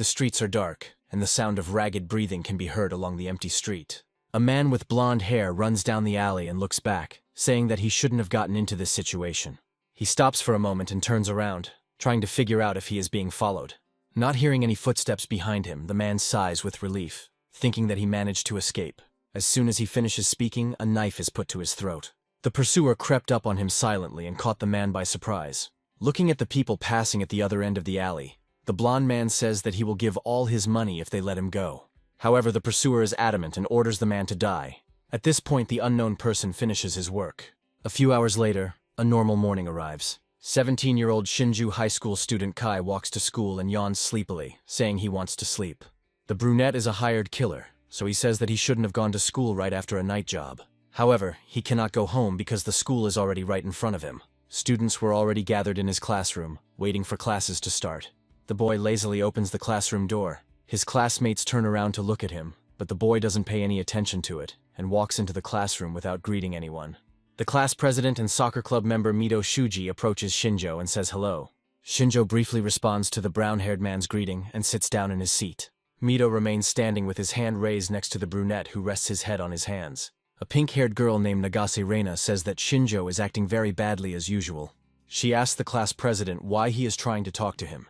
The streets are dark, and the sound of ragged breathing can be heard along the empty street. A man with blonde hair runs down the alley and looks back, saying that he shouldn't have gotten into this situation. He stops for a moment and turns around, trying to figure out if he is being followed. Not hearing any footsteps behind him, the man sighs with relief, thinking that he managed to escape. As soon as he finishes speaking, a knife is put to his throat. The pursuer crept up on him silently and caught the man by surprise. Looking at the people passing at the other end of the alley, the blonde man says that he will give all his money if they let him go. However, the pursuer is adamant and orders the man to die. At this point, the unknown person finishes his work. A few hours later, a normal morning arrives. 17-year-old Shinju high school student Kai walks to school and yawns sleepily, saying he wants to sleep. The brunette is a hired killer, so he says that he shouldn't have gone to school right after a night job. However, he cannot go home because the school is already right in front of him. Students were already gathered in his classroom, waiting for classes to start. The boy lazily opens the classroom door. His classmates turn around to look at him, but the boy doesn't pay any attention to it and walks into the classroom without greeting anyone. The class president and soccer club member Mito Shuji approaches Shinjo and says hello. Shinjo briefly responds to the brown-haired man's greeting and sits down in his seat. Mito remains standing with his hand raised next to the brunette who rests his head on his hands. A pink-haired girl named Nagase Reina says that Shinjo is acting very badly as usual. She asks the class president why he is trying to talk to him,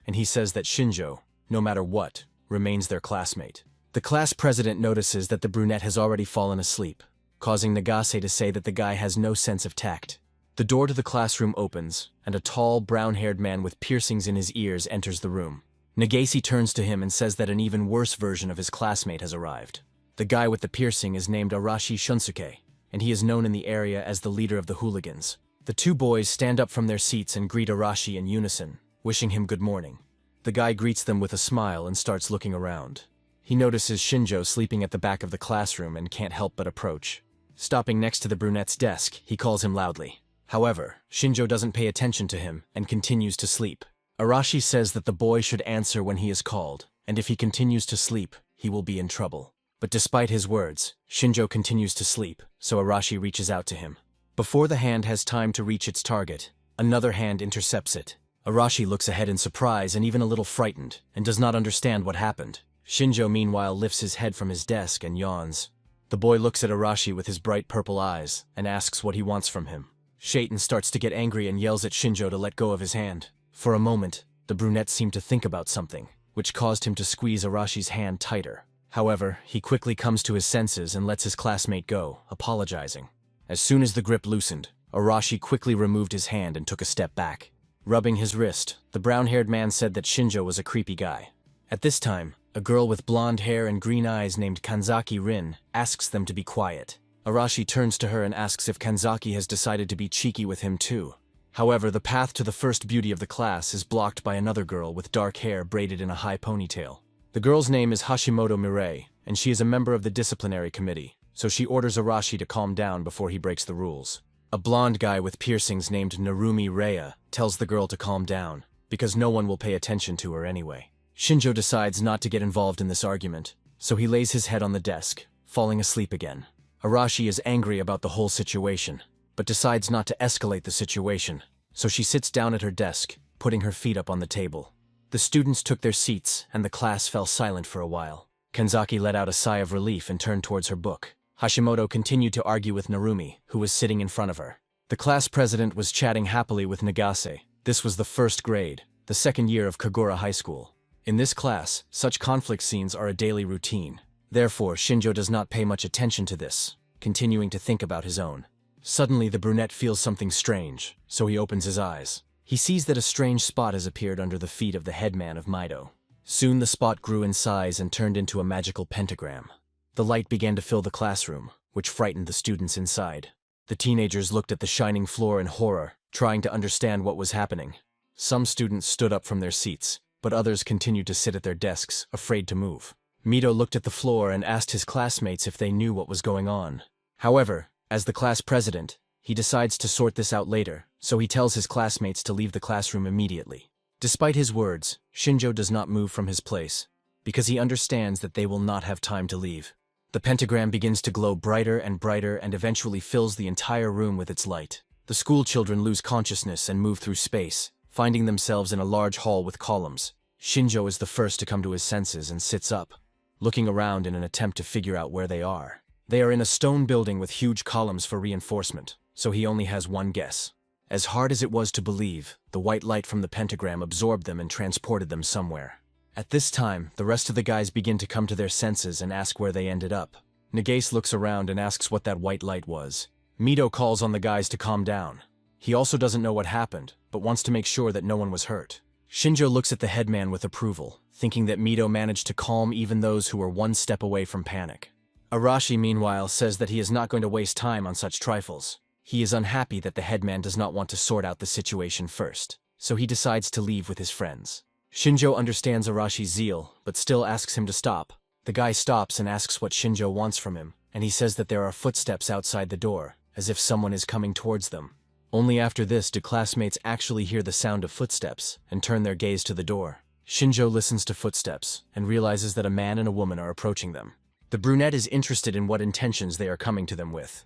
and he says that Shinjo, no matter what, remains their classmate. The class president notices that the brunette has already fallen asleep, causing Nagase to say that the guy has no sense of tact. The door to the classroom opens, and a tall, brown-haired man with piercings in his ears enters the room. Nagase turns to him and says that an even worse version of his classmate has arrived. The guy with the piercing is named Arashi Shunsuke, and he is known in the area as the leader of the hooligans. The two boys stand up from their seats and greet Arashi in unison, wishing him good morning. The guy greets them with a smile and starts looking around. He notices Shinjo sleeping at the back of the classroom and can't help but approach. Stopping next to the brunette's desk, he calls him loudly. However, Shinjo doesn't pay attention to him and continues to sleep. Arashi says that the boy should answer when he is called, and if he continues to sleep, he will be in trouble. But despite his words, Shinjo continues to sleep, so Arashi reaches out to him. Before the hand has time to reach its target, another hand intercepts it. Arashi looks ahead in surprise and even a little frightened, and does not understand what happened. Shinjo meanwhile lifts his head from his desk and yawns. The boy looks at Arashi with his bright purple eyes and asks what he wants from him. Shaitan starts to get angry and yells at Shinjo to let go of his hand. For a moment, the brunette seemed to think about something, which caused him to squeeze Arashi's hand tighter. However, he quickly comes to his senses and lets his classmate go, apologizing. As soon as the grip loosened, Arashi quickly removed his hand and took a step back. Rubbing his wrist, the brown-haired man said that Shinjo was a creepy guy. At this time, a girl with blonde hair and green eyes named Kanzaki Rin asks them to be quiet. Arashi turns to her and asks if Kanzaki has decided to be cheeky with him too. However, the path to the first beauty of the class is blocked by another girl with dark hair braided in a high ponytail. The girl's name is Hashimoto Mirei, and she is a member of the disciplinary committee, so she orders Arashi to calm down before he breaks the rules. A blonde guy with piercings named Narumi Raya tells the girl to calm down, because no one will pay attention to her anyway. Shinjo decides not to get involved in this argument, so he lays his head on the desk, falling asleep again. Arashi is angry about the whole situation, but decides not to escalate the situation, so she sits down at her desk, putting her feet up on the table. The students took their seats, and the class fell silent for a while. Kanzaki let out a sigh of relief and turned towards her book. Hashimoto continued to argue with Narumi, who was sitting in front of her. The class president was chatting happily with Nagase. This was the first grade, the second year of Kagura High School. In this class, such conflict scenes are a daily routine. Therefore, Shinjo does not pay much attention to this, continuing to think about his own. Suddenly, the brunette feels something strange, so he opens his eyes. He sees that a strange spot has appeared under the feet of the headman of Mito. Soon the spot grew in size and turned into a magical pentagram. The light began to fill the classroom, which frightened the students inside. The teenagers looked at the shining floor in horror, trying to understand what was happening. Some students stood up from their seats, but others continued to sit at their desks, afraid to move. Mito looked at the floor and asked his classmates if they knew what was going on. However, as the class president, he decides to sort this out later, so he tells his classmates to leave the classroom immediately. Despite his words, Shinjo does not move from his place, because he understands that they will not have time to leave. The pentagram begins to glow brighter and eventually fills the entire room with its light. The school children lose consciousness and move through space, finding themselves in a large hall with columns. Shinjo is the first to come to his senses and sits up, looking around in an attempt to figure out where they are. They are in a stone building with huge columns for reinforcement, so he only has one guess. As hard as it was to believe, the white light from the pentagram absorbed them and transported them somewhere. At this time, the rest of the guys begin to come to their senses and ask where they ended up. Nagase looks around and asks what that white light was. Mito calls on the guys to calm down. He also doesn't know what happened, but wants to make sure that no one was hurt. Shinjo looks at the headman with approval, thinking that Mito managed to calm even those who were one step away from panic. Arashi, meanwhile, says that he is not going to waste time on such trifles. He is unhappy that the headman does not want to sort out the situation first, so he decides to leave with his friends. Shinjo understands Arashi's zeal, but still asks him to stop. The guy stops and asks what Shinjo wants from him, and he says that there are footsteps outside the door, as if someone is coming towards them. Only after this do classmates actually hear the sound of footsteps and turn their gaze to the door. Shinjo listens to footsteps and realizes that a man and a woman are approaching them. The brunette is interested in what intentions they are coming to them with.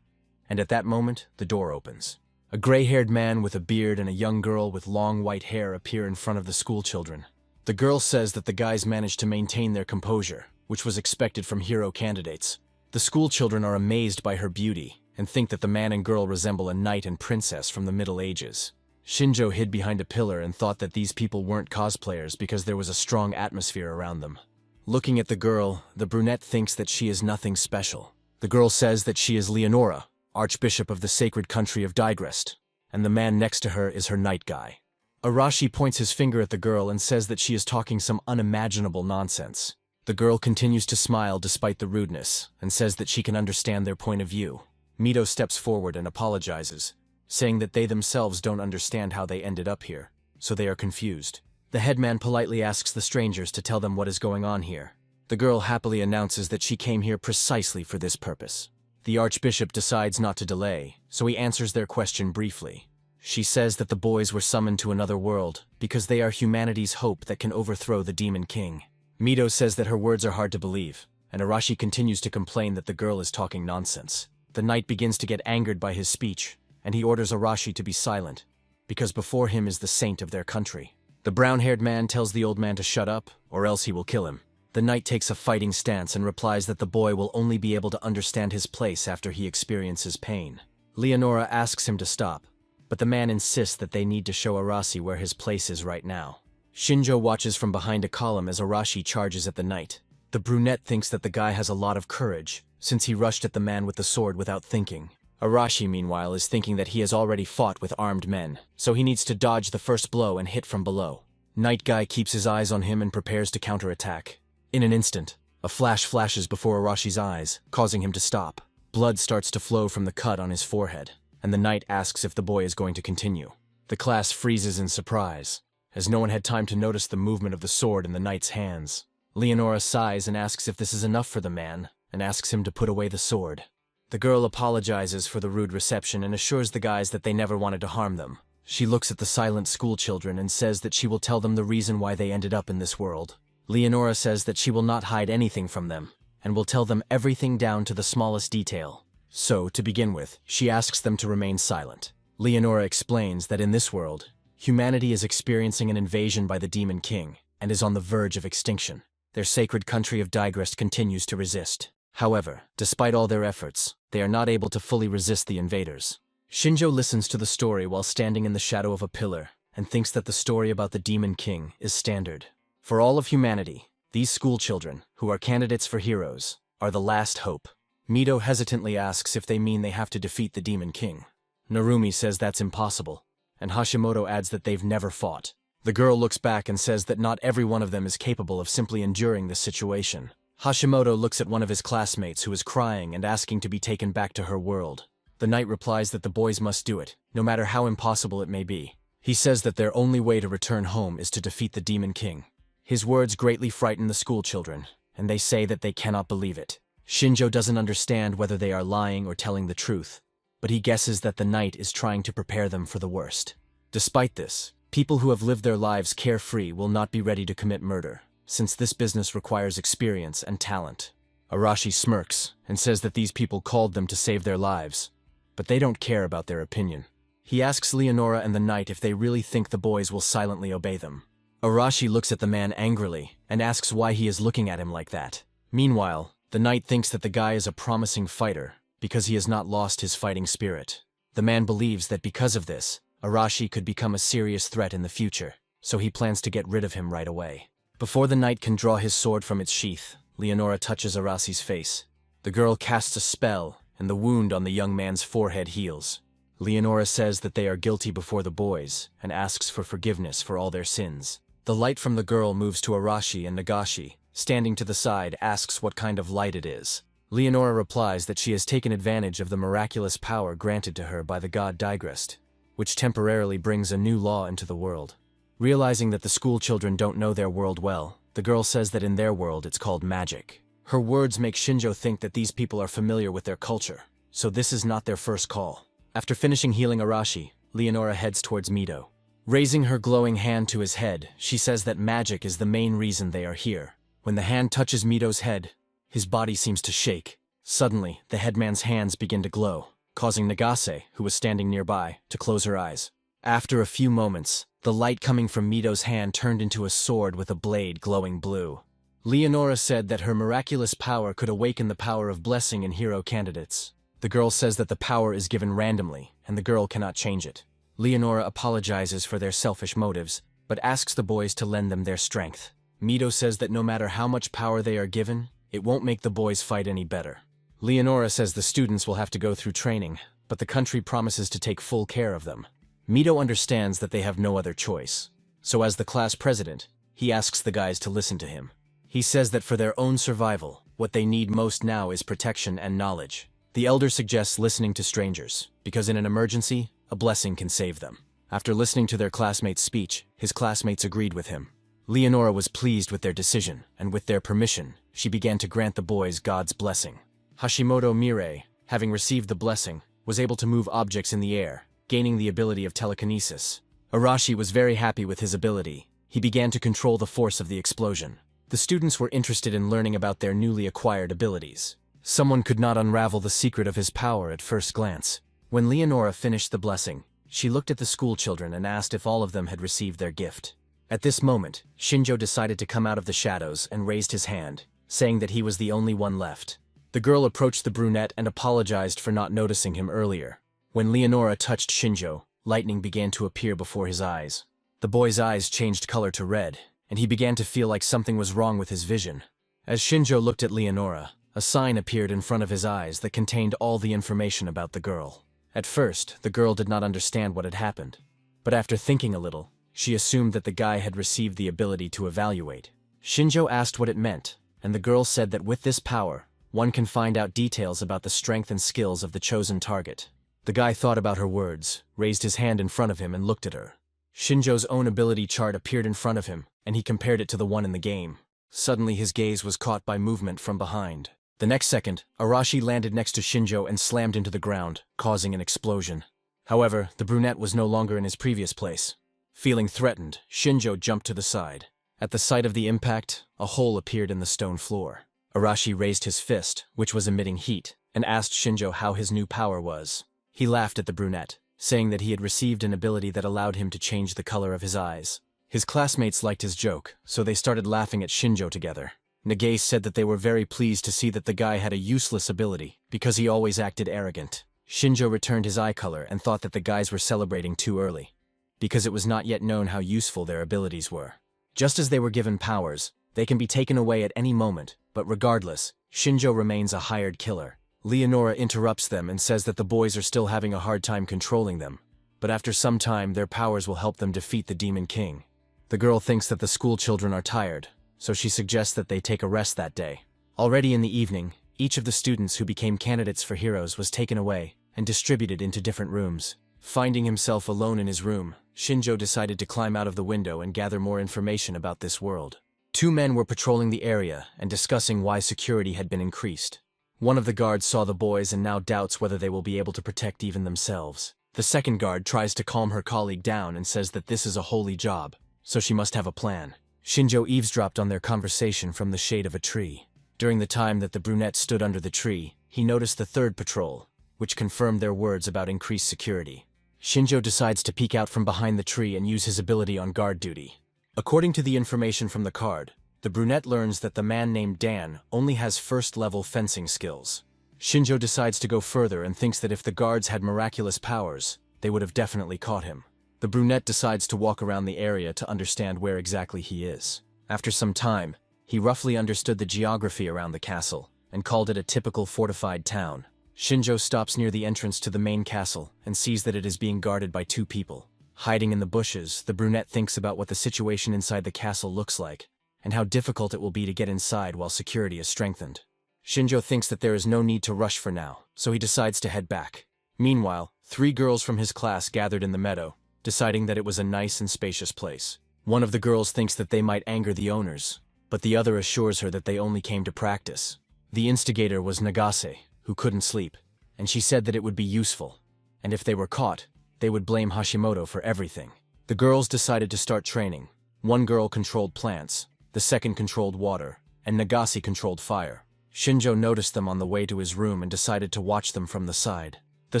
And at that moment, the door opens. A gray-haired man with a beard and a young girl with long white hair appear in front of the schoolchildren. The girl says that the guys managed to maintain their composure, which was expected from hero candidates. The schoolchildren are amazed by her beauty and think that the man and girl resemble a knight and princess from the Middle Ages. Shinjo hid behind a pillar and thought that these people weren't cosplayers because there was a strong atmosphere around them. Looking at the girl, the brunette thinks that she is nothing special. The girl says that she is Leonora, Archbishop of the sacred country of Digrest, and the man next to her is her knight guy. Arashi points his finger at the girl and says that she is talking some unimaginable nonsense. The girl continues to smile despite the rudeness and says that she can understand their point of view. Mito steps forward and apologizes, saying that they themselves don't understand how they ended up here, so they are confused. The headman politely asks the strangers to tell them what is going on here. The girl happily announces that she came here precisely for this purpose. The Archbishop decides not to delay, so he answers their question briefly. She says that the boys were summoned to another world because they are humanity's hope that can overthrow the Demon King. Mito says that her words are hard to believe, and Arashi continues to complain that the girl is talking nonsense. The knight begins to get angered by his speech, and he orders Arashi to be silent, because before him is the saint of their country. The brown-haired man tells the old man to shut up, or else he will kill him. The knight takes a fighting stance and replies that the boy will only be able to understand his place after he experiences pain. Leonora asks him to stop, but the man insists that they need to show Arashi where his place is right now. Shinjo watches from behind a column as Arashi charges at the knight. The brunette thinks that the guy has a lot of courage, since he rushed at the man with the sword without thinking. Arashi, meanwhile, is thinking that he has already fought with armed men, so he needs to dodge the first blow and hit from below. Knight guy keeps his eyes on him and prepares to counterattack. In an instant, a flash flashes before Arashi's eyes, causing him to stop. Blood starts to flow from the cut on his forehead, and the knight asks if the boy is going to continue. The class freezes in surprise, as no one had time to notice the movement of the sword in the knight's hands. Leonora sighs and asks if this is enough for the man, and asks him to put away the sword. The girl apologizes for the rude reception and assures the guys that they never wanted to harm them. She looks at the silent schoolchildren and says that she will tell them the reason why they ended up in this world. Leonora says that she will not hide anything from them, and will tell them everything down to the smallest detail. So, to begin with, she asks them to remain silent. Leonora explains that in this world, humanity is experiencing an invasion by the Demon King, and is on the verge of extinction. Their sacred country of Digrest continues to resist. However, despite all their efforts, they are not able to fully resist the invaders. Shinjo listens to the story while standing in the shadow of a pillar, and thinks that the story about the Demon King is standard. For all of humanity, these schoolchildren, who are candidates for heroes, are the last hope. Mito hesitantly asks if they mean they have to defeat the Demon King. Narumi says that's impossible, and Hashimoto adds that they've never fought. The girl looks back and says that not every one of them is capable of simply enduring this situation. Hashimoto looks at one of his classmates who is crying and asking to be taken back to her world. The knight replies that the boys must do it, no matter how impossible it may be. He says that their only way to return home is to defeat the Demon King. His words greatly frighten the schoolchildren, and they say that they cannot believe it. Shinjo doesn't understand whether they are lying or telling the truth, but he guesses that the knight is trying to prepare them for the worst. Despite this, people who have lived their lives carefree will not be ready to commit murder, since this business requires experience and talent. Arashi smirks and says that these people called them to save their lives, but they don't care about their opinion. He asks Leonora and the knight if they really think the boys will silently obey them. Arashi looks at the man angrily and asks why he is looking at him like that. Meanwhile, the knight thinks that the guy is a promising fighter because he has not lost his fighting spirit. The man believes that because of this, Arashi could become a serious threat in the future, so he plans to get rid of him right away. Before the knight can draw his sword from its sheath, Leonora touches Arashi's face. The girl casts a spell, and the wound on the young man's forehead heals. Leonora says that they are guilty before the boys, and asks for forgiveness for all their sins. The light from the girl moves to Arashi, and Nagashi, standing to the side, asks what kind of light it is. Leonora replies that she has taken advantage of the miraculous power granted to her by the god Digrest, which temporarily brings a new law into the world. Realizing that the school children don't know their world well, the girl says that in their world it's called magic. Her words make Shinjo think that these people are familiar with their culture, so this is not their first call. After finishing healing Arashi, Leonora heads towards Mito. Raising her glowing hand to his head, she says that magic is the main reason they are here. When the hand touches Mito's head, his body seems to shake. Suddenly, the headman's hands begin to glow, causing Nagase, who was standing nearby, to close her eyes. After a few moments, the light coming from Mito's hand turned into a sword with a blade glowing blue. Leonora said that her miraculous power could awaken the power of blessing in hero candidates. The girl says that the power is given randomly, and the girl cannot change it. Leonora apologizes for their selfish motives, but asks the boys to lend them their strength. Mito says that no matter how much power they are given, it won't make the boys fight any better. Leonora says the students will have to go through training, but the country promises to take full care of them. Mito understands that they have no other choice. So as the class president, he asks the guys to listen to him. He says that for their own survival, what they need most now is protection and knowledge. The elder suggests listening to strangers, because in an emergency, a blessing can save them. After listening to their classmate's speech, his classmates agreed with him. Leonora was pleased with their decision, and with their permission, she began to grant the boys God's blessing. Hashimoto Mirei, having received the blessing, was able to move objects in the air, gaining the ability of telekinesis. Arashi was very happy with his ability. He began to control the force of the explosion. The students were interested in learning about their newly acquired abilities. Someone could not unravel the secret of his power at first glance. When Leonora finished the blessing, she looked at the school children and asked if all of them had received their gift. At this moment, Shinjo decided to come out of the shadows and raised his hand, saying that he was the only one left. The girl approached the brunette and apologized for not noticing him earlier. When Leonora touched Shinjo, lightning began to appear before his eyes. The boy's eyes changed color to red, and he began to feel like something was wrong with his vision. As Shinjo looked at Leonora, a sign appeared in front of his eyes that contained all the information about the girl. At first, the girl did not understand what had happened, but after thinking a little, she assumed that the guy had received the ability to evaluate. Shinjo asked what it meant, and the girl said that with this power, one can find out details about the strength and skills of the chosen target. The guy thought about her words, raised his hand in front of him and looked at her. Shinjo's own ability chart appeared in front of him, and he compared it to the one in the game. Suddenly his gaze was caught by movement from behind. The next second, Arashi landed next to Shinjo and slammed into the ground, causing an explosion. However, the brunette was no longer in his previous place. Feeling threatened, Shinjo jumped to the side. At the sight of the impact, a hole appeared in the stone floor. Arashi raised his fist, which was emitting heat, and asked Shinjo how his new power was. He laughed at the brunette, saying that he had received an ability that allowed him to change the color of his eyes. His classmates liked his joke, so they started laughing at Shinjo together. Nagase said that they were very pleased to see that the guy had a useless ability, because he always acted arrogant. Shinjo returned his eye color and thought that the guys were celebrating too early, because it was not yet known how useful their abilities were. Just as they were given powers, they can be taken away at any moment, but regardless, Shinjo remains a hired killer. Leonora interrupts them and says that the boys are still having a hard time controlling them, but after some time their powers will help them defeat the Demon King. The girl thinks that the school children are tired, so she suggests that they take a rest that day. Already in the evening, each of the students who became candidates for heroes was taken away and distributed into different rooms. Finding himself alone in his room, Shinjo decided to climb out of the window and gather more information about this world. Two men were patrolling the area and discussing why security had been increased. One of the guards saw the boys and now doubts whether they will be able to protect even themselves. The second guard tries to calm her colleague down and says that this is a holy job, so she must have a plan. Shinjo eavesdropped on their conversation from the shade of a tree. During the time that the brunette stood under the tree, he noticed the third patrol, which confirmed their words about increased security. Shinjo decides to peek out from behind the tree and use his ability on guard duty. According to the information from the card, the brunette learns that the man named Dan only has first-level fencing skills. Shinjo decides to go further and thinks that if the guards had miraculous powers, they would have definitely caught him. The brunette decides to walk around the area to understand where exactly he is. After some time, he roughly understood the geography around the castle and called it a typical fortified town. Shinjo stops near the entrance to the main castle and sees that it is being guarded by two people. Hiding in the bushes, the brunette thinks about what the situation inside the castle looks like and how difficult it will be to get inside while security is strengthened. Shinjo thinks that there is no need to rush for now, so he decides to head back. Meanwhile, 3 girls from his class gathered in the meadow, deciding that it was a nice and spacious place. One of the girls thinks that they might anger the owners, but the other assures her that they only came to practice. The instigator was Nagase, who couldn't sleep, and she said that it would be useful, and if they were caught, they would blame Hashimoto for everything. The girls decided to start training. One girl controlled plants, the second controlled water, and Nagase controlled fire. Shinjo noticed them on the way to his room and decided to watch them from the side. The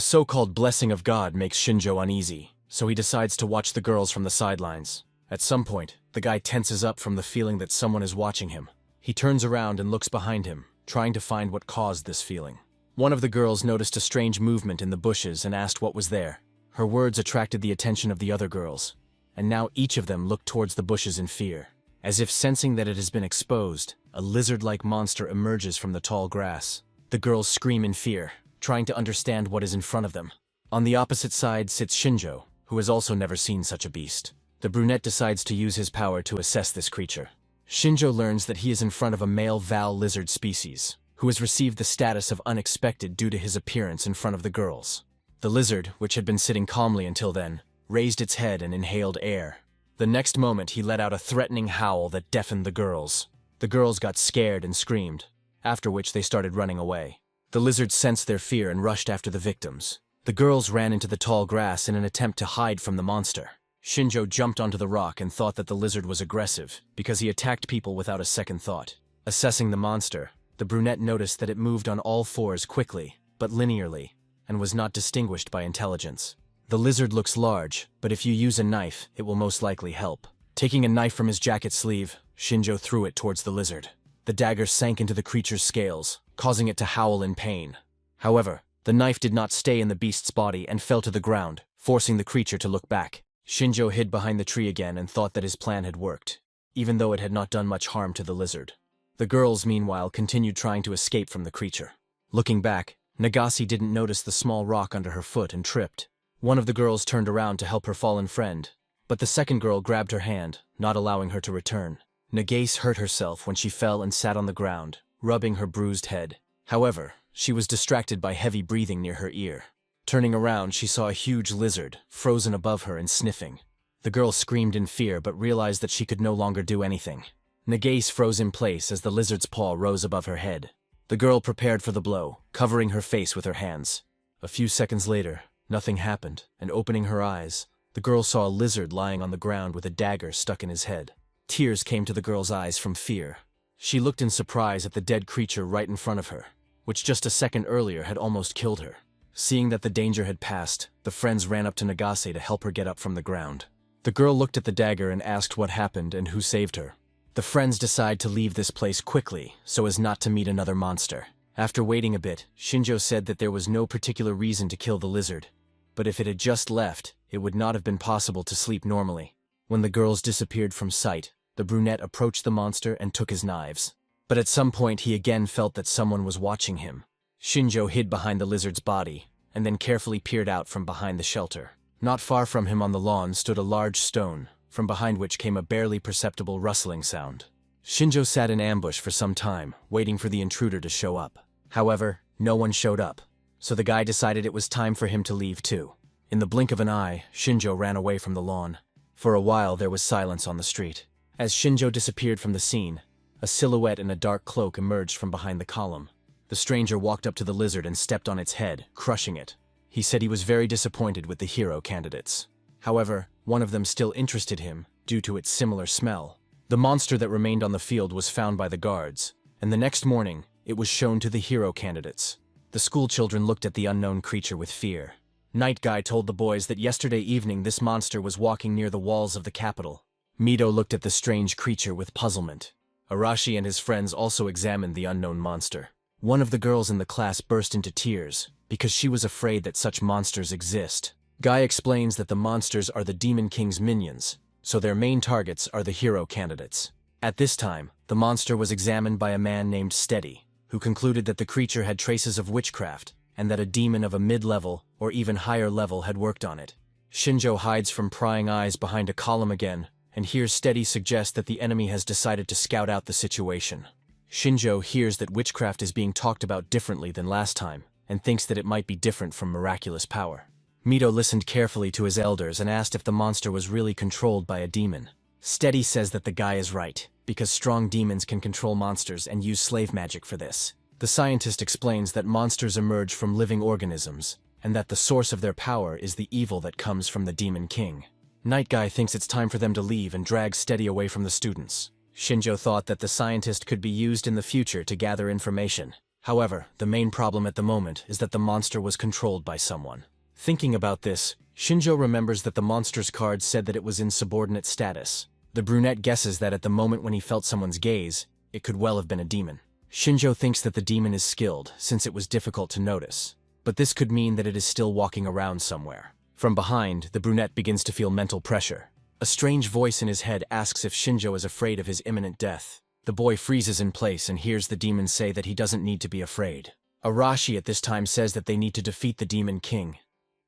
so-called blessing of God makes Shinjo uneasy, so he decides to watch the girls from the sidelines. At some point, the guy tenses up from the feeling that someone is watching him. He turns around and looks behind him, trying to find what caused this feeling. One of the girls noticed a strange movement in the bushes and asked what was there. Her words attracted the attention of the other girls, and now each of them looked towards the bushes in fear. As if sensing that it has been exposed, a lizard-like monster emerges from the tall grass. The girls scream in fear, trying to understand what is in front of them. On the opposite side sits Shinjo, who has also never seen such a beast. The brunette decides to use his power to assess this creature. Shinjo learns that he is in front of a male Val lizard species, who has received the status of unexpected due to his appearance in front of the girls. The lizard, which had been sitting calmly until then, raised its head and inhaled air. The next moment he let out a threatening howl that deafened the girls. The girls got scared and screamed, after which they started running away. The lizard sensed their fear and rushed after the victims. The girls ran into the tall grass in an attempt to hide from the monster. Shinjo jumped onto the rock and thought that the lizard was aggressive, because he attacked people without a second thought. Assessing the monster, the brunette noticed that it moved on all fours quickly, but linearly, and was not distinguished by intelligence. The lizard looks large, but if you use a knife, it will most likely help. Taking a knife from his jacket sleeve, Shinjo threw it towards the lizard. The dagger sank into the creature's scales, causing it to howl in pain. However, the knife did not stay in the beast's body and fell to the ground, forcing the creature to look back. Shinjo hid behind the tree again and thought that his plan had worked, even though it had not done much harm to the lizard. The girls, meanwhile, continued trying to escape from the creature. Looking back, Nagase didn't notice the small rock under her foot and tripped. One of the girls turned around to help her fallen friend, but the second girl grabbed her hand, not allowing her to return. Nagase hurt herself when she fell and sat on the ground, rubbing her bruised head. However, she was distracted by heavy breathing near her ear. Turning around, she saw a huge lizard, frozen above her and sniffing. The girl screamed in fear but realized that she could no longer do anything. Nagase froze in place as the lizard's paw rose above her head. The girl prepared for the blow, covering her face with her hands. A few seconds later, nothing happened, and opening her eyes, the girl saw a lizard lying on the ground with a dagger stuck in his head. Tears came to the girl's eyes from fear. She looked in surprise at the dead creature right in front of her, which just a second earlier had almost killed her. Seeing that the danger had passed, the friends ran up to Nagase to help her get up from the ground. The girl looked at the dagger and asked what happened and who saved her. The friends decide to leave this place quickly so as not to meet another monster. After waiting a bit, Shinjo said that there was no particular reason to kill the lizard, but if it had just left, it would not have been possible to sleep normally. When the girls disappeared from sight, the brunette approached the monster and took his knives. But at some point he again felt that someone was watching him. Shinjo hid behind the lizard's body, and then carefully peered out from behind the shelter. Not far from him on the lawn stood a large stone, from behind which came a barely perceptible rustling sound. Shinjo sat in ambush for some time, waiting for the intruder to show up. However, no one showed up, so the guy decided it was time for him to leave too. In the blink of an eye, Shinjo ran away from the lawn. For a while there was silence on the street. As Shinjo disappeared from the scene, a silhouette in a dark cloak emerged from behind the column. The stranger walked up to the lizard and stepped on its head, crushing it. He said he was very disappointed with the hero candidates. However, one of them still interested him, due to its similar smell. The monster that remained on the field was found by the guards, and the next morning, it was shown to the hero candidates. The school children looked at the unknown creature with fear. Night Guy told the boys that yesterday evening this monster was walking near the walls of the capital. Mito looked at the strange creature with puzzlement. Arashi and his friends also examined the unknown monster. One of the girls in the class burst into tears, because she was afraid that such monsters exist. Guy explains that the monsters are the Demon King's minions, so their main targets are the hero candidates. At this time, the monster was examined by a man named Steady, who concluded that the creature had traces of witchcraft, and that a demon of a mid-level or even higher level had worked on it. Shinjo hides from prying eyes behind a column again, and hears Steady suggest that the enemy has decided to scout out the situation. Shinjo hears that witchcraft is being talked about differently than last time, and thinks that it might be different from miraculous power. Mito listened carefully to his elders and asked if the monster was really controlled by a demon. Steady says that the guy is right, because strong demons can control monsters and use slave magic for this. The scientist explains that monsters emerge from living organisms, and that the source of their power is the evil that comes from the Demon King. Night Guy thinks it's time for them to leave and drags Steady away from the students. Shinjo thought that the scientist could be used in the future to gather information. However, the main problem at the moment is that the monster was controlled by someone. Thinking about this, Shinjo remembers that the monster's card said that it was in subordinate status. The brunette guesses that at the moment when he felt someone's gaze, it could well have been a demon. Shinjo thinks that the demon is skilled, since it was difficult to notice. But this could mean that it is still walking around somewhere. From behind, the brunette begins to feel mental pressure. A strange voice in his head asks if Shinjo is afraid of his imminent death. The boy freezes in place and hears the demon say that he doesn't need to be afraid. Arashi at this time says that they need to defeat the Demon King,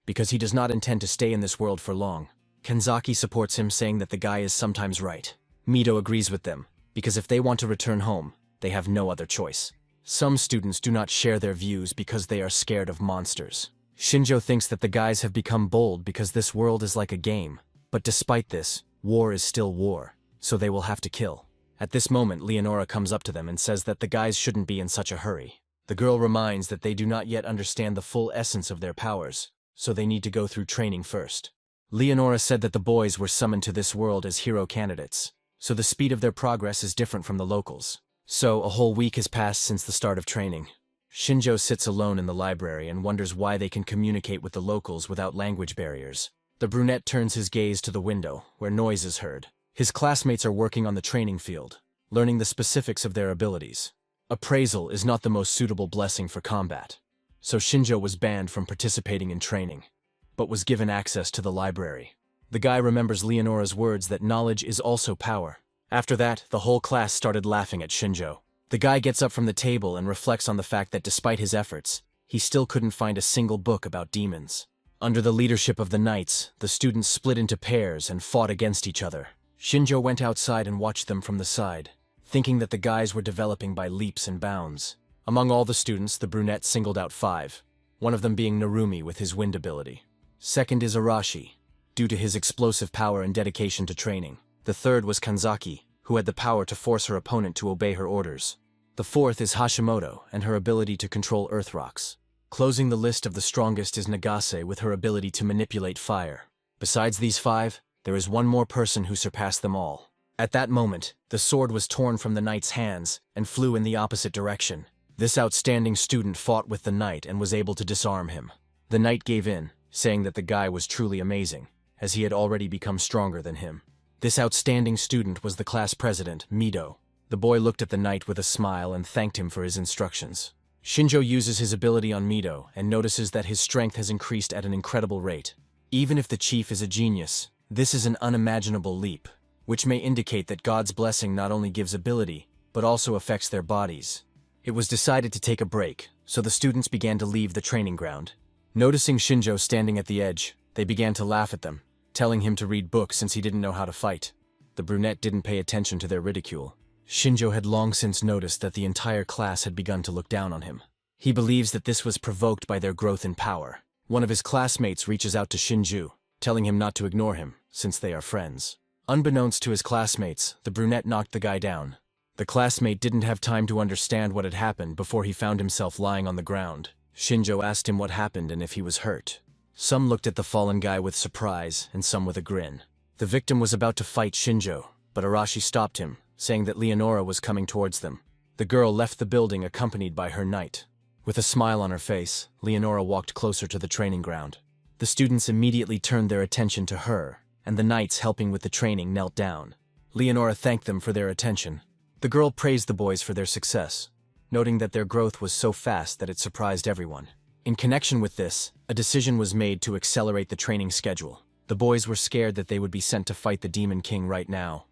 because he does not intend to stay in this world for long. Kanzaki supports him, saying that the guy is sometimes right. Mito agrees with them, because if they want to return home, they have no other choice. Some students do not share their views because they are scared of monsters. Shinjo thinks that the guys have become bold because this world is like a game. But despite this, war is still war, so they will have to kill. At this moment, Leonora comes up to them and says that the guys shouldn't be in such a hurry. The girl reminds that they do not yet understand the full essence of their powers, so they need to go through training first. Leonora said that the boys were summoned to this world as hero candidates, so the speed of their progress is different from the locals. So, a whole week has passed since the start of training. Shinjo sits alone in the library and wonders why they can communicate with the locals without language barriers. The brunette turns his gaze to the window, where noise is heard. His classmates are working on the training field, learning the specifics of their abilities. Appraisal is not the most suitable blessing for combat, so Shinjo was banned from participating in training, but was given access to the library. The guy remembers Leonora's words that knowledge is also power. After that, the whole class started laughing at Shinjo. The guy gets up from the table and reflects on the fact that despite his efforts, he still couldn't find a single book about demons. Under the leadership of the knights, the students split into pairs and fought against each other. Shinjo went outside and watched them from the side, thinking that the guys were developing by leaps and bounds. Among all the students, the brunette singled out 5, one of them being Narumi with his wind ability. Second is Arashi, due to his explosive power and dedication to training. The third was Kanzaki, who had the power to force her opponent to obey her orders. The fourth is Hashimoto and her ability to control earth rocks. Closing the list of the strongest is Nagase with her ability to manipulate fire. Besides these 5, there is one more person who surpassed them all. At that moment, the sword was torn from the knight's hands and flew in the opposite direction. This outstanding student fought with the knight and was able to disarm him. The knight gave in, saying that the guy was truly amazing, as he had already become stronger than him. This outstanding student was the class president, Mito. The boy looked at the knight with a smile and thanked him for his instructions. Shinjo uses his ability on Mito and notices that his strength has increased at an incredible rate. Even if the chief is a genius, this is an unimaginable leap, which may indicate that God's blessing not only gives ability, but also affects their bodies. It was decided to take a break, so the students began to leave the training ground. Noticing Shinjo standing at the edge, they began to laugh at them, telling him to read books since he didn't know how to fight. The brunette didn't pay attention to their ridicule. Shinjo had long since noticed that the entire class had begun to look down on him. He believes that this was provoked by their growth in power. One of his classmates reaches out to Shinju, telling him not to ignore him, since they are friends. Unbeknownst to his classmates, the brunette knocked the guy down. The classmate didn't have time to understand what had happened before he found himself lying on the ground. Shinjo asked him what happened and if he was hurt. Some looked at the fallen guy with surprise, and some with a grin. The victim was about to fight Shinjo, but Arashi stopped him, saying that Leonora was coming towards them. The girl left the building accompanied by her knight. With a smile on her face, Leonora walked closer to the training ground. The students immediately turned their attention to her, and the knights helping with the training knelt down. Leonora thanked them for their attention. The girl praised the boys for their success, noting that their growth was so fast that it surprised everyone. In connection with this, a decision was made to accelerate the training schedule. The boys were scared that they would be sent to fight the Demon King right now,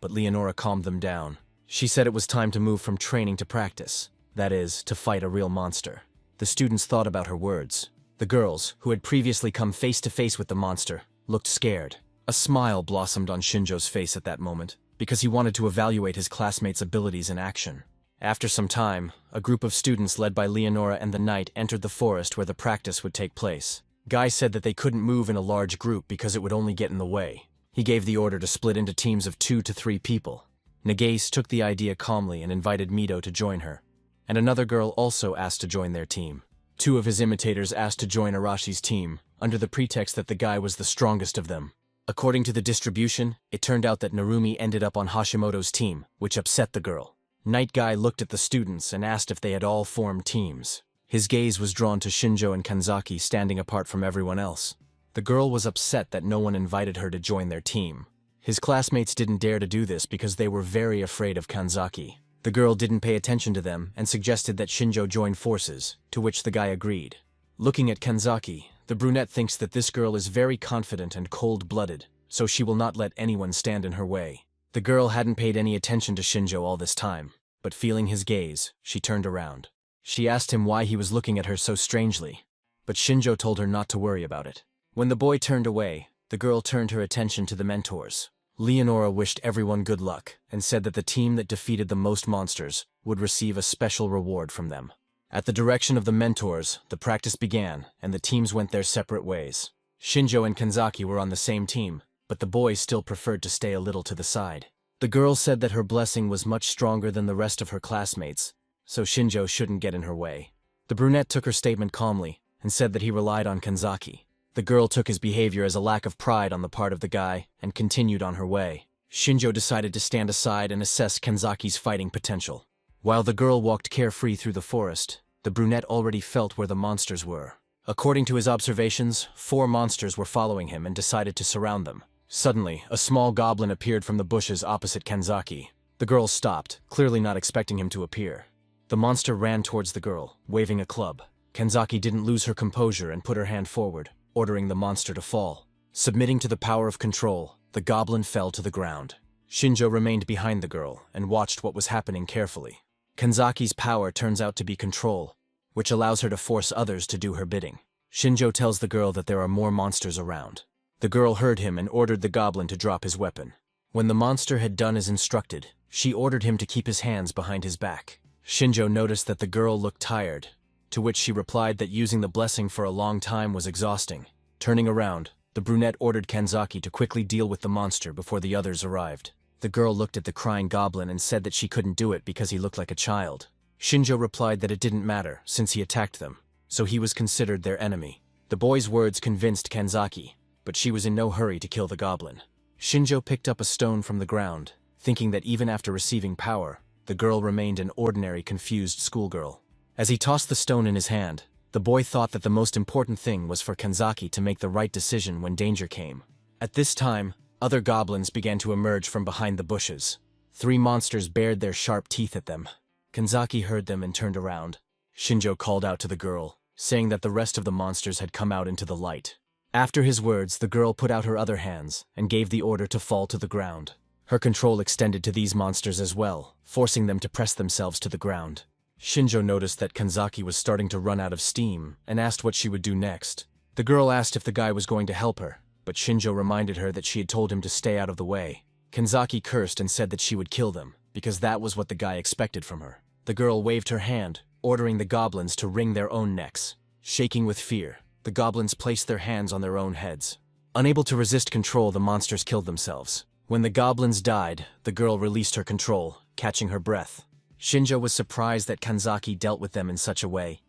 but Leonora calmed them down. She said it was time to move from training to practice, that is, to fight a real monster. The students thought about her words. The girls, who had previously come face to face with the monster, looked scared. A smile blossomed on Shinjo's face at that moment, because he wanted to evaluate his classmates' abilities in action. After some time, a group of students led by Leonora and the knight entered the forest where the practice would take place. Guy said that they couldn't move in a large group because it would only get in the way. He gave the order to split into teams of 2 to 3 people. Nagase took the idea calmly and invited Mido to join her, and another girl also asked to join their team. 2 of his imitators asked to join Arashi's team, under the pretext that the guy was the strongest of them. According to the distribution, it turned out that Narumi ended up on Hashimoto's team, which upset the girl. Night Guy looked at the students and asked if they had all formed teams. His gaze was drawn to Shinjo and Kanzaki standing apart from everyone else. The girl was upset that no one invited her to join their team. His classmates didn't dare to do this because they were very afraid of Kanzaki. The girl didn't pay attention to them and suggested that Shinjo join forces, to which the guy agreed. Looking at Kanzaki, the brunette thinks that this girl is very confident and cold-blooded, so she will not let anyone stand in her way. The girl hadn't paid any attention to Shinjo all this time, but feeling his gaze, she turned around. She asked him why he was looking at her so strangely, but Shinjo told her not to worry about it. When the boy turned away, the girl turned her attention to the mentors. Leonora wished everyone good luck and said that the team that defeated the most monsters would receive a special reward from them. At the direction of the mentors, the practice began and the teams went their separate ways. Shinjo and Kanzaki were on the same team, but the boys still preferred to stay a little to the side. The girl said that her blessing was much stronger than the rest of her classmates, so Shinjo shouldn't get in her way. The brunette took her statement calmly and said that he relied on Kanzaki. The girl took his behavior as a lack of pride on the part of the guy and continued on her way. Shinjo decided to stand aside and assess Kanzaki's fighting potential. While the girl walked carefree through the forest, the brunette already felt where the monsters were. According to his observations, 4 monsters were following him and decided to surround them. Suddenly, a small goblin appeared from the bushes opposite Kanzaki. The girl stopped, clearly not expecting him to appear. The monster ran towards the girl, waving a club. Kanzaki didn't lose her composure and put her hand forward, ordering the monster to fall. Submitting to the power of control, the goblin fell to the ground. Shinjo remained behind the girl and watched what was happening carefully. Kanzaki's power turns out to be control, which allows her to force others to do her bidding. Shinjo tells the girl that there are more monsters around. The girl heard him and ordered the goblin to drop his weapon. When the monster had done as instructed, she ordered him to keep his hands behind his back. Shinjo noticed that the girl looked tired, to which she replied that using the blessing for a long time was exhausting. Turning around, the brunette ordered Kanzaki to quickly deal with the monster before the others arrived. The girl looked at the crying goblin and said that she couldn't do it because he looked like a child. Shinjo replied that it didn't matter since he attacked them, so he was considered their enemy. The boy's words convinced Kanzaki, but she was in no hurry to kill the goblin. Shinjo picked up a stone from the ground, thinking that even after receiving power, the girl remained an ordinary, confused schoolgirl. As he tossed the stone in his hand, the boy thought that the most important thing was for Kanzaki to make the right decision when danger came. At this time, other goblins began to emerge from behind the bushes. 3 monsters bared their sharp teeth at them. Kanzaki heard them and turned around. Shinjo called out to the girl, saying that the rest of the monsters had come out into the light. After his words, the girl put out her other hands and gave the order to fall to the ground. Her control extended to these monsters as well, forcing them to press themselves to the ground. Shinjo noticed that Kanzaki was starting to run out of steam and asked what she would do next. The girl asked if the guy was going to help her, but Shinjo reminded her that she had told him to stay out of the way. Kanzaki cursed and said that she would kill them, because that was what the guy expected from her. The girl waved her hand, ordering the goblins to wring their own necks. Shaking with fear, the goblins placed their hands on their own heads. Unable to resist control, the monsters killed themselves. When the goblins died, the girl released her control, catching her breath. Shinjo was surprised that Kanzaki dealt with them in such a way,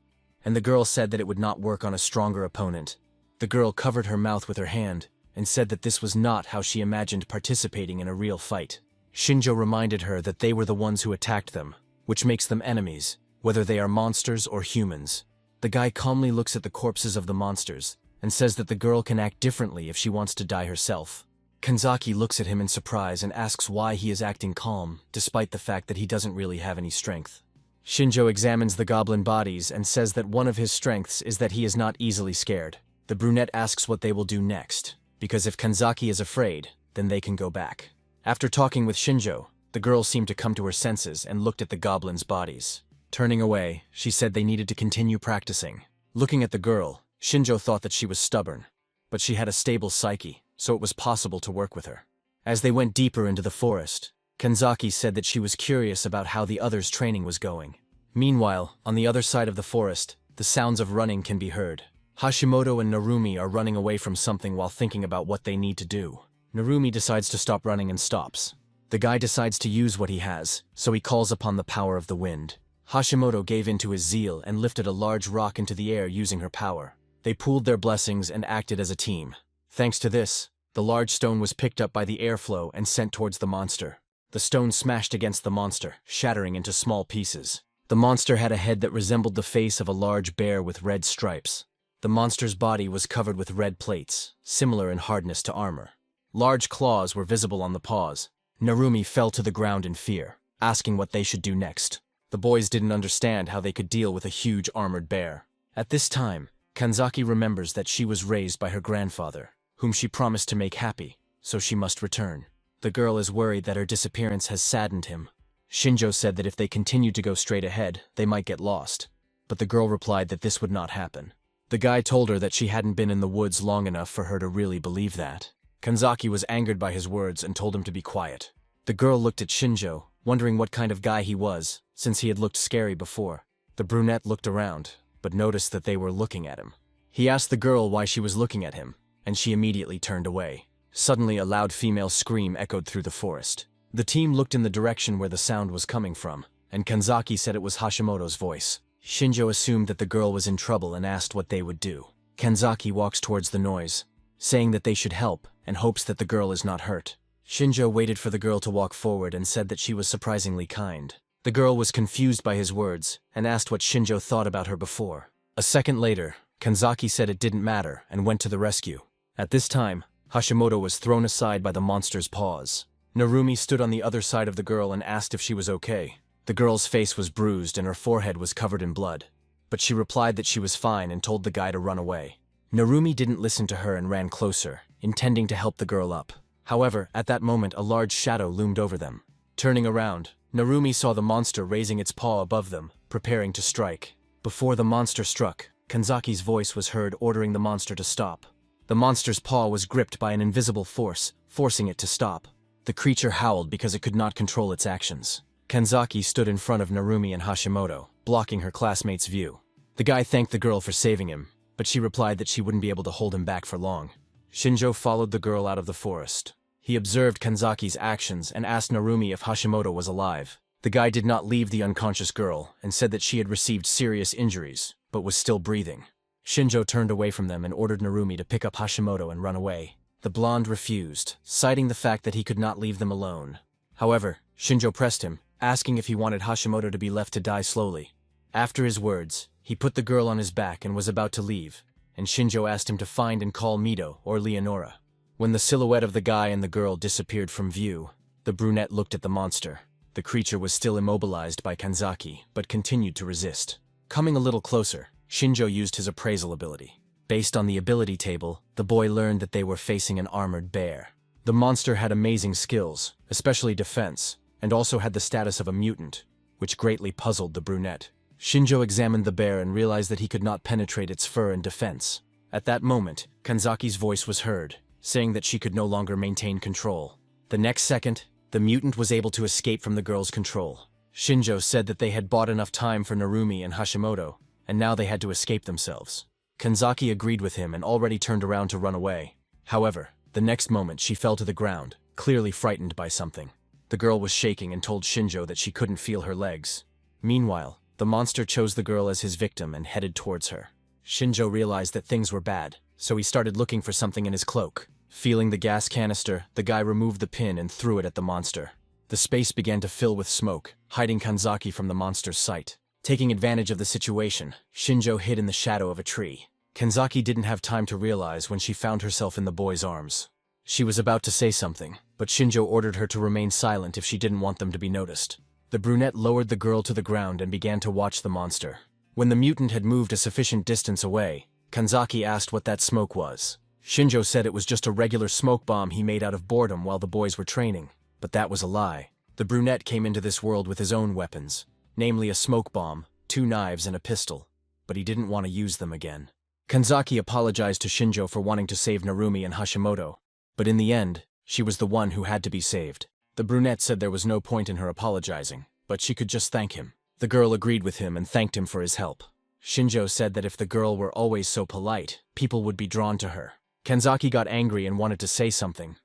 and the girl said that it would not work on a stronger opponent. The girl covered her mouth with her hand and said that this was not how she imagined participating in a real fight. Shinjo reminded her that they were the ones who attacked them, which makes them enemies, whether they are monsters or humans. The guy calmly looks at the corpses of the monsters and says that the girl can act differently if she wants to die herself. Kanzaki looks at him in surprise and asks why he is acting calm, despite the fact that he doesn't really have any strength. Shinjo examines the goblin bodies and says that one of his strengths is that he is not easily scared. The brunette asks what they will do next, because if Kanzaki is afraid, then they can go back. After talking with Shinjo, the girl seemed to come to her senses and looked at the goblins' bodies. Turning away, she said they needed to continue practicing. Looking at the girl, Shinjo thought that she was stubborn, but she had a stable psyche, so it was possible to work with her. As they went deeper into the forest, Kanzaki said that she was curious about how the others' training was going. Meanwhile, on the other side of the forest, the sounds of running can be heard. Hashimoto and Narumi are running away from something while thinking about what they need to do. Narumi decides to stop running and stops. The guy decides to use what he has, so he calls upon the power of the wind. Hashimoto gave in to his zeal and lifted a large rock into the air using her power. They pooled their blessings and acted as a team. Thanks to this, the large stone was picked up by the airflow and sent towards the monster. The stone smashed against the monster, shattering into small pieces. The monster had a head that resembled the face of a large bear with red stripes. The monster's body was covered with red plates, similar in hardness to armor. Large claws were visible on the paws. Narumi fell to the ground in fear, asking what they should do next. The boys didn't understand how they could deal with a huge armored bear. At this time, Kanzaki remembers that she was raised by her grandfather, whom she promised to make happy, so she must return. The girl is worried that her disappearance has saddened him. Shinjo said that if they continued to go straight ahead, they might get lost. But the girl replied that this would not happen. The guy told her that she hadn't been in the woods long enough for her to really believe that. Kanzaki was angered by his words and told him to be quiet. The girl looked at Shinjo, wondering what kind of guy he was, since he had looked scary before. The brunette looked around, but noticed that they were looking at him. He asked the girl why she was looking at him, and she immediately turned away. Suddenly, a loud female scream echoed through the forest. The team looked in the direction where the sound was coming from, and Kanzaki said it was Hashimoto's voice. Shinjo assumed that the girl was in trouble and asked what they would do. Kanzaki walks towards the noise, saying that they should help and hopes that the girl is not hurt. Shinjo waited for the girl to walk forward and said that she was surprisingly kind. The girl was confused by his words and asked what Shinjo thought about her before. A second later, Kanzaki said it didn't matter and went to the rescue. At this time, Hashimoto was thrown aside by the monster's paws. Narumi stood on the other side of the girl and asked if she was okay. The girl's face was bruised and her forehead was covered in blood, but she replied that she was fine and told the guy to run away. Narumi didn't listen to her and ran closer, intending to help the girl up. However, at that moment a large shadow loomed over them. Turning around, Narumi saw the monster raising its paw above them, preparing to strike. Before the monster struck, Kanzaki's voice was heard ordering the monster to stop. The monster's paw was gripped by an invisible force, forcing it to stop. The creature howled because it could not control its actions. Kanzaki stood in front of Narumi and Hashimoto, blocking her classmate's view. The guy thanked the girl for saving him, but she replied that she wouldn't be able to hold him back for long. Shinjo followed the girl out of the forest. He observed Kanzaki's actions and asked Narumi if Hashimoto was alive. The guy did not leave the unconscious girl and said that she had received serious injuries, but was still breathing. Shinjo turned away from them and ordered Narumi to pick up Hashimoto and run away. The blonde refused, citing the fact that he could not leave them alone. However, Shinjo pressed him, asking if he wanted Hashimoto to be left to die slowly. After his words, he put the girl on his back and was about to leave, and Shinjo asked him to find and call Mido or Leonora. When the silhouette of the guy and the girl disappeared from view, the brunette looked at the monster. The creature was still immobilized by Kanzaki, but continued to resist. Coming a little closer, Shinjo used his appraisal ability. Based on the ability table, the boy learned that they were facing an armored bear. The monster had amazing skills, especially defense, and also had the status of a mutant, which greatly puzzled the brunette. Shinjo examined the bear and realized that he could not penetrate its fur and defense. At that moment, Kanzaki's voice was heard, saying that she could no longer maintain control. The next second, the mutant was able to escape from the girl's control. Shinjo said that they had bought enough time for Narumi and Hashimoto, and now they had to escape themselves. Kanzaki agreed with him and already turned around to run away. However, the next moment she fell to the ground, clearly frightened by something. The girl was shaking and told Shinjo that she couldn't feel her legs. Meanwhile, the monster chose the girl as his victim and headed towards her. Shinjo realized that things were bad, so he started looking for something in his cloak. Feeling the gas canister, the guy removed the pin and threw it at the monster. The space began to fill with smoke, hiding Kanzaki from the monster's sight. Taking advantage of the situation, Shinjo hid in the shadow of a tree. Kanzaki didn't have time to realize when she found herself in the boy's arms. She was about to say something, but Shinjo ordered her to remain silent if she didn't want them to be noticed. The brunette lowered the girl to the ground and began to watch the monster. When the mutant had moved a sufficient distance away, Kanzaki asked what that smoke was. Shinjo said it was just a regular smoke bomb he made out of boredom while the boys were training, but that was a lie. The brunette came into this world with his own weapons, namely a smoke bomb, 2 knives and a pistol, but he didn't want to use them again. Kanzaki apologized to Shinjo for wanting to save Narumi and Hashimoto, but in the end, she was the one who had to be saved. The brunette said there was no point in her apologizing, but she could just thank him. The girl agreed with him and thanked him for his help. Shinjo said that if the girl were always so polite, people would be drawn to her. Kanzaki got angry and wanted to say something,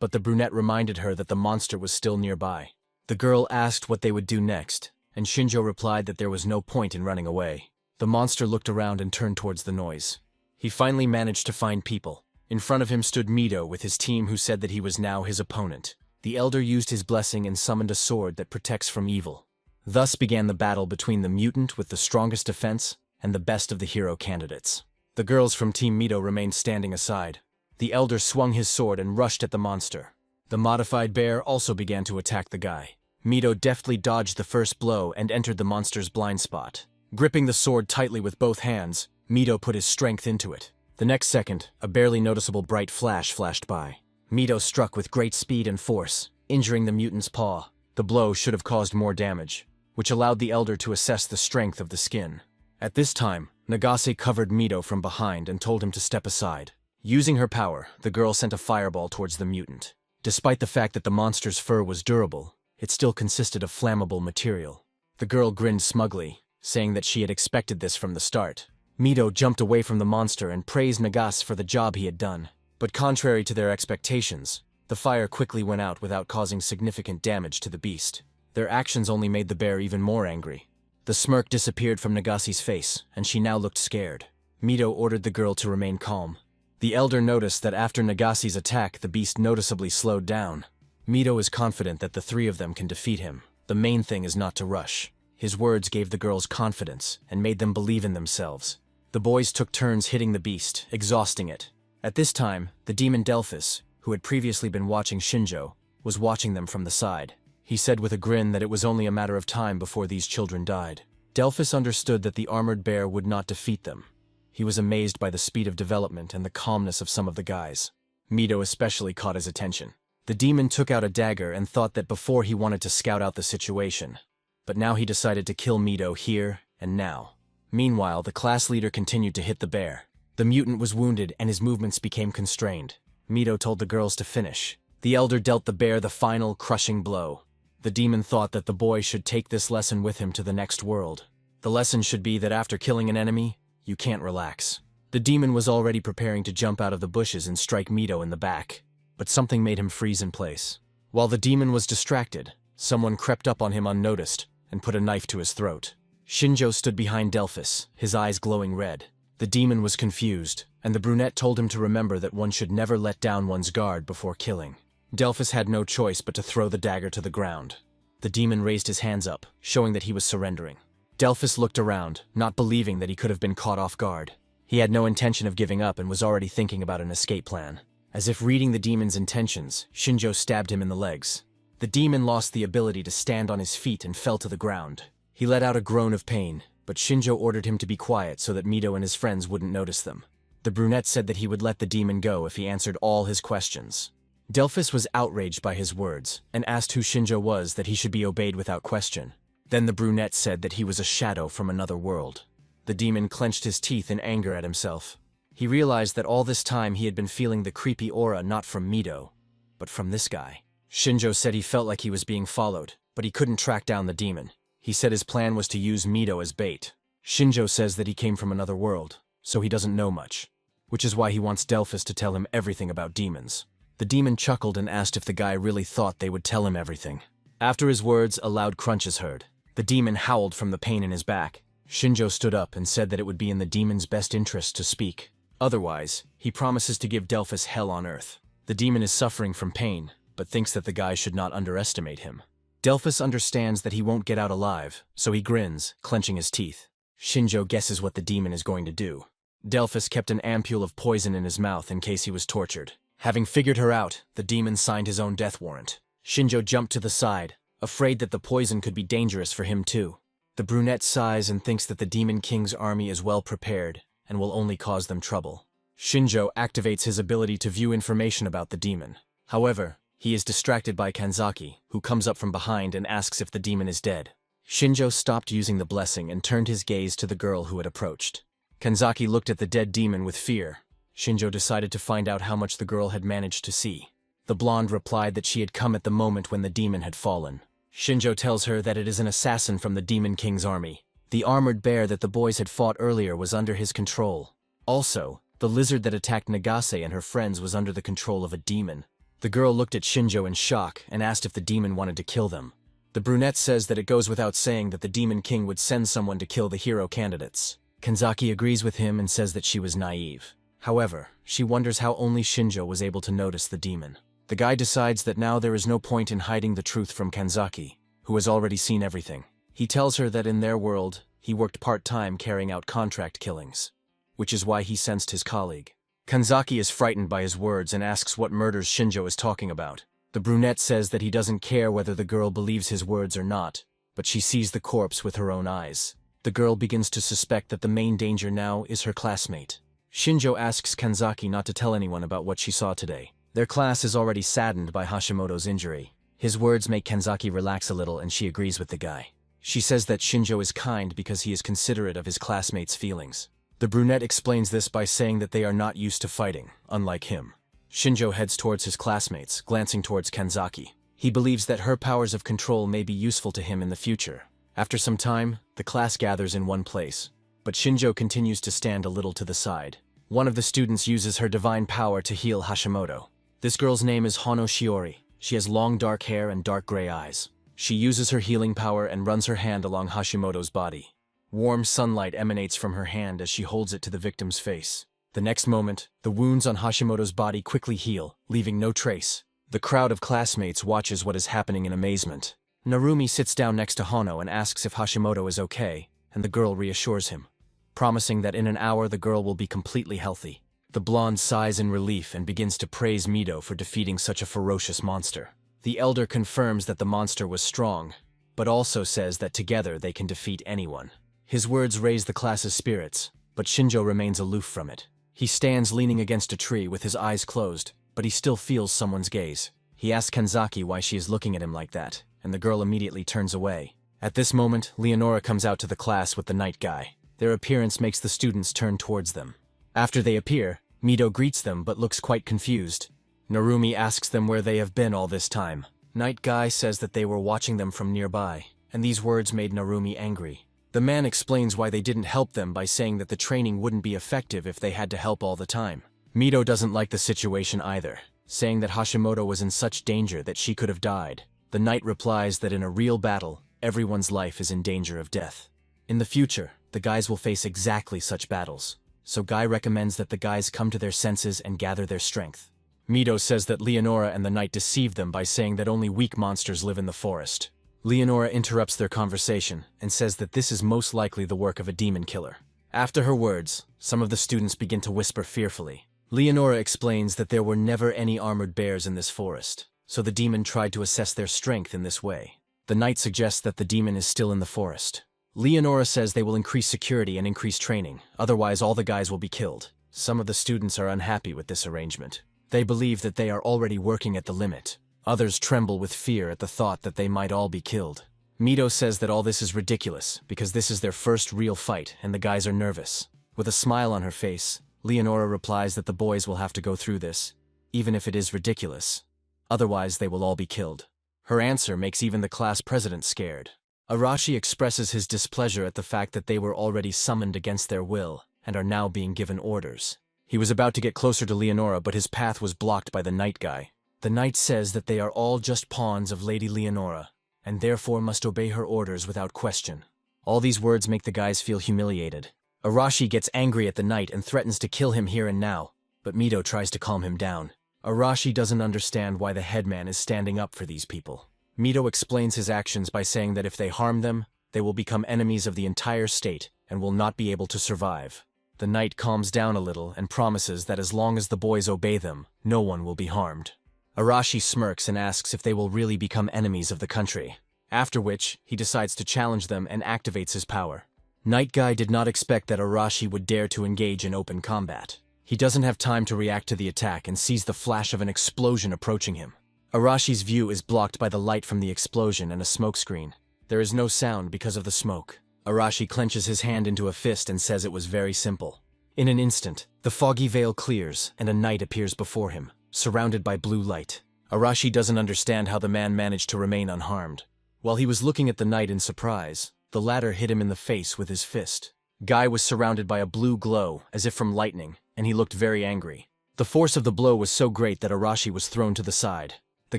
but the brunette reminded her that the monster was still nearby. The girl asked what they would do next, and Shinjo replied that there was no point in running away. The monster looked around and turned towards the noise. He finally managed to find people. In front of him stood Mito with his team, who said that he was now his opponent. The elder used his blessing and summoned a sword that protects from evil. Thus began the battle between the mutant with the strongest defense and the best of the hero candidates. The girls from Team Mito remained standing aside. The elder swung his sword and rushed at the monster. The modified bear also began to attack the guy. Mito deftly dodged the first blow and entered the monster's blind spot. Gripping the sword tightly with both hands, Mito put his strength into it. The next second, a barely noticeable bright flash flashed by. Mito struck with great speed and force, injuring the mutant's paw. The blow should have caused more damage, which allowed the elder to assess the strength of the skin. At this time, Nagase covered Mito from behind and told him to step aside. Using her power, the girl sent a fireball towards the mutant. Despite the fact that the monster's fur was durable, it still consisted of flammable material. The girl grinned smugly, saying that she had expected this from the start. Mito jumped away from the monster and praised Nagase for the job he had done. But contrary to their expectations, the fire quickly went out without causing significant damage to the beast. Their actions only made the bear even more angry. The smirk disappeared from Nagase's face, and she now looked scared. Mito ordered the girl to remain calm. The elder noticed that after Nagase's attack, the beast noticeably slowed down. Mito is confident that the 3 of them can defeat him. The main thing is not to rush. His words gave the girls confidence and made them believe in themselves. The boys took turns hitting the beast, exhausting it. At this time, the demon Delphus, who had previously been watching Shinjo, was watching them from the side. He said with a grin that it was only a matter of time before these children died. Delphus understood that the armored bear would not defeat them. He was amazed by the speed of development and the calmness of some of the guys. Mito especially caught his attention. The demon took out a dagger and thought that before he wanted to scout out the situation, but now he decided to kill Mito here and now. Meanwhile, the class leader continued to hit the bear. The mutant was wounded and his movements became constrained. Mito told the girls to finish. The elder dealt the bear the final, crushing blow. The demon thought that the boy should take this lesson with him to the next world. The lesson should be that after killing an enemy, you can't relax. The demon was already preparing to jump out of the bushes and strike Mito in the back, but something made him freeze in place. While the demon was distracted, someone crept up on him unnoticed and put a knife to his throat. Shinjo stood behind Delphus, his eyes glowing red. The demon was confused, and the brunette told him to remember that one should never let down one's guard before killing. Delphus had no choice but to throw the dagger to the ground. The demon raised his hands up, showing that he was surrendering. Delphus looked around, not believing that he could have been caught off guard. He had no intention of giving up and was already thinking about an escape plan. As if reading the demon's intentions, Shinjo stabbed him in the legs. The demon lost the ability to stand on his feet and fell to the ground. He let out a groan of pain, but Shinjo ordered him to be quiet so that Mito and his friends wouldn't notice them. The brunette said that he would let the demon go if he answered all his questions. Delphus was outraged by his words and asked who Shinjo was that he should be obeyed without question. Then the brunette said that he was a shadow from another world. The demon clenched his teeth in anger at himself. He realized that all this time he had been feeling the creepy aura not from Mito, but from this guy. Shinjo said he felt like he was being followed, but he couldn't track down the demon. He said his plan was to use Mito as bait. Shinjo says that he came from another world, so he doesn't know much, which is why he wants Delphus to tell him everything about demons. The demon chuckled and asked if the guy really thought they would tell him everything. After his words, a loud crunch is heard. The demon howled from the pain in his back. Shinjo stood up and said that it would be in the demon's best interest to speak. Otherwise, he promises to give Delphus hell on earth. The demon is suffering from pain, but thinks that the guy should not underestimate him. Delphus understands that he won't get out alive, so he grins, clenching his teeth. Shinjo guesses what the demon is going to do. Delphus kept an ampule of poison in his mouth in case he was tortured. Having figured her out, the demon signed his own death warrant. Shinjo jumped to the side, afraid that the poison could be dangerous for him too. The brunette sighs and thinks that the Demon King's army is well prepared and will only cause them trouble. Shinjo activates his ability to view information about the demon. However, he is distracted by Kanzaki, who comes up from behind and asks if the demon is dead. Shinjo stopped using the blessing and turned his gaze to the girl who had approached. Kanzaki looked at the dead demon with fear. Shinjo decided to find out how much the girl had managed to see. The blonde replied that she had come at the moment when the demon had fallen. Shinjo tells her that it is an assassin from the Demon King's army. The armored bear that the boys had fought earlier was under his control. Also, the lizard that attacked Nagase and her friends was under the control of a demon. The girl looked at Shinjo in shock and asked if the demon wanted to kill them. The brunette says that it goes without saying that the Demon King would send someone to kill the hero candidates. Kanzaki agrees with him and says that she was naive. However, she wonders how only Shinjo was able to notice the demon. The guy decides that now there is no point in hiding the truth from Kanzaki, who has already seen everything. He tells her that in their world, he worked part-time carrying out contract killings, which is why he sensed his colleague. Kanzaki is frightened by his words and asks what murders Shinjo is talking about. The brunette says that he doesn't care whether the girl believes his words or not, but she sees the corpse with her own eyes. The girl begins to suspect that the main danger now is her classmate. Shinjo asks Kanzaki not to tell anyone about what she saw today. Their class is already saddened by Hashimoto's injury. His words make Kanzaki relax a little and she agrees with the guy. She says that Shinjo is kind because he is considerate of his classmates' feelings. The brunette explains this by saying that they are not used to fighting, unlike him. Shinjo heads towards his classmates, glancing towards Kanzaki. He believes that her powers of control may be useful to him in the future. After some time, the class gathers in one place, but Shinjo continues to stand a little to the side. One of the students uses her divine power to heal Hashimoto. This girl's name is Hono Shiori. She has long dark hair and dark gray eyes. She uses her healing power and runs her hand along Hashimoto's body. Warm sunlight emanates from her hand as she holds it to the victim's face. The next moment, the wounds on Hashimoto's body quickly heal, leaving no trace. The crowd of classmates watches what is happening in amazement. Narumi sits down next to Hono and asks if Hashimoto is okay, and the girl reassures him, promising that in an hour the girl will be completely healthy. The blonde sighs in relief and begins to praise Mido for defeating such a ferocious monster. The elder confirms that the monster was strong, but also says that together they can defeat anyone. His words raise the class's spirits, but Shinjo remains aloof from it. He stands leaning against a tree with his eyes closed, but he still feels someone's gaze. He asks Kanzaki why she is looking at him like that, and the girl immediately turns away. At this moment, Leonora comes out to the class with the night guy. Their appearance makes the students turn towards them. After they appear, Mido greets them but looks quite confused. Narumi asks them where they have been all this time. Night guy says that they were watching them from nearby, and these words made Narumi angry. The man explains why they didn't help them by saying that the training wouldn't be effective if they had to help all the time. Mido doesn't like the situation either, saying that Hashimoto was in such danger that she could have died. The knight replies that in a real battle, everyone's life is in danger of death. In the future, the guys will face exactly such battles, so Guy recommends that the guys come to their senses and gather their strength. Mido says that Leonora and the knight deceived them by saying that only weak monsters live in the forest. Leonora interrupts their conversation and says that this is most likely the work of a demon killer. After her words, some of the students begin to whisper fearfully. Leonora explains that there were never any armored bears in this forest, so the demon tried to assess their strength in this way. The knight suggests that the demon is still in the forest. Leonora says they will increase security and increase training, otherwise all the guys will be killed. Some of the students are unhappy with this arrangement. They believe that they are already working at the limit. Others tremble with fear at the thought that they might all be killed. Mido says that all this is ridiculous because this is their first real fight and the guys are nervous. With a smile on her face, Leonora replies that the boys will have to go through this, even if it is ridiculous. Otherwise, they will all be killed. Her answer makes even the class president scared. Arashi expresses his displeasure at the fact that they were already summoned against their will and are now being given orders. He was about to get closer to Leonora, but his path was blocked by the night guy. The knight says that they are all just pawns of Lady Leonora, and therefore must obey her orders without question. All these words make the guys feel humiliated. Arashi gets angry at the knight and threatens to kill him here and now, but Mido tries to calm him down. Arashi doesn't understand why the headman is standing up for these people. Mido explains his actions by saying that if they harm them, they will become enemies of the entire state and will not be able to survive. The knight calms down a little and promises that as long as the boys obey them, no one will be harmed. Arashi smirks and asks if they will really become enemies of the country, after which he decides to challenge them and activates his power. Knight Guy did not expect that Arashi would dare to engage in open combat. He doesn't have time to react to the attack and sees the flash of an explosion approaching him. Arashi's view is blocked by the light from the explosion and a smokescreen. There is no sound because of the smoke. Arashi clenches his hand into a fist and says it was very simple. In an instant, the foggy veil clears and a knight appears before him, surrounded by blue light. Arashi doesn't understand how the man managed to remain unharmed. While he was looking at the knight in surprise, the latter hit him in the face with his fist. Guy was surrounded by a blue glow, as if from lightning, and he looked very angry. The force of the blow was so great that Arashi was thrown to the side. The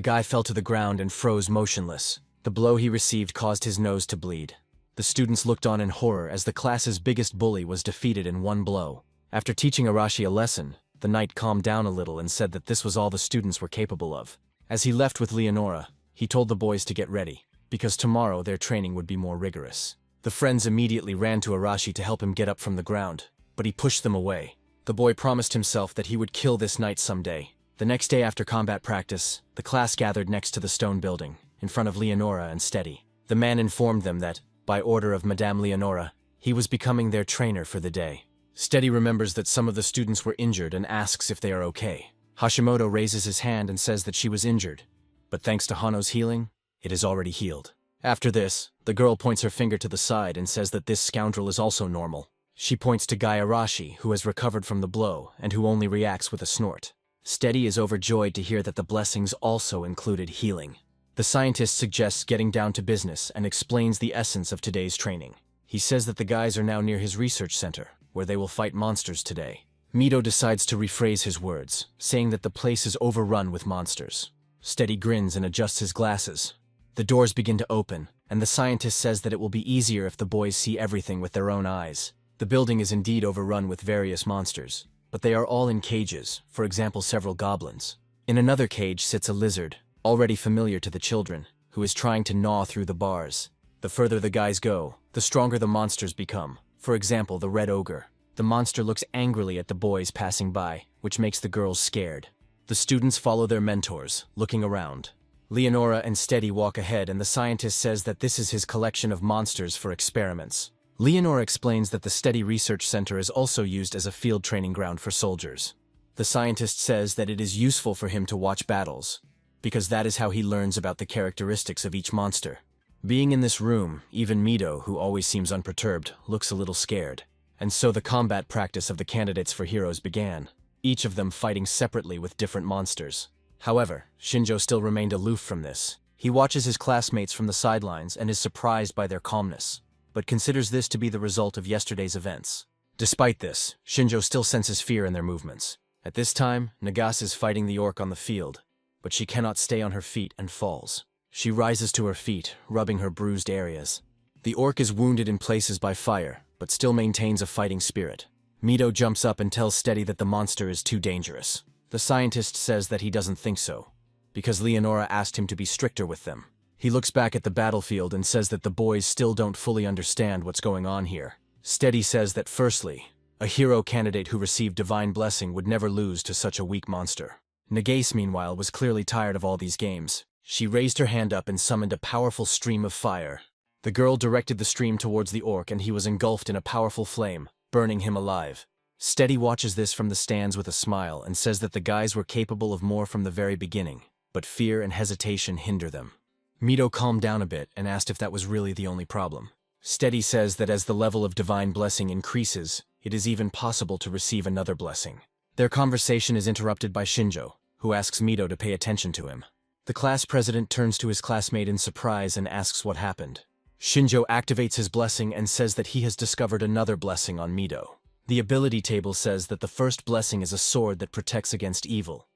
guy fell to the ground and froze motionless. The blow he received caused his nose to bleed. The students looked on in horror as the class's biggest bully was defeated in one blow. After teaching Arashi a lesson, the knight calmed down a little and said that this was all the students were capable of. As he left with Leonora, he told the boys to get ready, because tomorrow their training would be more rigorous. The friends immediately ran to Arashi to help him get up from the ground, but he pushed them away. The boy promised himself that he would kill this knight someday. The next day after combat practice, the class gathered next to the stone building, in front of Leonora and Steady. The man informed them that, by order of Madame Leonora, he was becoming their trainer for the day. Steady remembers that some of the students were injured and asks if they are okay. Hashimoto raises his hand and says that she was injured, but thanks to Hano's healing, it is already healed. After this, the girl points her finger to the side and says that this scoundrel is also normal. She points to Guy Arashi, who has recovered from the blow and who only reacts with a snort. Steady is overjoyed to hear that the blessings also included healing. The scientist suggests getting down to business and explains the essence of today's training. He says that the guys are now near his research center, where they will fight monsters today. Mito decides to rephrase his words, saying that the place is overrun with monsters. Steady grins and adjusts his glasses. The doors begin to open, and the scientist says that it will be easier if the boys see everything with their own eyes. The building is indeed overrun with various monsters, but they are all in cages, for example several goblins. In another cage sits a lizard, already familiar to the children, who is trying to gnaw through the bars. The further the guys go, the stronger the monsters become. For example, the red ogre. The monster looks angrily at the boys passing by, which makes the girls scared. The students follow their mentors, looking around. Leonora and Steady walk ahead and the scientist says that this is his collection of monsters for experiments. Leonora explains that the Steady Research Center is also used as a field training ground for soldiers. The scientist says that it is useful for him to watch battles, because that is how he learns about the characteristics of each monster. Being in this room, even Mito, who always seems unperturbed, looks a little scared. And so the combat practice of the candidates for heroes began, each of them fighting separately with different monsters. However, Shinjo still remained aloof from this. He watches his classmates from the sidelines and is surprised by their calmness, but considers this to be the result of yesterday's events. Despite this, Shinjo still senses fear in their movements. At this time, Nagase is fighting the orc on the field, but she cannot stay on her feet and falls. She rises to her feet, rubbing her bruised areas. The orc is wounded in places by fire, but still maintains a fighting spirit. Mito jumps up and tells Steady that the monster is too dangerous. The scientist says that he doesn't think so, because Leonora asked him to be stricter with them. He looks back at the battlefield and says that the boys still don't fully understand what's going on here. Steady says that firstly, a hero candidate who received divine blessing would never lose to such a weak monster. Nagase, meanwhile, was clearly tired of all these games. She raised her hand up and summoned a powerful stream of fire. The girl directed the stream towards the orc and he was engulfed in a powerful flame, burning him alive. Steady watches this from the stands with a smile and says that the guys were capable of more from the very beginning, but fear and hesitation hinder them. Mito calmed down a bit and asked if that was really the only problem. Steady says that as the level of divine blessing increases, it is even possible to receive another blessing. Their conversation is interrupted by Shinjo, who asks Mito to pay attention to him. The class president turns to his classmate in surprise and asks what happened. Shinjo activates his blessing and says that he has discovered another blessing on Mito. The ability table says that the first blessing is a sword that protects against evil,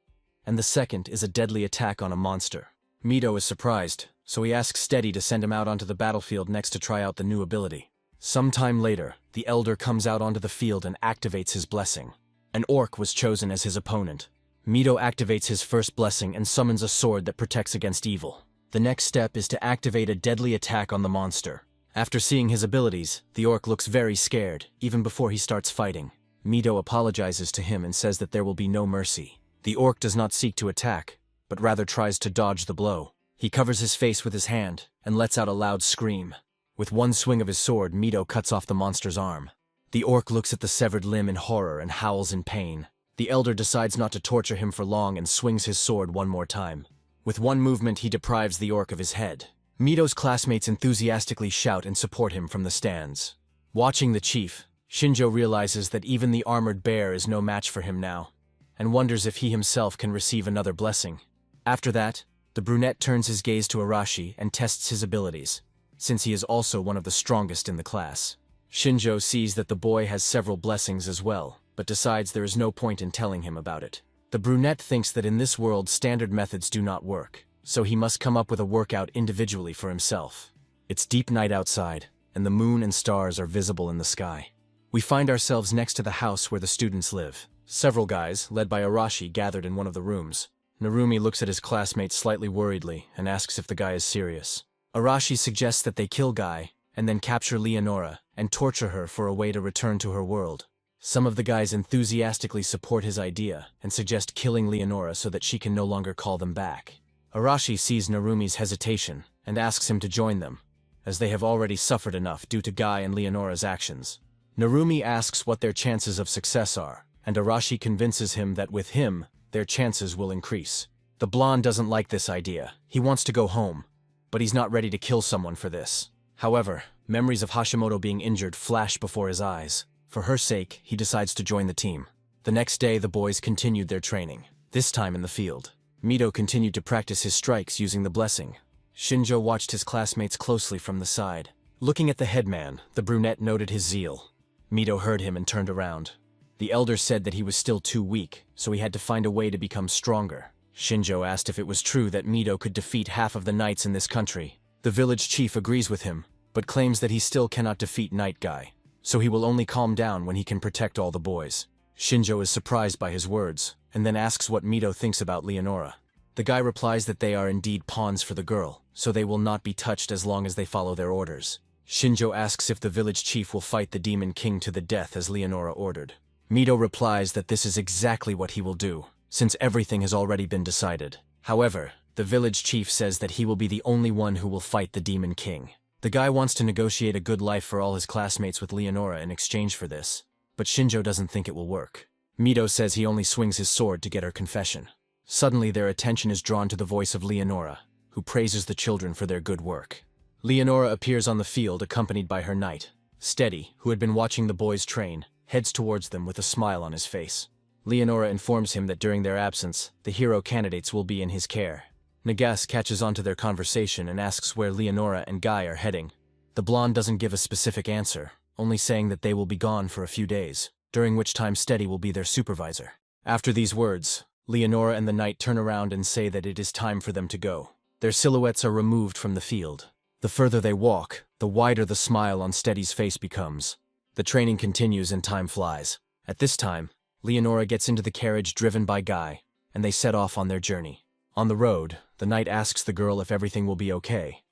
and the second is a deadly attack on a monster. Mito is surprised, so he asks Steady to send him out onto the battlefield next to try out the new ability. Sometime later, the elder comes out onto the field and activates his blessing. An orc was chosen as his opponent. Mito activates his first blessing and summons a sword that protects against evil. The next step is to activate a deadly attack on the monster. After seeing his abilities, the orc looks very scared, even before he starts fighting. Mito apologizes to him and says that there will be no mercy. The orc does not seek to attack, but rather tries to dodge the blow. He covers his face with his hand and lets out a loud scream. With one swing of his sword, Mito cuts off the monster's arm. The orc looks at the severed limb in horror and howls in pain. The elder decides not to torture him for long and swings his sword one more time. With one movement, he deprives the orc of his head. Mito's classmates enthusiastically shout and support him from the stands. Watching the chief, Shinjo realizes that even the armored bear is no match for him now, and wonders if he himself can receive another blessing. After that, the brunette turns his gaze to Arashi and tests his abilities, since he is also one of the strongest in the class. Shinjo sees that the boy has several blessings as well, but decides there is no point in telling him about it. The brunette thinks that in this world standard methods do not work, so he must come up with a workout individually for himself. It's deep night outside, and the moon and stars are visible in the sky. We find ourselves next to the house where the students live. Several guys, led by Arashi, gathered in one of the rooms. Narumi looks at his classmates slightly worriedly and asks if the guy is serious. Arashi suggests that they kill Guy, and then capture Leonora and torture her for a way to return to her world. Some of the guys enthusiastically support his idea and suggest killing Leonora so that she can no longer call them back. Arashi sees Narumi's hesitation and asks him to join them, as they have already suffered enough due to Guy and Leonora's actions. Narumi asks what their chances of success are, and Arashi convinces him that with him, their chances will increase. The blonde doesn't like this idea. He wants to go home, but he's not ready to kill someone for this. However, memories of Hashimoto being injured flash before his eyes. For her sake, he decides to join the team. The next day, the boys continued their training, this time in the field. Mito continued to practice his strikes using the blessing. Shinjo watched his classmates closely from the side. Looking at the headman, the brunette noted his zeal. Mito heard him and turned around. The elder said that he was still too weak, so he had to find a way to become stronger. Shinjo asked if it was true that Mito could defeat half of the knights in this country. The village chief agrees with him, but claims that he still cannot defeat Night Guy, so he will only calm down when he can protect all the boys. Shinjo is surprised by his words, and then asks what Mito thinks about Leonora. The guy replies that they are indeed pawns for the girl, so they will not be touched as long as they follow their orders. Shinjo asks if the village chief will fight the demon king to the death as Leonora ordered. Mito replies that this is exactly what he will do, since everything has already been decided. However, the village chief says that he will be the only one who will fight the demon king. The guy wants to negotiate a good life for all his classmates with Leonora in exchange for this, but Shinjo doesn't think it will work. Mito says he only swings his sword to get her confession. Suddenly their attention is drawn to the voice of Leonora, who praises the children for their good work. Leonora appears on the field accompanied by her knight. Steady, who had been watching the boys train, heads towards them with a smile on his face. Leonora informs him that during their absence, the hero candidates will be in his care. Nagas catches on to their conversation and asks where Leonora and Guy are heading. The blonde doesn't give a specific answer, only saying that they will be gone for a few days, during which time Steady will be their supervisor. After these words, Leonora and the knight turn around and say that it is time for them to go. Their silhouettes are removed from the field. The further they walk, the wider the smile on Steady's face becomes. The training continues and time flies. At this time, Leonora gets into the carriage driven by Guy, and they set off on their journey. On the road, the knight asks the girl if everything will be okay,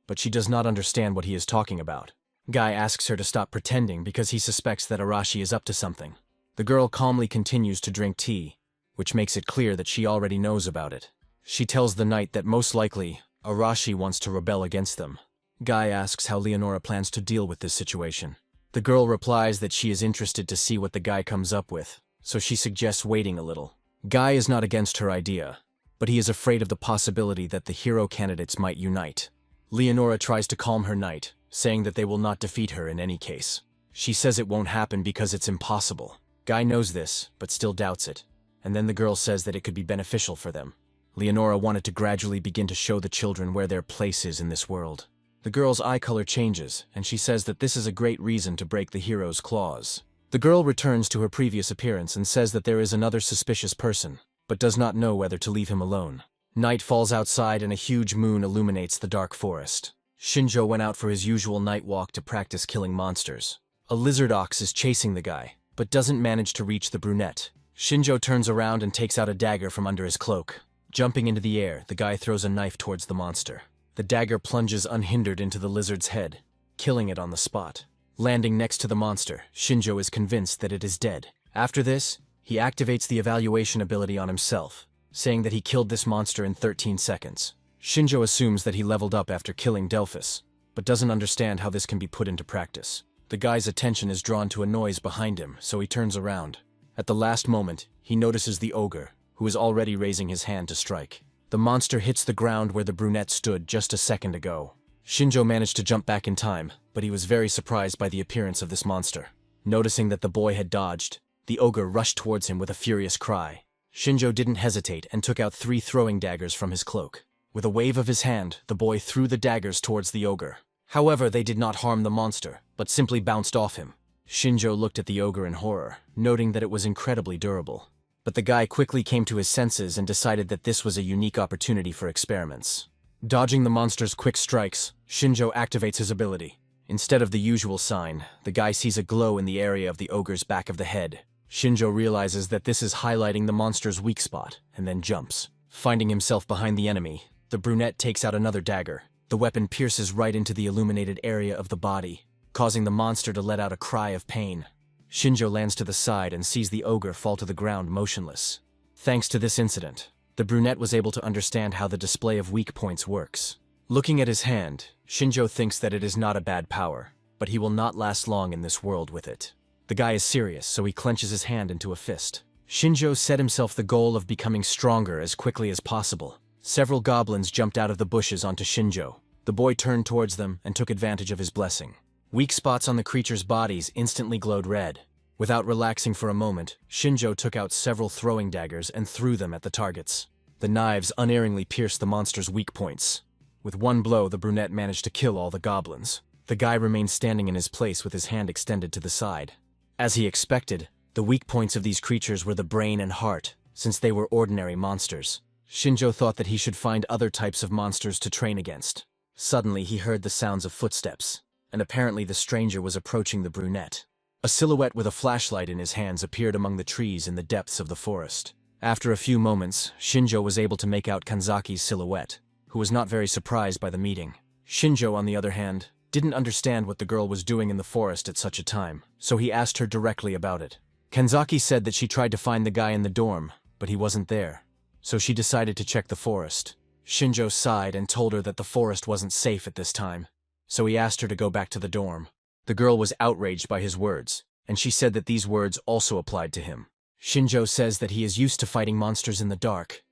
but she does not understand what he is talking about. Guy asks her to stop pretending because he suspects that Arashi is up to something. The girl calmly continues to drink tea, which makes it clear that she already knows about it. She tells the knight that most likely, Arashi wants to rebel against them. Guy asks how Leonora plans to deal with this situation. The girl replies that she is interested to see what the guy comes up with, so she suggests waiting a little. Guy is not against her idea, but he is afraid of the possibility that the hero candidates might unite. Leonora tries to calm her knight, saying that they will not defeat her in any case. She says it won't happen because it's impossible. Guy knows this, but still doubts it, and then the girl says that it could be beneficial for them. Leonora wanted to gradually begin to show the children where their place is in this world. The girl's eye color changes, and she says that this is a great reason to break the hero's claws. The girl returns to her previous appearance and says that there is another suspicious person, but does not know whether to leave him alone. Night falls outside and a huge moon illuminates the dark forest. Shinjo went out for his usual night walk to practice killing monsters. A lizard ox is chasing the guy, but doesn't manage to reach the brunette. Shinjo turns around and takes out a dagger from under his cloak. Jumping into the air, the guy throws a knife towards the monster. The dagger plunges unhindered into the lizard's head, killing it on the spot. Landing next to the monster, Shinjo is convinced that it is dead. After this, he activates the evaluation ability on himself, saying that he killed this monster in 13 seconds. Shinjo assumes that he leveled up after killing Delphus, but doesn't understand how this can be put into practice. The guy's attention is drawn to a noise behind him, so he turns around. At the last moment, he notices the ogre, who is already raising his hand to strike. The monster hits the ground where the brunette stood just a second ago. Shinjo managed to jump back in time, but he was very surprised by the appearance of this monster. Noticing that the boy had dodged, the ogre rushed towards him with a furious cry. Shinjo didn't hesitate and took out 3 throwing daggers from his cloak. With a wave of his hand, the boy threw the daggers towards the ogre. However, they did not harm the monster, but simply bounced off him. Shinjo looked at the ogre in horror, noting that it was incredibly durable. But the guy quickly came to his senses and decided that this was a unique opportunity for experiments. Dodging the monster's quick strikes, Shinjo activates his ability. Instead of the usual sign, the guy sees a glow in the area of the ogre's back of the head. Shinjo realizes that this is highlighting the monster's weak spot, and then jumps. Finding himself behind the enemy, the brunette takes out another dagger. The weapon pierces right into the illuminated area of the body, causing the monster to let out a cry of pain. Shinjo lands to the side and sees the ogre fall to the ground motionless. Thanks to this incident, the brunette was able to understand how the display of weak points works. Looking at his hand, Shinjo thinks that it is not a bad power, but he will not last long in this world with it. The guy is serious, so he clenches his hand into a fist. Shinjo set himself the goal of becoming stronger as quickly as possible. Several goblins jumped out of the bushes onto Shinjo. The boy turned towards them and took advantage of his blessing. Weak spots on the creatures' bodies instantly glowed red. Without relaxing for a moment, Shinjo took out several throwing daggers and threw them at the targets. The knives unerringly pierced the monster's weak points. With one blow, the brunette managed to kill all the goblins. The guy remained standing in his place with his hand extended to the side. As he expected, the weak points of these creatures were the brain and heart, since they were ordinary monsters. Shinjo thought that he should find other types of monsters to train against. Suddenly, he heard the sounds of footsteps, and apparently the stranger was approaching the brunette. A silhouette with a flashlight in his hands appeared among the trees in the depths of the forest. After a few moments, Shinjo was able to make out Kanzaki's silhouette, who was not very surprised by the meeting. Shinjo, on the other hand, didn't understand what the girl was doing in the forest at such a time, so he asked her directly about it. Kanzaki said that she tried to find the guy in the dorm, but he wasn't there, so she decided to check the forest. Shinjo sighed and told her that the forest wasn't safe at this time, so he asked her to go back to the dorm. The girl was outraged by his words, and she said that these words also applied to him. Shinjo says that he is used to fighting monsters in the dark,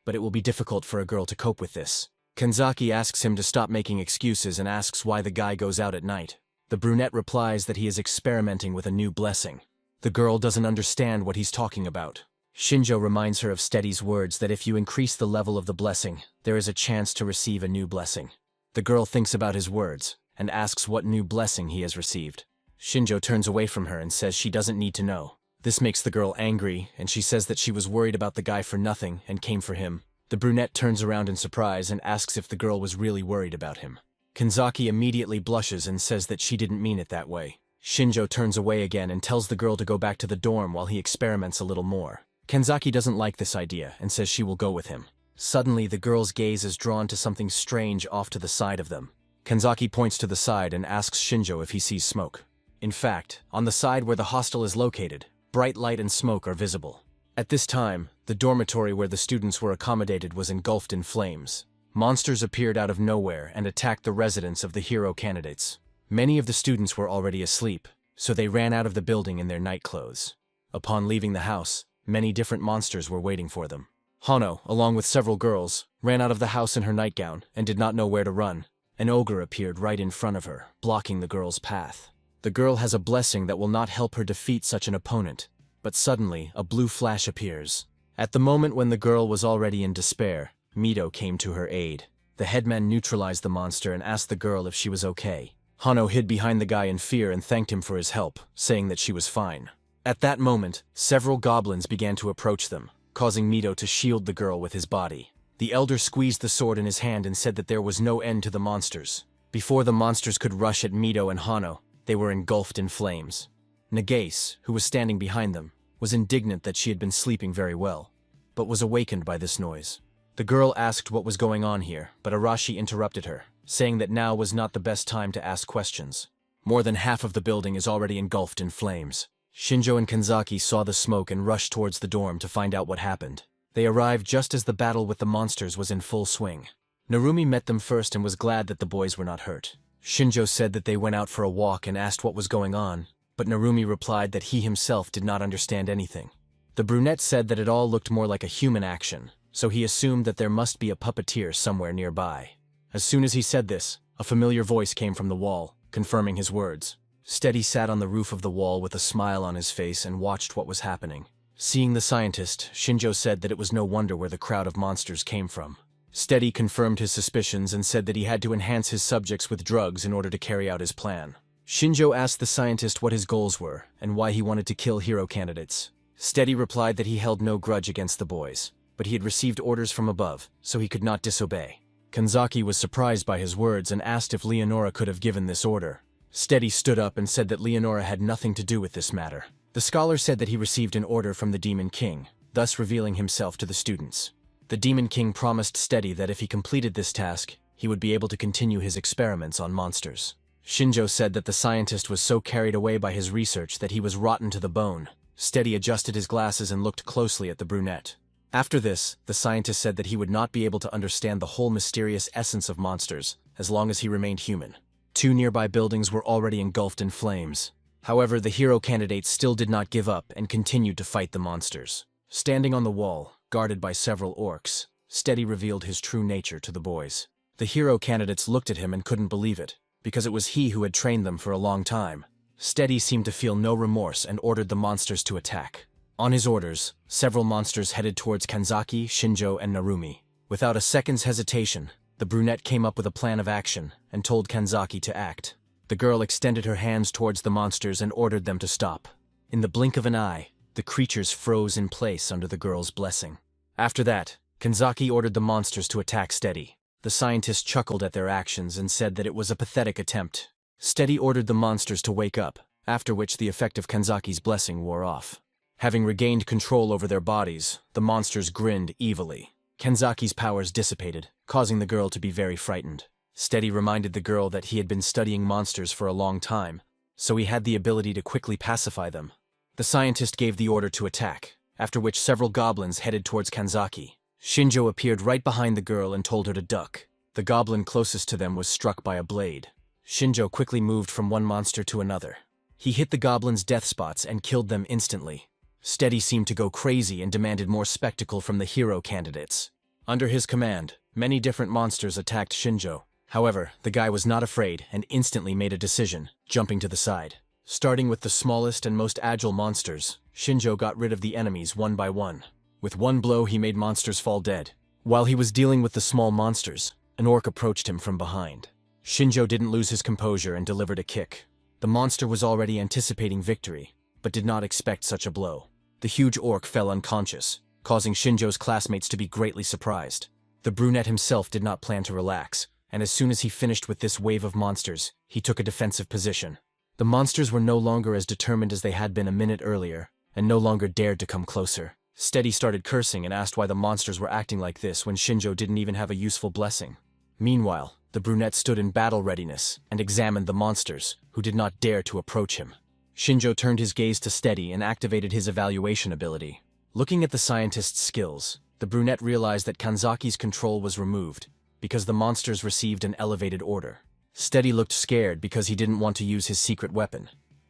but it will be difficult for a girl to cope with this. Kanzaki asks him to stop making excuses and asks why the guy goes out at night. The brunette replies that he is experimenting with a new blessing. The girl doesn't understand what he's talking about. Shinjo reminds her of Steady's words that if you increase the level of the blessing, there is a chance to receive a new blessing. The girl thinks about his words and asks what new blessing he has received. Shinjo turns away from her and says she doesn't need to know. This makes the girl angry, and she says that she was worried about the guy for nothing and came for him. The brunette turns around in surprise and asks if the girl was really worried about him. Kanzaki immediately blushes and says that she didn't mean it that way. Shinjo turns away again and tells the girl to go back to the dorm while he experiments a little more. Kanzaki doesn't like this idea and says she will go with him. Suddenly, the girl's gaze is drawn to something strange off to the side of them. Kanzaki points to the side and asks Shinjo if he sees smoke. In fact, on the side where the hostel is located, bright light and smoke are visible. At this time, the dormitory where the students were accommodated was engulfed in flames. Monsters appeared out of nowhere and attacked the residents of the hero candidates. Many of the students were already asleep, so they ran out of the building in their night clothes. Upon leaving the house, many different monsters were waiting for them. Hano, along with several girls, ran out of the house in her nightgown and did not know where to run. An ogre appeared right in front of her, blocking the girl's path. The girl has a blessing that will not help her defeat such an opponent, but suddenly a blue flash appears. At the moment when the girl was already in despair, Mito came to her aid. The headman neutralized the monster and asked the girl if she was okay. Hano hid behind the guy in fear and thanked him for his help, saying that she was fine. At that moment, several goblins began to approach them, causing Mito to shield the girl with his body. The elder squeezed the sword in his hand and said that there was no end to the monsters. Before the monsters could rush at Mito and Hano, they were engulfed in flames. Nagase, who was standing behind them, was indignant that she had been sleeping very well, but was awakened by this noise. The girl asked what was going on here, but Arashi interrupted her, saying that now was not the best time to ask questions. More than half of the building is already engulfed in flames. Shinjo and Kanzaki saw the smoke and rushed towards the dorm to find out what happened. They arrived just as the battle with the monsters was in full swing. Narumi met them first and was glad that the boys were not hurt. Shinjo said that they went out for a walk and asked what was going on, but Narumi replied that he himself did not understand anything. The brunette said that it all looked more like a human action, so he assumed that there must be a puppeteer somewhere nearby. As soon as he said this, a familiar voice came from the wall, confirming his words. Steady sat on the roof of the wall with a smile on his face and watched what was happening. Seeing the scientist, Shinjo said that it was no wonder where the crowd of monsters came from. Steady confirmed his suspicions and said that he had to enhance his subjects with drugs in order to carry out his plan. Shinjo asked the scientist what his goals were and why he wanted to kill hero candidates. Steady replied that he held no grudge against the boys, but he had received orders from above, so he could not disobey. Kanzaki was surprised by his words and asked if Leonora could have given this order. Steady stood up and said that Leonora had nothing to do with this matter. The scholar said that he received an order from the Demon King, thus revealing himself to the students. The Demon King promised Steady that if he completed this task, he would be able to continue his experiments on monsters. Shinjo said that the scientist was so carried away by his research that he was rotten to the bone. Steady adjusted his glasses and looked closely at the brunette. After this, the scientist said that he would not be able to understand the whole mysterious essence of monsters as long as he remained human. 2 nearby buildings were already engulfed in flames. However, the hero candidates still did not give up and continued to fight the monsters. Standing on the wall, guarded by several orcs, Steady revealed his true nature to the boys. The hero candidates looked at him and couldn't believe it, because it was he who had trained them for a long time. Steady seemed to feel no remorse and ordered the monsters to attack. On his orders, several monsters headed towards Kanzaki, Shinjo, and Narumi. Without a second's hesitation, the brunette came up with a plan of action and told Kanzaki to act. The girl extended her hands towards the monsters and ordered them to stop. In the blink of an eye, the creatures froze in place under the girl's blessing. After that, Kanzaki ordered the monsters to attack Steady. The scientist chuckled at their actions and said that it was a pathetic attempt. Steady ordered the monsters to wake up, after which the effect of Kanzaki's blessing wore off. Having regained control over their bodies, the monsters grinned evilly. Kanzaki's powers dissipated, causing the girl to be very frightened. Steady reminded the girl that he had been studying monsters for a long time, so he had the ability to quickly pacify them. The scientist gave the order to attack, after which several goblins headed towards Kanzaki. Shinjo appeared right behind the girl and told her to duck. The goblin closest to them was struck by a blade. Shinjo quickly moved from one monster to another. He hit the goblins' death spots and killed them instantly. Steady seemed to go crazy and demanded more spectacle from the hero candidates. Under his command, many different monsters attacked Shinjo. However, the guy was not afraid and instantly made a decision, jumping to the side. Starting with the smallest and most agile monsters, Shinjo got rid of the enemies one by one. With one blow, he made monsters fall dead. While he was dealing with the small monsters, an orc approached him from behind. Shinjo didn't lose his composure and delivered a kick. The monster was already anticipating victory, but did not expect such a blow. The huge orc fell unconscious, causing Shinjo's classmates to be greatly surprised. The brunette himself did not plan to relax, and as soon as he finished with this wave of monsters, he took a defensive position. The monsters were no longer as determined as they had been a minute earlier, and no longer dared to come closer. Steady started cursing and asked why the monsters were acting like this when Shinjo didn't even have a useful blessing. Meanwhile, the brunette stood in battle readiness and examined the monsters, who did not dare to approach him. Shinjo turned his gaze to Steady and activated his evaluation ability. Looking at the scientist's skills, the brunette realized that Kanzaki's control was removed, because the monsters received an elevated order. Steady looked scared because he didn't want to use his secret weapon,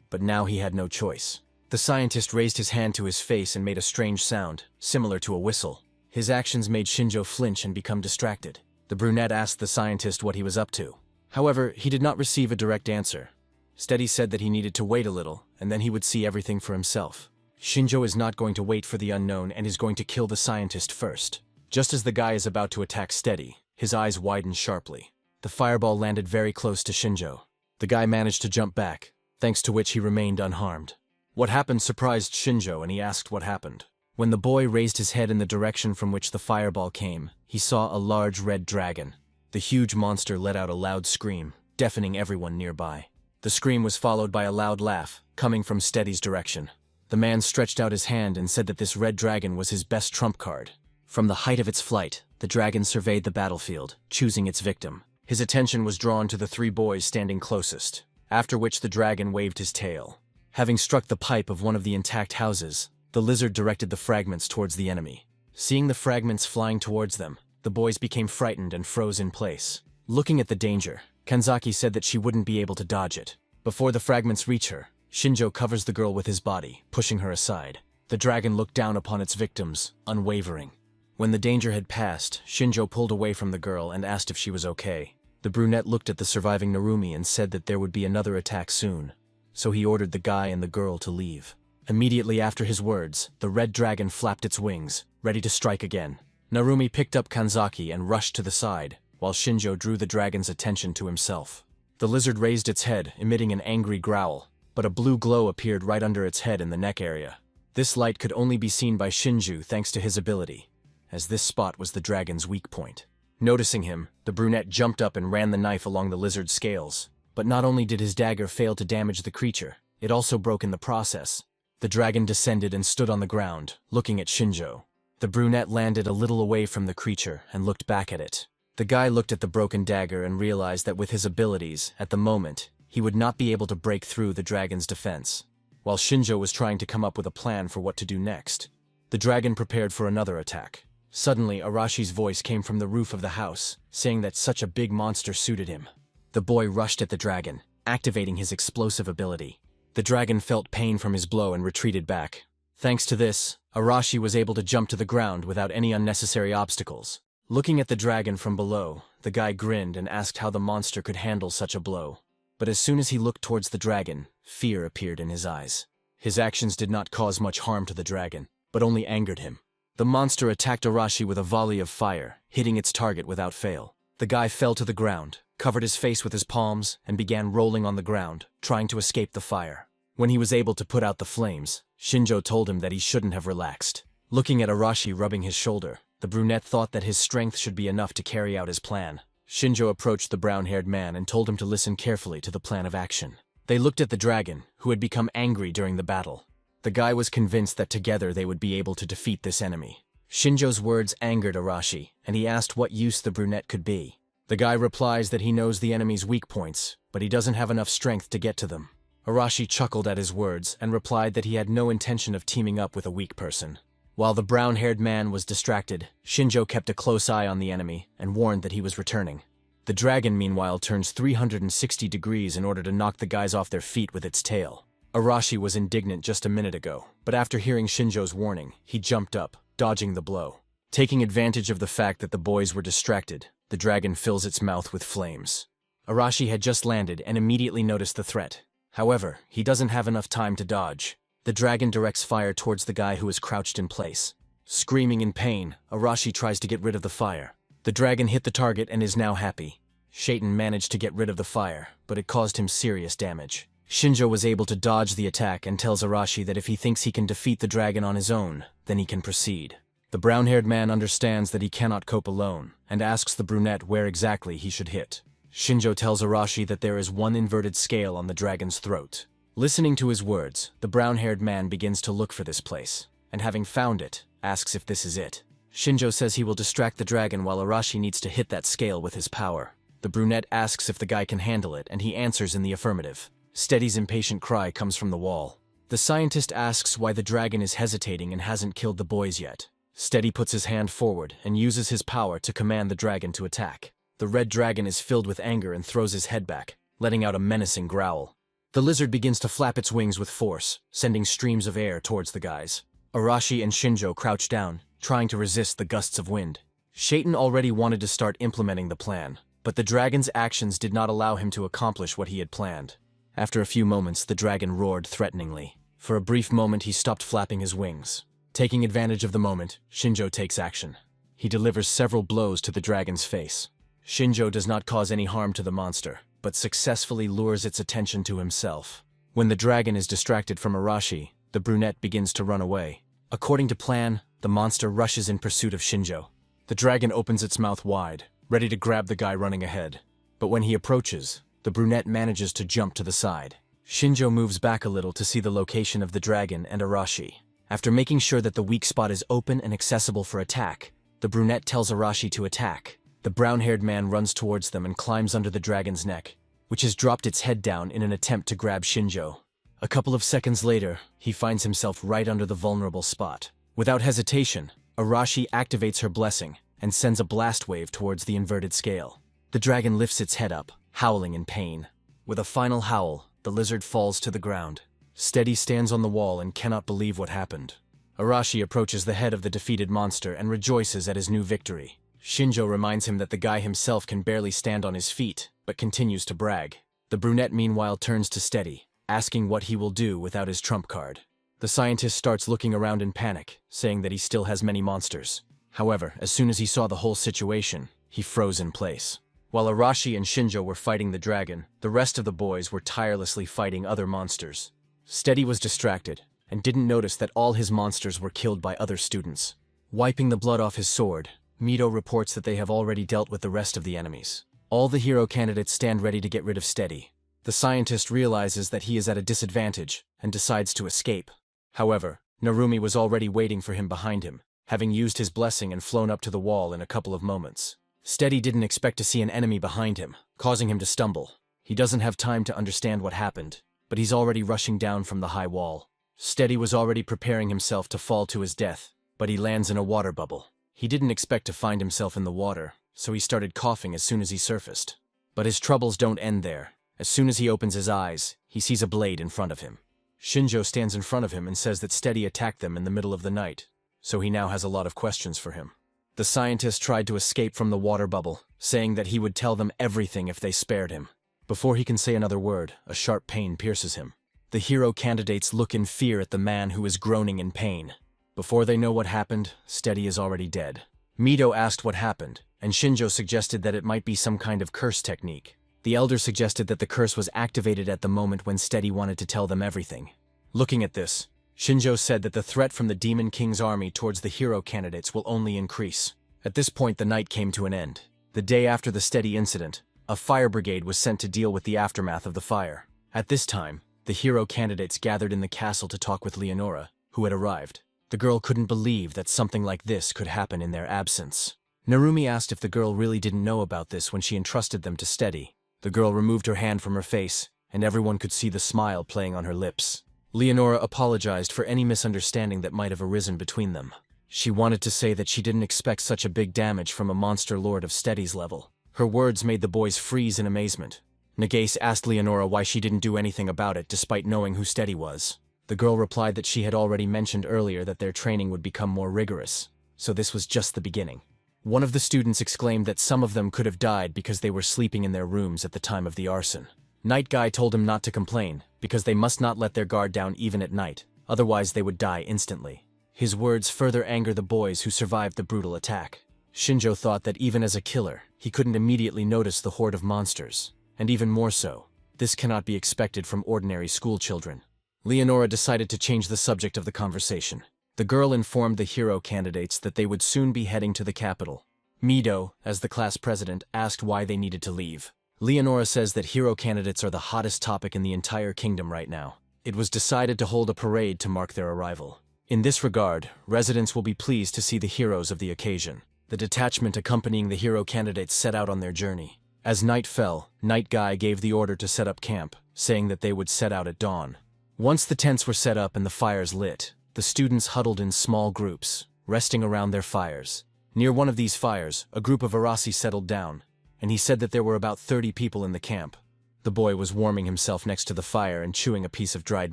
but now he had no choice. The scientist raised his hand to his face and made a strange sound, similar to a whistle. His actions made Shinjo flinch and become distracted. The brunette asked the scientist what he was up to. However, he did not receive a direct answer. Steady said that he needed to wait a little, and then he would see everything for himself. Shinjo is not going to wait for the unknown and is going to kill the scientist first. Just as the guy is about to attack Steady, his eyes widened sharply. The fireball landed very close to Shinjo. The guy managed to jump back, thanks to which he remained unharmed. What happened surprised Shinjo, and he asked what happened. When the boy raised his head in the direction from which the fireball came, he saw a large red dragon. The huge monster let out a loud scream, deafening everyone nearby. The scream was followed by a loud laugh, coming from Steady's direction. The man stretched out his hand and said that this red dragon was his best trump card. From the height of its flight, the dragon surveyed the battlefield, choosing its victim. His attention was drawn to the 3 boys standing closest. after which the dragon waved his tail. Having struck the pipe of one of the intact houses, the lizard directed the fragments towards the enemy. Seeing the fragments flying towards them, the boys became frightened and froze in place. Looking at the danger, Kanzaki said that she wouldn't be able to dodge it. Before the fragments reach her, Shinjo covers the girl with his body, pushing her aside. The dragon looked down upon its victims, unwavering. When the danger had passed, Shinjo pulled away from the girl and asked if she was okay. The brunette looked at the surviving Narumi and said that there would be another attack soon, so he ordered the guy and the girl to leave. Immediately after his words, the red dragon flapped its wings, ready to strike again. Narumi picked up Kanzaki and rushed to the side, while Shinjo drew the dragon's attention to himself. The lizard raised its head, emitting an angry growl, but a blue glow appeared right under its head in the neck area. This light could only be seen by Shinju thanks to his ability, as this spot was the dragon's weak point. Noticing him, the brunette jumped up and ran the knife along the lizard's scales. But not only did his dagger fail to damage the creature, it also broke in the process. The dragon descended and stood on the ground, looking at Shinjo. The brunette landed a little away from the creature and looked back at it. The guy looked at the broken dagger and realized that with his abilities, at the moment, he would not be able to break through the dragon's defense. While Shinjo was trying to come up with a plan for what to do next, the dragon prepared for another attack. Suddenly, Arashi's voice came from the roof of the house, saying that such a big monster suited him. The boy rushed at the dragon, activating his explosive ability. The dragon felt pain from his blow and retreated back. Thanks to this, Arashi was able to jump to the ground without any unnecessary obstacles. Looking at the dragon from below, the guy grinned and asked how the monster could handle such a blow. But as soon as he looked towards the dragon, fear appeared in his eyes. His actions did not cause much harm to the dragon, but only angered him. The monster attacked Arashi with a volley of fire, hitting its target without fail. The guy fell to the ground, covered his face with his palms, and began rolling on the ground, trying to escape the fire. When he was able to put out the flames, Shinjo told him that he shouldn't have relaxed. Looking at Arashi rubbing his shoulder, the brunette thought that his strength should be enough to carry out his plan. Shinjo approached the brown-haired man and told him to listen carefully to the plan of action. They looked at the dragon, who had become angry during the battle. The guy was convinced that together they would be able to defeat this enemy. Shinjo's words angered Arashi, and he asked what use the brunette could be. The guy replies that he knows the enemy's weak points, but he doesn't have enough strength to get to them. Arashi chuckled at his words and replied that he had no intention of teaming up with a weak person. While the brown-haired man was distracted, Shinjo kept a close eye on the enemy and warned that he was returning. The dragon, meanwhile, turns 360 degrees in order to knock the guys off their feet with its tail. Arashi was indignant just a minute ago, but after hearing Shinjo's warning, he jumped up, dodging the blow. Taking advantage of the fact that the boys were distracted, the dragon fills its mouth with flames. Arashi had just landed and immediately noticed the threat. However, he doesn't have enough time to dodge. The dragon directs fire towards the guy who is crouched in place. Screaming in pain, Arashi tries to get rid of the fire. The dragon hit the target and is now happy. Shaitan managed to get rid of the fire, but it caused him serious damage. Shinjo was able to dodge the attack and tells Arashi that if he thinks he can defeat the dragon on his own, then he can proceed. The brown-haired man understands that he cannot cope alone, and asks the brunette where exactly he should hit. Shinjo tells Arashi that there is one inverted scale on the dragon's throat. Listening to his words, the brown-haired man begins to look for this place, and having found it, asks if this is it. Shinjo says he will distract the dragon while Arashi needs to hit that scale with his power. The brunette asks if the guy can handle it, and he answers in the affirmative. Steady's impatient cry comes from the wall. The scientist asks why the dragon is hesitating and hasn't killed the boys yet. Steady puts his hand forward and uses his power to command the dragon to attack. The red dragon is filled with anger and throws his head back, letting out a menacing growl. The lizard begins to flap its wings with force, sending streams of air towards the guys. Arashi and Shinjo crouch down, trying to resist the gusts of wind. Shaitan already wanted to start implementing the plan, but the dragon's actions did not allow him to accomplish what he had planned. After a few moments, the dragon roared threateningly. For a brief moment, he stopped flapping his wings. Taking advantage of the moment, Shinjo takes action. He delivers several blows to the dragon's face. Shinjo does not cause any harm to the monster, but successfully lures its attention to himself. When the dragon is distracted from Arashi, the brunette begins to run away. According to plan, the monster rushes in pursuit of Shinjo. The dragon opens its mouth wide, ready to grab the guy running ahead. But when he approaches, the brunette manages to jump to the side. Shinjo moves back a little to see the location of the dragon and Arashi. After making sure that the weak spot is open and accessible for attack, the brunette tells Arashi to attack. The brown-haired man runs towards them and climbs under the dragon's neck. which has dropped its head down in an attempt to grab Shinjo. A couple of seconds later, he finds himself right under the vulnerable spot. Without hesitation, Arashi activates her blessing and sends a blast wave towards the inverted scale. The dragon lifts its head up, howling in pain. With a final howl, the lizard falls to the ground. Steady stands on the wall and cannot believe what happened. Arashi approaches the head of the defeated monster and rejoices at his new victory. Shinjo reminds him that the guy himself can barely stand on his feet, but continues to brag. The brunette meanwhile turns to Steady, asking what he will do without his trump card. The scientist starts looking around in panic, saying that he still has many monsters. However, as soon as he saw the whole situation, he froze in place. While Arashi and Shinjo were fighting the dragon, the rest of the boys were tirelessly fighting other monsters. Steady was distracted, and didn't notice that all his monsters were killed by other students. Wiping the blood off his sword, Mito reports that they have already dealt with the rest of the enemies. All the hero candidates stand ready to get rid of Steady. The scientist realizes that he is at a disadvantage, and decides to escape. However, Narumi was already waiting for him behind him, having used his blessing and flown up to the wall in a couple of moments. Steady didn't expect to see an enemy behind him, causing him to stumble. He doesn't have time to understand what happened, but he's already rushing down from the high wall. Steady was already preparing himself to fall to his death, but he lands in a water bubble. He didn't expect to find himself in the water, so he started coughing as soon as he surfaced. But his troubles don't end there. As soon as he opens his eyes, he sees a blade in front of him. Shinjo stands in front of him and says that Steady attacked them in the middle of the night, so he now has a lot of questions for him. The scientist tried to escape from the water bubble, saying that he would tell them everything if they spared him. Before he can say another word, a sharp pain pierces him. The hero candidates look in fear at the man who is groaning in pain. Before they know what happened, Steady is already dead. Mito asked what happened, and Shinjo suggested that it might be some kind of curse technique. The elder suggested that the curse was activated at the moment when Steady wanted to tell them everything. Looking at this, Shinjo said that the threat from the Demon King's army towards the hero candidates will only increase. At this point, the night came to an end. The day after the Steady incident, a fire brigade was sent to deal with the aftermath of the fire. At this time, the hero candidates gathered in the castle to talk with Leonora, who had arrived. The girl couldn't believe that something like this could happen in their absence. Narumi asked if the girl really didn't know about this when she entrusted them to Steady. The girl removed her hand from her face, and everyone could see the smile playing on her lips. Leonora apologized for any misunderstanding that might have arisen between them. She wanted to say that she didn't expect such a big damage from a monster lord of Steady's level. Her words made the boys freeze in amazement. Nagase asked Leonora why she didn't do anything about it despite knowing who Steady was. The girl replied that she had already mentioned earlier that their training would become more rigorous, so this was just the beginning. One of the students exclaimed that some of them could have died because they were sleeping in their rooms at the time of the arson. Night Guy told him not to complain, because they must not let their guard down even at night, otherwise they would die instantly. His words further angered the boys who survived the brutal attack. Shinjo thought that even as a killer, he couldn't immediately notice the horde of monsters. And even more so, this cannot be expected from ordinary school children. Leonora decided to change the subject of the conversation. The girl informed the hero candidates that they would soon be heading to the capital. Mito, as the class president, asked why they needed to leave. Leonora says that hero candidates are the hottest topic in the entire kingdom right now. It was decided to hold a parade to mark their arrival. In this regard, residents will be pleased to see the heroes of the occasion. The detachment accompanying the hero candidates set out on their journey. As night fell, Night Guy gave the order to set up camp, saying that they would set out at dawn. Once the tents were set up and the fires lit, the students huddled in small groups, resting around their fires. Near one of these fires, a group of Arasi settled down, and he said that there were about 30 people in the camp. The boy was warming himself next to the fire and chewing a piece of dried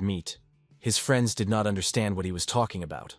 meat. His friends did not understand what he was talking about.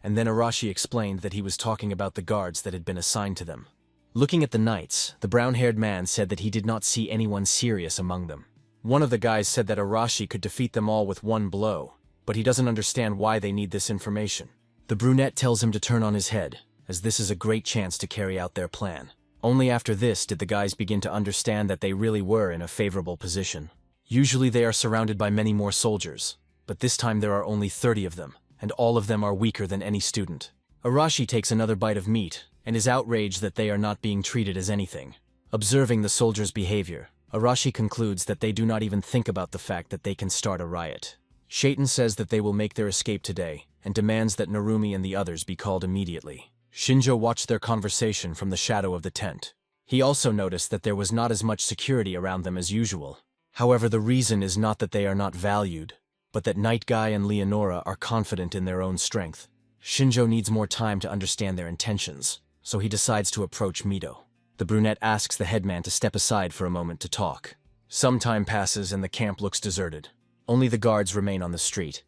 And then Arashi explained that he was talking about the guards that had been assigned to them. Looking at the knights, the brown-haired man said that he did not see anyone serious among them. One of the guys said that Arashi could defeat them all with one blow, but he doesn't understand why they need this information. The brunette tells him to turn on his head, as this is a great chance to carry out their plan. Only after this did the guys begin to understand that they really were in a favorable position. Usually they are surrounded by many more soldiers, but this time there are only 30 of them, and all of them are weaker than any student. Arashi takes another bite of meat, and is outraged that they are not being treated as anything. Observing the soldiers' behavior, Arashi concludes that they do not even think about the fact that they can start a riot. Shaitan says that they will make their escape today, and demands that Narumi and the others be called immediately. Shinjo watched their conversation from the shadow of the tent. He also noticed that there was not as much security around them as usual. However, the reason is not that they are not valued, but that Night Guy and Leonora are confident in their own strength. Shinjo needs more time to understand their intentions, so he decides to approach Mito. The brunette asks the headman to step aside for a moment to talk. Some time passes and the camp looks deserted. Only the guards remain on the street.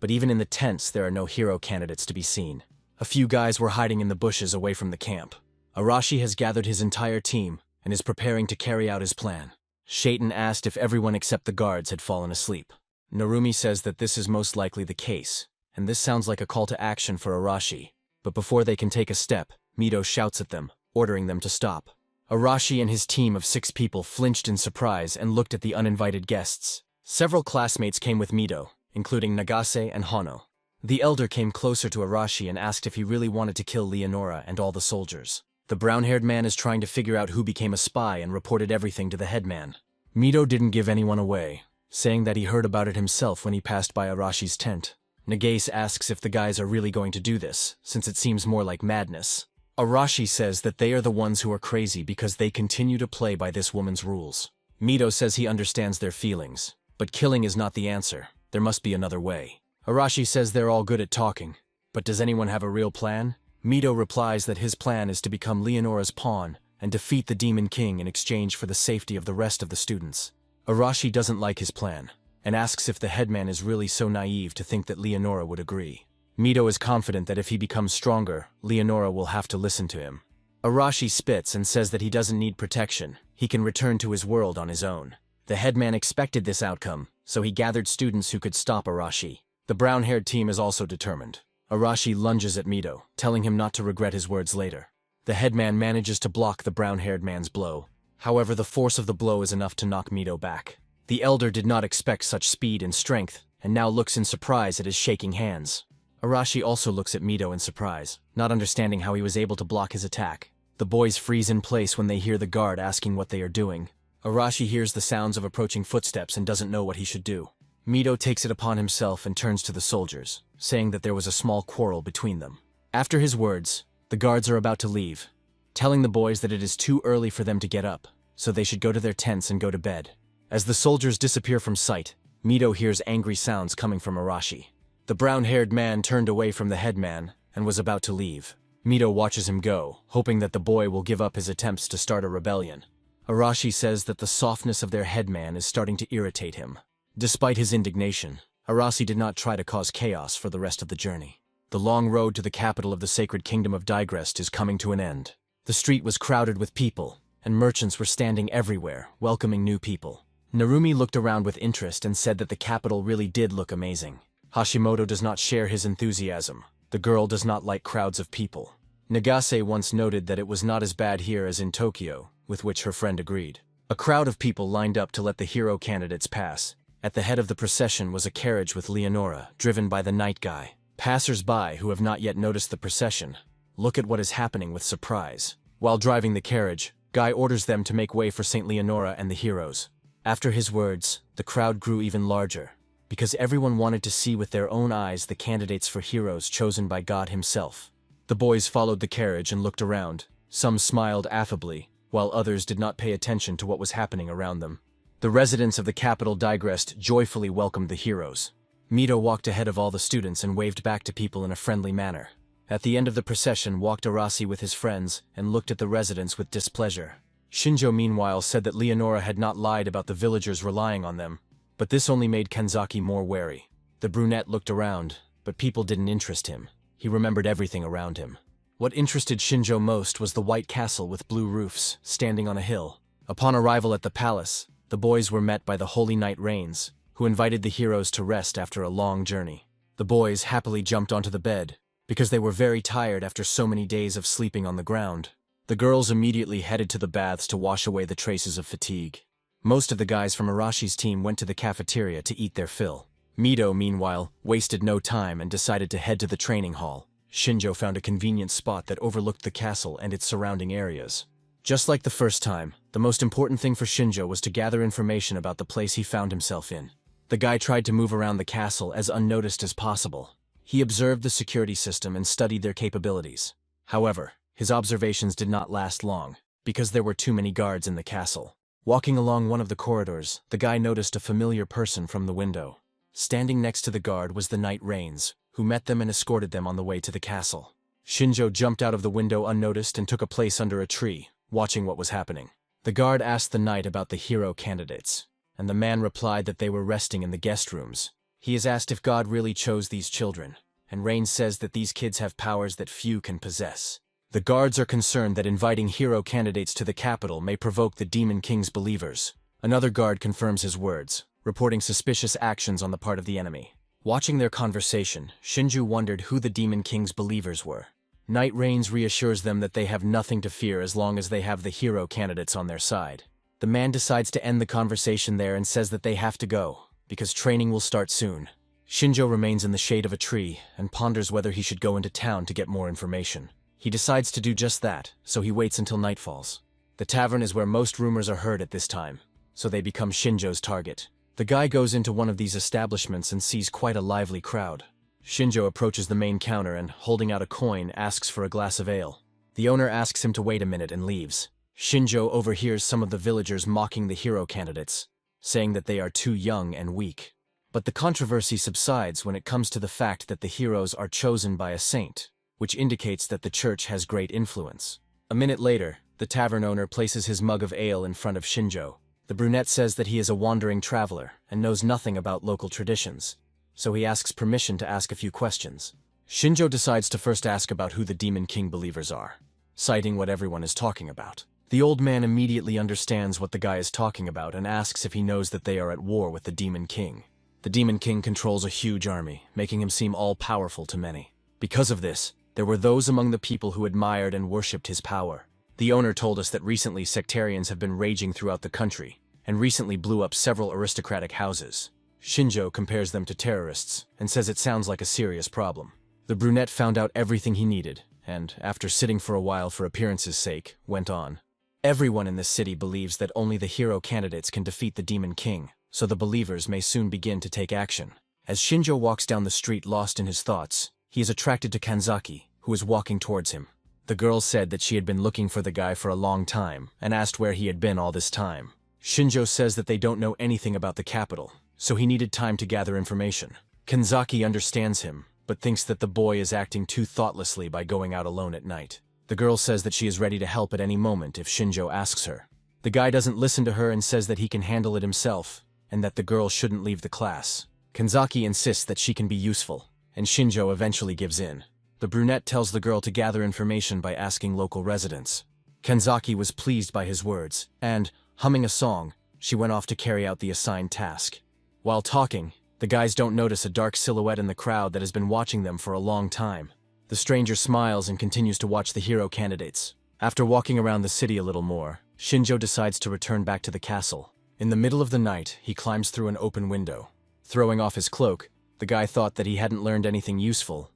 But even in the tents, there are no hero candidates to be seen. A few guys were hiding in the bushes away from the camp. Arashi has gathered his entire team and is preparing to carry out his plan. Shaitan asked if everyone except the guards had fallen asleep. Narumi says that this is most likely the case, and this sounds like a call to action for Arashi. But before they can take a step, Mito shouts at them, ordering them to stop. Arashi and his team of 6 people flinched in surprise and looked at the uninvited guests. Several classmates came with Mito, including Nagase and Hano. The elder came closer to Arashi and asked if he really wanted to kill Leonora and all the soldiers. The brown-haired man is trying to figure out who became a spy and reported everything to the headman. Mito didn't give anyone away, saying that he heard about it himself when he passed by Arashi's tent. Nagase asks if the guys are really going to do this, since it seems more like madness. Arashi says that they are the ones who are crazy because they continue to play by this woman's rules. Mito says he understands their feelings, but killing is not the answer. There must be another way. Arashi says they're all good at talking, but does anyone have a real plan? Mito replies that his plan is to become Leonora's pawn and defeat the Demon King in exchange for the safety of the rest of the students. Arashi doesn't like his plan, and asks if the headman is really so naive to think that Leonora would agree. Mito is confident that if he becomes stronger, Leonora will have to listen to him. Arashi spits and says that he doesn't need protection. He can return to his world on his own. The headman expected this outcome, so he gathered students who could stop Arashi. The brown-haired team is also determined. Arashi lunges at Mito, telling him not to regret his words later. The headman manages to block the brown-haired man's blow. However, the force of the blow is enough to knock Mito back. The elder did not expect such speed and strength, and now looks in surprise at his shaking hands. Arashi also looks at Mito in surprise, not understanding how he was able to block his attack. The boys freeze in place when they hear the guard asking what they are doing. Arashi hears the sounds of approaching footsteps and doesn't know what he should do. Mito takes it upon himself and turns to the soldiers, saying that there was a small quarrel between them. After his words, the guards are about to leave, telling the boys that it is too early for them to get up, so they should go to their tents and go to bed. As the soldiers disappear from sight, Mito hears angry sounds coming from Arashi. The brown-haired man turned away from the headman and was about to leave. Mito watches him go, hoping that the boy will give up his attempts to start a rebellion. Arashi says that the softness of their headman is starting to irritate him. Despite his indignation, Arashi did not try to cause chaos for the rest of the journey. The long road to the capital of the sacred kingdom of Digrest is coming to an end. The street was crowded with people, and merchants were standing everywhere, welcoming new people. Narumi looked around with interest and said that the capital really did look amazing. Hashimoto does not share his enthusiasm. The girl does not like crowds of people. Nagase once noted that it was not as bad here as in Tokyo, with which her friend agreed. A crowd of people lined up to let the hero candidates pass. At the head of the procession was a carriage with Leonora, driven by the night guy. Passers-by who have not yet noticed the procession look at what is happening with surprise. While driving the carriage, Guy orders them to make way for Saint Leonora and the heroes. After his words, the crowd grew even larger, because everyone wanted to see with their own eyes the candidates for heroes chosen by God himself. The boys followed the carriage and looked around. Some smiled affably, while others did not pay attention to what was happening around them. The residents of the capital Digrest joyfully welcomed the heroes. Mito walked ahead of all the students and waved back to people in a friendly manner. At the end of the procession walked Arashi with his friends and looked at the residents with displeasure. Shinjo meanwhile said that Leonora had not lied about the villagers relying on them, but this only made Kanzaki more wary. The brunette looked around, but people didn't interest him. He remembered everything around him. What interested Shinjo most was the white castle with blue roofs, standing on a hill. Upon arrival at the palace, the boys were met by the Holy Knight Rains, who invited the heroes to rest after a long journey. The boys happily jumped onto the bed, because they were very tired after so many days of sleeping on the ground. The girls immediately headed to the baths to wash away the traces of fatigue. Most of the guys from Arashi's team went to the cafeteria to eat their fill. Mito, meanwhile, wasted no time and decided to head to the training hall. Shinjo found a convenient spot that overlooked the castle and its surrounding areas. Just like the first time, the most important thing for Shinjo was to gather information about the place he found himself in. The guy tried to move around the castle as unnoticed as possible. He observed the security system and studied their capabilities. However, his observations did not last long. because there were too many guards in the castle. Walking along one of the corridors, the guy noticed a familiar person from the window. Standing next to the guard was the knight Rains, who met them and escorted them on the way to the castle. Shinjo jumped out of the window unnoticed and took a place under a tree, watching what was happening. The guard asked the knight about the hero candidates, and the man replied that they were resting in the guest rooms. He is asked if God really chose these children, and Rains says that these kids have powers that few can possess. The guards are concerned that inviting hero candidates to the capital may provoke the Demon King's believers. Another guard confirms his words, reporting suspicious actions on the part of the enemy. Watching their conversation, Shinju wondered who the Demon King's believers were. Knight Rains reassures them that they have nothing to fear as long as they have the hero candidates on their side. The man decides to end the conversation there and says that they have to go, because training will start soon. Shinjo remains in the shade of a tree and ponders whether he should go into town to get more information. He decides to do just that, so he waits until night falls. The tavern is where most rumors are heard at this time, so they become Shinjo's target. The guy goes into one of these establishments and sees quite a lively crowd. Shinjo approaches the main counter and, holding out a coin, asks for a glass of ale. The owner asks him to wait a minute and leaves. Shinjo overhears some of the villagers mocking the hero candidates, saying that they are too young and weak. But the controversy subsides when it comes to the fact that the heroes are chosen by a saint, which indicates that the church has great influence. A minute later, the tavern owner places his mug of ale in front of Shinjo. The brunette says that he is a wandering traveler and knows nothing about local traditions, so he asks permission to ask a few questions. Shinjo decides to first ask about who the Demon King believers are, citing what everyone is talking about. The old man immediately understands what the guy is talking about and asks if he knows that they are at war with the Demon King. The Demon King controls a huge army, making him seem all-powerful to many. Because of this, there were those among the people who admired and worshipped his power. The owner told us that recently sectarians have been raging throughout the country, and recently blew up several aristocratic houses. Shinjo compares them to terrorists, and says it sounds like a serious problem. The brunette found out everything he needed, and, after sitting for a while for appearance's sake, went on. Everyone in this city believes that only the hero candidates can defeat the Demon King, so the believers may soon begin to take action. As Shinjo walks down the street lost in his thoughts, he is attracted to Kanzaki, who is walking towards him. The girl said that she had been looking for the guy for a long time, and asked where he had been all this time. Shinjo says that they don't know anything about the capital, so he needed time to gather information. Kanzaki understands him, but thinks that the boy is acting too thoughtlessly by going out alone at night. The girl says that she is ready to help at any moment if Shinjo asks her. The guy doesn't listen to her and says that he can handle it himself, and that the girl shouldn't leave the class. Kanzaki insists that she can be useful, and Shinjo eventually gives in. The brunette tells the girl to gather information by asking local residents. Kanzaki was pleased by his words, and, humming a song, she went off to carry out the assigned task. While talking, the guys don't notice a dark silhouette in the crowd that has been watching them for a long time. The stranger smiles and continues to watch the hero candidates. After walking around the city a little more, Shinjo decides to return back to the castle. In the middle of the night, he climbs through an open window. Throwing off his cloak, the guy thought that he hadn't learned anything useful,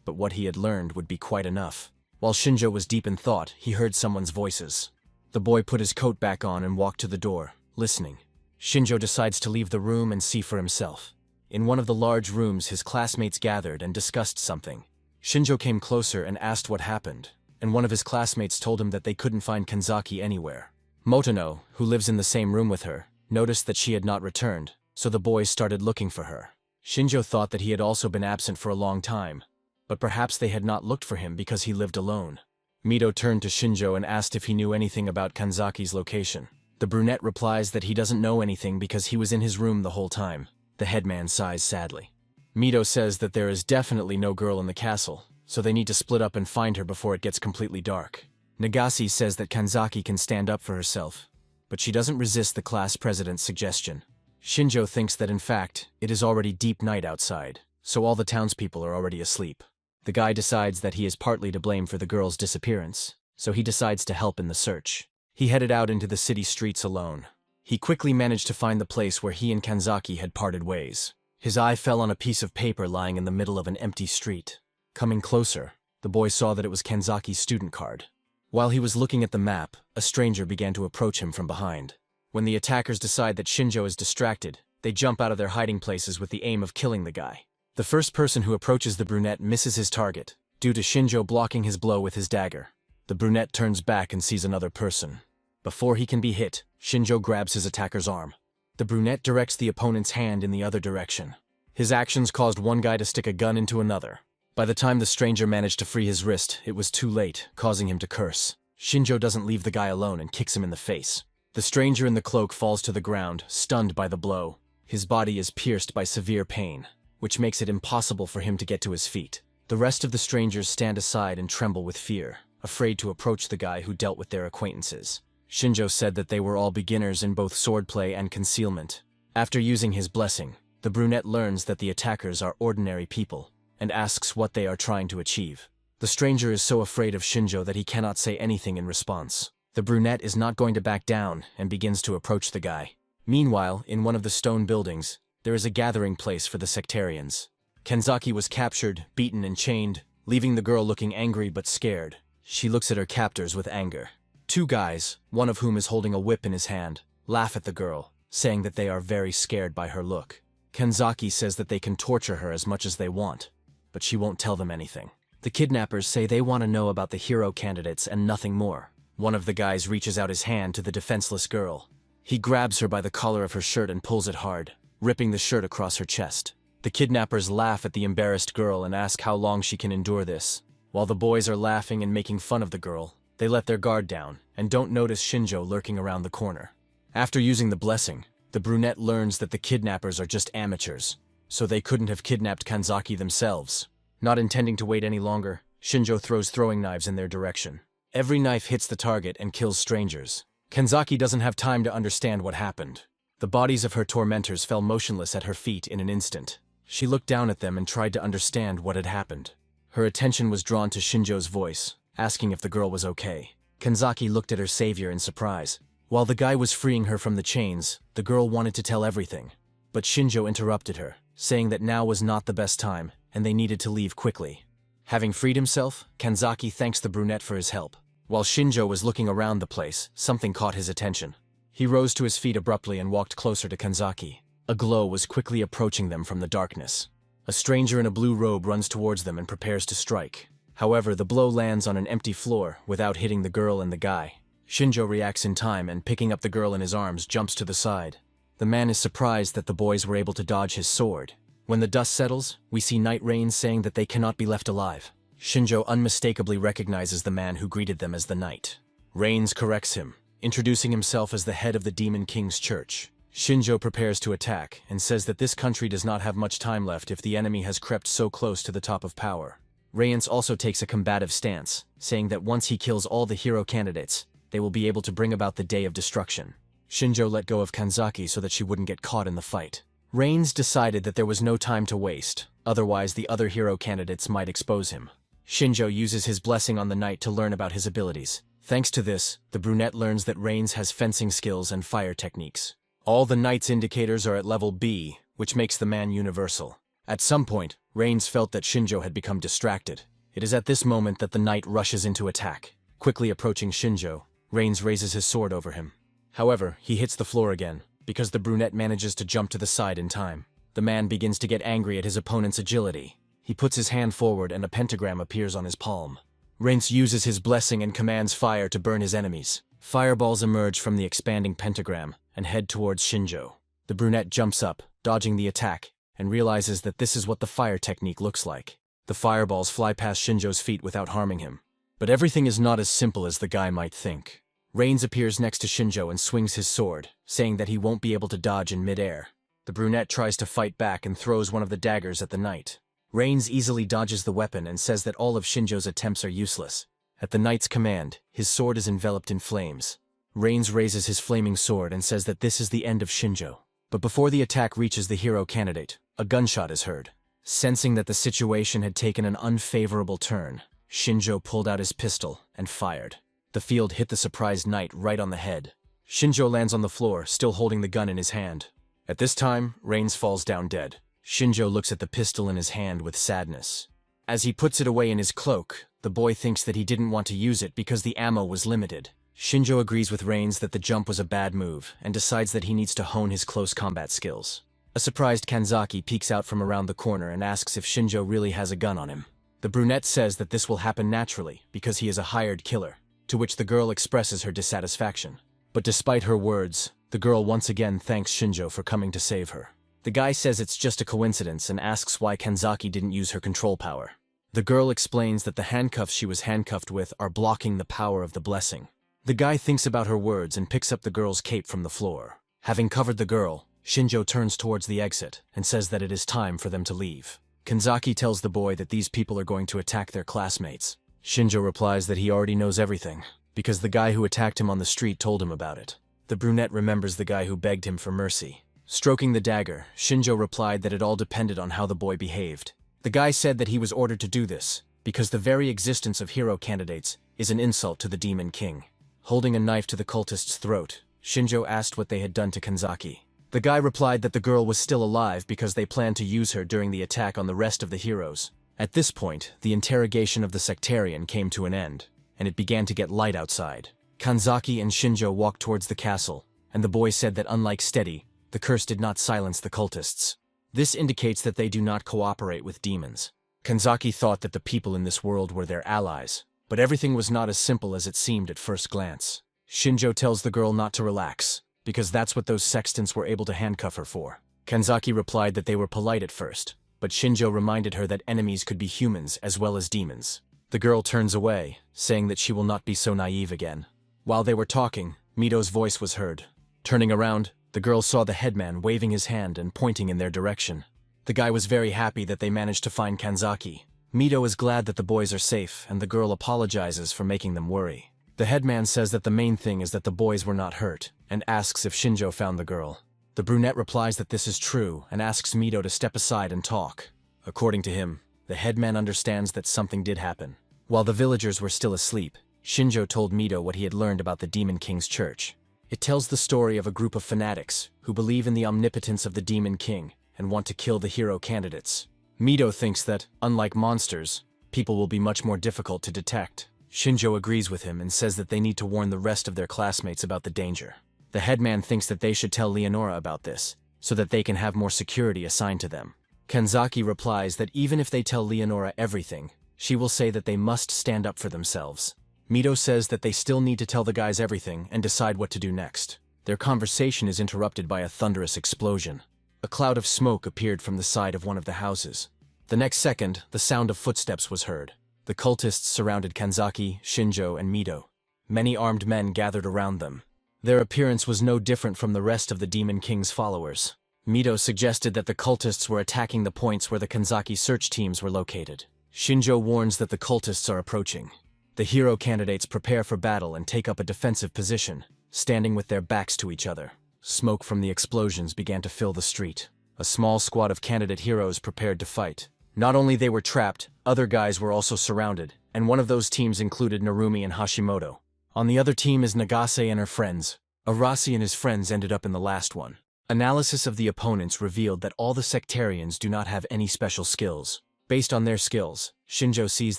but what he had learned would be quite enough. While Shinjo was deep in thought, he heard someone's voices. The boy put his coat back on and walked to the door, listening. Shinjo decides to leave the room and see for himself. In one of the large rooms, his classmates gathered and discussed something. Shinjo came closer and asked what happened, and one of his classmates told him that they couldn't find Kanzaki anywhere. Motono, who lives in the same room with her, noticed that she had not returned, so the boys started looking for her. Shinjo thought that he had also been absent for a long time, but perhaps they had not looked for him because he lived alone. Mito turned to Shinjo and asked if he knew anything about Kanzaki's location. The brunette replies that he doesn't know anything because he was in his room the whole time. The headman sighs sadly. Mito says that there is definitely no girl in the castle, so they need to split up and find her before it gets completely dark. Nagase says that Kanzaki can stand up for herself, but she doesn't resist the class president's suggestion. Shinjo thinks that in fact, it is already deep night outside, so all the townspeople are already asleep. The guy decides that he is partly to blame for the girl's disappearance, so he decides to help in the search. He headed out into the city streets alone. He quickly managed to find the place where he and Kanzaki had parted ways. His eye fell on a piece of paper lying in the middle of an empty street. Coming closer, the boy saw that it was Kanzaki's student card. While he was looking at the map, a stranger began to approach him from behind. When the attackers decide that Shinjo is distracted, they jump out of their hiding places with the aim of killing the guy. The first person who approaches the brunette misses his target, due to Shinjo blocking his blow with his dagger. The brunette turns back and sees another person. Before he can be hit, Shinjo grabs his attacker's arm. The brunette directs the opponent's hand in the other direction. His actions caused one guy to stick a gun into another. By the time the stranger managed to free his wrist, it was too late, causing him to curse. Shinjo doesn't leave the guy alone and kicks him in the face. The stranger in the cloak falls to the ground, stunned by the blow. His body is pierced by severe pain, which makes it impossible for him to get to his feet. The rest of the strangers stand aside and tremble with fear, afraid to approach the guy who dealt with their acquaintances. Shinjo said that they were all beginners in both swordplay and concealment. After using his blessing, the brunette learns that the attackers are ordinary people, and asks what they are trying to achieve. The stranger is so afraid of Shinjo that he cannot say anything in response. The brunette is not going to back down and begins to approach the guy. Meanwhile, in one of the stone buildings, there is a gathering place for the sectarians. Kanzaki was captured, beaten, and chained, leaving the girl looking angry but scared. She looks at her captors with anger. Two guys, one of whom is holding a whip in his hand, laugh at the girl, saying that they are very scared by her look. Kanzaki says that they can torture her as much as they want, but she won't tell them anything. The kidnappers say they want to know about the hero candidates and nothing more. One of the guys reaches out his hand to the defenseless girl. He grabs her by the collar of her shirt and pulls it hard, ripping the shirt across her chest. The kidnappers laugh at the embarrassed girl and ask how long she can endure this. While the boys are laughing and making fun of the girl, they let their guard down and don't notice Shinjo lurking around the corner. After using the blessing, the brunette learns that the kidnappers are just amateurs, so they couldn't have kidnapped Kanzaki themselves. Not intending to wait any longer, Shinjo throws throwing knives in their direction. Every knife hits the target and kills strangers. Kanzaki doesn't have time to understand what happened. The bodies of her tormentors fell motionless at her feet in an instant. She looked down at them and tried to understand what had happened. Her attention was drawn to Shinjo's voice, asking if the girl was okay. Kanzaki looked at her savior in surprise. While the guy was freeing her from the chains, the girl wanted to tell everything. But Shinjo interrupted her, saying that now was not the best time, and they needed to leave quickly. Having freed himself, Kanzaki thanks the brunette for his help. While Shinjo was looking around the place, something caught his attention. He rose to his feet abruptly and walked closer to Kanzaki. A glow was quickly approaching them from the darkness. A stranger in a blue robe runs towards them and prepares to strike. However, the blow lands on an empty floor without hitting the girl and the guy. Shinjo reacts in time and, picking up the girl in his arms, jumps to the side. The man is surprised that the boys were able to dodge his sword. When the dust settles, we see Night Rain saying that they cannot be left alive. Shinjo unmistakably recognizes the man who greeted them as the Knight. Rains corrects him, introducing himself as the head of the Demon King's church. Shinjo prepares to attack and says that this country does not have much time left if the enemy has crept so close to the top of power. Rains also takes a combative stance, saying that once he kills all the hero candidates, they will be able to bring about the day of destruction. Shinjo let go of Kanzaki so that she wouldn't get caught in the fight. Rains decided that there was no time to waste, otherwise the other hero candidates might expose him. Shinjo uses his blessing on the knight to learn about his abilities. Thanks to this, the brunette learns that Rains has fencing skills and fire techniques. All the knight's indicators are at level B, which makes the man universal. At some point, Rains felt that Shinjo had become distracted. It is at this moment that the knight rushes into attack. Quickly approaching Shinjo, Rains raises his sword over him. However, he hits the floor again, because the brunette manages to jump to the side in time. The man begins to get angry at his opponent's agility. He puts his hand forward and a pentagram appears on his palm. Rains uses his blessing and commands fire to burn his enemies. Fireballs emerge from the expanding pentagram and head towards Shinjo. The brunette jumps up, dodging the attack, and realizes that this is what the fire technique looks like. The fireballs fly past Shinjo's feet without harming him. But everything is not as simple as the guy might think. Rains appears next to Shinjo and swings his sword, saying that he won't be able to dodge in midair. The brunette tries to fight back and throws one of the daggers at the knight. Rains easily dodges the weapon and says that all of Shinjo's attempts are useless. At the knight's command, his sword is enveloped in flames. Rains raises his flaming sword and says that this is the end of Shinjo. But before the attack reaches the hero candidate, a gunshot is heard. Sensing that the situation had taken an unfavorable turn, Shinjo pulled out his pistol and fired. The field hit the surprised knight right on the head. Shinjo lands on the floor, still holding the gun in his hand. At this time, Rains falls down dead. Shinjo looks at the pistol in his hand with sadness. As he puts it away in his cloak, the boy thinks that he didn't want to use it because the ammo was limited. Shinjo agrees with Rains that the jump was a bad move and decides that he needs to hone his close combat skills. A surprised Kanzaki peeks out from around the corner and asks if Shinjo really has a gun on him. The brunette says that this will happen naturally because he is a hired killer, to which the girl expresses her dissatisfaction. But despite her words, the girl once again thanks Shinjo for coming to save her. The guy says it's just a coincidence and asks why Kanzaki didn't use her control power. The girl explains that the handcuffs she was handcuffed with are blocking the power of the blessing. The guy thinks about her words and picks up the girl's cape from the floor. Having covered the girl, Shinjo turns towards the exit and says that it is time for them to leave. Kanzaki tells the boy that these people are going to attack their classmates. Shinjo replies that he already knows everything, because the guy who attacked him on the street told him about it. The brunette remembers the guy who begged him for mercy. Stroking the dagger, Shinjo replied that it all depended on how the boy behaved. The guy said that he was ordered to do this, because the very existence of hero candidates is an insult to the Demon King. Holding a knife to the cultist's throat, Shinjo asked what they had done to Kanzaki. The guy replied that the girl was still alive because they planned to use her during the attack on the rest of the heroes. At this point, the interrogation of the sectarian came to an end, and it began to get light outside. Kanzaki and Shinjo walked towards the castle, and the boy said that unlike Steady, the curse did not silence the cultists. This indicates that they do not cooperate with demons. Kanzaki thought that the people in this world were their allies, but everything was not as simple as it seemed at first glance. Shinjo tells the girl not to relax, because that's what those sextants were able to handcuff her for. Kanzaki replied that they were polite at first, but Shinjo reminded her that enemies could be humans as well as demons. The girl turns away, saying that she will not be so naive again. While they were talking, Mito's voice was heard. Turning around, the girl saw the headman waving his hand and pointing in their direction. The guy was very happy that they managed to find Kanzaki. Mito is glad that the boys are safe, and the girl apologizes for making them worry. The headman says that the main thing is that the boys were not hurt, and asks if Shinjo found the girl. The brunette replies that this is true, and asks Mito to step aside and talk. According to him, the headman understands that something did happen. While the villagers were still asleep, Shinjo told Mito what he had learned about the Demon King's church. It tells the story of a group of fanatics who believe in the omnipotence of the Demon King and want to kill the hero candidates. Mito thinks that, unlike monsters, people will be much more difficult to detect. Shinjo agrees with him and says that they need to warn the rest of their classmates about the danger. The headman thinks that they should tell Leonora about this, so that they can have more security assigned to them. Kanzaki replies that even if they tell Leonora everything, she will say that they must stand up for themselves. Mito says that they still need to tell the guys everything and decide what to do next. Their conversation is interrupted by a thunderous explosion. A cloud of smoke appeared from the side of one of the houses. The next second, the sound of footsteps was heard. The cultists surrounded Kanzaki, Shinjo, and Mito. Many armed men gathered around them. Their appearance was no different from the rest of the Demon King's followers. Mito suggested that the cultists were attacking the points where the Kanzaki search teams were located. Shinjo warns that the cultists are approaching. The hero candidates prepare for battle and take up a defensive position, standing with their backs to each other. Smoke from the explosions began to fill the street. A small squad of candidate heroes prepared to fight. Not only they were trapped, other guys were also surrounded, and one of those teams included Narumi and Hashimoto. On the other team is Nagase and her friends. Arasi and his friends ended up in the last one. Analysis of the opponents revealed that all the sectarians do not have any special skills. Based on their skills, Shinjo sees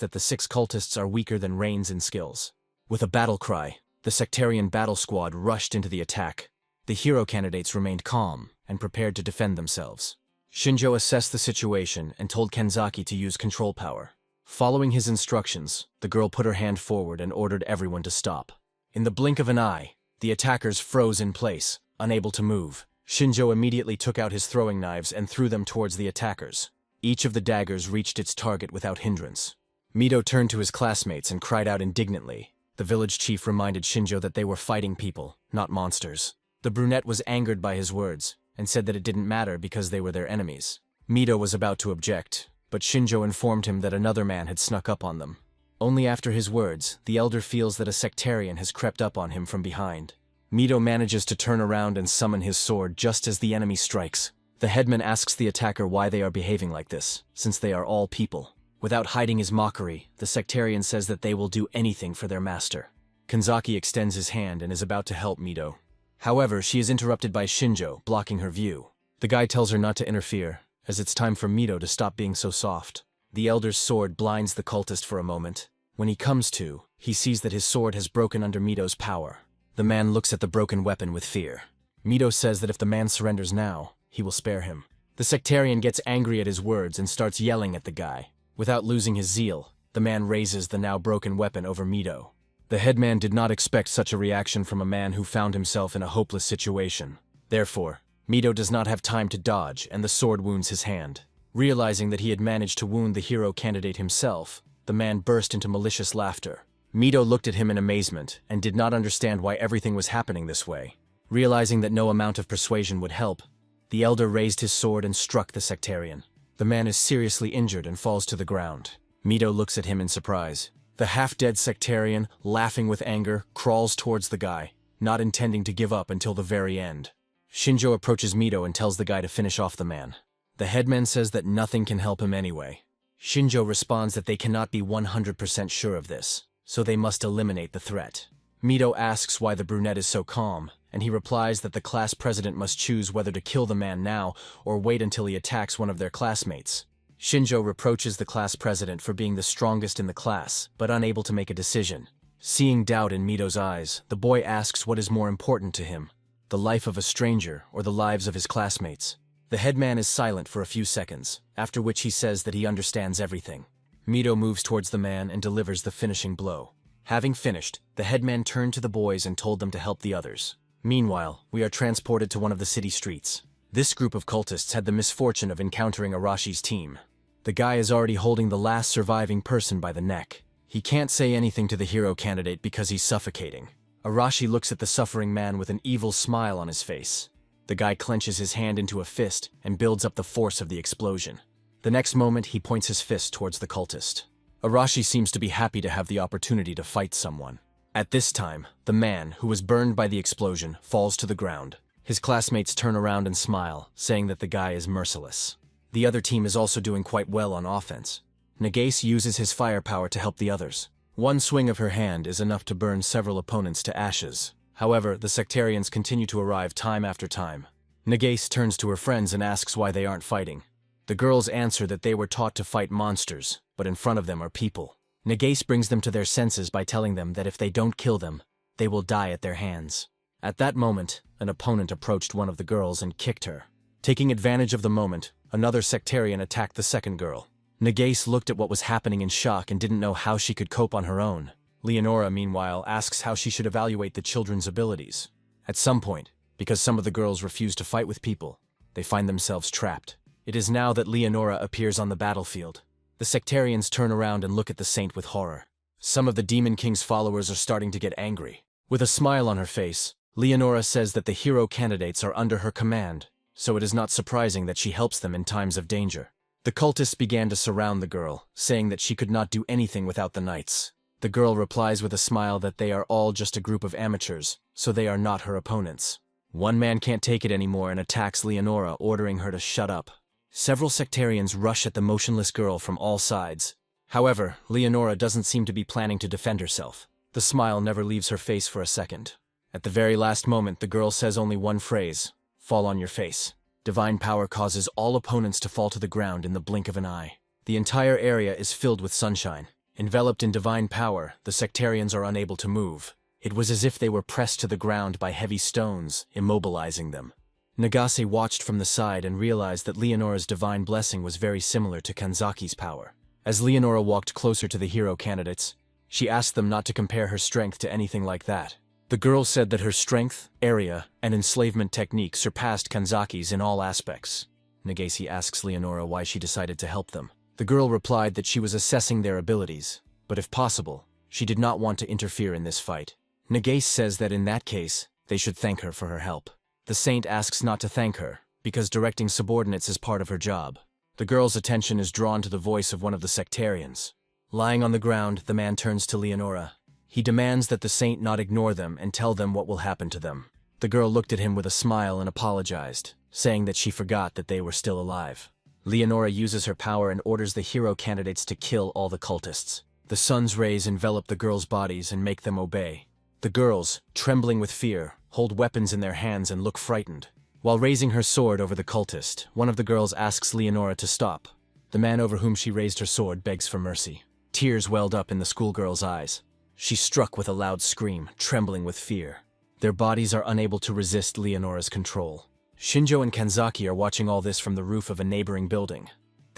that the 6 cultists are weaker than Rains in skills. With a battle cry, the sectarian battle squad rushed into the attack. The hero candidates remained calm and prepared to defend themselves. Shinjo assessed the situation and told Kanzaki to use control power. Following his instructions, the girl put her hand forward and ordered everyone to stop. In the blink of an eye, the attackers froze in place, unable to move. Shinjo immediately took out his throwing knives and threw them towards the attackers. Each of the daggers reached its target without hindrance. Mito turned to his classmates and cried out indignantly. The village chief reminded Shinjo that they were fighting people, not monsters. The brunette was angered by his words, and said that it didn't matter because they were their enemies. Mito was about to object, but Shinjo informed him that another man had snuck up on them. Only after his words, the elder feels that a sectarian has crept up on him from behind. Mito manages to turn around and summon his sword just as the enemy strikes. The headman asks the attacker why they are behaving like this, since they are all people. Without hiding his mockery, the sectarian says that they will do anything for their master. Kanzaki extends his hand and is about to help Mito. However, she is interrupted by Shinjo, blocking her view. The guy tells her not to interfere, as it's time for Mito to stop being so soft. The elder's sword blinds the cultist for a moment. When he comes to, he sees that his sword has broken under Mito's power. The man looks at the broken weapon with fear. Mito says that if the man surrenders now, he will spare him. The sectarian gets angry at his words and starts yelling at the guy. Without losing his zeal, the man raises the now broken weapon over Mito. The headman did not expect such a reaction from a man who found himself in a hopeless situation. Therefore, Mito does not have time to dodge, and the sword wounds his hand. Realizing that he had managed to wound the hero candidate himself, the man burst into malicious laughter. Mito looked at him in amazement and did not understand why everything was happening this way. Realizing that no amount of persuasion would help, the elder raised his sword and struck the sectarian. The man is seriously injured and falls to the ground. Mito looks at him in surprise. The half-dead sectarian, laughing with anger, crawls towards the guy, not intending to give up until the very end. Shinjo approaches Mito and tells the guy to finish off the man. The headman says that nothing can help him anyway. Shinjo responds that they cannot be 100% sure of this, so they must eliminate the threat. Mito asks why the brunette is so calm, and he replies that the class president must choose whether to kill the man now or wait until he attacks one of their classmates. Shinjo reproaches the class president for being the strongest in the class, but unable to make a decision. Seeing doubt in Mito's eyes, the boy asks what is more important to him, the life of a stranger or the lives of his classmates. The headman is silent for a few seconds, after which he says that he understands everything. Mito moves towards the man and delivers the finishing blow. Having finished, the headman turned to the boys and told them to help the others. Meanwhile, we are transported to one of the city streets. This group of cultists had the misfortune of encountering Arashi's team. The guy is already holding the last surviving person by the neck. He can't say anything to the hero candidate because he's suffocating. Arashi looks at the suffering man with an evil smile on his face. The guy clenches his hand into a fist and builds up the force of the explosion. The next moment, he points his fist towards the cultist. Arashi seems to be happy to have the opportunity to fight someone. At this time, the man, who was burned by the explosion, falls to the ground. His classmates turn around and smile, saying that the guy is merciless. The other team is also doing quite well on offense. Nagase uses his firepower to help the others. One swing of her hand is enough to burn several opponents to ashes. However, the sectarians continue to arrive time after time. Nagase turns to her friends and asks why they aren't fighting. The girls answer that they were taught to fight monsters, but in front of them are people. Nagase brings them to their senses by telling them that if they don't kill them, they will die at their hands. At that moment, an opponent approached one of the girls and kicked her. Taking advantage of the moment, another sectarian attacked the second girl. Nagase looked at what was happening in shock and didn't know how she could cope on her own. Leonora, meanwhile, asks how she should evaluate the children's abilities. At some point, because some of the girls refuse to fight with people, they find themselves trapped. It is now that Leonora appears on the battlefield. The sectarians turn around and look at the saint with horror. Some of the Demon King's followers are starting to get angry. With a smile on her face, Leonora says that the hero candidates are under her command, so it is not surprising that she helps them in times of danger. The cultists began to surround the girl, saying that she could not do anything without the knights. The girl replies with a smile that they are all just a group of amateurs, so they are not her opponents. One man can't take it anymore and attacks Leonora, ordering her to shut up. Several sectarians rush at the motionless girl from all sides. However, Leonora doesn't seem to be planning to defend herself. The smile never leaves her face for a second. At the very last moment, the girl says only one phrase: "Fall on your face." Divine power causes all opponents to fall to the ground in the blink of an eye. The entire area is filled with sunshine. Enveloped in divine power, the sectarians are unable to move. It was as if they were pressed to the ground by heavy stones, immobilizing them. Nagase watched from the side and realized that Leonora's divine blessing was very similar to Kanzaki's power. As Leonora walked closer to the hero candidates, she asked them not to compare her strength to anything like that. The girl said that her strength, area, and enslavement technique surpassed Kanzaki's in all aspects. Nagase asks Leonora why she decided to help them. The girl replied that she was assessing their abilities, but if possible, she did not want to interfere in this fight. Nagase says that in that case, they should thank her for her help. The saint asks not to thank her, because directing subordinates is part of her job. The girl's attention is drawn to the voice of one of the sectarians. Lying on the ground, the man turns to Leonora. He demands that the saint not ignore them and tell them what will happen to them. The girl looked at him with a smile and apologized, saying that she forgot that they were still alive. Leonora uses her power and orders the hero candidates to kill all the cultists. The sun's rays envelop the girls' bodies and make them obey. The girls, trembling with fear, hold weapons in their hands and look frightened. While raising her sword over the cultist, one of the girls asks Leonora to stop. The man over whom she raised her sword begs for mercy. Tears welled up in the schoolgirl's eyes. She struck with a loud scream, trembling with fear. Their bodies are unable to resist Leonora's control. Shinjo and Kanzaki are watching all this from the roof of a neighboring building.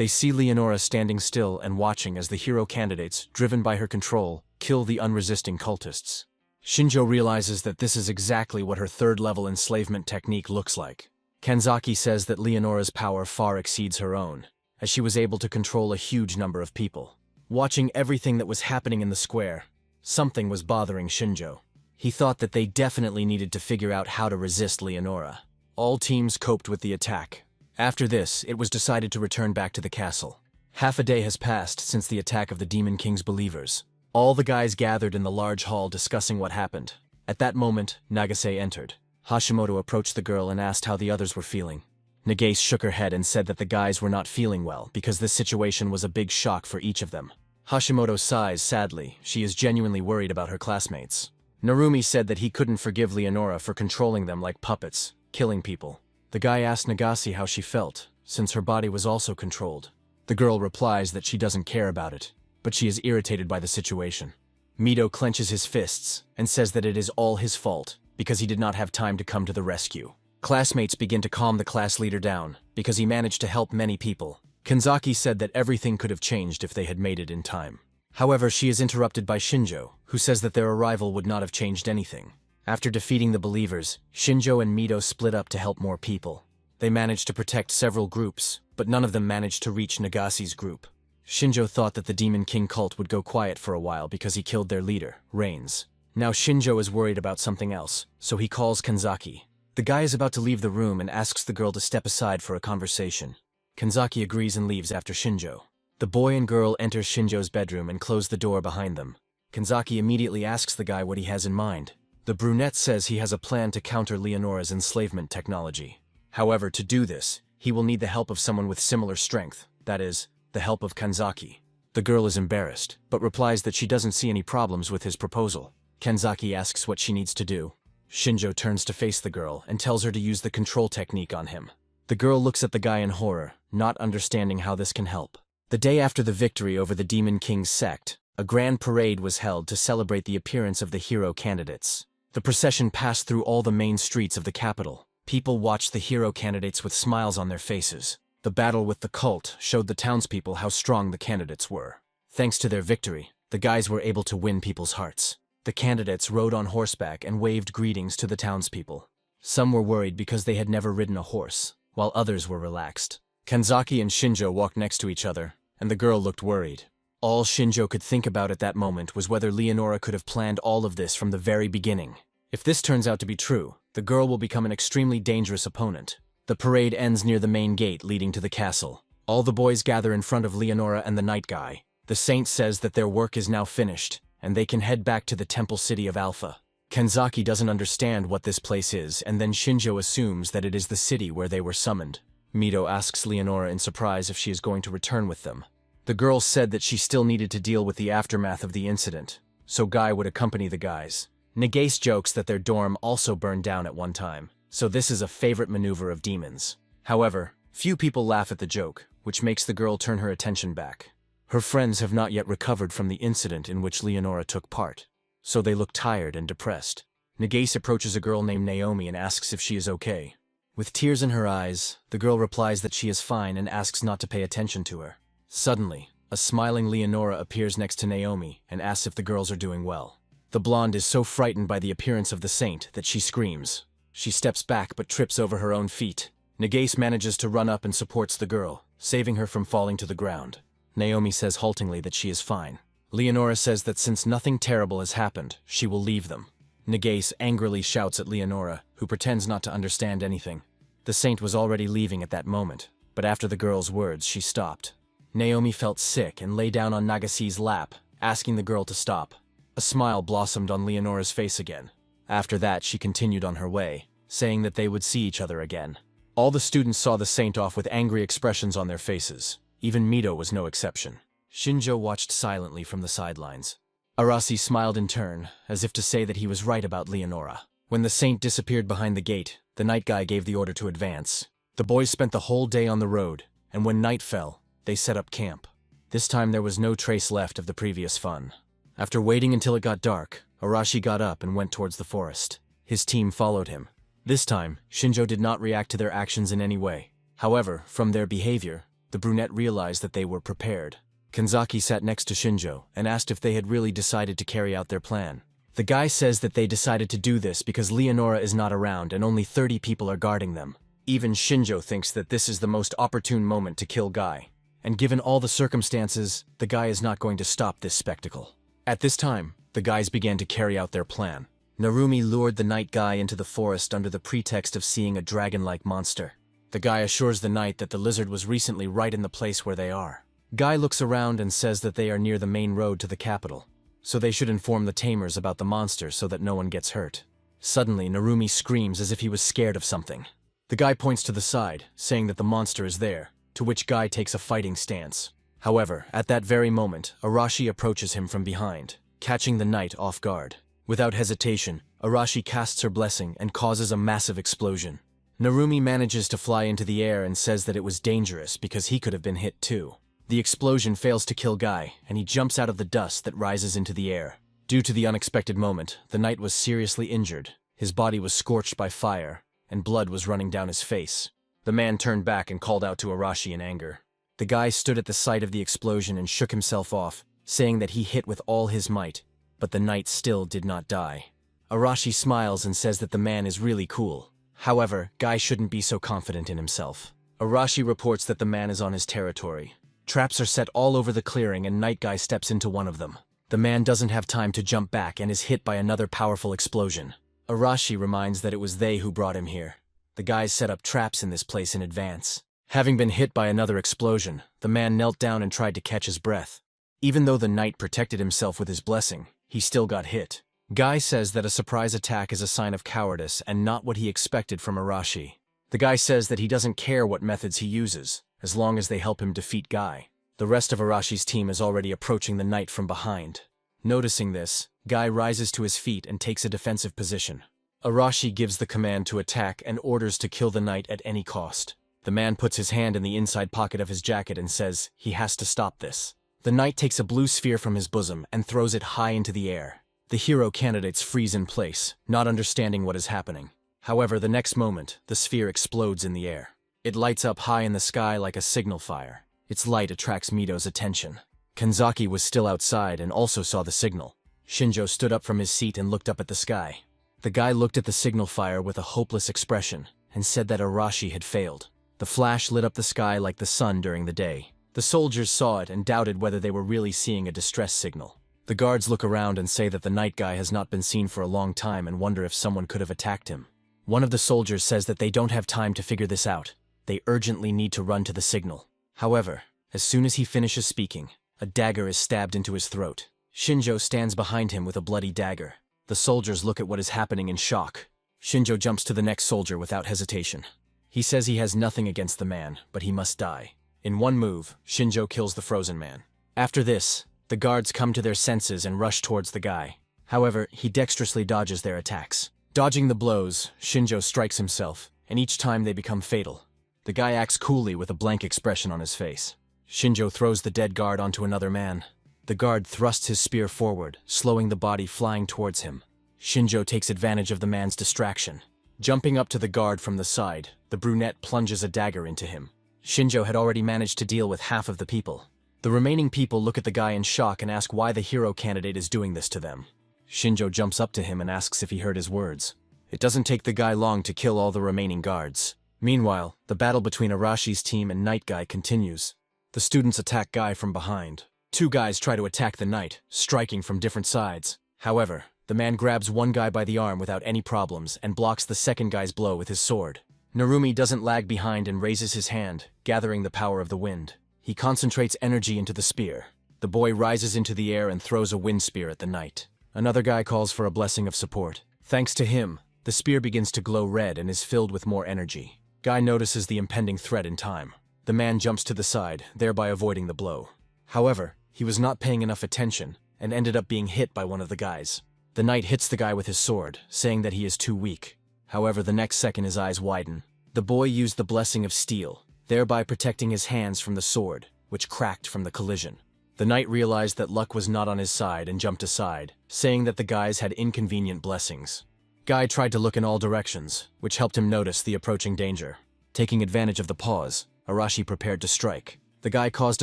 They see Leonora standing still and watching as the hero candidates, driven by her control, kill the unresisting cultists. Shinjo realizes that this is exactly what her third-level enslavement technique looks like. Kanzaki says that Leonora's power far exceeds her own, as she was able to control a huge number of people. Watching everything that was happening in the square, something was bothering Shinjo. He thought that they definitely needed to figure out how to resist Leonora. All teams coped with the attack. After this, it was decided to return back to the castle. Half a day has passed since the attack of the Demon King's believers. All the guys gathered in the large hall discussing what happened. At that moment, Nagase entered. Hashimoto approached the girl and asked how the others were feeling. Nagase shook her head and said that the guys were not feeling well because this situation was a big shock for each of them. Hashimoto sighs sadly. She is genuinely worried about her classmates. Narumi said that he couldn't forgive Leonora for controlling them like puppets, killing people. The guy asked Nagase how she felt, since her body was also controlled. The girl replies that she doesn't care about it, but she is irritated by the situation. Mito clenches his fists and says that it is all his fault because he did not have time to come to the rescue. Classmates begin to calm the class leader down because he managed to help many people. Kanzaki said that everything could have changed if they had made it in time. However, she is interrupted by Shinjo, who says that their arrival would not have changed anything. After defeating the believers, Shinjo and Mito split up to help more people. They managed to protect several groups, but none of them managed to reach Nagase's group. Shinjo thought that the Demon King cult would go quiet for a while because he killed their leader, Reigns. Now Shinjo is worried about something else, so he calls Kanzaki. The guy is about to leave the room and asks the girl to step aside for a conversation. Kanzaki agrees and leaves after Shinjo. The boy and girl enter Shinjo's bedroom and close the door behind them. Kanzaki immediately asks the guy what he has in mind. The brunette says he has a plan to counter Leonora's enslavement technology. However, to do this, he will need the help of someone with similar strength, that is, the help of Kanzaki. The girl is embarrassed, but replies that she doesn't see any problems with his proposal. Kanzaki asks what she needs to do. Shinjo turns to face the girl and tells her to use the control technique on him. The girl looks at the guy in horror, not understanding how this can help. The day after the victory over the Demon King's sect, a grand parade was held to celebrate the appearance of the hero candidates. The procession passed through all the main streets of the capital. People watched the hero candidates with smiles on their faces. The battle with the cult showed the townspeople how strong the candidates were. Thanks to their victory, the guys were able to win people's hearts. The candidates rode on horseback and waved greetings to the townspeople. Some were worried because they had never ridden a horse, while others were relaxed. Kanzaki and Shinjo walked next to each other, and the girl looked worried. All Shinjo could think about at that moment was whether Leonora could have planned all of this from the very beginning. If this turns out to be true, the girl will become an extremely dangerous opponent. The parade ends near the main gate leading to the castle. All the boys gather in front of Leonora and the night guy. The saint says that their work is now finished, and they can head back to the temple city of Alpha. Kanzaki doesn't understand what this place is, and then Shinjo assumes that it is the city where they were summoned. Mito asks Leonora in surprise if she is going to return with them. The girl said that she still needed to deal with the aftermath of the incident, so Guy would accompany the guys. Nagase jokes that their dorm also burned down at one time, so this is a favorite maneuver of demons. However, few people laugh at the joke, which makes the girl turn her attention back. Her friends have not yet recovered from the incident in which Leonora took part, so they look tired and depressed. Nagase approaches a girl named Naomi and asks if she is okay. With tears in her eyes, the girl replies that she is fine and asks not to pay attention to her. Suddenly, a smiling Leonora appears next to Naomi and asks if the girls are doing well. The blonde is so frightened by the appearance of the saint that she screams. She steps back but trips over her own feet. Nagase manages to run up and supports the girl, saving her from falling to the ground. Naomi says haltingly that she is fine. Leonora says that since nothing terrible has happened, she will leave them. Nagase angrily shouts at Leonora, who pretends not to understand anything. The saint was already leaving at that moment, but after the girl's words, she stopped. Naomi felt sick and lay down on Nagase's lap, asking the girl to stop. A smile blossomed on Leonora's face again. After that, she continued on her way, saying that they would see each other again. All the students saw the saint off with angry expressions on their faces. Even Mito was no exception. Shinjo watched silently from the sidelines. Arasi smiled in turn, as if to say that he was right about Leonora. When the saint disappeared behind the gate, the night guy gave the order to advance. The boys spent the whole day on the road, and when night fell, they set up camp. This time there was no trace left of the previous fun. After waiting until it got dark, Arashi got up and went towards the forest. His team followed him. This time, Shinjo did not react to their actions in any way. However, from their behavior, The brunette realized that they were prepared. Kanzaki sat next to Shinjo and asked if they had really decided to carry out their plan. The guy says that they decided to do this because Leonora is not around and only 30 people are guarding them. Even Shinjo thinks that this is the most opportune moment to kill Guy. And given all the circumstances, the guy is not going to stop this spectacle. At this time, the guys began to carry out their plan. Narumi lured the night guy into the forest under the pretext of seeing a dragon-like monster. The guy assures the knight that the lizard was recently right in the place where they are. Guy looks around and says that they are near the main road to the capital, so they should inform the tamers about the monster so that no one gets hurt. Suddenly, Narumi screams as if he was scared of something. The guy points to the side, saying that the monster is there, to which Guy takes a fighting stance. However, at that very moment, Arashi approaches him from behind, catching the knight off guard. Without hesitation, Arashi casts her blessing and causes a massive explosion. Narumi manages to fly into the air and says that it was dangerous because he could have been hit too. The explosion fails to kill Guy, and he jumps out of the dust that rises into the air. Due to the unexpected moment, the knight was seriously injured. His body was scorched by fire, and blood was running down his face. The man turned back and called out to Arashi in anger. The guy stood at the site of the explosion and shook himself off, saying that he hit with all his might, but the knight still did not die. Arashi smiles and says that the man is really cool. However, Guy shouldn't be so confident in himself. Arashi reports that the man is on his territory. Traps are set all over the clearing and Night Guy steps into one of them. The man doesn't have time to jump back and is hit by another powerful explosion. Arashi reminds that it was they who brought him here. The guys set up traps in this place in advance. Having been hit by another explosion, the man knelt down and tried to catch his breath. Even though the knight protected himself with his blessing, he still got hit. Guy says that a surprise attack is a sign of cowardice and not what he expected from Arashi. The guy says that he doesn't care what methods he uses, as long as they help him defeat Guy. The rest of Arashi's team is already approaching the knight from behind. Noticing this, Guy rises to his feet and takes a defensive position. Arashi gives the command to attack and orders to kill the knight at any cost. The man puts his hand in the inside pocket of his jacket and says he has to stop this. The knight takes a blue sphere from his bosom and throws it high into the air. The hero candidates freeze in place, not understanding what is happening. However, the next moment, the sphere explodes in the air. It lights up high in the sky like a signal fire. Its light attracts Mito's attention. Kanzaki was still outside and also saw the signal. Shinjo stood up from his seat and looked up at the sky. The guy looked at the signal fire with a hopeless expression and said that Arashi had failed. The flash lit up the sky like the sun during the day. The soldiers saw it and doubted whether they were really seeing a distress signal. The guards look around and say that the night guy has not been seen for a long time and wonder if someone could have attacked him. One of the soldiers says that they don't have time to figure this out. They urgently need to run to the signal. However, as soon as he finishes speaking, a dagger is stabbed into his throat. Shinjo stands behind him with a bloody dagger. The soldiers look at what is happening in shock. Shinjo jumps to the next soldier without hesitation. He says he has nothing against the man, but he must die. In one move, Shinjo kills the frozen man. After this, the guards come to their senses and rush towards the guy. However, he dexterously dodges their attacks. Dodging the blows, Shinjo strikes himself, and each time they become fatal. The guy acts coolly with a blank expression on his face. Shinjo throws the dead guard onto another man. The guard thrusts his spear forward, slowing the body flying towards him. Shinjo takes advantage of the man's distraction. Jumping up to the guard from the side, the brunette plunges a dagger into him. Shinjo had already managed to deal with half of the people. The remaining people look at the guy in shock and ask why the hero candidate is doing this to them. Shinjo jumps up to him and asks if he heard his words. It doesn't take the guy long to kill all the remaining guards. Meanwhile, the battle between Arashi's team and Night Guy continues. The students attack Guy from behind. Two guys try to attack the knight, striking from different sides. However, the man grabs one guy by the arm without any problems and blocks the second guy's blow with his sword. Narumi doesn't lag behind and raises his hand, gathering the power of the wind. He concentrates energy into the spear. The boy rises into the air and throws a wind spear at the knight. Another guy calls for a blessing of support. Thanks to him, the spear begins to glow red and is filled with more energy. Guy notices the impending threat in time. The man jumps to the side, thereby avoiding the blow. However, he was not paying enough attention and ended up being hit by one of the guys. The knight hits the guy with his sword, saying that he is too weak. However, the next second his eyes widen. The boy used the blessing of steel, thereby protecting his hands from the sword, which cracked from the collision. The knight realized that luck was not on his side and jumped aside, saying that the guys had inconvenient blessings. Guy tried to look in all directions, which helped him notice the approaching danger. Taking advantage of the pause, Arashi prepared to strike. The guy caused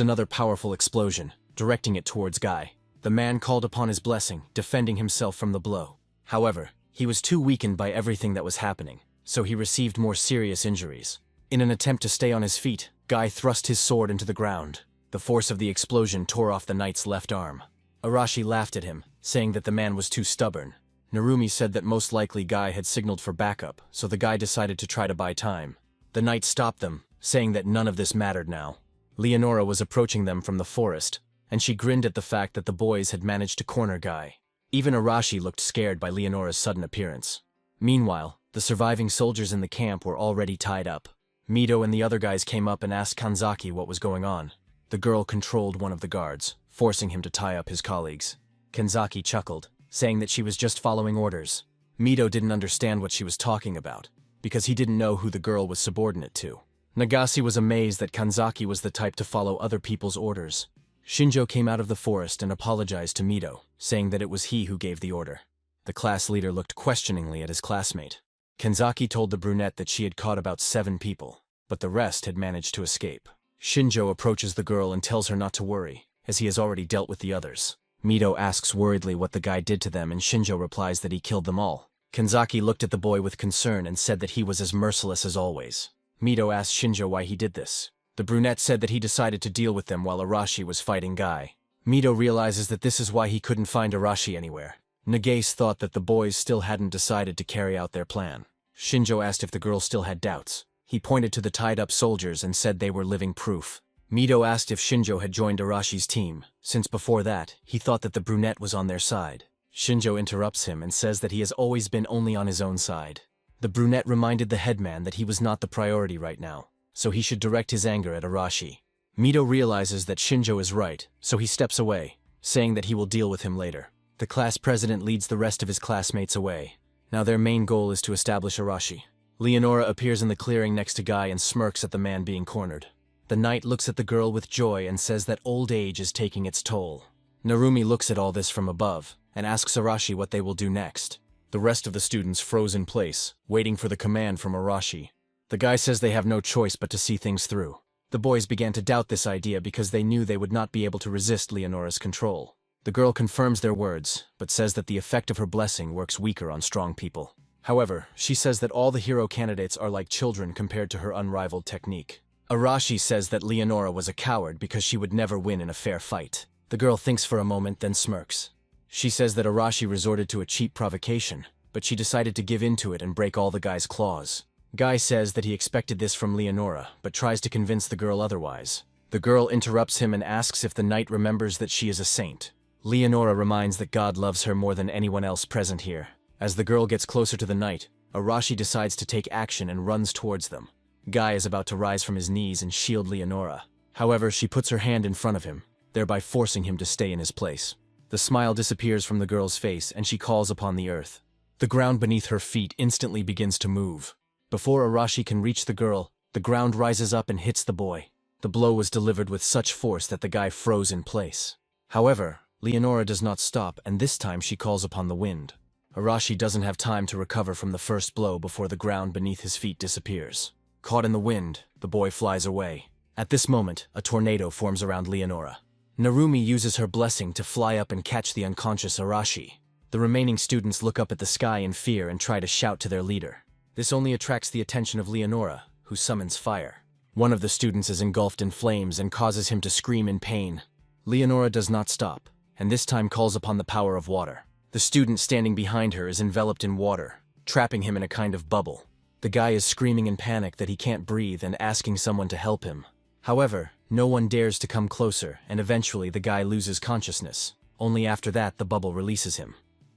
another powerful explosion, directing it towards Guy. The man called upon his blessing, defending himself from the blow. However, he was too weakened by everything that was happening, so he received more serious injuries. In an attempt to stay on his feet, Guy thrust his sword into the ground. The force of the explosion tore off the knight's left arm. Arashi laughed at him, saying that the man was too stubborn. Narumi said that most likely Guy had signaled for backup, so the guy decided to try to buy time. The knight stopped them, saying that none of this mattered now. Leonora was approaching them from the forest, and she grinned at the fact that the boys had managed to corner Guy. Even Arashi looked scared by Leonora's sudden appearance. Meanwhile, the surviving soldiers in the camp were already tied up. Mito and the other guys came up and asked Kanzaki what was going on. The girl controlled one of the guards, forcing him to tie up his colleagues. Kanzaki chuckled, saying that she was just following orders. Mito didn't understand what she was talking about, because he didn't know who the girl was subordinate to. Nagase was amazed that Kanzaki was the type to follow other people's orders. Shinjo came out of the forest and apologized to Mito, saying that it was he who gave the order. The class leader looked questioningly at his classmate. Kanzaki told the brunette that she had caught about 7 people, but the rest had managed to escape. Shinjo approaches the girl and tells her not to worry, as he has already dealt with the others. Mito asks worriedly what the guy did to them, and Shinjo replies that he killed them all. Kanzaki looked at the boy with concern and said that he was as merciless as always. Mito asked Shinjo why he did this. The brunette said that he decided to deal with them while Arashi was fighting Guy. Mito realizes that this is why he couldn't find Arashi anywhere. Nagase thought that the boys still hadn't decided to carry out their plan. Shinjo asked if the girl still had doubts. He pointed to the tied-up soldiers and said they were living proof. Mito asked if Shinjo had joined Arashi's team, since before that, he thought that the brunette was on their side. Shinjo interrupts him and says that he has always been only on his own side. The brunette reminded the headman that he was not the priority right now, so he should direct his anger at Arashi. Mito realizes that Shinjo is right, so he steps away, saying that he will deal with him later. The class president leads the rest of his classmates away. Now their main goal is to establish Arashi. Leonora appears in the clearing next to Guy and smirks at the man being cornered. The knight looks at the girl with joy and says that old age is taking its toll. Narumi looks at all this from above and asks Arashi what they will do next. The rest of the students froze in place, waiting for the command from Arashi. The guy says they have no choice but to see things through. The boys began to doubt this idea because they knew they would not be able to resist Leonora's control. The girl confirms their words, but says that the effect of her blessing works weaker on strong people. However, she says that all the hero candidates are like children compared to her unrivaled technique. Arashi says that Leonora was a coward because she would never win in a fair fight. The girl thinks for a moment, then smirks. She says that Arashi resorted to a cheap provocation, but she decided to give in to it and break all the guy's claws. Guy says that he expected this from Leonora, but tries to convince the girl otherwise. The girl interrupts him and asks if the knight remembers that she is a saint. Leonora reminds that God loves her more than anyone else present here. As the girl gets closer to the knight, Arashi decides to take action and runs towards them. Guy is about to rise from his knees and shield Leonora. However, she puts her hand in front of him, thereby forcing him to stay in his place. The smile disappears from the girl's face and she calls upon the earth. The ground beneath her feet instantly begins to move. Before Arashi can reach the girl, the ground rises up and hits the boy. The blow was delivered with such force that the guy froze in place. However, Leonora does not stop, and this time she calls upon the wind. Arashi doesn't have time to recover from the first blow before the ground beneath his feet disappears. Caught in the wind, the boy flies away. At this moment, a tornado forms around Leonora. Narumi uses her blessing to fly up and catch the unconscious Arashi. The remaining students look up at the sky in fear and try to shout to their leader. This only attracts the attention of Leonora, who summons fire. One of the students is engulfed in flames and causes him to scream in pain. Leonora does not stop, and this time calls upon the power of water. The student standing behind her is enveloped in water, trapping him in a kind of bubble. The guy is screaming in panic that he can't breathe and asking someone to help him. However, no one dares to come closer, and eventually the guy loses consciousness. Only after that the bubble releases him.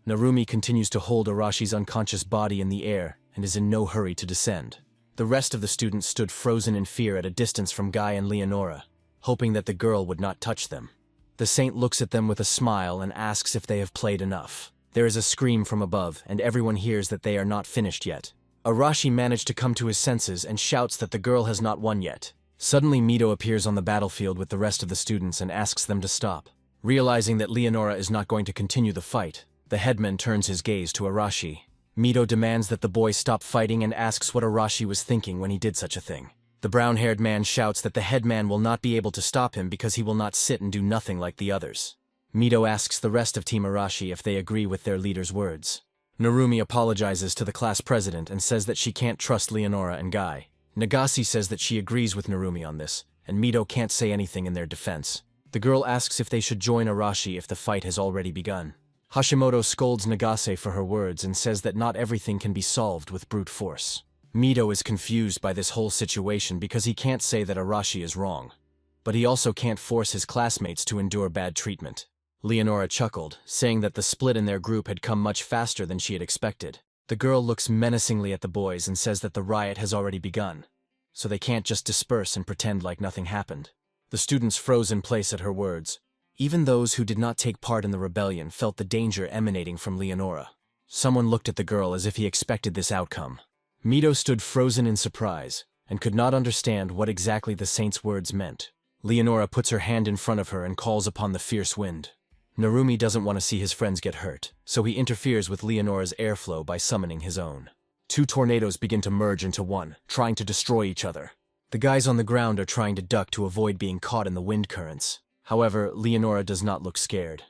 Narumi continues to hold Arashi's unconscious body in the air and is in no hurry to descend. The rest of the students stood frozen in fear at a distance from Guy and Leonora, hoping that the girl would not touch them. The saint looks at them with a smile and asks if they have played enough. There is a scream from above, and everyone hears that they are not finished yet. Arashi managed to come to his senses and shouts that the girl has not won yet. Suddenly Mito appears on the battlefield with the rest of the students and asks them to stop. Realizing that Leonora is not going to continue the fight, the headman turns his gaze to Arashi. Mito demands that the boy stop fighting and asks what Arashi was thinking when he did such a thing. The brown-haired man shouts that the headman will not be able to stop him because he will not sit and do nothing like the others. Mito asks the rest of Team Arashi if they agree with their leader's words. Narumi apologizes to the class president and says that she can't trust Leonora and Guy. Nagase says that she agrees with Narumi on this, and Mito can't say anything in their defense. The girl asks if they should join Arashi if the fight has already begun. Hashimoto scolds Nagase for her words and says that not everything can be solved with brute force. Mito is confused by this whole situation because he can't say that Arashi is wrong. But he also can't force his classmates to endure bad treatment. Leonora chuckled, saying that the split in their group had come much faster than she had expected. The girl looks menacingly at the boys and says that the riot has already begun, so they can't just disperse and pretend like nothing happened. The students froze in place at her words. Even those who did not take part in the rebellion felt the danger emanating from Leonora. Someone looked at the girl as if he expected this outcome. Mito stood frozen in surprise, and could not understand what exactly the saint's words meant. Leonora puts her hand in front of her and calls upon the fierce wind. Narumi doesn't want to see his friends get hurt, so he interferes with Leonora's airflow by summoning his own. Two tornadoes begin to merge into one, trying to destroy each other. The guys on the ground are trying to duck to avoid being caught in the wind currents. However, Leonora does not look scared.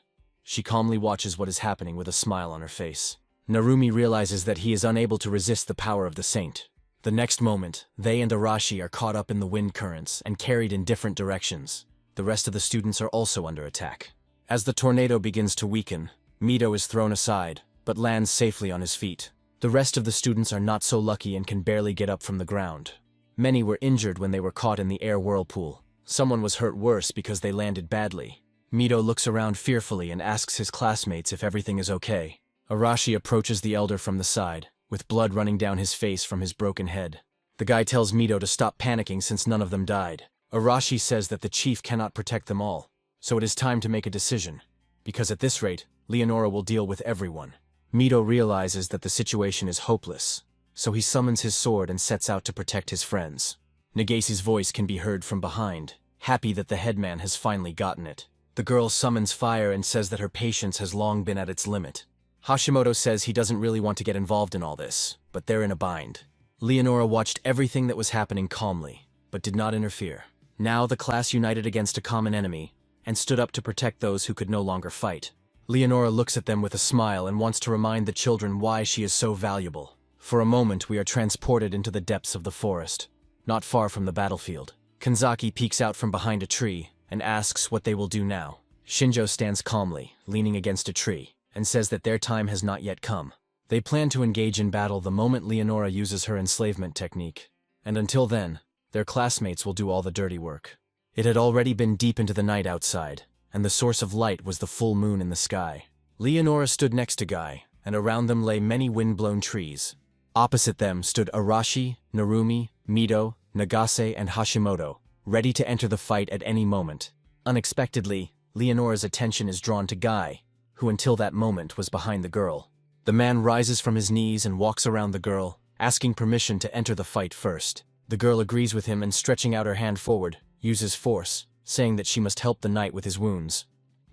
She calmly watches what is happening with a smile on her face. Narumi realizes that he is unable to resist the power of the saint. The next moment, they and Arashi are caught up in the wind currents and carried in different directions. The rest of the students are also under attack. As the tornado begins to weaken, Mito is thrown aside, but lands safely on his feet. The rest of the students are not so lucky and can barely get up from the ground. Many were injured when they were caught in the air whirlpool. Someone was hurt worse because they landed badly. Mito looks around fearfully and asks his classmates if everything is okay. Arashi approaches the elder from the side, with blood running down his face from his broken head. The guy tells Mito to stop panicking since none of them died. Arashi says that the chief cannot protect them all, so it is time to make a decision, because at this rate, Leonora will deal with everyone. Mito realizes that the situation is hopeless, so he summons his sword and sets out to protect his friends. Nagase's voice can be heard from behind, happy that the headman has finally gotten it. The girl summons fire and says that her patience has long been at its limit. Hashimoto says he doesn't really want to get involved in all this, but they're in a bind. Leonora watched everything that was happening calmly, but did not interfere. Now the class united against a common enemy, and stood up to protect those who could no longer fight. Leonora looks at them with a smile and wants to remind the children why she is so valuable. For a moment we are transported into the depths of the forest, not far from the battlefield. Kanzaki peeks out from behind a tree and asks what they will do now. Shinjo stands calmly, leaning against a tree, and says that their time has not yet come. They plan to engage in battle the moment Leonora uses her enslavement technique, and until then, their classmates will do all the dirty work. It had already been deep into the night outside, and the source of light was the full moon in the sky. Leonora stood next to Guy, and around them lay many wind-blown trees. Opposite them stood Arashi, Narumi, Mito, Nagase, and Hashimoto, ready to enter the fight at any moment. Unexpectedly, Leonora's attention is drawn to Guy, who until that moment was behind the girl. The man rises from his knees and walks around the girl, asking permission to enter the fight first. The girl agrees with him and, stretching out her hand forward, uses force, saying that she must help the knight with his wounds.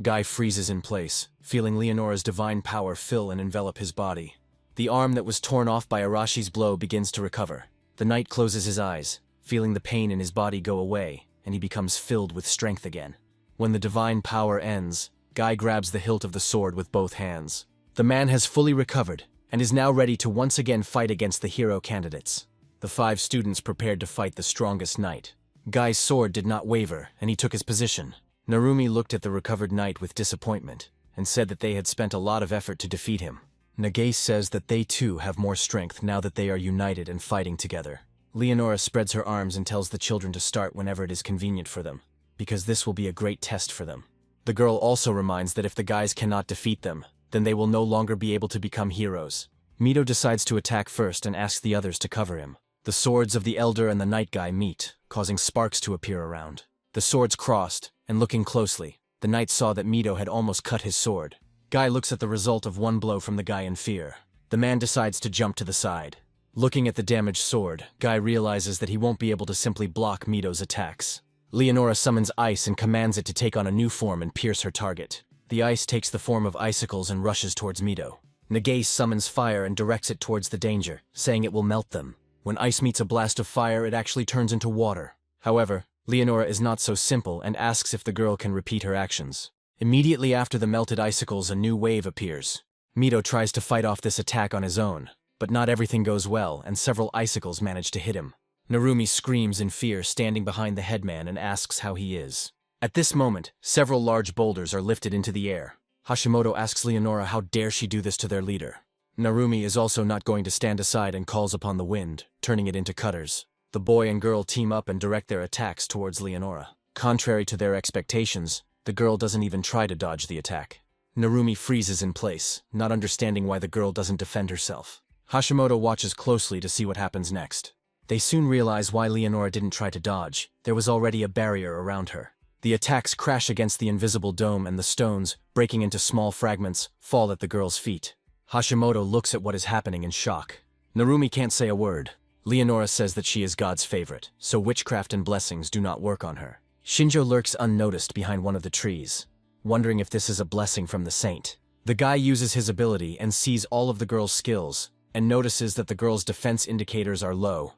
Guy freezes in place, feeling Leonora's divine power fill and envelop his body. The arm that was torn off by Arashi's blow begins to recover. The knight closes his eyes, feeling the pain in his body go away, and he becomes filled with strength again. When the divine power ends, Guy grabs the hilt of the sword with both hands. The man has fully recovered, and is now ready to once again fight against the hero candidates. The 5 students prepared to fight the strongest knight. Guy's sword did not waver, and he took his position. Narumi looked at the recovered knight with disappointment, and said that they had spent a lot of effort to defeat him. Nagase says that they too have more strength now that they are united and fighting together. Leonora spreads her arms and tells the children to start whenever it is convenient for them, because this will be a great test for them. The girl also reminds that if the guys cannot defeat them, then they will no longer be able to become heroes. Mito decides to attack first and asks the others to cover him. The swords of the elder and the knight guy meet, causing sparks to appear around. The swords crossed, and looking closely, the knight saw that Mito had almost cut his sword. Guy looks at the result of one blow from the guy in fear. The man decides to jump to the side. Looking at the damaged sword, Guy realizes that he won't be able to simply block Mito's attacks. Leonora summons ice and commands it to take on a new form and pierce her target. The ice takes the form of icicles and rushes towards Mito. Nagase summons fire and directs it towards the danger, saying it will melt them. When ice meets a blast of fire, it actually turns into water. However, Leonora is not so simple and asks if the girl can repeat her actions. Immediately after the melted icicles, a new wave appears. Mito tries to fight off this attack on his own, but not everything goes well, and several icicles manage to hit him. Narumi screams in fear, standing behind the headman, and asks how he is. At this moment, several large boulders are lifted into the air. Hashimoto asks Leonora how dare she do this to their leader. Narumi is also not going to stand aside and calls upon the wind, turning it into cutters. The boy and girl team up and direct their attacks towards Leonora. Contrary to their expectations, the girl doesn't even try to dodge the attack. Narumi freezes in place, not understanding why the girl doesn't defend herself. Hashimoto watches closely to see what happens next. They soon realize why Leonora didn't try to dodge. There was already a barrier around her. The attacks crash against the invisible dome, and the stones, breaking into small fragments, fall at the girl's feet. Hashimoto looks at what is happening in shock. Narumi can't say a word. Leonora says that she is God's favorite, so witchcraft and blessings do not work on her. Shinjo lurks unnoticed behind one of the trees, wondering if this is a blessing from the saint. The guy uses his ability and sees all of the girl's skills, and notices that the girl's defense indicators are low,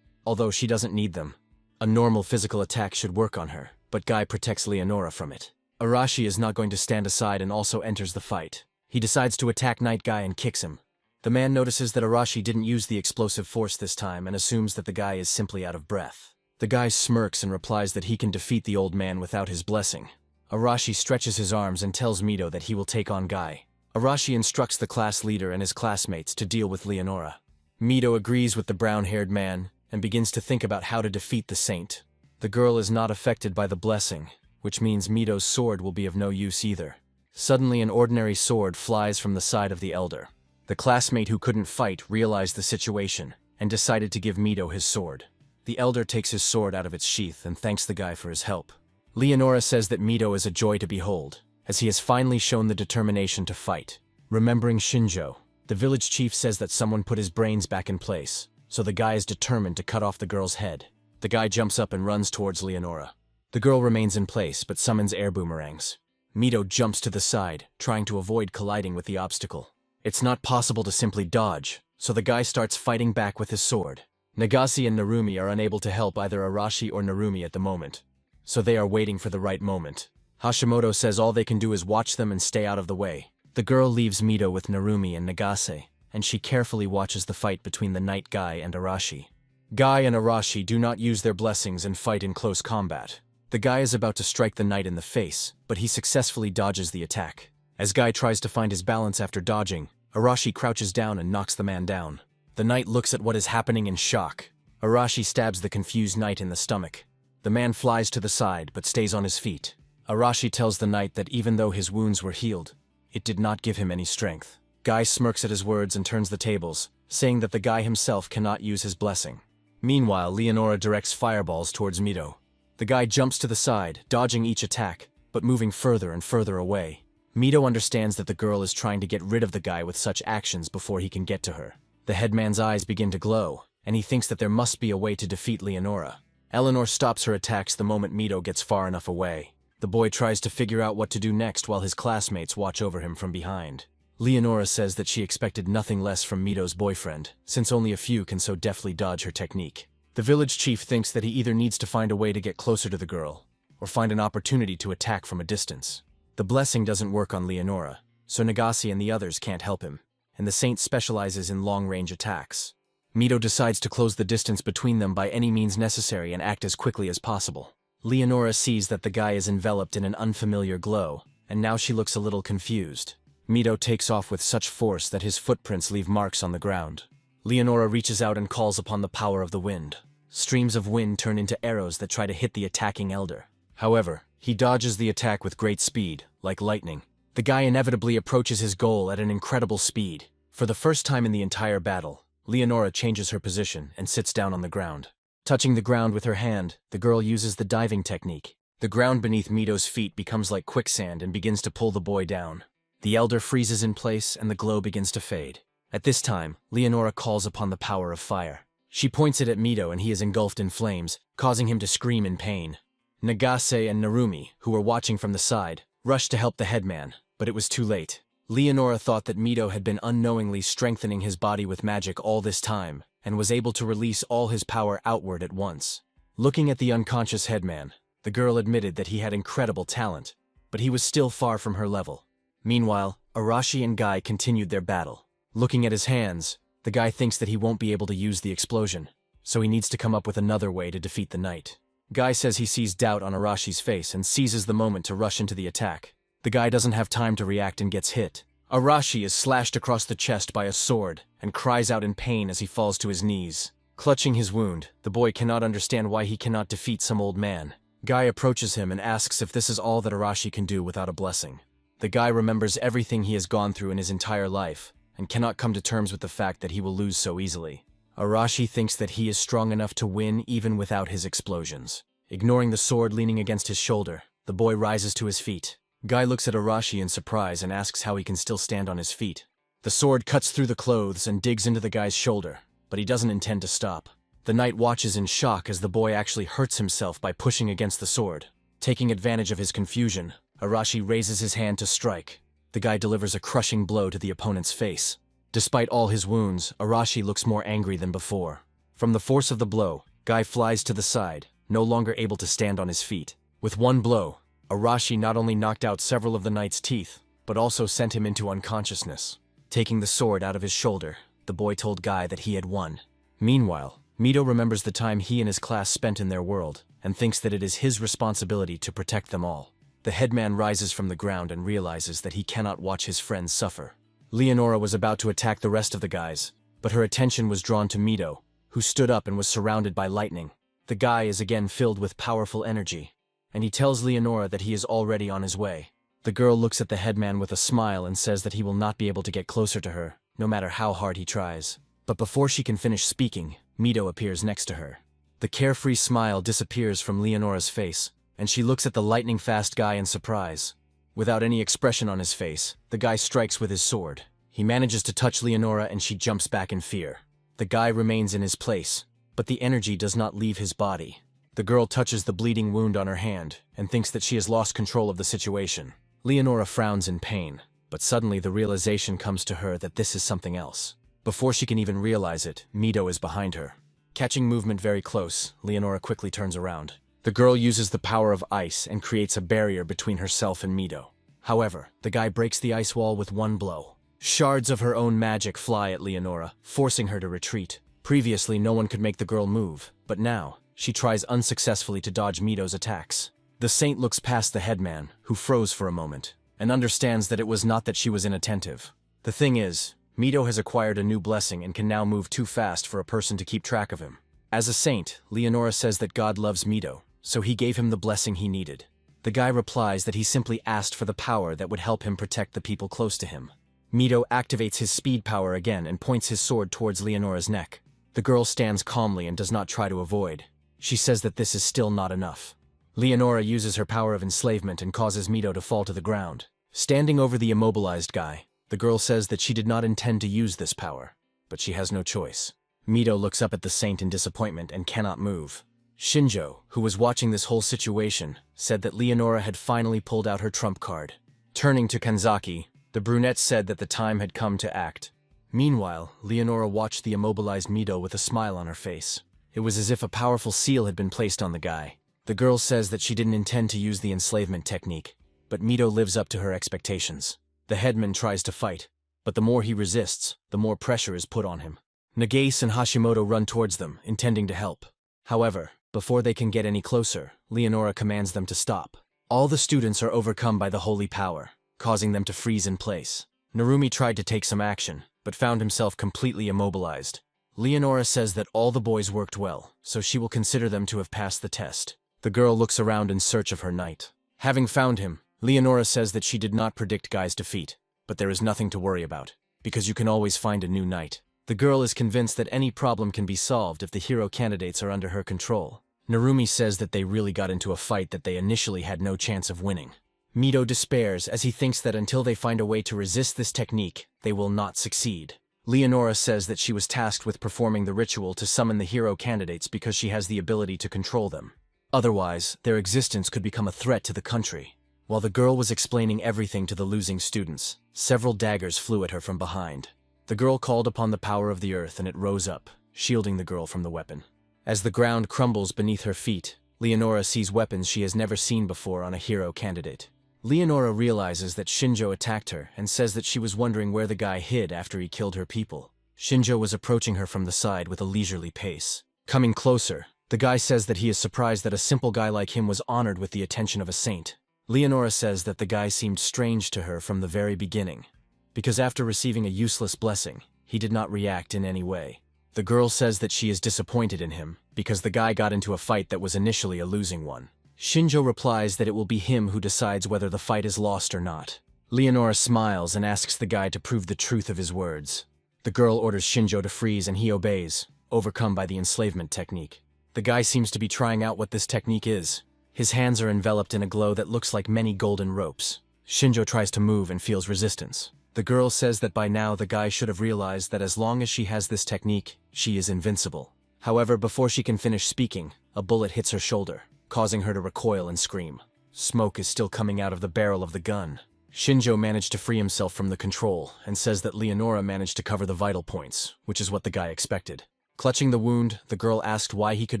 although she doesn't need them. A normal physical attack should work on her, but Guy protects Leonora from it. Arashi is not going to stand aside and also enters the fight. He decides to attack Night Guy and kicks him. The man notices that Arashi didn't use the explosive force this time and assumes that the guy is simply out of breath. The guy smirks and replies that he can defeat the old man without his blessing. Arashi stretches his arms and tells Mito that he will take on Guy. Arashi instructs the class leader and his classmates to deal with Leonora. Mito agrees with the brown-haired man and begins to think about how to defeat the saint. The girl is not affected by the blessing, which means Mito's sword will be of no use either. Suddenly, an ordinary sword flies from the side of the elder. The classmate who couldn't fight realized the situation and decided to give Mito his sword. The elder takes his sword out of its sheath and thanks the guy for his help. Leonora says that Mito is a joy to behold, as he has finally shown the determination to fight. Remembering Shinjo, the village chief says that someone put his brains back in place, so the guy is determined to cut off the girl's head. The guy jumps up and runs towards Leonora. The girl remains in place but summons air boomerangs. Mito jumps to the side, trying to avoid colliding with the obstacle. It's not possible to simply dodge, so the guy starts fighting back with his sword. Nagase and Narumi are unable to help either Arashi or Narumi at the moment, so they are waiting for the right moment. Hashimoto says all they can do is watch them and stay out of the way. The girl leaves Mito with Narumi and Nagase, and she carefully watches the fight between the Night Guy and Arashi. Guy and Arashi do not use their blessings and fight in close combat. The guy is about to strike the knight in the face, but he successfully dodges the attack. As Guy tries to find his balance after dodging, Arashi crouches down and knocks the man down. The knight looks at what is happening in shock. Arashi stabs the confused knight in the stomach. The man flies to the side but stays on his feet. Arashi tells the knight that even though his wounds were healed, it did not give him any strength. Guy smirks at his words and turns the tables, saying that the guy himself cannot use his blessing. Meanwhile, Leonora directs fireballs towards Mito. The guy jumps to the side, dodging each attack, but moving further and further away. Mito understands that the girl is trying to get rid of the guy with such actions before he can get to her. The headman's eyes begin to glow, and he thinks that there must be a way to defeat Leonora. Eleanor stops her attacks the moment Mito gets far enough away. The boy tries to figure out what to do next while his classmates watch over him from behind. Leonora says that she expected nothing less from Mito's boyfriend, since only a few can so deftly dodge her technique. The village chief thinks that he either needs to find a way to get closer to the girl, or find an opportunity to attack from a distance. The blessing doesn't work on Leonora, so Nagase and the others can't help him, and the saint specializes in long-range attacks. Mito decides to close the distance between them by any means necessary and act as quickly as possible. Leonora sees that the guy is enveloped in an unfamiliar glow, and now she looks a little confused. Mito takes off with such force that his footprints leave marks on the ground. Leonora reaches out and calls upon the power of the wind. Streams of wind turn into arrows that try to hit the attacking elder. However, he dodges the attack with great speed, like lightning. The guy inevitably approaches his goal at an incredible speed. For the first time in the entire battle, Leonora changes her position and sits down on the ground. Touching the ground with her hand, the girl uses the diving technique. The ground beneath Mito's feet becomes like quicksand and begins to pull the boy down. The elder freezes in place and the glow begins to fade. At this time, Leonora calls upon the power of fire. She points it at Mito and he is engulfed in flames, causing him to scream in pain. Nagase and Narumi, who were watching from the side, rushed to help the headman, but it was too late. Leonora thought that Mito had been unknowingly strengthening his body with magic all this time, and was able to release all his power outward at once. Looking at the unconscious headman, the girl admitted that he had incredible talent, but he was still far from her level. Meanwhile, Arashi and Guy continued their battle. Looking at his hands, the guy thinks that he won't be able to use the explosion, so he needs to come up with another way to defeat the knight. Guy says he sees doubt on Arashi's face and seizes the moment to rush into the attack. The guy doesn't have time to react and gets hit. Arashi is slashed across the chest by a sword and cries out in pain as he falls to his knees. Clutching his wound, the boy cannot understand why he cannot defeat some old man. Guy approaches him and asks if this is all that Arashi can do without a blessing. The guy remembers everything he has gone through in his entire life and cannot come to terms with the fact that he will lose so easily. Arashi thinks that he is strong enough to win even without his explosions. Ignoring the sword leaning against his shoulder, the boy rises to his feet. Guy looks at Arashi in surprise and asks how he can still stand on his feet. The sword cuts through the clothes and digs into the guy's shoulder, but he doesn't intend to stop. The knight watches in shock as the boy actually hurts himself by pushing against the sword. Taking advantage of his confusion, Arashi raises his hand to strike. The guy delivers a crushing blow to the opponent's face. Despite all his wounds, Arashi looks more angry than before. From the force of the blow, Guy flies to the side, no longer able to stand on his feet. With one blow, Arashi not only knocked out several of the knight's teeth, but also sent him into unconsciousness. Taking the sword out of his shoulder, the boy told Guy that he had won. Meanwhile, Mito remembers the time he and his class spent in their world, and thinks that it is his responsibility to protect them all. The headman rises from the ground and realizes that he cannot watch his friends suffer. Leonora was about to attack the rest of the guys, but her attention was drawn to Mito, who stood up and was surrounded by lightning. The guy is again filled with powerful energy, and he tells Leonora that he is already on his way. The girl looks at the headman with a smile and says that he will not be able to get closer to her, no matter how hard he tries. But before she can finish speaking, Mito appears next to her. The carefree smile disappears from Leonora's face, and she looks at the lightning-fast guy in surprise. Without any expression on his face, the guy strikes with his sword. He manages to touch Leonora and she jumps back in fear. The guy remains in his place, but the energy does not leave his body. The girl touches the bleeding wound on her hand and thinks that she has lost control of the situation. Leonora frowns in pain, but suddenly the realization comes to her that this is something else. Before she can even realize it, Mito is behind her. Catching movement very close, Leonora quickly turns around. The girl uses the power of ice and creates a barrier between herself and Mito. However, the guy breaks the ice wall with one blow. Shards of her own magic fly at Leonora, forcing her to retreat. Previously, no one could make the girl move, but now, she tries unsuccessfully to dodge Mito's attacks. The saint looks past the headman, who froze for a moment, and understands that it was not that she was inattentive. The thing is, Mito has acquired a new blessing and can now move too fast for a person to keep track of him. As a saint, Leonora says that God loves Mito, so he gave him the blessing he needed. The guy replies that he simply asked for the power that would help him protect the people close to him. Mito activates his speed power again and points his sword towards Leonora's neck. The girl stands calmly and does not try to avoid. She says that this is still not enough. Leonora uses her power of enslavement and causes Mito to fall to the ground. Standing over the immobilized guy, the girl says that she did not intend to use this power, but she has no choice. Mito looks up at the saint in disappointment and cannot move. Shinjo, who was watching this whole situation, said that Leonora had finally pulled out her trump card. Turning to Kanzaki, the brunette said that the time had come to act. Meanwhile, Leonora watched the immobilized Mito with a smile on her face. It was as if a powerful seal had been placed on the guy. The girl says that she didn't intend to use the enslavement technique, but Mito lives up to her expectations. The headman tries to fight, but the more he resists, the more pressure is put on him. Nagase and Hashimoto run towards them, intending to help. However, before they can get any closer, Leonora commands them to stop. All the students are overcome by the holy power, causing them to freeze in place. Narumi tried to take some action, but found himself completely immobilized. Leonora says that all the boys worked well, so she will consider them to have passed the test. The girl looks around in search of her knight. Having found him, Leonora says that she did not predict Guy's defeat, but there is nothing to worry about, because you can always find a new knight. The girl is convinced that any problem can be solved if the hero candidates are under her control. Narumi says that they really got into a fight that they initially had no chance of winning. Mito despairs as he thinks that until they find a way to resist this technique, they will not succeed. Leonora says that she was tasked with performing the ritual to summon the hero candidates because she has the ability to control them. Otherwise, their existence could become a threat to the country. While the girl was explaining everything to the losing students, several daggers flew at her from behind. The girl called upon the power of the earth and it rose up, shielding the girl from the weapon. As the ground crumbles beneath her feet, Leonora sees weapons she has never seen before on a hero candidate. Leonora realizes that Shinjo attacked her and says that she was wondering where the guy hid after he killed her people. Shinjo was approaching her from the side with a leisurely pace. Coming closer, the guy says that he is surprised that a simple guy like him was honored with the attention of a saint. Leonora says that the guy seemed strange to her from the very beginning, because after receiving a useless blessing, he did not react in any way. The girl says that she is disappointed in him, because the guy got into a fight that was initially a losing one. Shinjo replies that it will be him who decides whether the fight is lost or not. Leonora smiles and asks the guy to prove the truth of his words. The girl orders Shinjo to freeze and he obeys, overcome by the enslavement technique. The guy seems to be trying out what this technique is. His hands are enveloped in a glow that looks like many golden ropes. Shinjo tries to move and feels resistance. The girl says that by now the guy should have realized that as long as she has this technique, she is invincible. However, before she can finish speaking, a bullet hits her shoulder, causing her to recoil and scream. Smoke is still coming out of the barrel of the gun. Shinjo managed to free himself from the control and says that Leonora managed to cover the vital points, which is what the guy expected. Clutching the wound, the girl asked why he could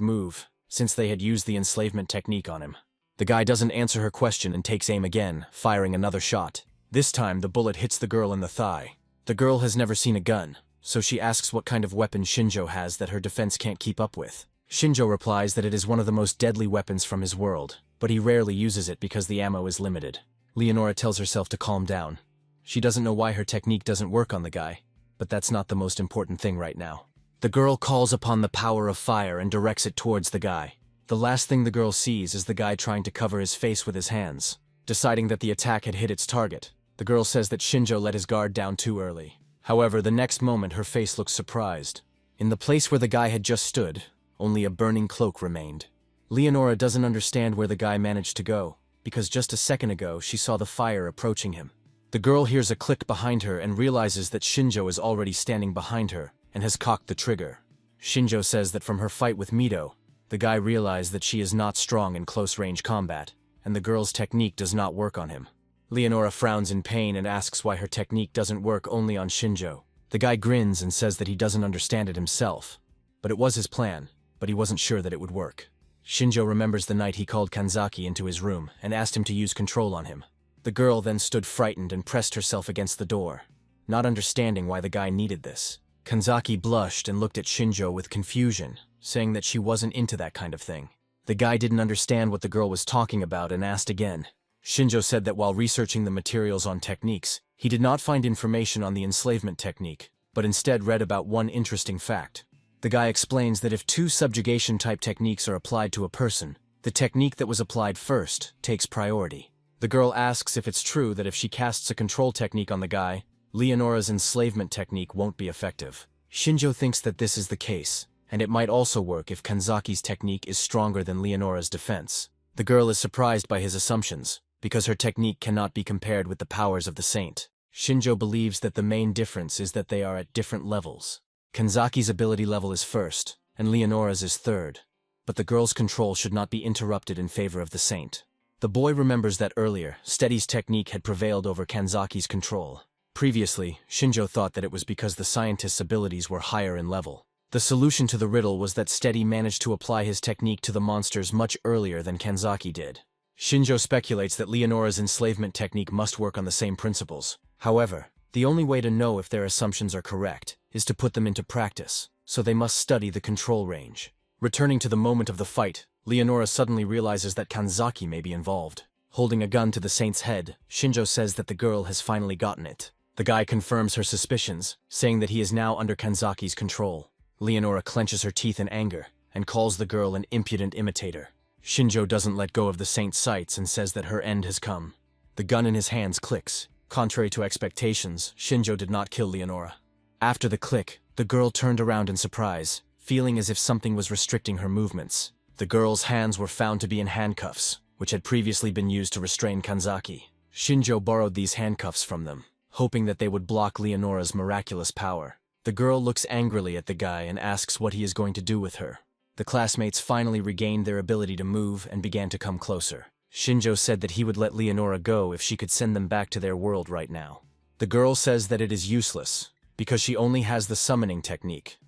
move, since they had used the enslavement technique on him. The guy doesn't answer her question and takes aim again, firing another shot. This time, the bullet hits the girl in the thigh. The girl has never seen a gun, so she asks what kind of weapon Shinjo has that her defense can't keep up with. Shinjo replies that it is one of the most deadly weapons from his world, but he rarely uses it because the ammo is limited. Leonora tells herself to calm down. She doesn't know why her technique doesn't work on the guy, but that's not the most important thing right now. The girl calls upon the power of fire and directs it towards the guy. The last thing the girl sees is the guy trying to cover his face with his hands. Deciding that the attack had hit its target, the girl says that Shinjo let his guard down too early. However, the next moment her face looks surprised. In the place where the guy had just stood, only a burning cloak remained. Leonora doesn't understand where the guy managed to go, because just a second ago she saw the fire approaching him. The girl hears a click behind her and realizes that Shinjo is already standing behind her and has cocked the trigger. Shinjo says that from her fight with Mito, the guy realized that she is not strong in close-range combat, and the girl's technique does not work on him. Leonora frowns in pain and asks why her technique doesn't work only on Shinjo. The guy grins and says that he doesn't understand it himself, but it was his plan, but he wasn't sure that it would work. Shinjo remembers the night he called Kanzaki into his room and asked him to use control on him. The girl then stood frightened and pressed herself against the door, not understanding why the guy needed this. Kanzaki blushed and looked at Shinjo with confusion, saying that she wasn't into that kind of thing. The guy didn't understand what the girl was talking about and asked again. Shinjo said that while researching the materials on techniques, he did not find information on the enslavement technique, but instead read about one interesting fact. The guy explains that if two subjugation-type techniques are applied to a person, the technique that was applied first takes priority. The girl asks if it's true that if she casts a control technique on the guy, Leonora's enslavement technique won't be effective. Shinjo thinks that this is the case, and it might also work if Kanzaki's technique is stronger than Leonora's defense. The girl is surprised by his assumptions, because her technique cannot be compared with the powers of the saint. Shinjo believes that the main difference is that they are at different levels. Kanzaki's ability level is first, and Leonora's is third, but the girl's control should not be interrupted in favor of the saint. The boy remembers that earlier, Steady's technique had prevailed over Kanzaki's control. Previously, Shinjo thought that it was because the scientist's abilities were higher in level. The solution to the riddle was that Steady managed to apply his technique to the monsters much earlier than Kanzaki did. Shinjo speculates that Leonora's enslavement technique must work on the same principles. However, the only way to know if their assumptions are correct is to put them into practice, so they must study the control range. Returning to the moment of the fight, Leonora suddenly realizes that Kanzaki may be involved. Holding a gun to the saint's head, Shinjo says that the girl has finally gotten it. The guy confirms her suspicions, saying that he is now under Kanzaki's control. Leonora clenches her teeth in anger and calls the girl an impudent imitator. Shinjo doesn't let go of the saint's sights and says that her end has come. The gun in his hands clicks. Contrary to expectations, Shinjo did not kill Leonora. After the click, the girl turned around in surprise, feeling as if something was restricting her movements. The girl's hands were found to be in handcuffs, which had previously been used to restrain Kanzaki. Shinjo borrowed these handcuffs from them, hoping that they would block Leonora's miraculous power. The girl looks angrily at the guy and asks what he is going to do with her. The classmates finally regained their ability to move and began to come closer. Shinjo said that he would let Leonora go if she could send them back to their world right now. The girl says that it is useless, because she only has the summoning technique,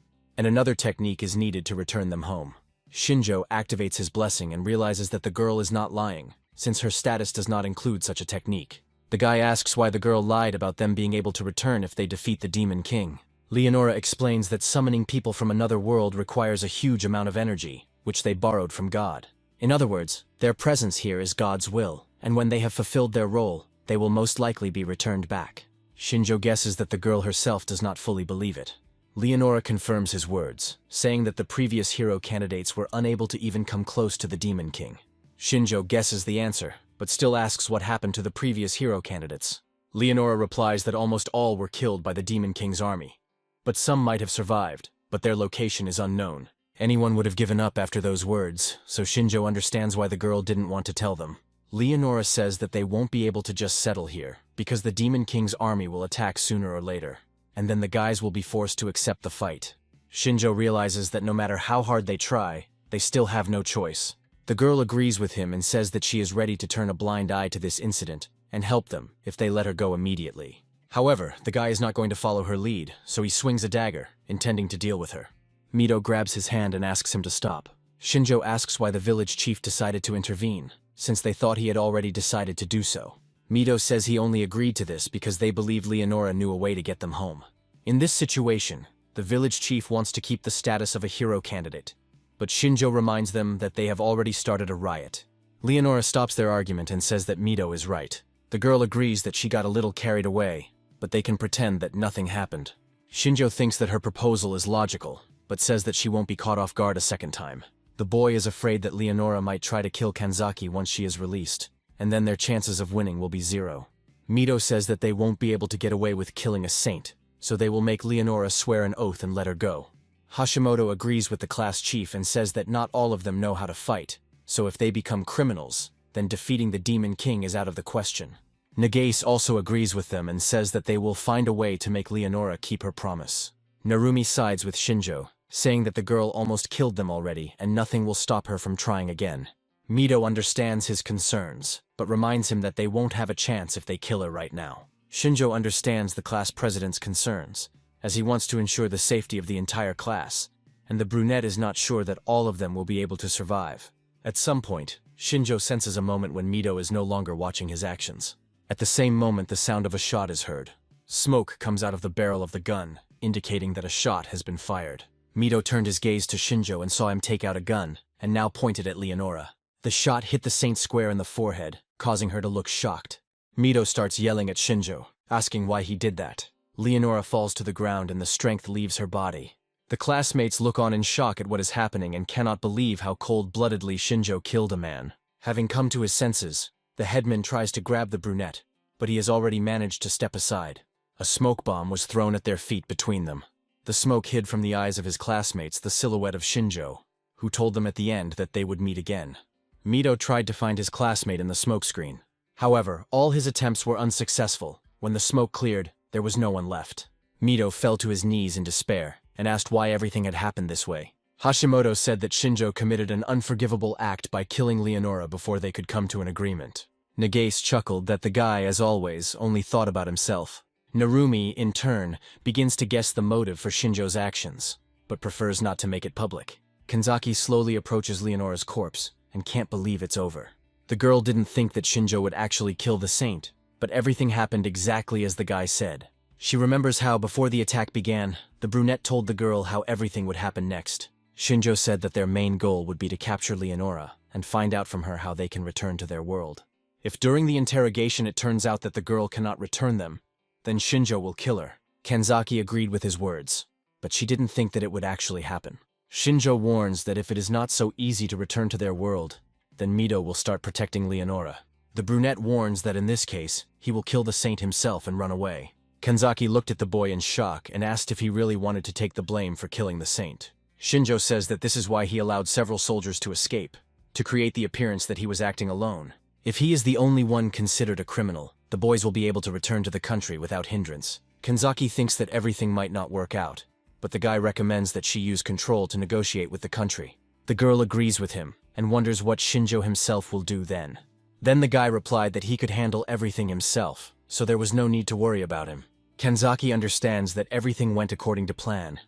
and another technique is needed to return them home. Shinjo activates his blessing and realizes that the girl is not lying, since her status does not include such a technique. The guy asks why the girl lied about them being able to return if they defeat the Demon King. Leonora explains that summoning people from another world requires a huge amount of energy, which they borrowed from God. In other words, their presence here is God's will, and when they have fulfilled their role, they will most likely be returned back. Shinjo guesses that the girl herself does not fully believe it. Leonora confirms his words, saying that the previous hero candidates were unable to even come close to the Demon King. Shinjo guesses the answer, but still asks what happened to the previous hero candidates. Leonora replies that almost all were killed by the Demon King's army. But some might have survived, but their location is unknown. Anyone would have given up after those words, so Shinjo understands why the girl didn't want to tell them. Leonora says that they won't be able to just settle here, because the Demon King's army will attack sooner or later, and then the guys will be forced to accept the fight. Shinjo realizes that no matter how hard they try, they still have no choice. The girl agrees with him and says that she is ready to turn a blind eye to this incident and help them if they let her go immediately. However, the guy is not going to follow her lead, so he swings a dagger, intending to deal with her. Mito grabs his hand and asks him to stop. Shinjo asks why the village chief decided to intervene, since they thought he had already decided to do so. Mito says he only agreed to this because they believed Leonora knew a way to get them home. In this situation, the village chief wants to keep the status of a hero candidate, but Shinjo reminds them that they have already started a riot. Leonora stops their argument and says that Mito is right. The girl agrees that she got a little carried away, but they can pretend that nothing happened. Shinjo thinks that her proposal is logical, but says that she won't be caught off guard a second time. The boy is afraid that Leonora might try to kill Kanzaki once she is released, and then their chances of winning will be zero. Mito says that they won't be able to get away with killing a saint, so they will make Leonora swear an oath and let her go. Hashimoto agrees with the class chief and says that not all of them know how to fight, so if they become criminals, then defeating the Demon King is out of the question. Nagase also agrees with them and says that they will find a way to make Leonora keep her promise. Narumi sides with Shinjo, saying that the girl almost killed them already and nothing will stop her from trying again. Mito understands his concerns, but reminds him that they won't have a chance if they kill her right now. Shinjo understands the class president's concerns, as he wants to ensure the safety of the entire class, and the brunette is not sure that all of them will be able to survive. At some point, Shinjo senses a moment when Mito is no longer watching his actions. At the same moment, the sound of a shot is heard. Smoke comes out of the barrel of the gun, indicating that a shot has been fired. Mito turned his gaze to Shinjo and saw him take out a gun, and now pointed at Leonora. The shot hit the saint square in the forehead, causing her to look shocked. Mito starts yelling at Shinjo, asking why he did that. Leonora falls to the ground and the strength leaves her body. The classmates look on in shock at what is happening and cannot believe how cold-bloodedly Shinjo killed a man. Having come to his senses, the headman tries to grab the brunette, but he has already managed to step aside. A smoke bomb was thrown at their feet between them. The smoke hid from the eyes of his classmates the silhouette of Shinjo, who told them at the end that they would meet again. Mito tried to find his classmate in the smokescreen. However, all his attempts were unsuccessful. When the smoke cleared, there was no one left. Mito fell to his knees in despair and asked why everything had happened this way. Hashimoto said that Shinjo committed an unforgivable act by killing Leonora before they could come to an agreement. Nagase chuckled that the guy, as always, only thought about himself. Narumi, in turn, begins to guess the motive for Shinjo's actions, but prefers not to make it public. Kanzaki slowly approaches Leonora's corpse and can't believe it's over. The girl didn't think that Shinjo would actually kill the saint, but everything happened exactly as the guy said. She remembers how, before the attack began, the brunette told the girl how everything would happen next. Shinjo said that their main goal would be to capture Leonora and find out from her how they can return to their world. If during the interrogation it turns out that the girl cannot return them, then Shinjo will kill her. Kanzaki agreed with his words, but she didn't think that it would actually happen. Shinjo warns that if it is not so easy to return to their world, then Mito will start protecting Leonora. The brunette warns that in this case, he will kill the saint himself and run away. Kanzaki looked at the boy in shock and asked if he really wanted to take the blame for killing the saint. Shinjo says that this is why he allowed several soldiers to escape, to create the appearance that he was acting alone. If he is the only one considered a criminal, the boys will be able to return to the country without hindrance. Kanzaki thinks that everything might not work out, but the guy recommends that she use control to negotiate with the country. The girl agrees with him and wonders what Shinjo himself will do then. Then the guy replied that he could handle everything himself, so there was no need to worry about him. Kanzaki understands that everything went according to plan,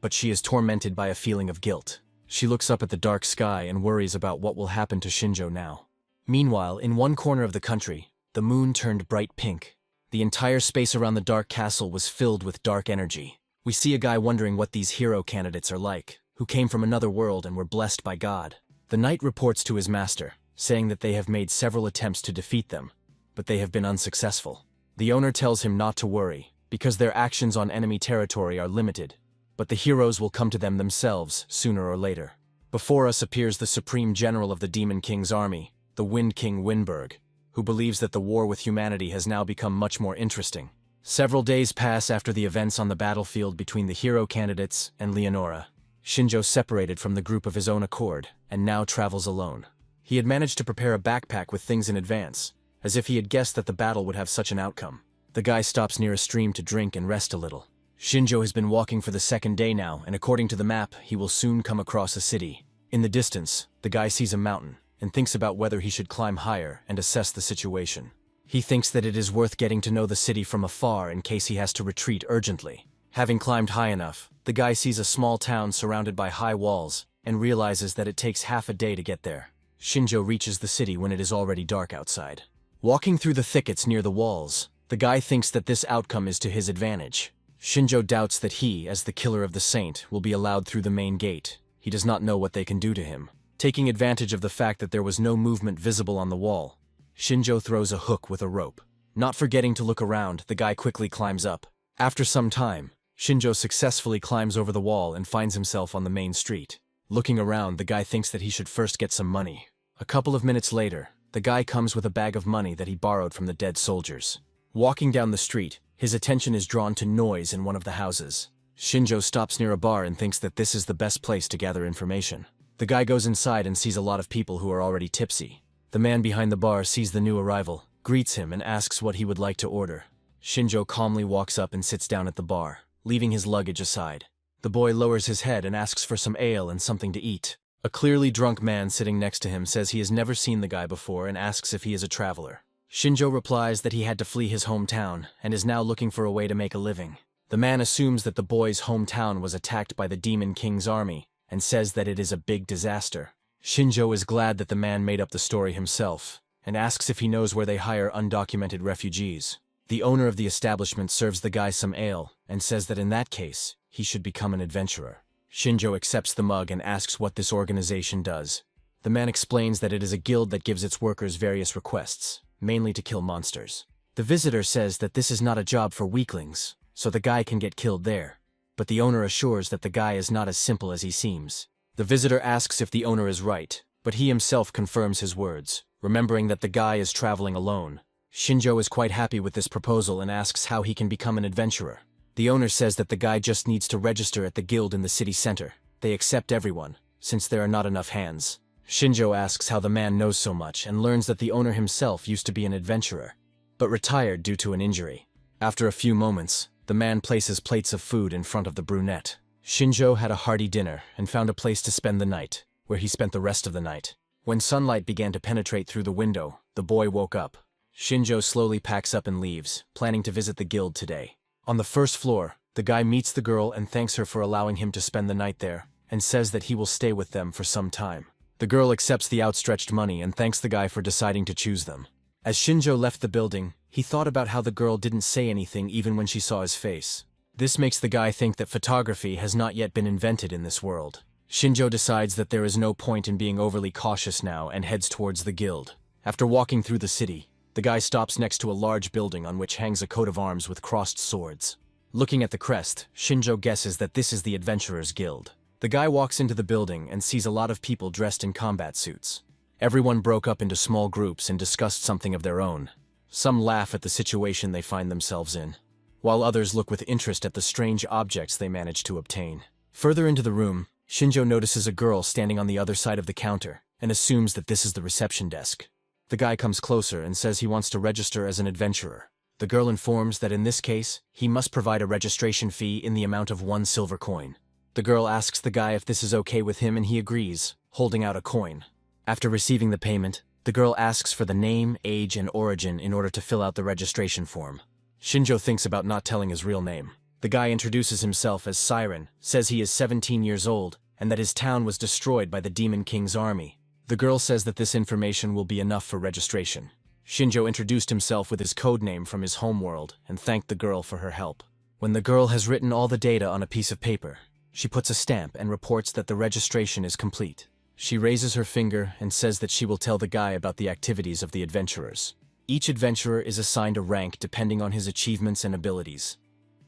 but she is tormented by a feeling of guilt. She looks up at the dark sky and worries about what will happen to Shinjo now. Meanwhile, in one corner of the country, the moon turned bright pink. The entire space around the dark castle was filled with dark energy. We see a guy wondering what these hero candidates are like, who came from another world and were blessed by God. The knight reports to his master, saying that they have made several attempts to defeat them, but they have been unsuccessful. The owner tells him not to worry, because their actions on enemy territory are limited, but the heroes will come to them themselves sooner or later. Before us appears the supreme general of the Demon King's army, the Wind King Winberg, who believes that the war with humanity has now become much more interesting. Several days pass after the events on the battlefield between the hero candidates and Leonora. Shinjo separated from the group of his own accord, and now travels alone. He had managed to prepare a backpack with things in advance, as if he had guessed that the battle would have such an outcome. The guy stops near a stream to drink and rest a little. Shinjo has been walking for the second day now, and according to the map, he will soon come across a city. In the distance, the guy sees a mountain, and thinks about whether he should climb higher and assess the situation. He thinks that it is worth getting to know the city from afar in case he has to retreat urgently. Having climbed high enough, the guy sees a small town surrounded by high walls, and realizes that it takes half a day to get there. Shinjo reaches the city when it is already dark outside. Walking through the thickets near the walls, the guy thinks that this outcome is to his advantage. Shinjo doubts that he, as the killer of the saint, will be allowed through the main gate. He does not know what they can do to him. Taking advantage of the fact that there was no movement visible on the wall, Shinjo throws a hook with a rope. Not forgetting to look around, the guy quickly climbs up. After some time, Shinjo successfully climbs over the wall and finds himself on the main street. Looking around, the guy thinks that he should first get some money. A couple of minutes later, the guy comes with a bag of money that he borrowed from the dead soldiers. Walking down the street, his attention is drawn to noise in one of the houses. Shinjo stops near a bar and thinks that this is the best place to gather information. The guy goes inside and sees a lot of people who are already tipsy. The man behind the bar sees the new arrival, greets him and asks what he would like to order. Shinjo calmly walks up and sits down at the bar, leaving his luggage aside. The boy lowers his head and asks for some ale and something to eat. A clearly drunk man sitting next to him says he has never seen the guy before and asks if he is a traveler. Shinjo replies that he had to flee his hometown and is now looking for a way to make a living. The man assumes that the boy's hometown was attacked by the Demon King's army and says that it is a big disaster. Shinjo is glad that the man made up the story himself and asks if he knows where they hire undocumented refugees. The owner of the establishment serves the guy some ale and says that in that case, he should become an adventurer. Shinjo accepts the mug and asks what this organization does. The man explains that it is a guild that gives its workers various requests, mainly to kill monsters. The visitor says that this is not a job for weaklings, so the guy can get killed there. But the owner assures that the guy is not as simple as he seems. The visitor asks if the owner is right, but he himself confirms his words, remembering that the guy is traveling alone. Shinjo is quite happy with this proposal and asks how he can become an adventurer. The owner says that the guy just needs to register at the guild in the city center. They accept everyone, since there are not enough hands. Shinjo asks how the man knows so much and learns that the owner himself used to be an adventurer, but retired due to an injury. After a few moments, the man places plates of food in front of the brunette. Shinjo had a hearty dinner and found a place to spend the night, where he spent the rest of the night. When sunlight began to penetrate through the window, the boy woke up. Shinjo slowly packs up and leaves, planning to visit the guild today. On the first floor, the guy meets the girl and thanks her for allowing him to spend the night there, and says that he will stay with them for some time. The girl accepts the outstretched money and thanks the guy for deciding to choose them. As Shinjo left the building, he thought about how the girl didn't say anything even when she saw his face. This makes the guy think that photography has not yet been invented in this world. Shinjo decides that there is no point in being overly cautious now and heads towards the guild. After walking through the city, the guy stops next to a large building on which hangs a coat of arms with crossed swords. Looking at the crest, Shinjo guesses that this is the Adventurers Guild. The guy walks into the building and sees a lot of people dressed in combat suits. Everyone broke up into small groups and discussed something of their own. Some laugh at the situation they find themselves in, while others look with interest at the strange objects they manage to obtain. Further into the room, Shinjo notices a girl standing on the other side of the counter and assumes that this is the reception desk. The guy comes closer and says he wants to register as an adventurer. The girl informs that in this case, he must provide a registration fee in the amount of 1 silver coin. The girl asks the guy if this is okay with him and he agrees, holding out a coin. After receiving the payment, the girl asks for the name, age, and origin in order to fill out the registration form. Shinjo thinks about not telling his real name. The guy introduces himself as Siren, says he is 17 years old, and that his town was destroyed by the Demon King's army. The girl says that this information will be enough for registration. Shinjo introduced himself with his codename from his homeworld and thanked the girl for her help. When the girl has written all the data on a piece of paper, she puts a stamp and reports that the registration is complete. She raises her finger and says that she will tell the guy about the activities of the adventurers. Each adventurer is assigned a rank depending on his achievements and abilities.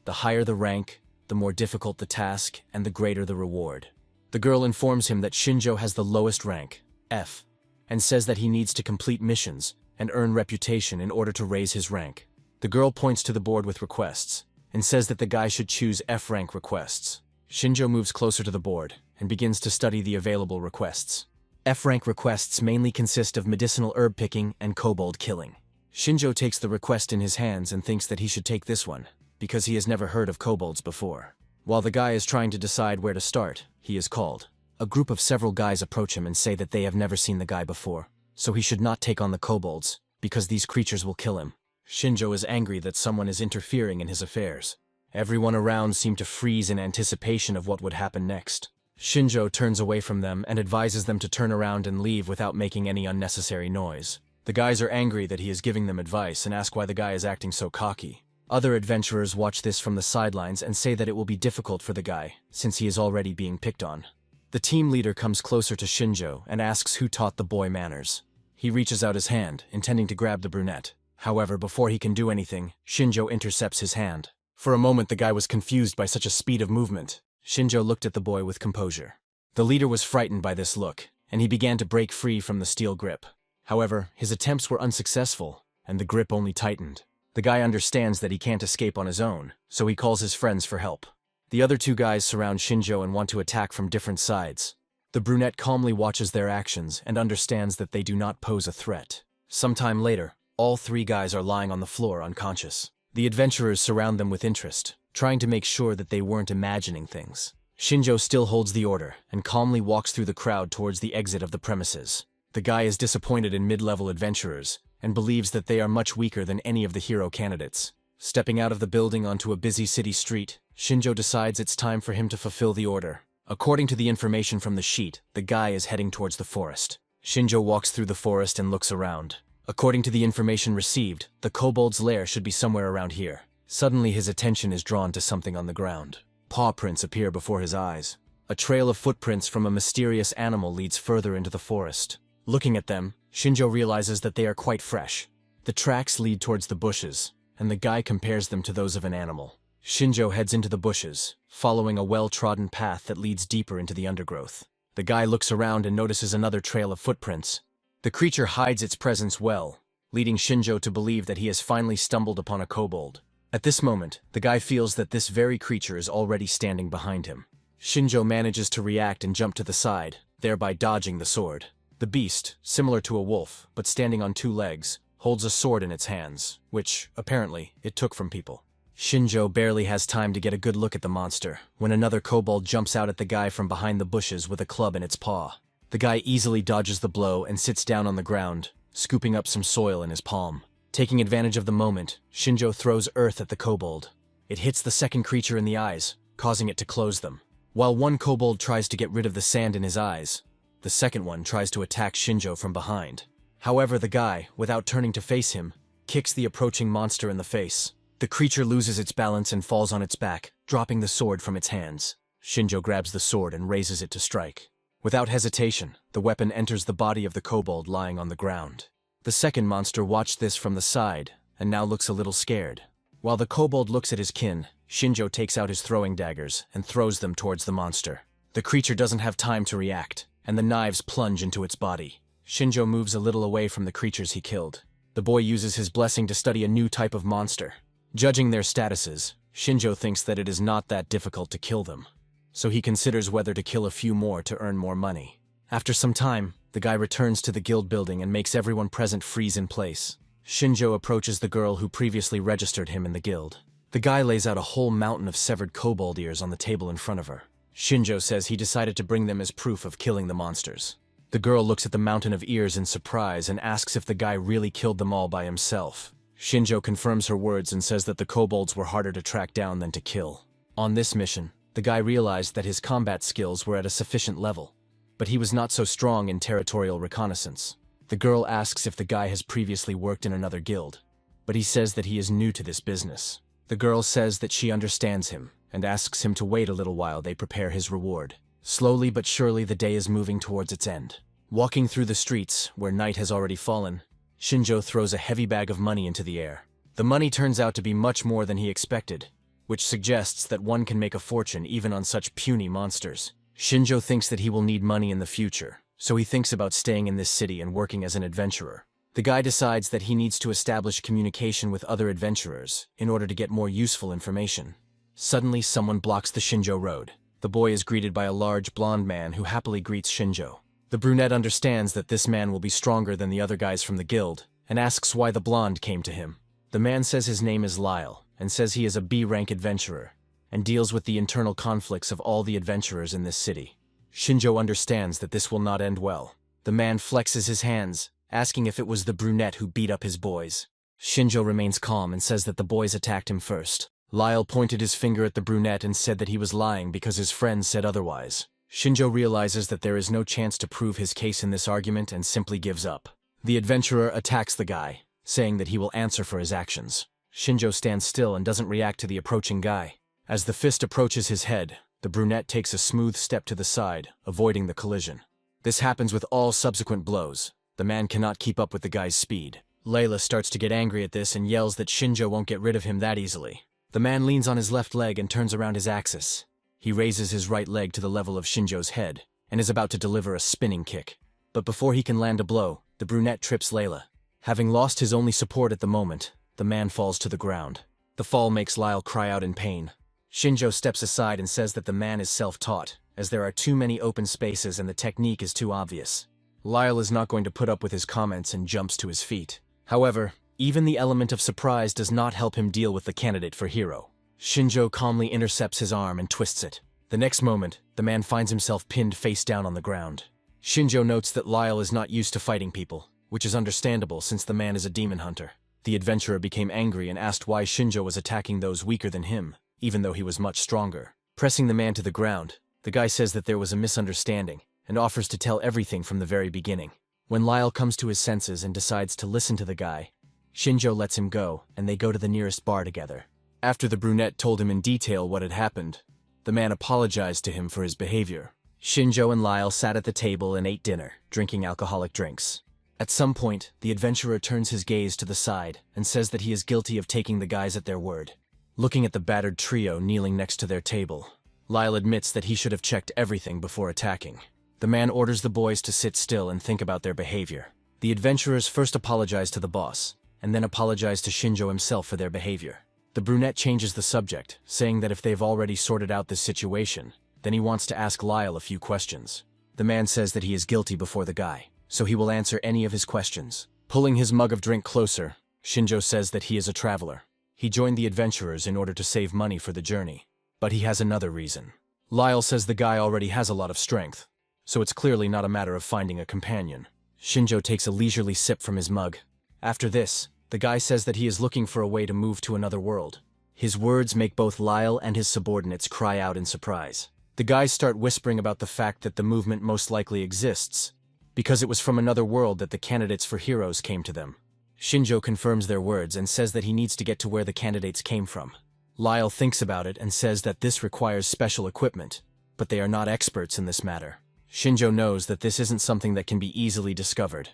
The higher the rank, the more difficult the task and the greater the reward. The girl informs him that Shinjo has the lowest rank, F, and says that he needs to complete missions and earn reputation in order to raise his rank. The girl points to the board with requests and says that the guy should choose F-rank requests. Shinjo moves closer to the board and begins to study the available requests. F-rank requests mainly consist of medicinal herb picking and kobold killing. Shinjo takes the request in his hands and thinks that he should take this one, because he has never heard of kobolds before. While the guy is trying to decide where to start, he is called. A group of several guys approach him and say that they have never seen the guy before, so he should not take on the kobolds, because these creatures will kill him. Shinjo is angry that someone is interfering in his affairs. Everyone around seemed to freeze in anticipation of what would happen next. Shinjo turns away from them and advises them to turn around and leave without making any unnecessary noise. The guys are angry that he is giving them advice and ask why the guy is acting so cocky. Other adventurers watch this from the sidelines and say that it will be difficult for the guy, since he is already being picked on. The team leader comes closer to Shinjo and asks who taught the boy manners. He reaches out his hand, intending to grab the brunette. However, before he can do anything, Shinjo intercepts his hand. For a moment the guy was confused by such a speed of movement. Shinjo looked at the boy with composure. The leader was frightened by this look, and he began to break free from the steel grip. However, his attempts were unsuccessful, and the grip only tightened. The guy understands that he can't escape on his own, so he calls his friends for help. The other two guys surround Shinjo and want to attack from different sides. The brunette calmly watches their actions and understands that they do not pose a threat. Sometime later, all three guys are lying on the floor unconscious. The adventurers surround them with interest, trying to make sure that they weren't imagining things. Shinjo still holds the order and calmly walks through the crowd towards the exit of the premises. The guy is disappointed in mid-level adventurers and believes that they are much weaker than any of the hero candidates. Stepping out of the building onto a busy city street, Shinjo decides it's time for him to fulfill the order. According to the information from the sheet, the guy is heading towards the forest. Shinjo walks through the forest and looks around. According to the information received, the kobold's lair should be somewhere around here. Suddenly his attention is drawn to something on the ground. Paw prints appear before his eyes. A trail of footprints from a mysterious animal leads further into the forest. Looking at them, Shinjo realizes that they are quite fresh. The tracks lead towards the bushes, and the guy compares them to those of an animal. Shinjo heads into the bushes, following a well-trodden path that leads deeper into the undergrowth. The guy looks around and notices another trail of footprints. The creature hides its presence well, leading Shinjo to believe that he has finally stumbled upon a kobold. At this moment, the guy feels that this very creature is already standing behind him. Shinjo manages to react and jump to the side, thereby dodging the sword. The beast, similar to a wolf, but standing on two legs, holds a sword in its hands, which, apparently, it took from people. Shinjo barely has time to get a good look at the monster, when another kobold jumps out at the guy from behind the bushes with a club in its paw. The guy easily dodges the blow and sits down on the ground, scooping up some soil in his palm. Taking advantage of the moment, Shinjo throws earth at the kobold. It hits the second creature in the eyes, causing it to close them. While one kobold tries to get rid of the sand in his eyes, the second one tries to attack Shinjo from behind. However, the guy, without turning to face him, kicks the approaching monster in the face. The creature loses its balance and falls on its back, dropping the sword from its hands. Shinjo grabs the sword and raises it to strike. Without hesitation, the weapon enters the body of the kobold lying on the ground. The second monster watched this from the side, and now looks a little scared. While the kobold looks at his kin, Shinjo takes out his throwing daggers and throws them towards the monster. The creature doesn't have time to react, and the knives plunge into its body. Shinjo moves a little away from the creatures he killed. The boy uses his blessing to study a new type of monster. Judging their statuses, Shinjo thinks that it is not that difficult to kill them, so he considers whether to kill a few more to earn more money. After some time, the guy returns to the guild building and makes everyone present freeze in place. Shinjo approaches the girl who previously registered him in the guild. The guy lays out a whole mountain of severed kobold ears on the table in front of her. Shinjo says he decided to bring them as proof of killing the monsters. The girl looks at the mountain of ears in surprise and asks if the guy really killed them all by himself. Shinjo confirms her words and says that the kobolds were harder to track down than to kill. On this mission, the guy realized that his combat skills were at a sufficient level, but he was not so strong in territorial reconnaissance. The girl asks if the guy has previously worked in another guild, but he says that he is new to this business. The girl says that she understands him and asks him to wait a little while they prepare his reward. Slowly but surely the day is moving towards its end. Walking through the streets, where night has already fallen, Shinjo throws a heavy bag of money into the air. The money turns out to be much more than he expected, which suggests that one can make a fortune even on such puny monsters. Shinjo thinks that he will need money in the future, so he thinks about staying in this city and working as an adventurer. The guy decides that he needs to establish communication with other adventurers in order to get more useful information. Suddenly, someone blocks the Shinjo road. The boy is greeted by a large blonde man who happily greets Shinjo. The brunette understands that this man will be stronger than the other guys from the guild and asks why the blonde came to him. The man says his name is Lyle and says he is a B-rank adventurer and deals with the internal conflicts of all the adventurers in this city. Shinjo understands that this will not end well. The man flexes his hands, asking if it was the brunette who beat up his boys. Shinjo remains calm and says that the boys attacked him first. Lyle pointed his finger at the brunette and said that he was lying because his friends said otherwise. Shinjo realizes that there is no chance to prove his case in this argument and simply gives up. The adventurer attacks the guy, saying that he will answer for his actions. Shinjo stands still and doesn't react to the approaching guy. As the fist approaches his head, the brunette takes a smooth step to the side, avoiding the collision. This happens with all subsequent blows. The man cannot keep up with the guy's speed. Layla starts to get angry at this and yells that Shinjo won't get rid of him that easily. The man leans on his left leg and turns around his axis. He raises his right leg to the level of Shinjo's head and is about to deliver a spinning kick. But before he can land a blow, the brunette trips Layla. Having lost his only support at the moment, the man falls to the ground. The fall makes Lyle cry out in pain. Shinjo steps aside and says that the man is self-taught, as there are too many open spaces and the technique is too obvious. Lyle is not going to put up with his comments and jumps to his feet. However, even the element of surprise does not help him deal with the candidate for hero. Shinjo calmly intercepts his arm and twists it. The next moment, the man finds himself pinned face down on the ground. Shinjo notes that Lyle is not used to fighting people, which is understandable since the man is a demon hunter. The adventurer became angry and asked why Shinjo was attacking those weaker than him, even though he was much stronger. Pressing the man to the ground, the guy says that there was a misunderstanding and offers to tell everything from the very beginning. When Lyle comes to his senses and decides to listen to the guy, Shinjo lets him go and they go to the nearest bar together. After the brunette told him in detail what had happened, the man apologized to him for his behavior. Shinjo and Lyle sat at the table and ate dinner, drinking alcoholic drinks. At some point, the adventurer turns his gaze to the side and says that he is guilty of taking the guys at their word. Looking at the battered trio kneeling next to their table, Lyle admits that he should have checked everything before attacking. The man orders the boys to sit still and think about their behavior. The adventurers first apologize to the boss, and then apologize to Shinjo himself for their behavior. The brunette changes the subject, saying that if they've already sorted out this situation, then he wants to ask Lyle a few questions. The man says that he is guilty before the guy, so he will answer any of his questions. Pulling his mug of drink closer, Shinjo says that he is a traveler. He joined the adventurers in order to save money for the journey, but he has another reason. Lyle says the guy already has a lot of strength, so it's clearly not a matter of finding a companion. Shinjo takes a leisurely sip from his mug. After this, the guy says that he is looking for a way to move to another world. His words make both Lyle and his subordinates cry out in surprise. The guys start whispering about the fact that the movement most likely exists, because it was from another world that the candidates for heroes came to them. Shinjo confirms their words and says that he needs to get to where the candidates came from. Lyle thinks about it and says that this requires special equipment, but they are not experts in this matter. Shinjo knows that this isn't something that can be easily discovered,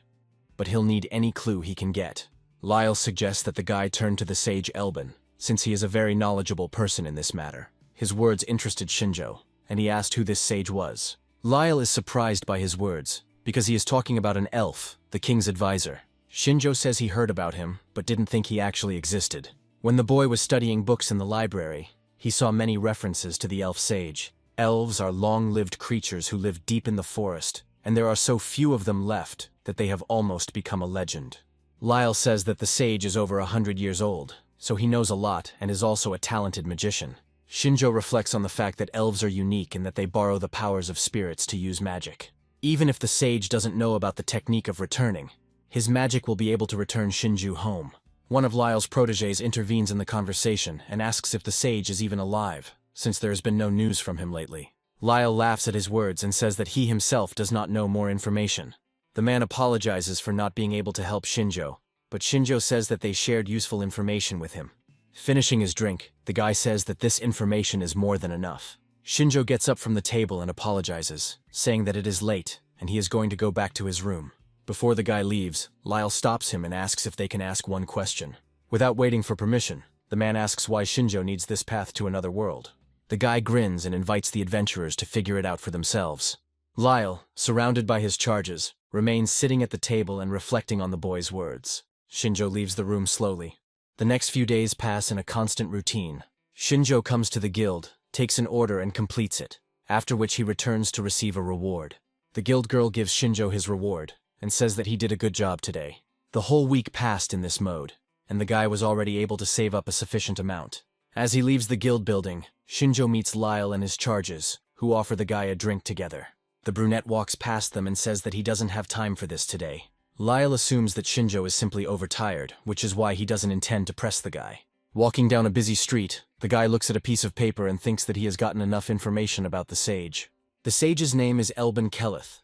but he'll need any clue he can get. Lyle suggests that the guy turn to the sage Elbin, since he is a very knowledgeable person in this matter. His words interested Shinjo, and he asked who this sage was. Lyle is surprised by his words, because he is talking about an elf, the king's advisor. Shinjo says he heard about him, but didn't think he actually existed. When the boy was studying books in the library, he saw many references to the elf sage. Elves are long-lived creatures who live deep in the forest, and there are so few of them left that they have almost become a legend. Lyle says that the sage is over 100 years old, so he knows a lot and is also a talented magician. Shinjo reflects on the fact that elves are unique and that they borrow the powers of spirits to use magic. Even if the sage doesn't know about the technique of returning, his magic will be able to return Shinju home. One of Lyle's protégés intervenes in the conversation and asks if the sage is even alive, since there has been no news from him lately. Lyle laughs at his words and says that he himself does not know more information. The man apologizes for not being able to help Shinjo, but Shinjo says that they shared useful information with him. Finishing his drink, the guy says that this information is more than enough. Shinjo gets up from the table and apologizes, saying that it is late and he is going to go back to his room. Before the guy leaves, Lyle stops him and asks if they can ask one question. Without waiting for permission, the man asks why Shinjo needs this path to another world. The guy grins and invites the adventurers to figure it out for themselves. Lyle, surrounded by his charges, remains sitting at the table and reflecting on the boy's words. Shinjo leaves the room slowly. The next few days pass in a constant routine. Shinjo comes to the guild, takes an order and completes it, after which he returns to receive a reward. The guild girl gives Shinjo his reward, and says that he did a good job today. The whole week passed in this mode, and the guy was already able to save up a sufficient amount. As he leaves the guild building, Shinjo meets Lyle and his charges, who offer the guy a drink together. The brunette walks past them and says that he doesn't have time for this today. Lyle assumes that Shinjo is simply overtired, which is why he doesn't intend to press the guy. Walking down a busy street, the guy looks at a piece of paper and thinks that he has gotten enough information about the sage. The sage's name is Elben Kelleth.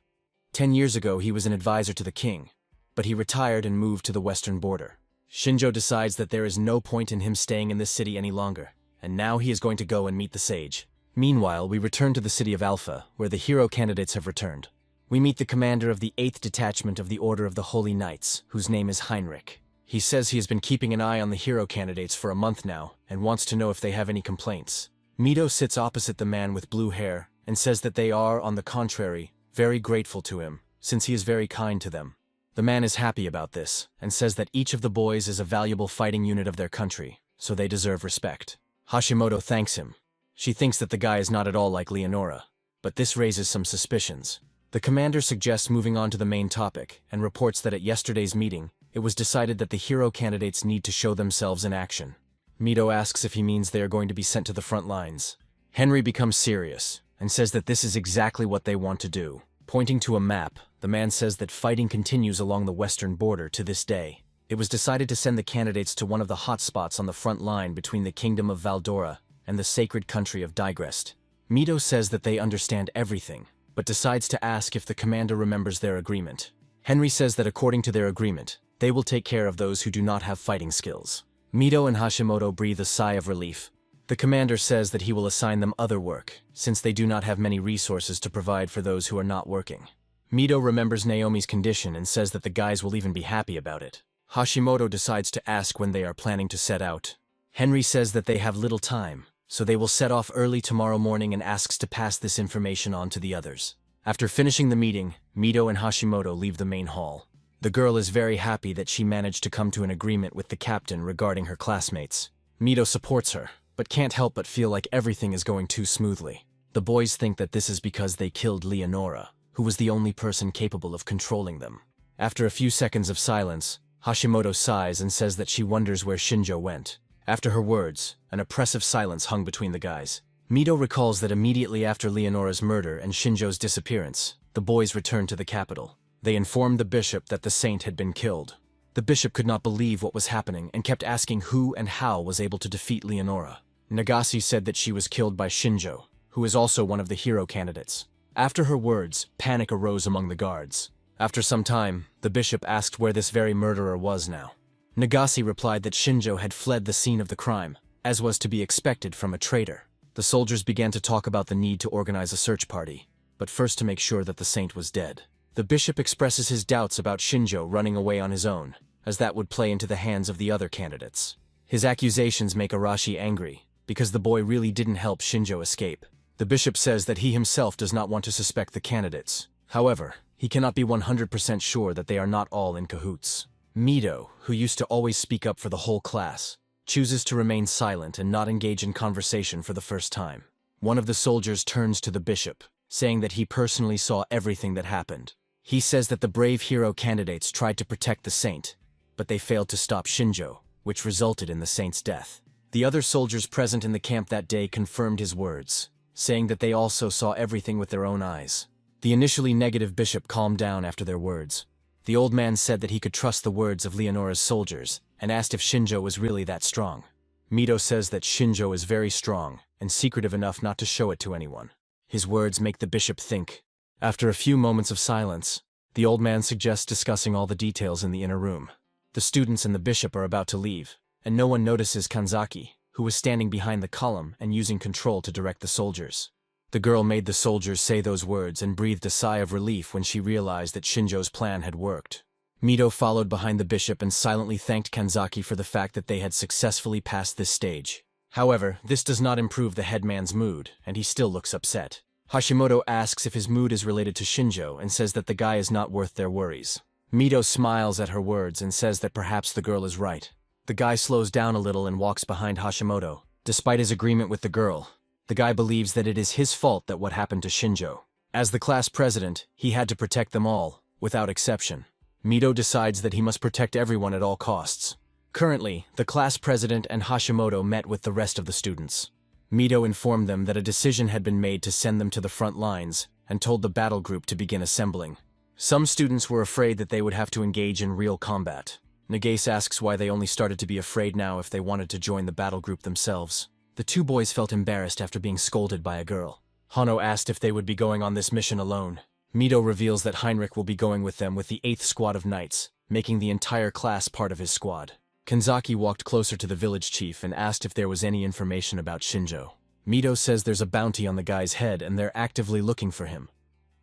10 years ago he was an advisor to the king, but he retired and moved to the western border. Shinjo decides that there is no point in him staying in this city any longer, and now he is going to go and meet the sage. Meanwhile, we return to the city of Alpha, where the hero candidates have returned. We meet the commander of the 8th Detachment of the Order of the Holy Knights, whose name is Heinrich. He says he has been keeping an eye on the hero candidates for a month now, and wants to know if they have any complaints. Mito sits opposite the man with blue hair, and says that they are, on the contrary, very grateful to him, since he is very kind to them. The man is happy about this, and says that each of the boys is a valuable fighting unit of their country, so they deserve respect. Hashimoto thanks him. She thinks that the guy is not at all like Leonora, but this raises some suspicions. The commander suggests moving on to the main topic, and reports that at yesterday's meeting, it was decided that the hero candidates need to show themselves in action. Mito asks if he means they are going to be sent to the front lines. Henry becomes serious, and says that this is exactly what they want to do. Pointing to a map, the man says that fighting continues along the western border to this day. It was decided to send the candidates to one of the hot spots on the front line between the kingdom of Valdora and the sacred country of Digrest. Mito says that they understand everything, but decides to ask if the commander remembers their agreement. Henry says that according to their agreement, they will take care of those who do not have fighting skills. Mito and Hashimoto breathe a sigh of relief. The commander says that he will assign them other work, since they do not have many resources to provide for those who are not working. Mito remembers Naomi's condition and says that the guys will even be happy about it. Hashimoto decides to ask when they are planning to set out. Henry says that they have little time, so they will set off early tomorrow morning and asks to pass this information on to the others. After finishing the meeting, Mito and Hashimoto leave the main hall. The girl is very happy that she managed to come to an agreement with the captain regarding her classmates. Mito supports her, but can't help but feel like everything is going too smoothly. The boys think that this is because they killed Leonora, who was the only person capable of controlling them. After a few seconds of silence, Hashimoto sighs and says that she wonders where Shinjo went. After her words, an oppressive silence hung between the guys. Mito recalls that immediately after Leonora's murder and Shinjo's disappearance, the boys returned to the capital. They informed the bishop that the saint had been killed. The bishop could not believe what was happening and kept asking who and how was able to defeat Leonora. Nagase said that she was killed by Shinjo, who is also one of the hero candidates. After her words, panic arose among the guards. After some time, the bishop asked where this very murderer was now. Nagase replied that Shinjo had fled the scene of the crime, as was to be expected from a traitor. The soldiers began to talk about the need to organize a search party, but first to make sure that the saint was dead. The bishop expresses his doubts about Shinjo running away on his own, as that would play into the hands of the other candidates. His accusations make Arashi angry, because the boy really didn't help Shinjo escape. The bishop says that he himself does not want to suspect the candidates. However, he cannot be 100% sure that they are not all in cahoots. Mito, who used to always speak up for the whole class, chooses to remain silent and not engage in conversation for the first time. One of the soldiers turns to the bishop, saying that he personally saw everything that happened. He says that the brave hero candidates tried to protect the saint, but they failed to stop Shinjo, which resulted in the saint's death. The other soldiers present in the camp that day confirmed his words, saying that they also saw everything with their own eyes. The initially negative bishop calmed down after their words. The old man said that he could trust the words of Leonora's soldiers, and asked if Shinjo was really that strong. Mito says that Shinjo is very strong, and secretive enough not to show it to anyone. His words make the bishop think. After a few moments of silence, the old man suggests discussing all the details in the inner room. The students and the bishop are about to leave, and no one notices Kanzaki, who was standing behind the column and using control to direct the soldiers. The girl made the soldiers say those words and breathed a sigh of relief when she realized that Shinjo's plan had worked. Mito followed behind the bishop and silently thanked Kanzaki for the fact that they had successfully passed this stage. However, this does not improve the headman's mood, and he still looks upset. Hashimoto asks if his mood is related to Shinjo and says that the guy is not worth their worries. Mito smiles at her words and says that perhaps the girl is right. The guy slows down a little and walks behind Hashimoto. Despite his agreement with the girl, the guy believes that it is his fault that what happened to Shinjo. As the class president, he had to protect them all, without exception. Mito decides that he must protect everyone at all costs. Currently, the class president and Hashimoto met with the rest of the students. Mito informed them that a decision had been made to send them to the front lines, and told the battle group to begin assembling. Some students were afraid that they would have to engage in real combat. Nagase asks why they only started to be afraid now if they wanted to join the battle group themselves. The two boys felt embarrassed after being scolded by a girl. Hano asked if they would be going on this mission alone. Mito reveals that Heinrich will be going with them with the 8th squad of knights, making the entire class part of his squad. Kanzaki walked closer to the village chief and asked if there was any information about Shinjo. Mito says there's a bounty on the guy's head and they're actively looking for him.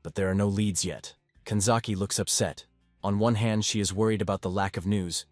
But there are no leads yet. Kanzaki looks upset. On one hand, she is worried about the lack of news,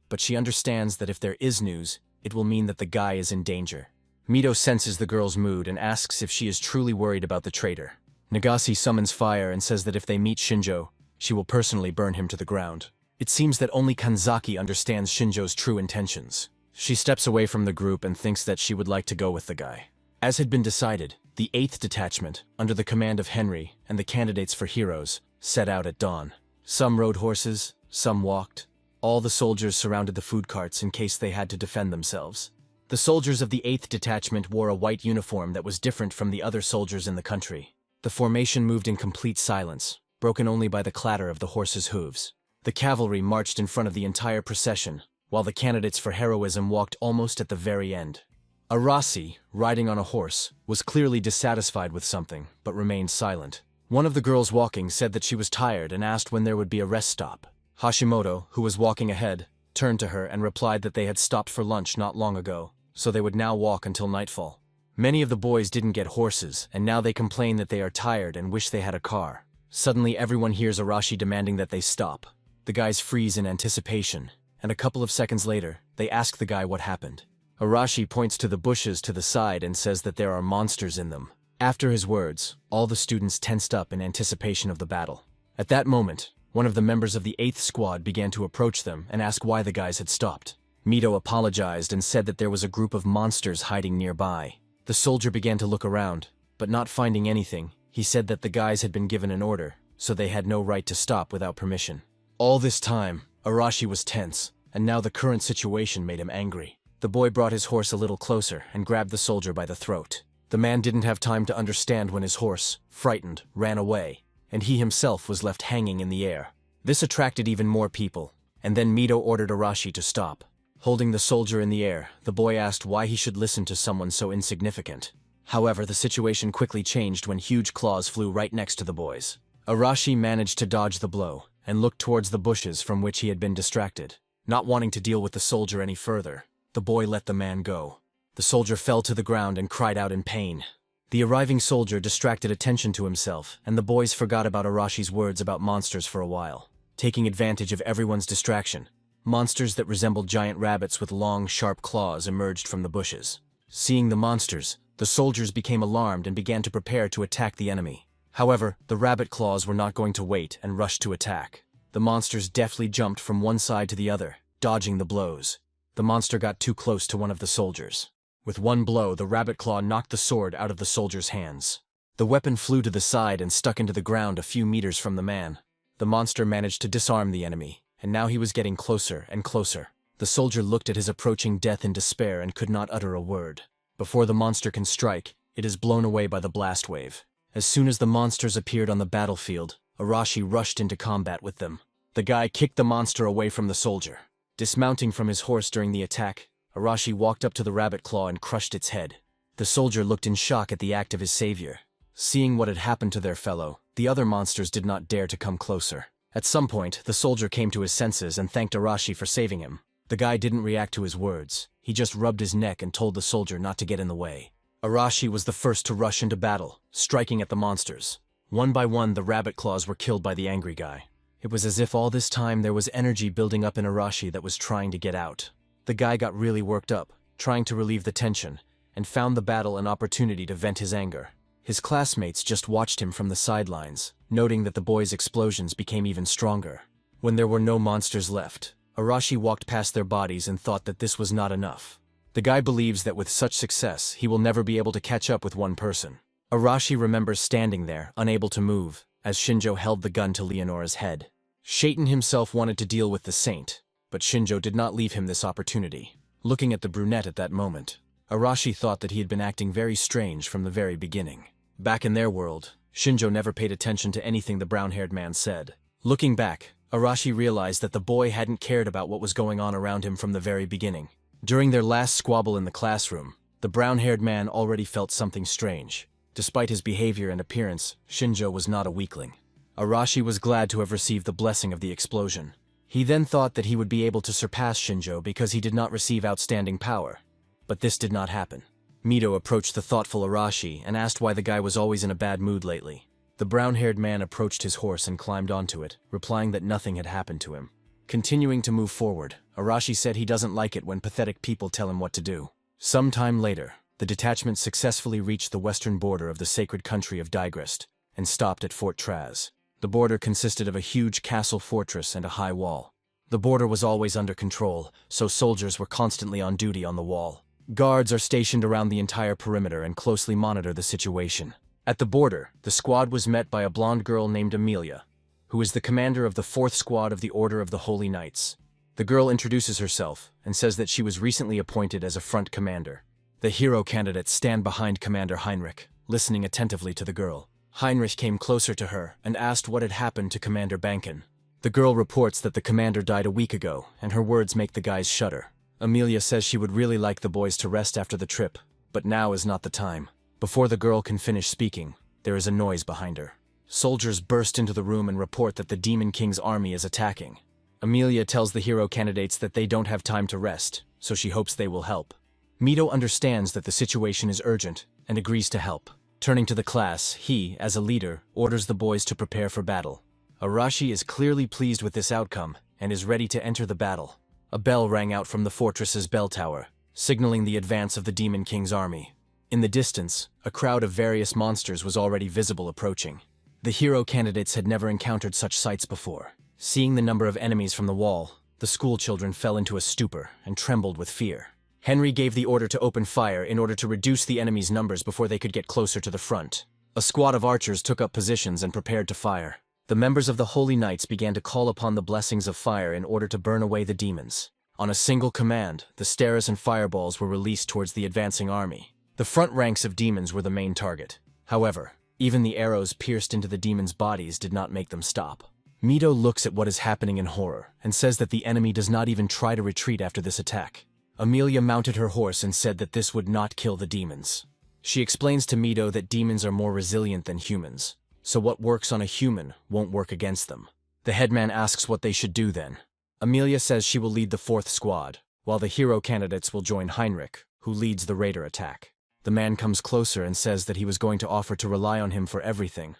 but she understands that if there is news, it will mean that the guy is in danger. Mito senses the girl's mood and asks if she is truly worried about the traitor. Nagase summons fire and says that if they meet Shinjo, she will personally burn him to the ground. It seems that only Kanzaki understands Shinjo's true intentions. She steps away from the group and thinks that she would like to go with the guy. As had been decided, the 8th detachment, under the command of Henry and the candidates for heroes, set out at dawn. Some rode horses, some walked. All the soldiers surrounded the food carts in case they had to defend themselves. The soldiers of the 8th detachment wore a white uniform that was different from the other soldiers in the country. The formation moved in complete silence, broken only by the clatter of the horses' hooves. The cavalry marched in front of the entire procession, while the candidates for heroism walked almost at the very end. Arasi, riding on a horse, was clearly dissatisfied with something, but remained silent. One of the girls walking said that she was tired and asked when there would be a rest stop. Hashimoto, who was walking ahead, turned to her and replied that they had stopped for lunch not long ago, so they would now walk until nightfall. Many of the boys didn't get horses, and now they complain that they are tired and wish they had a car. Suddenly everyone hears Arashi demanding that they stop. The guys freeze in anticipation, and a couple of seconds later, they ask the guy what happened. Arashi points to the bushes to the side and says that there are monsters in them. After his words, all the students tensed up in anticipation of the battle. At that moment, one of the members of the 8th squad began to approach them and ask why the guys had stopped. Mito apologized and said that there was a group of monsters hiding nearby. The soldier began to look around, but not finding anything, he said that the guys had been given an order, so they had no right to stop without permission. All this time, Arashi was tense, and now the current situation made him angry. The boy brought his horse a little closer and grabbed the soldier by the throat. The man didn't have time to understand when his horse, frightened, ran away, and he himself was left hanging in the air. This attracted even more people, and then Mito ordered Arashi to stop. Holding the soldier in the air, the boy asked why he should listen to someone so insignificant. However, the situation quickly changed when huge claws flew right next to the boys. Arashi managed to dodge the blow and looked towards the bushes from which he had been distracted. Not wanting to deal with the soldier any further, the boy let the man go. The soldier fell to the ground and cried out in pain. The arriving soldier distracted attention to himself, and the boys forgot about Arashi's words about monsters for a while. Taking advantage of everyone's distraction, monsters that resembled giant rabbits with long, sharp claws emerged from the bushes. Seeing the monsters, the soldiers became alarmed and began to prepare to attack the enemy. However, the rabbit claws were not going to wait and rushed to attack. The monsters deftly jumped from one side to the other, dodging the blows. The monster got too close to one of the soldiers. With one blow, the rabbit claw knocked the sword out of the soldier's hands. The weapon flew to the side and stuck into the ground a few meters from the man. The monster managed to disarm the enemy, and now he was getting closer and closer. The soldier looked at his approaching death in despair and could not utter a word. Before the monster can strike, it is blown away by the blast wave. As soon as the monsters appeared on the battlefield, Arashi rushed into combat with them. The guy kicked the monster away from the soldier. Dismounting from his horse during the attack, Arashi walked up to the rabbit claw and crushed its head. The soldier looked in shock at the act of his savior. Seeing what had happened to their fellow, the other monsters did not dare to come closer. At some point, the soldier came to his senses and thanked Arashi for saving him. The guy didn't react to his words. He just rubbed his neck and told the soldier not to get in the way. Arashi was the first to rush into battle, striking at the monsters. One by one, the rabbit claws were killed by the angry guy. It was as if all this time there was energy building up in Arashi that was trying to get out. The guy got really worked up, trying to relieve the tension, and found the battle an opportunity to vent his anger. His classmates just watched him from the sidelines, noting that the boy's explosions became even stronger. When there were no monsters left, Arashi walked past their bodies and thought that this was not enough. The guy believes that with such success, he will never be able to catch up with one person. Arashi remembers standing there, unable to move, as Shinjo held the gun to Leonora's head. Shaitan himself wanted to deal with the saint, but Shinjo did not leave him this opportunity. Looking at the brunette at that moment, Arashi thought that he had been acting very strange from the very beginning. Back in their world, Shinjo never paid attention to anything the brown-haired man said. Looking back, Arashi realized that the boy hadn't cared about what was going on around him from the very beginning. During their last squabble in the classroom, the brown-haired man already felt something strange. Despite his behavior and appearance, Shinjo was not a weakling. Arashi was glad to have received the blessing of the explosion. He then thought that he would be able to surpass Shinjo because he did not receive outstanding power. But this did not happen. Mito approached the thoughtful Arashi and asked why the guy was always in a bad mood lately. The brown-haired man approached his horse and climbed onto it, replying that nothing had happened to him. Continuing to move forward, Arashi said he doesn't like it when pathetic people tell him what to do. Some time later, the detachment successfully reached the western border of the sacred country of Digrest and stopped at Fort Traz. The border consisted of a huge castle fortress and a high wall. The border was always under control, so soldiers were constantly on duty on the wall. Guards are stationed around the entire perimeter and closely monitor the situation. At the border, the squad was met by a blonde girl named Amelia, who is the commander of the 4th Squad of the Order of the Holy Knights. The girl introduces herself and says that she was recently appointed as a front commander. The hero candidates stand behind Commander Heinrich, listening attentively to the girl. Heinrich came closer to her and asked what had happened to Commander Banken. The girl reports that the commander died a week ago, and her words make the guys shudder. Amelia says she would really like the boys to rest after the trip, but now is not the time. Before the girl can finish speaking, there is a noise behind her. Soldiers burst into the room and report that the Demon King's army is attacking. Amelia tells the hero candidates that they don't have time to rest, so she hopes they will help. Mito understands that the situation is urgent and agrees to help. Turning to the class, he, as a leader, orders the boys to prepare for battle. Arashi is clearly pleased with this outcome and is ready to enter the battle. A bell rang out from the fortress's bell tower, signaling the advance of the Demon King's army. In the distance, a crowd of various monsters was already visible approaching. The hero candidates had never encountered such sights before. Seeing the number of enemies from the wall, the school children fell into a stupor and trembled with fear. Henry gave the order to open fire in order to reduce the enemies' numbers before they could get closer to the front. A squad of archers took up positions and prepared to fire. The members of the Holy Knights began to call upon the blessings of fire in order to burn away the demons. On a single command, the stares and fireballs were released towards the advancing army. The front ranks of demons were the main target. However, even the arrows pierced into the demons' bodies did not make them stop. Mito looks at what is happening in horror and says that the enemy does not even try to retreat after this attack. Amelia mounted her horse and said that this would not kill the demons. She explains to Mito that demons are more resilient than humans, so what works on a human won't work against them. The headman asks what they should do then. Amelia says she will lead the 4th Squad, while the hero candidates will join Heinrich, who leads the raider attack. The man comes closer and says that he was going to offer to rely on him for everything,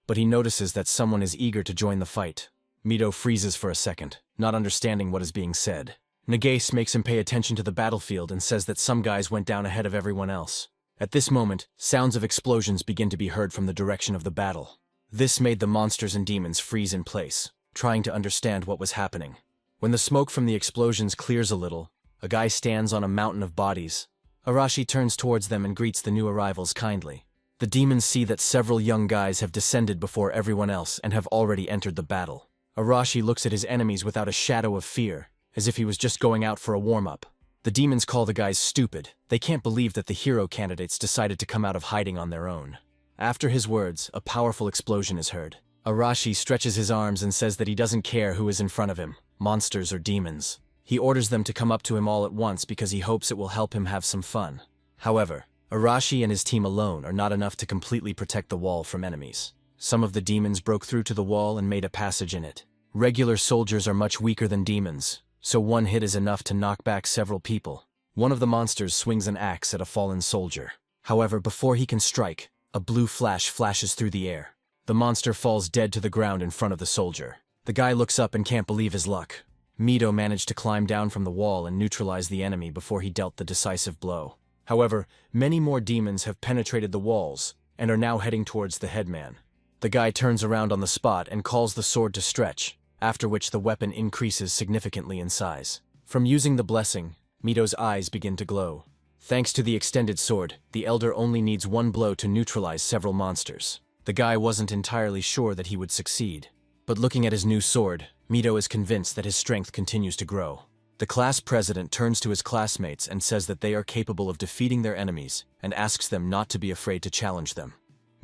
but he notices that someone is eager to join the fight. Mito freezes for a second, not understanding what is being said. Nagase makes him pay attention to the battlefield and says that some guys went down ahead of everyone else. At this moment, sounds of explosions begin to be heard from the direction of the battle. This made the monsters and demons freeze in place, trying to understand what was happening. When the smoke from the explosions clears a little, a guy stands on a mountain of bodies. Arashi turns towards them and greets the new arrivals kindly. The demons see that several young guys have descended before everyone else and have already entered the battle. Arashi looks at his enemies without a shadow of fear, as if he was just going out for a warm-up. The demons call the guys stupid. They can't believe that the hero candidates decided to come out of hiding on their own. After his words, a powerful explosion is heard. Arashi stretches his arms and says that he doesn't care who is in front of him, monsters or demons. He orders them to come up to him all at once because he hopes it will help him have some fun. However, Arashi and his team alone are not enough to completely protect the wall from enemies. Some of the demons broke through to the wall and made a passage in it. Regular soldiers are much weaker than demons, so one hit is enough to knock back several people. One of the monsters swings an axe at a fallen soldier. However, before he can strike, a blue flash flashes through the air. The monster falls dead to the ground in front of the soldier. The guy looks up and can't believe his luck. Mido managed to climb down from the wall and neutralize the enemy before he dealt the decisive blow. However, many more demons have penetrated the walls and are now heading towards the headman. The guy turns around on the spot and calls the sword to stretch, after which the weapon increases significantly in size. From using the blessing, Mido's eyes begin to glow. Thanks to the extended sword, the elder only needs one blow to neutralize several monsters. The guy wasn't entirely sure that he would succeed. But looking at his new sword, Mido is convinced that his strength continues to grow. The class president turns to his classmates and says that they are capable of defeating their enemies and asks them not to be afraid to challenge them.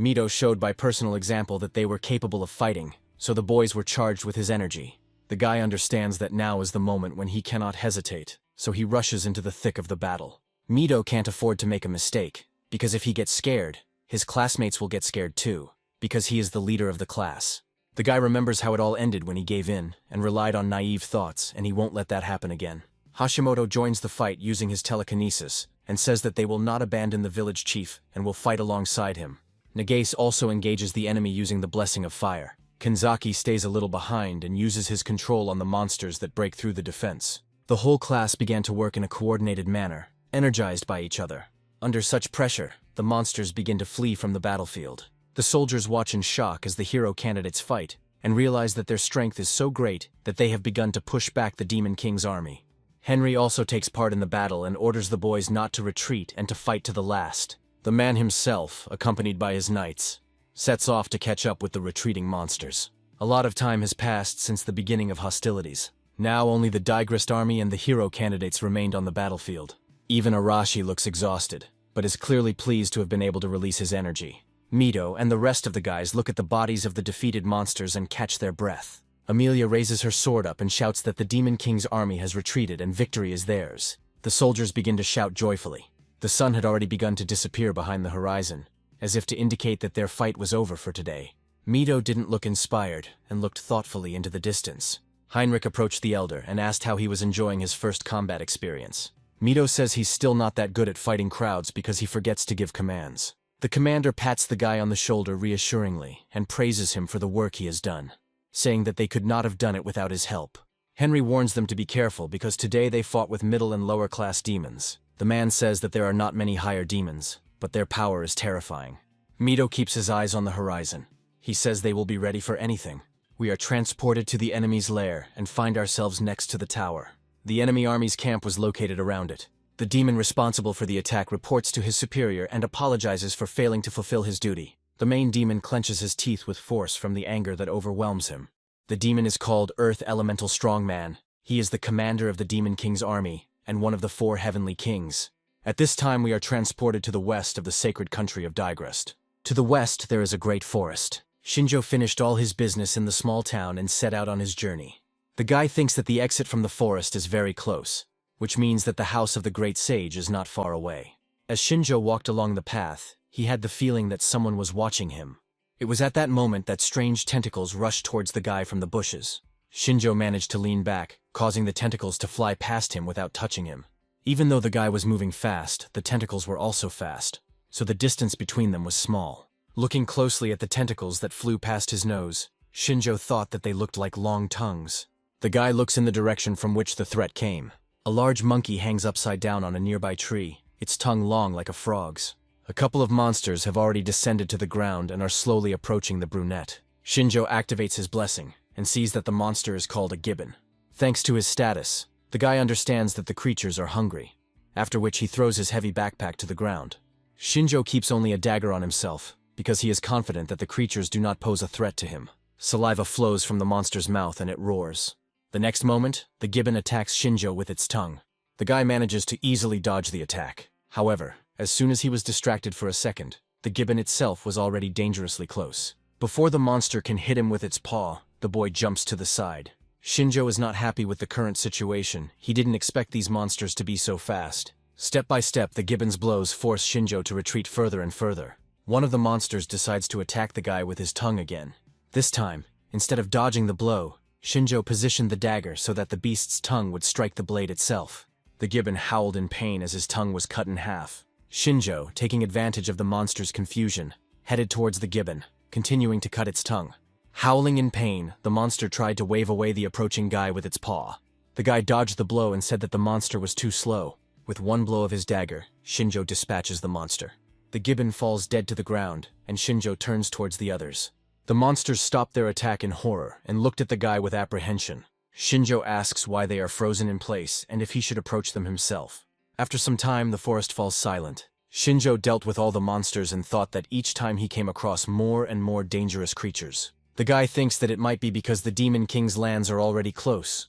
Mido showed by personal example that they were capable of fighting, so the boys were charged with his energy. The guy understands that now is the moment when he cannot hesitate, so he rushes into the thick of the battle. Mido can't afford to make a mistake, because if he gets scared, his classmates will get scared too, because he is the leader of the class. The guy remembers how it all ended when he gave in and relied on naive thoughts, and he won't let that happen again. Hashimoto joins the fight using his telekinesis and says that they will not abandon the village chief and will fight alongside him. Nagase also engages the enemy using the blessing of fire. Kanzaki stays a little behind and uses his control on the monsters that break through the defense. The whole class began to work in a coordinated manner, energized by each other. Under such pressure, the monsters begin to flee from the battlefield. The soldiers watch in shock as the hero candidates fight, and realize that their strength is so great that they have begun to push back the Demon King's army. Henry also takes part in the battle and orders the boys not to retreat and to fight to the last. The man himself, accompanied by his knights, sets off to catch up with the retreating monsters. A lot of time has passed since the beginning of hostilities. Now only the Digrist army and the hero candidates remained on the battlefield. Even Arashi looks exhausted, but is clearly pleased to have been able to release his energy. Mido and the rest of the guys look at the bodies of the defeated monsters and catch their breath. Amelia raises her sword up and shouts that the Demon King's army has retreated and victory is theirs. The soldiers begin to shout joyfully. The sun had already begun to disappear behind the horizon, as if to indicate that their fight was over for today. Mido didn't look inspired and looked thoughtfully into the distance. Heinrich approached the elder and asked how he was enjoying his first combat experience. Mido says he's still not that good at fighting crowds because he forgets to give commands. The commander pats the guy on the shoulder reassuringly and praises him for the work he has done, saying that they could not have done it without his help. Henry warns them to be careful because today they fought with middle and lower class demons. The man says that there are not many higher demons, but their power is terrifying. Mido keeps his eyes on the horizon. He says they will be ready for anything. We are transported to the enemy's lair and find ourselves next to the tower. The enemy army's camp was located around it. The demon responsible for the attack reports to his superior and apologizes for failing to fulfill his duty. The main demon clenches his teeth with force from the anger that overwhelms him. The demon is called Earth Elemental Strongman. He is the commander of the Demon King's army and one of the 4 heavenly kings. At this time we are transported to the west of the sacred country of Digrist. To the west there is a great forest. Shinjo finished all his business in the small town and set out on his journey. The guy thinks that the exit from the forest is very close, which means that the house of the great sage is not far away. As Shinjo walked along the path, he had the feeling that someone was watching him. It was at that moment that strange tentacles rushed towards the guy from the bushes. Shinjo managed to lean back, causing the tentacles to fly past him without touching him. Even though the guy was moving fast, the tentacles were also fast, so the distance between them was small. Looking closely at the tentacles that flew past his nose, Shinjo thought that they looked like long tongues. The guy looks in the direction from which the threat came. A large monkey hangs upside down on a nearby tree, its tongue long like a frog's. A couple of monsters have already descended to the ground and are slowly approaching the brunette. Shinjo activates his blessing and sees that the monster is called a gibbon. Thanks to his status, the guy understands that the creatures are hungry, after which he throws his heavy backpack to the ground. Shinjo keeps only a dagger on himself, because he is confident that the creatures do not pose a threat to him. Saliva flows from the monster's mouth and it roars. The next moment, the gibbon attacks Shinjo with its tongue. The guy manages to easily dodge the attack. However, as soon as he was distracted for a second, the gibbon itself was already dangerously close. Before the monster can hit him with its paw, the boy jumps to the side. Shinjo is not happy with the current situation. He didn't expect these monsters to be so fast. Step by step, the gibbon's blows force Shinjo to retreat further and further. One of the monsters decides to attack the guy with his tongue again. This time, instead of dodging the blow, Shinjo positioned the dagger so that the beast's tongue would strike the blade itself. The gibbon howled in pain as his tongue was cut in half. Shinjo, taking advantage of the monster's confusion, headed towards the gibbon, continuing to cut its tongue. Howling in pain, the monster tried to wave away the approaching guy with its paw. The guy dodged the blow and said that the monster was too slow. With one blow of his dagger, Shinjo dispatches the monster. The gibbon falls dead to the ground, and Shinjo turns towards the others. The monsters stopped their attack in horror and looked at the guy with apprehension. Shinjo asks why they are frozen in place and if he should approach them himself. After some time, the forest falls silent. Shinjo dealt with all the monsters and thought that each time he came across more and more dangerous creatures. The guy thinks that it might be because the Demon King's lands are already close,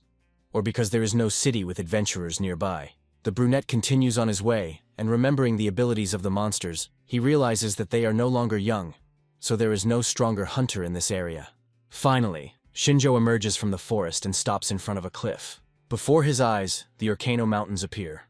or because there is no city with adventurers nearby. The brunette continues on his way, and remembering the abilities of the monsters, he realizes that they are no longer young, so there is no stronger hunter in this area. Finally, Shinjo emerges from the forest and stops in front of a cliff. Before his eyes, the Urkano Mountains appear,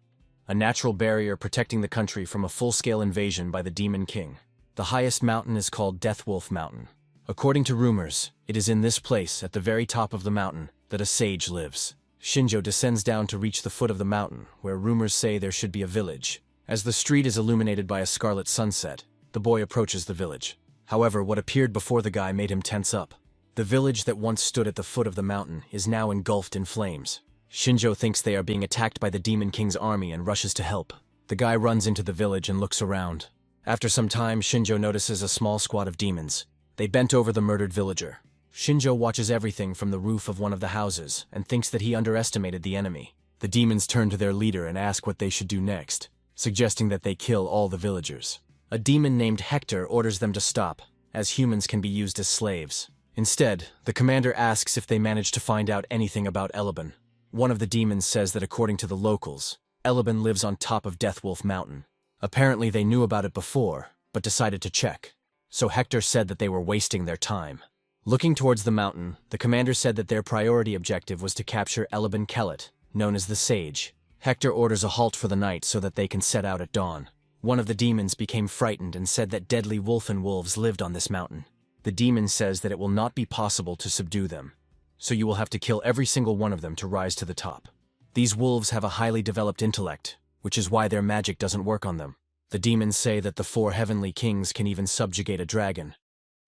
a natural barrier protecting the country from a full-scale invasion by the Demon King. The highest mountain is called Deathwolf Mountain. According to rumors, it is in this place, at the very top of the mountain, that a sage lives. Shinjo descends down to reach the foot of the mountain, where rumors say there should be a village. As the street is illuminated by a scarlet sunset, the boy approaches the village. However, what appeared before the guy made him tense up. The village that once stood at the foot of the mountain is now engulfed in flames. Shinjo thinks they are being attacked by the Demon King's army and rushes to help. The guy runs into the village and looks around. After some time, Shinjo notices a small squad of demons. They bent over the murdered villager. Shinjo watches everything from the roof of one of the houses and thinks that he underestimated the enemy. The demons turn to their leader and ask what they should do next, suggesting that they kill all the villagers. A demon named Hector orders them to stop, as humans can be used as slaves. Instead, the commander asks if they managed to find out anything about Eleban. One of the demons says that according to the locals, Eleban lives on top of Deathwolf Mountain. Apparently they knew about it before, but decided to check. So Hector said that they were wasting their time. Looking towards the mountain, the commander said that their priority objective was to capture Eleban Kellet, known as the Sage. Hector orders a halt for the night so that they can set out at dawn. One of the demons became frightened and said that deadly wolves lived on this mountain. The demon says that it will not be possible to subdue them, so you will have to kill every single one of them to rise to the top. These wolves have a highly developed intellect, which is why their magic doesn't work on them. The demons say that the 4 heavenly kings can even subjugate a dragon,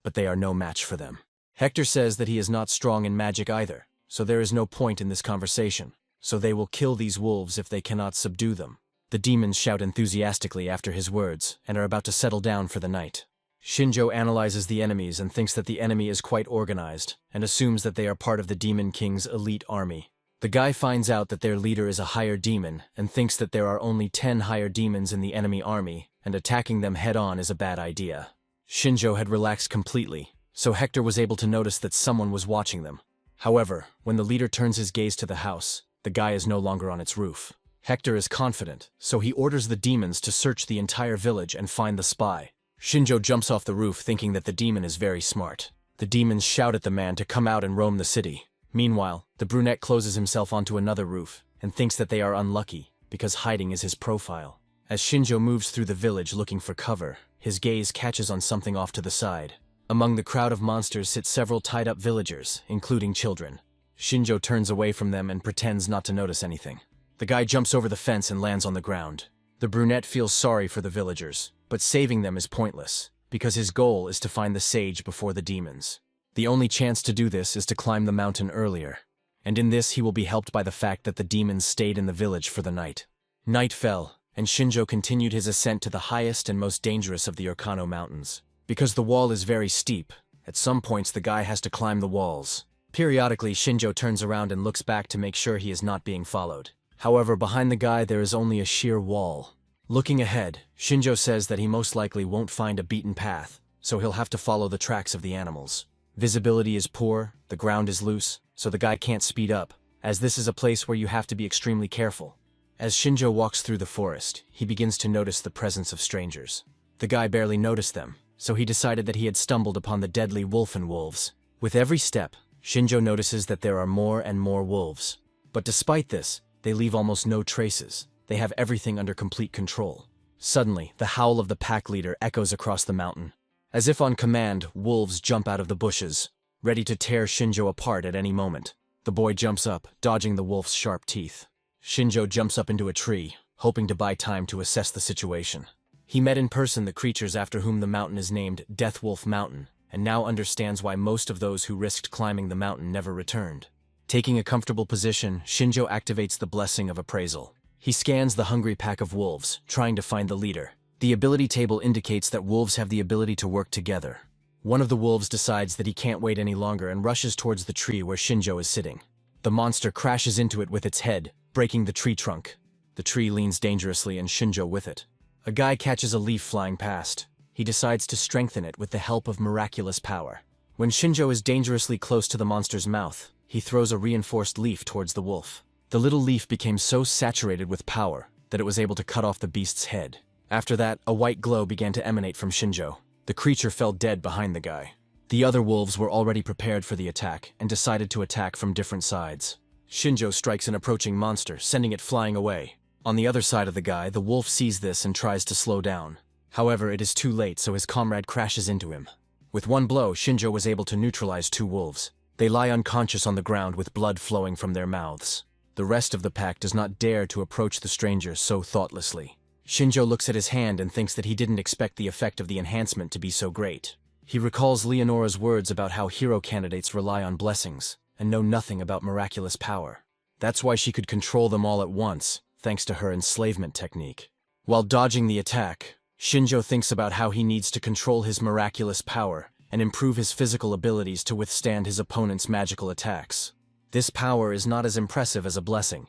but they are no match for them. Hector says that he is not strong in magic either, so there is no point in this conversation, so they will kill these wolves if they cannot subdue them. The demons shout enthusiastically after his words and are about to settle down for the night. Shinjo analyzes the enemies and thinks that the enemy is quite organized, and assumes that they are part of the Demon King's elite army. The guy finds out that their leader is a higher demon and thinks that there are only 10 higher demons in the enemy army, and attacking them head-on is a bad idea. Shinjo had relaxed completely, so Hector was able to notice that someone was watching them. However, when the leader turns his gaze to the house, the guy is no longer on its roof. Hector is confident, so he orders the demons to search the entire village and find the spy. Shinjo jumps off the roof thinking that the demon is very smart. The demons shout at the man to come out and roam the city. Meanwhile, the brunette closes himself onto another roof and thinks that they are unlucky because hiding is his profile. As Shinjo moves through the village looking for cover, his gaze catches on something off to the side. Among the crowd of monsters sit several tied-up villagers, including children. Shinjo turns away from them and pretends not to notice anything. The guy jumps over the fence and lands on the ground. The brunette feels sorry for the villagers, but saving them is pointless, because his goal is to find the sage before the demons. The only chance to do this is to climb the mountain earlier, and in this he will be helped by the fact that the demons stayed in the village for the night. Night fell, and Shinjo continued his ascent to the highest and most dangerous of the Urkano Mountains. Because the wall is very steep, at some points the guy has to climb the walls. Periodically, Shinjo turns around and looks back to make sure he is not being followed. However, behind the guy there is only a sheer wall. Looking ahead, Shinjo says that he most likely won't find a beaten path, so he'll have to follow the tracks of the animals. Visibility is poor, the ground is loose, so the guy can't speed up, as this is a place where you have to be extremely careful. As Shinjo walks through the forest, he begins to notice the presence of strangers. The guy barely noticed them, so he decided that he had stumbled upon the deadly wolfen wolves. With every step, Shinjo notices that there are more and more wolves. But despite this, they leave almost no traces. They have everything under complete control. Suddenly, the howl of the pack leader echoes across the mountain. As if on command, wolves jump out of the bushes, ready to tear Shinjo apart at any moment. The boy jumps up, dodging the wolf's sharp teeth. Shinjo jumps up into a tree, hoping to buy time to assess the situation. He met in person the creatures after whom the mountain is named Death Wolf Mountain, and now understands why most of those who risked climbing the mountain never returned. Taking a comfortable position, Shinjo activates the blessing of appraisal. He scans the hungry pack of wolves, trying to find the leader. The ability table indicates that wolves have the ability to work together. One of the wolves decides that he can't wait any longer and rushes towards the tree where Shinjo is sitting. The monster crashes into it with its head, breaking the tree trunk. The tree leans dangerously and Shinjo with it. A guy catches a leaf flying past. He decides to strengthen it with the help of miraculous power. When Shinjo is dangerously close to the monster's mouth, he throws a reinforced leaf towards the wolf. The little leaf became so saturated with power that it was able to cut off the beast's head. After that, a white glow began to emanate from Shinjo. The creature fell dead behind the guy. The other wolves were already prepared for the attack and decided to attack from different sides. Shinjo strikes an approaching monster, sending it flying away. On the other side of the guy, the wolf sees this and tries to slow down. However, it is too late, so his comrade crashes into him. With one blow, Shinjo was able to neutralize two wolves. They lie unconscious on the ground with blood flowing from their mouths. The rest of the pack does not dare to approach the stranger so thoughtlessly. Shinjo looks at his hand and thinks that he didn't expect the effect of the enhancement to be so great. He recalls Leonora's words about how hero candidates rely on blessings and know nothing about miraculous power. That's why she could control them all at once, thanks to her enslavement technique. While dodging the attack, Shinjo thinks about how he needs to control his miraculous power and improve his physical abilities to withstand his opponent's magical attacks. This power is not as impressive as a blessing,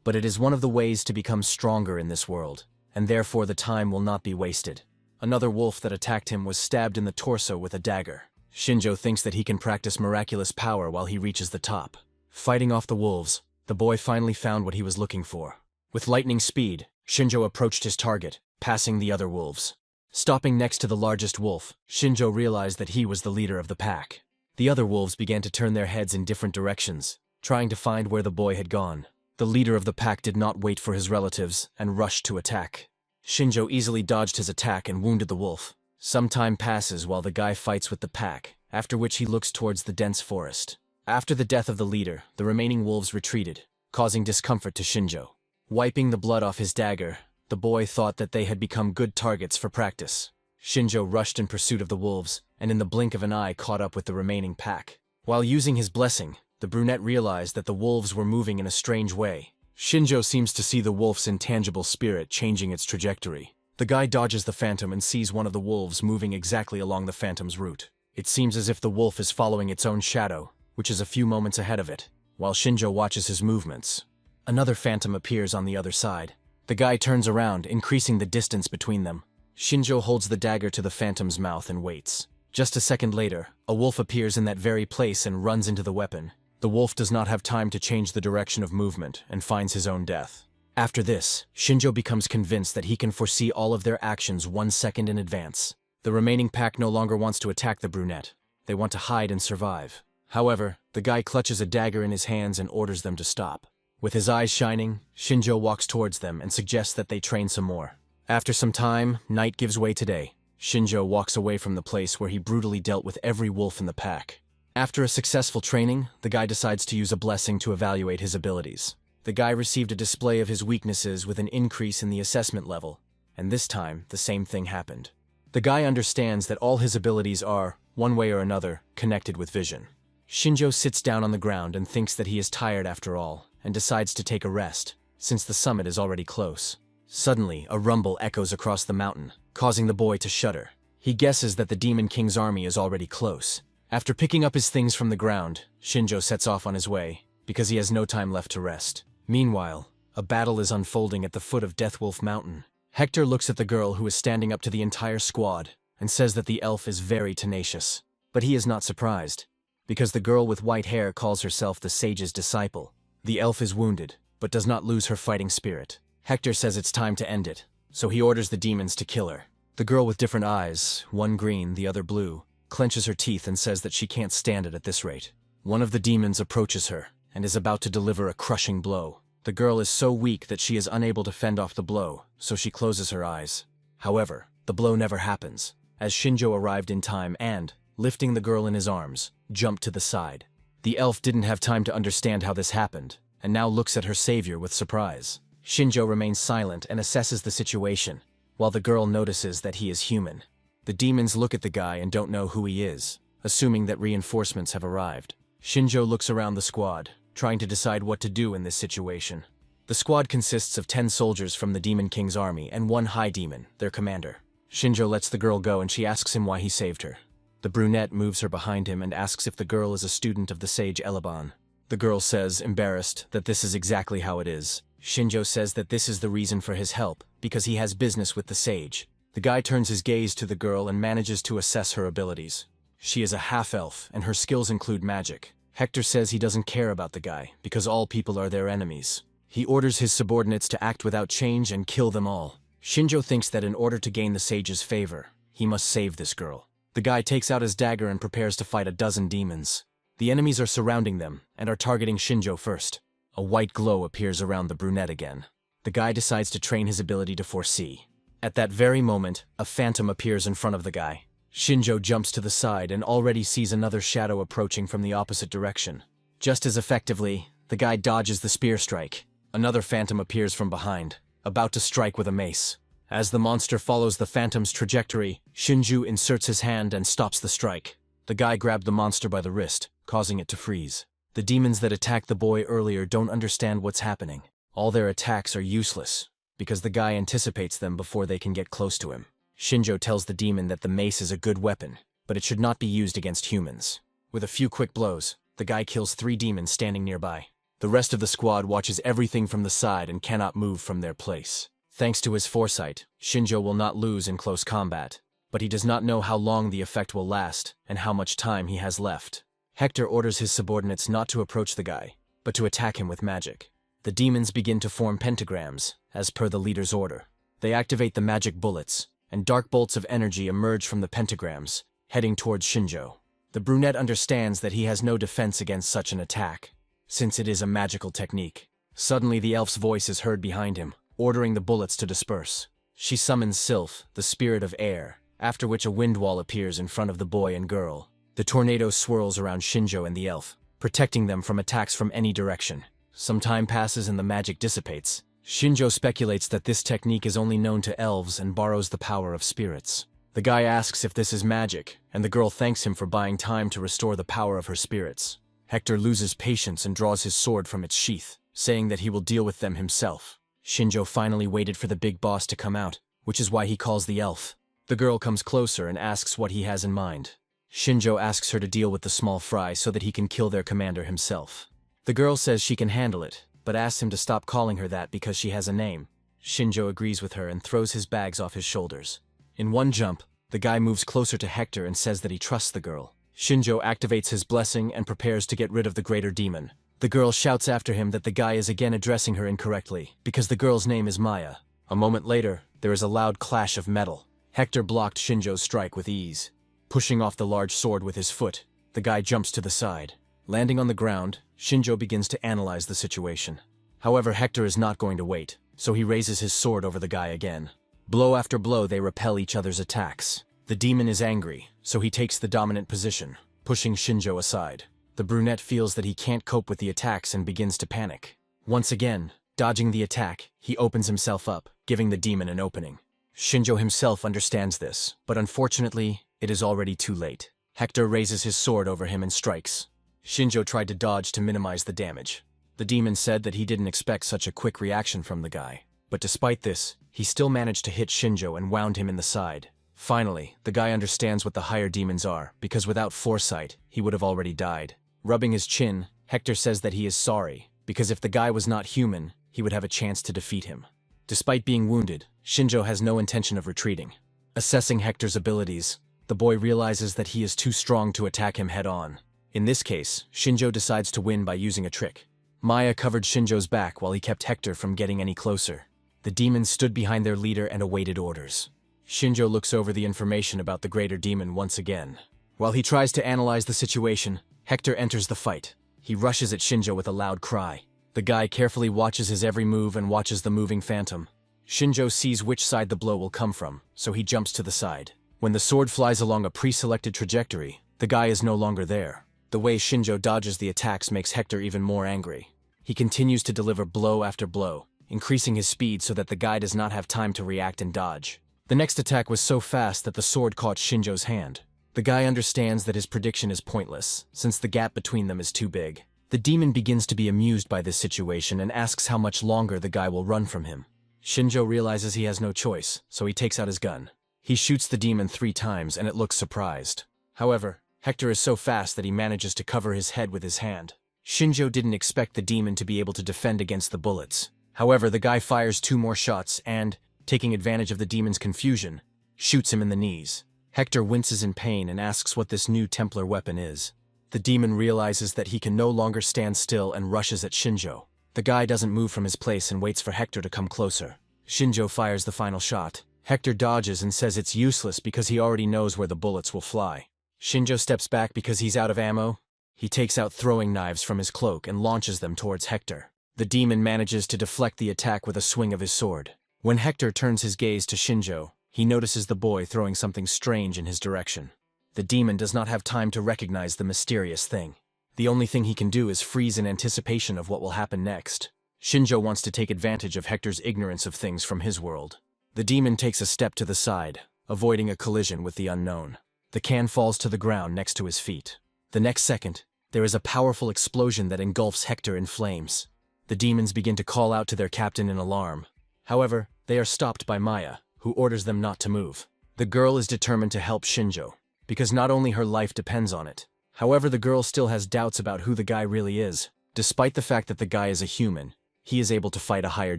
but it is one of the ways to become stronger in this world, and therefore the time will not be wasted. Another wolf that attacked him was stabbed in the torso with a dagger. Shinjo thinks that he can practice miraculous power while he reaches the top. Fighting off the wolves, the boy finally found what he was looking for. With lightning speed, Shinjo approached his target, passing the other wolves. Stopping next to the largest wolf, Shinjo realized that he was the leader of the pack. The other wolves began to turn their heads in different directions, trying to find where the boy had gone. The leader of the pack did not wait for his relatives and rushed to attack. Shinjo easily dodged his attack and wounded the wolf. Some time passes while the guy fights with the pack, after which he looks towards the dense forest. After the death of the leader, the remaining wolves retreated, causing discomfort to Shinjo. Wiping the blood off his dagger, the boy thought that they had become good targets for practice. Shinjo rushed in pursuit of the wolves, and in the blink of an eye caught up with the remaining pack. While using his blessing, the brunette realized that the wolves were moving in a strange way. Shinjo seems to see the wolf's intangible spirit changing its trajectory. The guy dodges the phantom and sees one of the wolves moving exactly along the phantom's route. It seems as if the wolf is following its own shadow, which is a few moments ahead of it, while Shinjo watches his movements. Another phantom appears on the other side. The guy turns around, increasing the distance between them. Shinjo holds the dagger to the phantom's mouth and waits. Just a second later, a wolf appears in that very place and runs into the weapon. The wolf does not have time to change the direction of movement and finds his own death. After this, Shinjo becomes convinced that he can foresee all of their actions 1 second in advance. The remaining pack no longer wants to attack the brunette. They want to hide and survive. However, the guy clutches a dagger in his hands and orders them to stop. With his eyes shining, Shinjo walks towards them and suggests that they train some more. After some time, night gives way to day. Shinjo walks away from the place where he brutally dealt with every wolf in the pack. After a successful training, the guy decides to use a blessing to evaluate his abilities. The guy received a display of his weaknesses with an increase in the assessment level, and this time, the same thing happened. The guy understands that all his abilities are, one way or another, connected with vision. Shinjo sits down on the ground and thinks that he is tired after all, and decides to take a rest, since the summit is already close. Suddenly, a rumble echoes across the mountain, causing the boy to shudder. He guesses that the Demon King's army is already close. After picking up his things from the ground, Shinjo sets off on his way, because he has no time left to rest. Meanwhile, a battle is unfolding at the foot of Deathwolf Mountain. Hector looks at the girl who is standing up to the entire squad, and says that the elf is very tenacious. But he is not surprised, because the girl with white hair calls herself the sage's disciple. The elf is wounded, but does not lose her fighting spirit. Hector says it's time to end it, so he orders the demons to kill her. The girl with different eyes, one green, the other blue, clenches her teeth and says that she can't stand it at this rate. One of the demons approaches her and is about to deliver a crushing blow. The girl is so weak that she is unable to fend off the blow, so she closes her eyes. However, the blow never happens, as Shinjo arrived in time and, lifting the girl in his arms, jumped to the side. The elf didn't have time to understand how this happened, and now looks at her savior with surprise. Shinjo remains silent and assesses the situation, while the girl notices that he is human. The demons look at the guy and don't know who he is, assuming that reinforcements have arrived. Shinjo looks around the squad, trying to decide what to do in this situation. The squad consists of 10 soldiers from the Demon King's army and 1 high demon, their commander. Shinjo lets the girl go and she asks him why he saved her. The brunette moves her behind him and asks if the girl is a student of the sage Elaban. The girl says, embarrassed, that this is exactly how it is. Shinjo says that this is the reason for his help, because he has business with the sage. The guy turns his gaze to the girl and manages to assess her abilities. She is a half-elf, and her skills include magic. Hector says he doesn't care about the guy, because all people are their enemies. He orders his subordinates to act without change and kill them all. Shinjo thinks that in order to gain the sage's favor, he must save this girl. The guy takes out his dagger and prepares to fight a dozen demons. The enemies are surrounding them, and are targeting Shinjo first. A white glow appears around the brunette again. The guy decides to train his ability to foresee. At that very moment, a phantom appears in front of the guy. Shinjo jumps to the side and already sees another shadow approaching from the opposite direction. Just as effectively, the guy dodges the spear strike. Another phantom appears from behind, about to strike with a mace. As the monster follows the phantom's trajectory, Shinju inserts his hand and stops the strike. The guy grabbed the monster by the wrist, causing it to freeze. The demons that attacked the boy earlier don't understand what's happening. All their attacks are useless, because the guy anticipates them before they can get close to him. Shinjo tells the demon that the mace is a good weapon, but it should not be used against humans. With a few quick blows, the guy kills 3 demons standing nearby. The rest of the squad watches everything from the side and cannot move from their place. Thanks to his foresight, Shinjo will not lose in close combat, but he does not know how long the effect will last and how much time he has left. Hector orders his subordinates not to approach the guy, but to attack him with magic. The demons begin to form pentagrams, as per the leader's order. They activate the magic bullets, and dark bolts of energy emerge from the pentagrams, heading towards Shinjo. The brunette understands that he has no defense against such an attack, since it is a magical technique. Suddenly the elf's voice is heard behind him, ordering the bullets to disperse. She summons Sylph, the spirit of air, after which a wind wall appears in front of the boy and girl. The tornado swirls around Shinjo and the elf, protecting them from attacks from any direction. Some time passes and the magic dissipates. Shinjo speculates that this technique is only known to elves and borrows the power of spirits. The guy asks if this is magic, and the girl thanks him for buying time to restore the power of her spirits. Hector loses patience and draws his sword from its sheath, saying that he will deal with them himself. Shinjo finally waited for the big boss to come out, which is why he calls the elf. The girl comes closer and asks what he has in mind. Shinjo asks her to deal with the small fry so that he can kill their commander himself. The girl says she can handle it, but asks him to stop calling her that because she has a name. Shinjo agrees with her and throws his bags off his shoulders. In one jump, the guy moves closer to Hector and says that he trusts the girl. Shinjo activates his blessing and prepares to get rid of the greater demon. The girl shouts after him that the guy is again addressing her incorrectly, because the girl's name is Maya. A moment later, there is a loud clash of metal. Hector blocked Shinjo's strike with ease. Pushing off the large sword with his foot, the guy jumps to the side. Landing on the ground, Shinjo begins to analyze the situation. However, Hector is not going to wait, so he raises his sword over the guy again. Blow after blow, they repel each other's attacks. The demon is angry, so he takes the dominant position, pushing Shinjo aside. The brunette feels that he can't cope with the attacks and begins to panic. Once again, dodging the attack, he opens himself up, giving the demon an opening. Shinjo himself understands this, but unfortunately, it is already too late. Hector raises his sword over him and strikes. Shinjo tried to dodge to minimize the damage. The demon said that he didn't expect such a quick reaction from the guy. But despite this, he still managed to hit Shinjo and wound him in the side. Finally, the guy understands what the higher demons are, because without foresight, he would have already died. Rubbing his chin, Hector says that he is sorry, because if the guy was not human, he would have a chance to defeat him. Despite being wounded, Shinjo has no intention of retreating. Assessing Hector's abilities, the boy realizes that he is too strong to attack him head-on. In this case, Shinjo decides to win by using a trick. Maya covered Shinjo's back while he kept Hector from getting any closer. The demons stood behind their leader and awaited orders. Shinjo looks over the information about the greater demon once again. While he tries to analyze the situation, Hector enters the fight. He rushes at Shinjo with a loud cry. The guy carefully watches his every move and watches the moving phantom. Shinjo sees which side the blow will come from, so he jumps to the side. When the sword flies along a pre-selected trajectory, the guy is no longer there. The way Shinjo dodges the attacks makes Hector even more angry. He continues to deliver blow after blow, increasing his speed so that the guy does not have time to react and dodge. The next attack was so fast that the sword caught Shinjo's hand. The guy understands that his prediction is pointless, since the gap between them is too big. The demon begins to be amused by this situation and asks how much longer the guy will run from him. Shinjo realizes he has no choice, so he takes out his gun. He shoots the demon 3 times and it looks surprised. However, Hector is so fast that he manages to cover his head with his hand. Shinjo didn't expect the demon to be able to defend against the bullets. However, the guy fires 2 more shots and, taking advantage of the demon's confusion, shoots him in the knees. Hector winces in pain and asks what this new Templar weapon is. The demon realizes that he can no longer stand still and rushes at Shinjo. The guy doesn't move from his place and waits for Hector to come closer. Shinjo fires the final shot. Hector dodges and says it's useless because he already knows where the bullets will fly. Shinjo steps back because he's out of ammo. He takes out throwing knives from his cloak and launches them towards Hector. The demon manages to deflect the attack with a swing of his sword. When Hector turns his gaze to Shinjo, he notices the boy throwing something strange in his direction. The demon does not have time to recognize the mysterious thing. The only thing he can do is freeze in anticipation of what will happen next. Shinjo wants to take advantage of Hector's ignorance of things from his world. The demon takes a step to the side, avoiding a collision with the unknown. The can falls to the ground next to his feet. The next second, there is a powerful explosion that engulfs Hector in flames. The demons begin to call out to their captain in alarm. However, they are stopped by Maya, who orders them not to move. The girl is determined to help Shinjo, because not only her life depends on it. However, the girl still has doubts about who the guy really is. Despite the fact that the guy is a human, he is able to fight a higher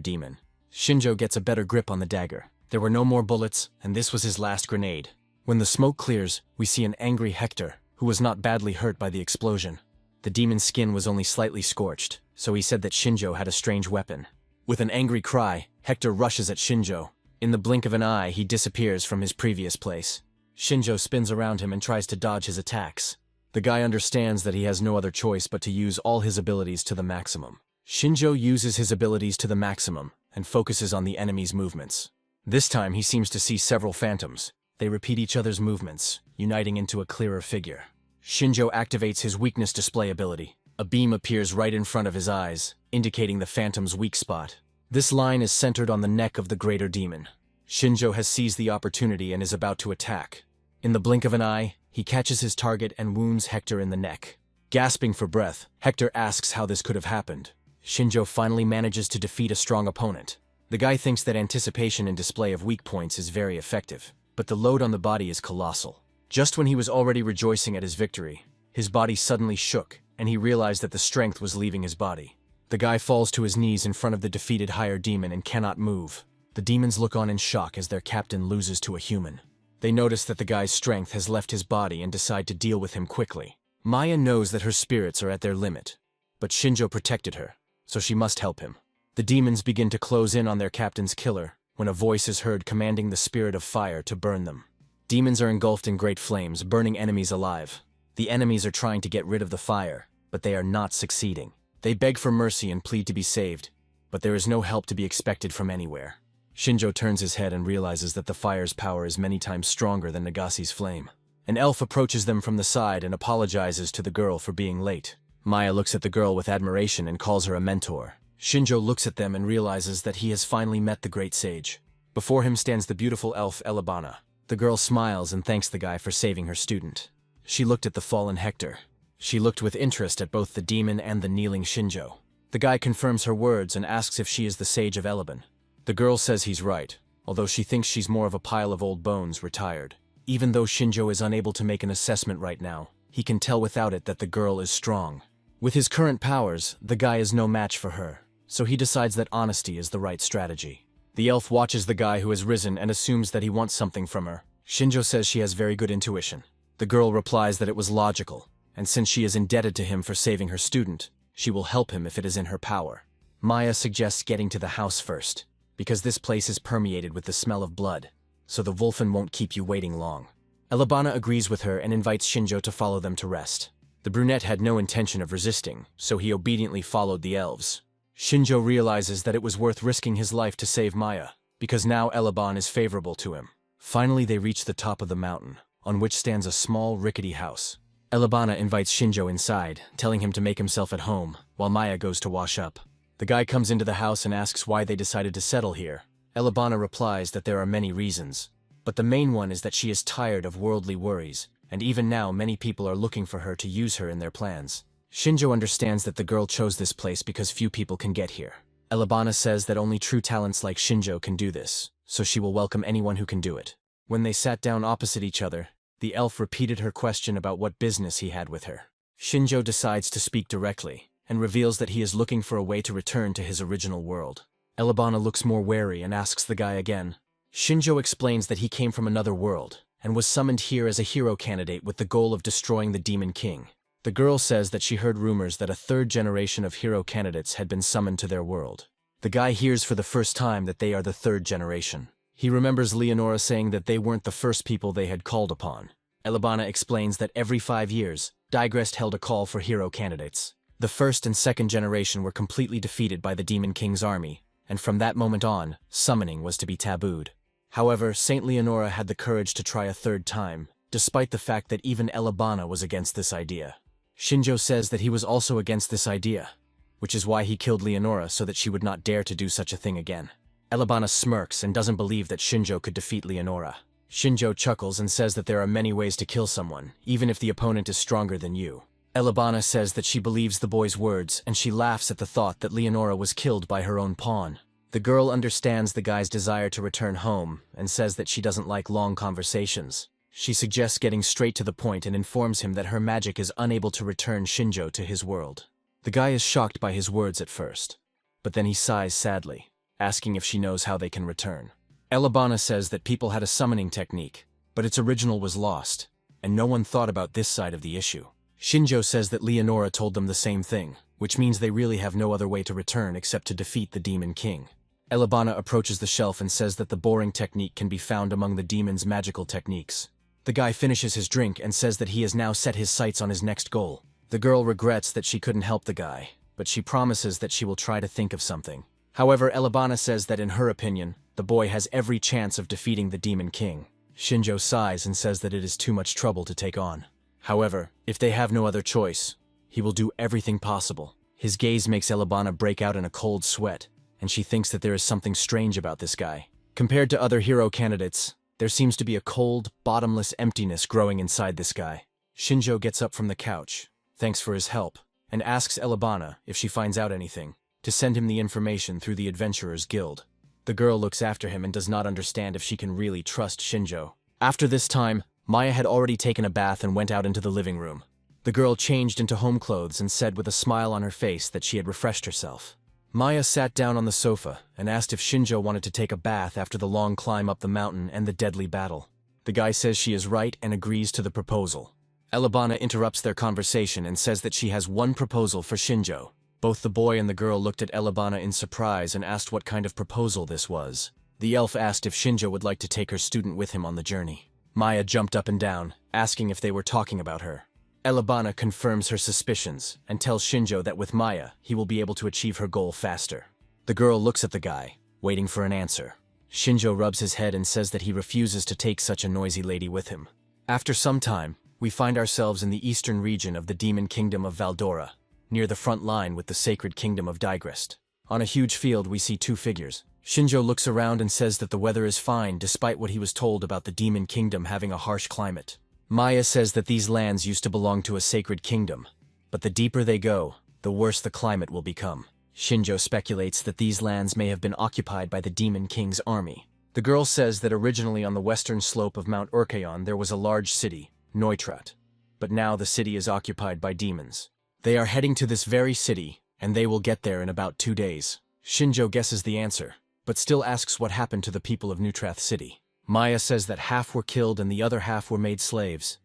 demon. Shinjo gets a better grip on the dagger. There were no more bullets, and this was his last grenade. When the smoke clears, we see an angry Hector, who was not badly hurt by the explosion. The demon's skin was only slightly scorched, so he said that Shinjo had a strange weapon. With an angry cry, Hector rushes at Shinjo. In the blink of an eye, he disappears from his previous place. Shinjo spins around him and tries to dodge his attacks. The guy understands that he has no other choice but to use all his abilities to the maximum. Shinjo uses his abilities to the maximum and focuses on the enemy's movements. This time he seems to see several phantoms. They repeat each other's movements, uniting into a clearer figure. Shinjo activates his weakness display ability. A beam appears right in front of his eyes, indicating the phantom's weak spot. This line is centered on the neck of the greater demon. Shinjo has seized the opportunity and is about to attack. In the blink of an eye, he catches his target and wounds Hector in the neck. Gasping for breath, Hector asks how this could have happened. Shinjo finally manages to defeat a strong opponent. The guy thinks that anticipation and display of weak points is very effective, but the load on the body is colossal. Just when he was already rejoicing at his victory, his body suddenly shook, and he realized that the strength was leaving his body. The guy falls to his knees in front of the defeated higher demon and cannot move. The demons look on in shock as their captain loses to a human. They notice that the guy's strength has left his body and decide to deal with him quickly. Maya knows that her spirits are at their limit, but Shinjo protected her, so she must help him. The demons begin to close in on their captain's killer when a voice is heard commanding the spirit of fire to burn them. Demons are engulfed in great flames, burning enemies alive. The enemies are trying to get rid of the fire, but they are not succeeding. They beg for mercy and plead to be saved, but there is no help to be expected from anywhere. Shinjo turns his head and realizes that the fire's power is many times stronger than Nagasi's flame. An elf approaches them from the side and apologizes to the girl for being late. Maya looks at the girl with admiration and calls her a mentor. Shinjo looks at them and realizes that he has finally met the great sage. Before him stands the beautiful elf Elabana. The girl smiles and thanks the guy for saving her student. She looked at the fallen Hector. She looked with interest at both the demon and the kneeling Shinjo. The guy confirms her words and asks if she is the sage of Elaban. The girl says he's right, although she thinks she's more of a pile of old bones retired. Even though Shinjo is unable to make an assessment right now, he can tell without it that the girl is strong. With his current powers, the guy is no match for her, so he decides that honesty is the right strategy. The elf watches the guy who has risen and assumes that he wants something from her. Shinjo says she has very good intuition. The girl replies that it was logical, and since she is indebted to him for saving her student, she will help him if it is in her power. Maya suggests getting to the house first, because this place is permeated with the smell of blood. so the Wolfen won't keep you waiting long. Elabana agrees with her and invites Shinjo to follow them to rest. The brunette had no intention of resisting, so he obediently followed the elves. Shinjo realizes that it was worth risking his life to save Maya, because now Elaban is favorable to him. Finally they reach the top of the mountain, on which stands a small, rickety house. Elabana invites Shinjo inside, telling him to make himself at home, while Maya goes to wash up. The guy comes into the house and asks why they decided to settle here. Elabana replies that there are many reasons, but the main one is that she is tired of worldly worries, and even now many people are looking for her to use her in their plans. Shinjo understands that the girl chose this place because few people can get here. Elabana says that only true talents like Shinjo can do this, so she will welcome anyone who can do it. When they sat down opposite each other, the elf repeated her question about what business he had with her. Shinjo decides to speak directly, and reveals that he is looking for a way to return to his original world. Elabana looks more wary and asks the guy again. Shinjo explains that he came from another world, and was summoned here as a hero candidate with the goal of destroying the Demon King. The girl says that she heard rumors that a third generation of hero candidates had been summoned to their world. The guy hears for the first time that they are the third generation. He remembers Leonora saying that they weren't the first people they had called upon. Elabana explains that every 5 years, Digrest held a call for hero candidates. The first and second generation were completely defeated by the Demon King's army, and from that moment on, summoning was to be tabooed. However, Saint Leonora had the courage to try a third time, despite the fact that even Elabana was against this idea. Shinjo says that he was also against this idea, which is why he killed Leonora so that she would not dare to do such a thing again. Elabana smirks and doesn't believe that Shinjo could defeat Leonora. Shinjo chuckles and says that there are many ways to kill someone, even if the opponent is stronger than you. Elabana says that she believes the boy's words, and she laughs at the thought that Leonora was killed by her own pawn. The girl understands the guy's desire to return home, and says that she doesn't like long conversations. She suggests getting straight to the point and informs him that her magic is unable to return Shinjo to his world. The guy is shocked by his words at first, but then he sighs sadly, asking if she knows how they can return. Elabana says that people had a summoning technique, but its original was lost, and no one thought about this side of the issue. Shinjo says that Leonora told them the same thing, which means they really have no other way to return except to defeat the Demon King. Elabana approaches the shelf and says that the boring technique can be found among the demon's magical techniques. The guy finishes his drink and says that he has now set his sights on his next goal. The girl regrets that she couldn't help the guy, but she promises that she will try to think of something. However, Elabana says that in her opinion, the boy has every chance of defeating the Demon King. Shinjo sighs and says that it is too much trouble to take on. However, if they have no other choice, he will do everything possible. His gaze makes Elabana break out in a cold sweat, and she thinks that there is something strange about this guy. Compared to other hero candidates, there seems to be a cold, bottomless emptiness growing inside this guy. Shinjo gets up from the couch, thanks for his help, and asks Elabana, if she finds out anything, to send him the information through the Adventurers Guild. The girl looks after him and does not understand if she can really trust Shinjo. After this time, Maya had already taken a bath and went out into the living room. The girl changed into home clothes and said with a smile on her face that she had refreshed herself. Maya sat down on the sofa and asked if Shinjo wanted to take a bath after the long climb up the mountain and the deadly battle. The guy says she is right and agrees to the proposal. Elabana interrupts their conversation and says that she has one proposal for Shinjo. Both the boy and the girl looked at Elabana in surprise and asked what kind of proposal this was. The elf asked if Shinjo would like to take her student with him on the journey. Maya jumped up and down, asking if they were talking about her. Elabana confirms her suspicions and tells Shinjo that with Maya, he will be able to achieve her goal faster. The girl looks at the guy, waiting for an answer. Shinjo rubs his head and says that he refuses to take such a noisy lady with him. After some time, we find ourselves in the eastern region of the Demon Kingdom of Valdora, near the front line with the sacred kingdom of Digrest. On a huge field, we see two figures. Shinjo looks around and says that the weather is fine despite what he was told about the Demon Kingdom having a harsh climate. Maya says that these lands used to belong to a sacred kingdom, but the deeper they go, the worse the climate will become. Shinjo speculates that these lands may have been occupied by the Demon King's army. The girl says that originally on the western slope of Mount Urkeon there was a large city, Neutrat, but now the city is occupied by demons. They are heading to this very city, and they will get there in about 2 days. Shinjo guesses the answer, but still asks what happened to the people of Neutrath City. Maya says that half were killed and the other half were made slaves,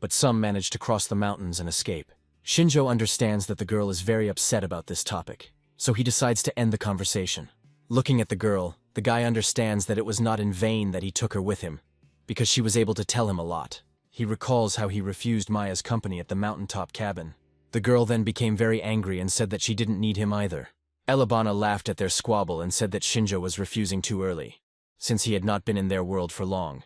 but some managed to cross the mountains and escape. Shinjo understands that the girl is very upset about this topic, so he decides to end the conversation. Looking at the girl, The guy understands that it was not in vain that he took her with him, because she was able to tell him a lot. He recalls how he refused Maya's company at the mountaintop cabin. The girl then became very angry and said that she didn't need him either. Elebana laughed at their squabble and said that Shinjo was refusing too early, since he had not been in their world for long,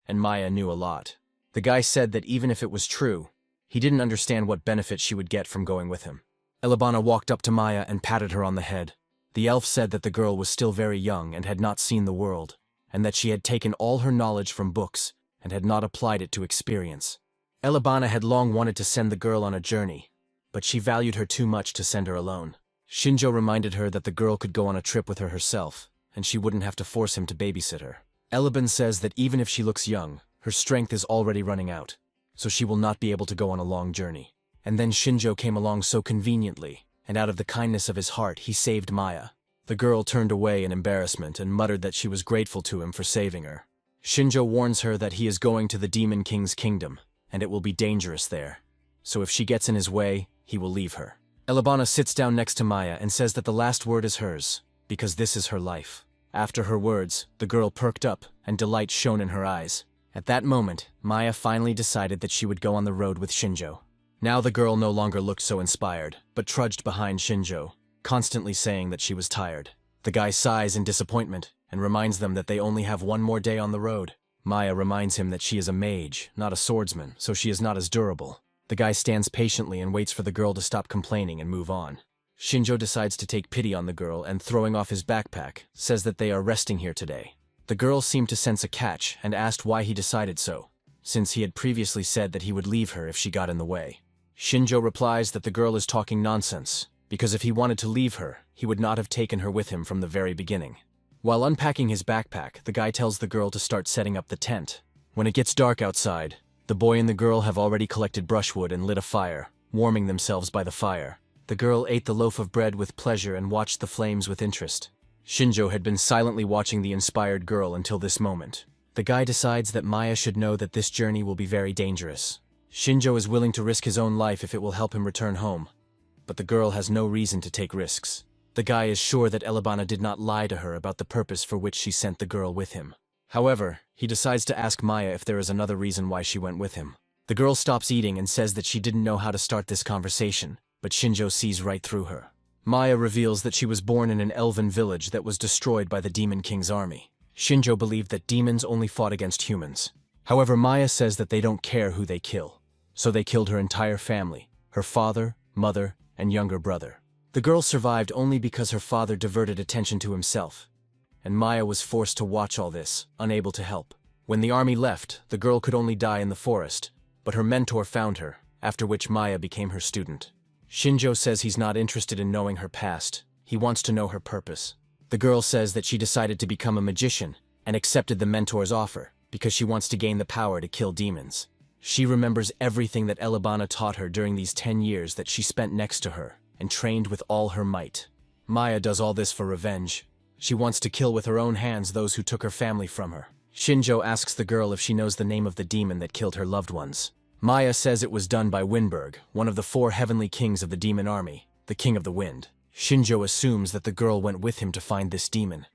and Maya knew a lot. The guy said that even if it was true, he didn't understand what benefit she would get from going with him. Elebana walked up to Maya and patted her on the head. The elf said that the girl was still very young and had not seen the world, and that she had taken all her knowledge from books and had not applied it to experience. Elebana had long wanted to send the girl on a journey, but she valued her too much to send her alone. Shinjo reminded her that the girl could go on a trip with her herself, and she wouldn't have to force him to babysit her. Eleban says that even if she looks young, her strength is already running out, so she will not be able to go on a long journey. And then Shinjo came along so conveniently, and out of the kindness of his heart he saved Maya. The girl turned away in embarrassment and muttered that she was grateful to him for saving her. Shinjo warns her that he is going to the Demon King's kingdom, and it will be dangerous there. So if she gets in his way, he will leave her. Elebana sits down next to Maya and says that the last word is hers, because this is her life. After her words, the girl perked up, and delight shone in her eyes. At that moment, Maya finally decided that she would go on the road with Shinjo. Now the girl no longer looked so inspired, but trudged behind Shinjo, constantly saying that she was tired. The guy sighs in disappointment, and reminds them that they only have one more day on the road. Maya reminds him that she is a mage, not a swordsman, so she is not as durable. The guy stands patiently and waits for the girl to stop complaining and move on. Shinjo decides to take pity on the girl and, throwing off his backpack, says that they are resting here today. The girl seemed to sense a catch and asked why he decided so, since he had previously said that he would leave her if she got in the way. Shinjo replies that the girl is talking nonsense, because if he wanted to leave her, he would not have taken her with him from the very beginning. While unpacking his backpack, the guy tells the girl to start setting up the tent. When it gets dark outside, the boy and the girl have already collected brushwood and lit a fire, warming themselves by the fire. The girl ate the loaf of bread with pleasure and watched the flames with interest. Shinjo had been silently watching the inspired girl until this moment. The guy decides that Maya should know that this journey will be very dangerous. Shinjo is willing to risk his own life if it will help him return home, but the girl has no reason to take risks. The guy is sure that Elebana did not lie to her about the purpose for which she sent the girl with him. However, he decides to ask Maya if there is another reason why she went with him. The girl stops eating and says that she didn't know how to start this conversation, but Shinjo sees right through her. Maya reveals that she was born in an elven village that was destroyed by the Demon King's army. Shinjo believed that demons only fought against humans. However, Maya says that they don't care who they kill, so they killed her entire family, her father, mother, and younger brother. The girl survived only because her father diverted attention to himself, and Maya was forced to watch all this, unable to help. When the army left, the girl could only die in the forest, but her mentor found her, after which Maya became her student. Shinjo says he's not interested in knowing her past, he wants to know her purpose. The girl says that she decided to become a magician and accepted the mentor's offer because she wants to gain the power to kill demons. She remembers everything that Elebana taught her during these 10 years that she spent next to her and trained with all her might. Maya does all this for revenge. She wants to kill with her own hands those who took her family from her. Shinjo asks the girl if she knows the name of the demon that killed her loved ones. Maya says it was done by Windberg, one of the 4 heavenly kings of the demon army, the king of the wind. Shinjo assumes that the girl went with him to find this demon,